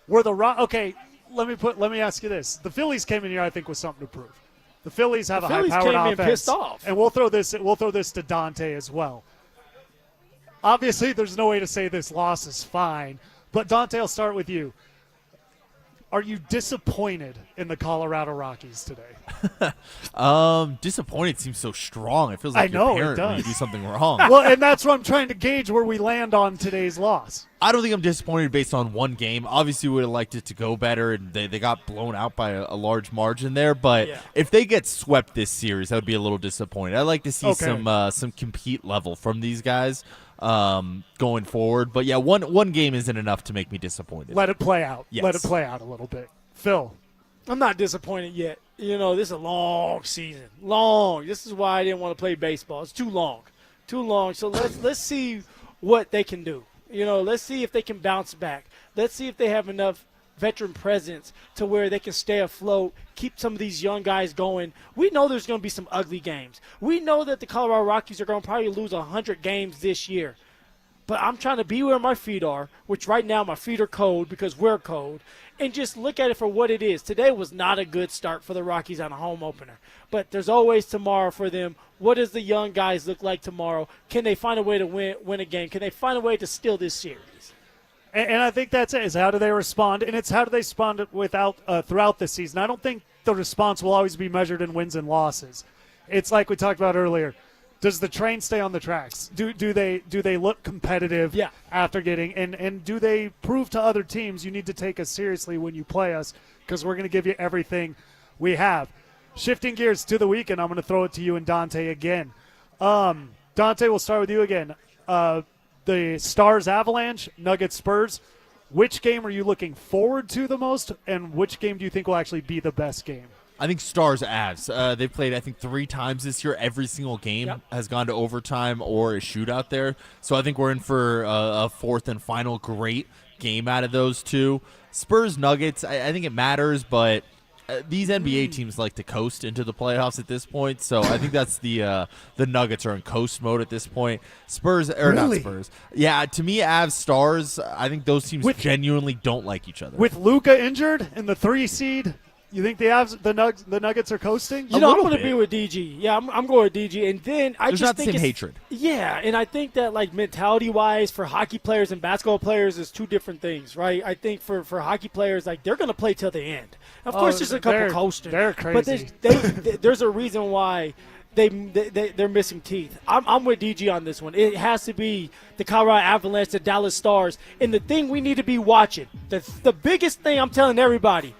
where okay, let me ask you this. The Phillies came in here, I think, with something to prove. The Phillies have a high-powered offense. Pissed off. And we'll throw this to Dante as well. Obviously, there's no way to say this loss is fine, but Dante, I'll start with you. Are you disappointed in the Colorado Rockies today? Disappointed seems so strong. It feels like I know, your it parent when you does. do something wrong. Well, and that's what I'm trying to gauge where we land on today's loss. I don't think I'm disappointed based on one game. Obviously, we would have liked it to go better, and they got blown out by a large margin there. But if they get swept this series, I would be a little disappointed. I'd like to see some compete level from these guys going forward. But, yeah, one game isn't enough to make me disappointed. Let it play out. Yes. Let it play out a little bit. Phil. I'm not disappointed yet. You know, this is a long season. Long. This is why I didn't want to play baseball. It's too long. Too long. So let's see what they can do. You know, let's see if they can bounce back. Let's see if they have enough veteran presence to where they can stay afloat, keep some of these young guys going. We know there's going to be some ugly games. We know that the Colorado Rockies are going to probably lose 100 games this year. but I'm trying to be where my feet are, which right now my feet are cold because we're cold, and just look at it for what it is. Today was not a good start for the Rockies on a home opener, but there's always tomorrow for them. What does the young guys look like tomorrow? Can they find a way to win a game? Can they find a way to steal this series? And I think that's it, is how do they respond, and it's how do they respond throughout the season. I don't think the response will always be measured in wins and losses. It's like we talked about earlier. Does the train stay on the tracks? Do they look competitive after getting and do they prove to other teams you need to take us seriously when you play us because we're going to give you everything we have. Shifting gears to the weekend, I'm going to throw it to you and Dante again. Dante, we'll start with you again. The Stars Avalanche, Nuggets Spurs. Which game are you looking forward to the most, and which game do you think will actually be the best game? I think Stars Avs. They've played, I think, 3 times this year. Every single game has gone to overtime or a shootout there. So I think we're in for a fourth and final great game out of those two. Spurs Nuggets, I think it matters, but these NBA teams like to coast into the playoffs at this point. So I think that's the Nuggets are in coast mode at this point. Spurs or not Spurs. Yeah, to me, Avs Stars. I think those teams genuinely don't like each other. With Luka injured in the 3 seed. You think the Nuggets are coasting? I'm going to be with DG. Yeah, I'm going with DG. And then There's not the same hatred. Yeah, and I think that like mentality-wise for hockey players and basketball players is 2 different things, right? I think for hockey players, like they're going to play till the end. Of course, there's a couple coasting. They're crazy. But there's a reason why they're missing teeth. I'm with DG on this one. It has to be the Colorado Avalanche, the Dallas Stars. And the thing we need to be watching, the biggest thing I'm telling everybody,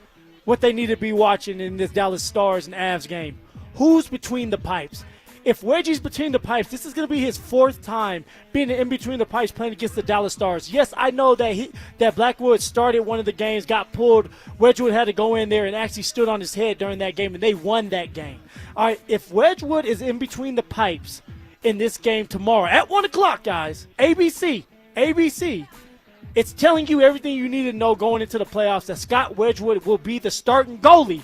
what they need to be watching in this Dallas Stars and Avs game. Who's between the pipes? If Wedgie's between the pipes, this is going to be his 4th time being in between the pipes playing against the Dallas Stars. Yes, I know that Blackwood started one of the games, got pulled. Wedgwood had to go in there and actually stood on his head during that game, and they won that game. All right, if Wedgwood is in between the pipes in this game tomorrow at 1 o'clock, guys, ABC, it's telling you everything you need to know going into the playoffs that Scott Wedgwood will be the starting goalie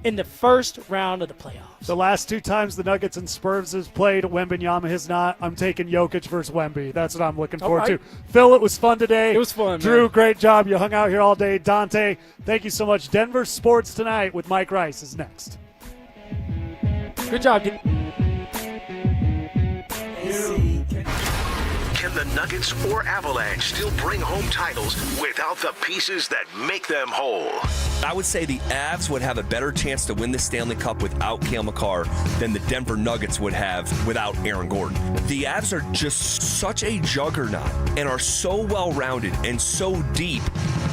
in the first round of the playoffs. The last 2 times the Nuggets and Spurs has played, Wembanyama has not. I'm taking Jokic versus Wemby. That's what I'm looking forward to. Phil, it was fun today. It was fun, Drew, man. Great job. You hung out here all day. Dante, thank you so much. Denver Sports Tonight with Mike Rice is next. Good job, dude. Can the Nuggets or Avalanche still bring home titles without the pieces that make them whole? I would say the Avs would have a better chance to win the Stanley Cup without Cale Makar than the Denver Nuggets would have without Aaron Gordon. The Avs are just such a juggernaut and are so well-rounded and so deep.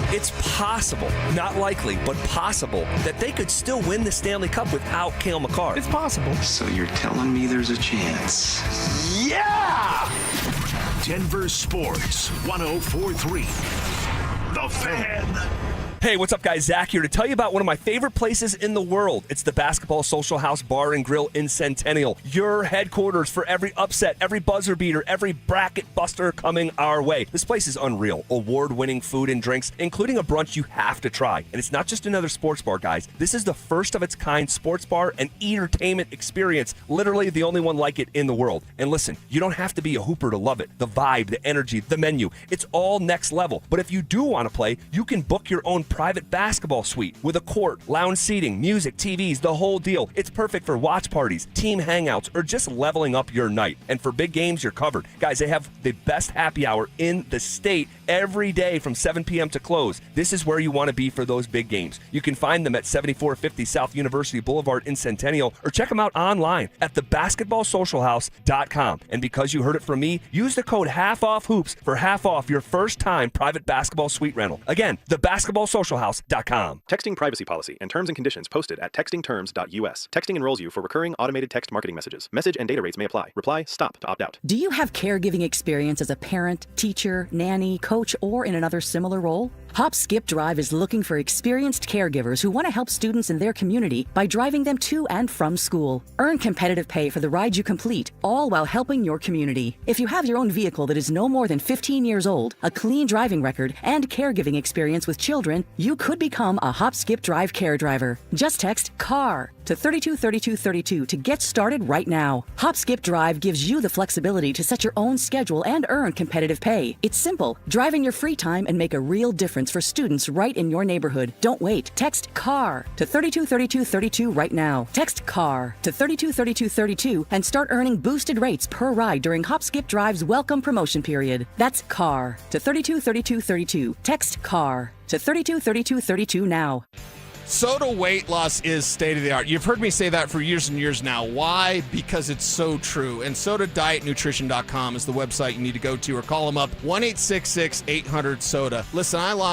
It's possible, not likely, but possible, that they could still win the Stanley Cup without Cale Makar. It's possible. So you're telling me there's a chance? Yeah! Denver Sports 104.3. The Fan. Hey, what's up, guys? Zach here to tell you about one of my favorite places in the world. It's the Basketball Social House Bar and Grill in Centennial. Your headquarters for every upset, every buzzer beater, every bracket buster coming our way. This place is unreal. Award-winning food and drinks, including a brunch you have to try. And it's not just another sports bar, guys. This is the first of its kind sports bar and entertainment experience. Literally the only one like it in the world. And listen, you don't have to be a hooper to love it. The vibe, the energy, the menu, it's all next level. But if you do want to play, you can book your own private basketball suite with a court, lounge seating, music, TVs, the whole deal. It's perfect for watch parties, team hangouts, or just leveling up your night. And for big games, you're covered. Guys, they have the best happy hour in the state every day from 7 p.m. to close. This is where you want to be for those big games. You can find them at 7450 South University Boulevard in Centennial, or check them out online at thebasketballsocialhouse.com. And because you heard it from me, use the code HALFOFFHOOPS for half off your first time private basketball suite rental. Again, thebasketballsocialhouse.com. Texting privacy policy and terms and conditions posted at textingterms.us. Texting enrolls you for recurring automated text marketing messages. Message and data rates may apply. Reply STOP to opt out. Do you have caregiving experience as a parent, teacher, nanny, coach, or in another similar role? Hop Skip Drive is looking for experienced caregivers who want to help students in their community by driving them to and from school. Earn competitive pay for the ride you complete, all while helping your community. If you have your own vehicle that is no more than 15 years old, a clean driving record, and caregiving experience with children, you could become a Hop Skip Drive care driver. Just text CAR to 323232 to get started right now. Hop Skip Drive gives you the flexibility to set your own schedule and earn competitive pay. It's simple. Drive in your free time and make a real difference for students right in your neighborhood. Don't wait. Text CAR to 323232 right now. Text CAR to 323232 and start earning boosted rates per ride during Hop Skip Drive's welcome promotion period. That's CAR to 323232. Text CAR to 323232 now. Soda weight loss is state of the art. You've heard me say that for years and years now. Why? Because it's so true. And SodaDietNutrition.com is the website you need to go to, or call them up 1-866-800-SODA. Listen, I lost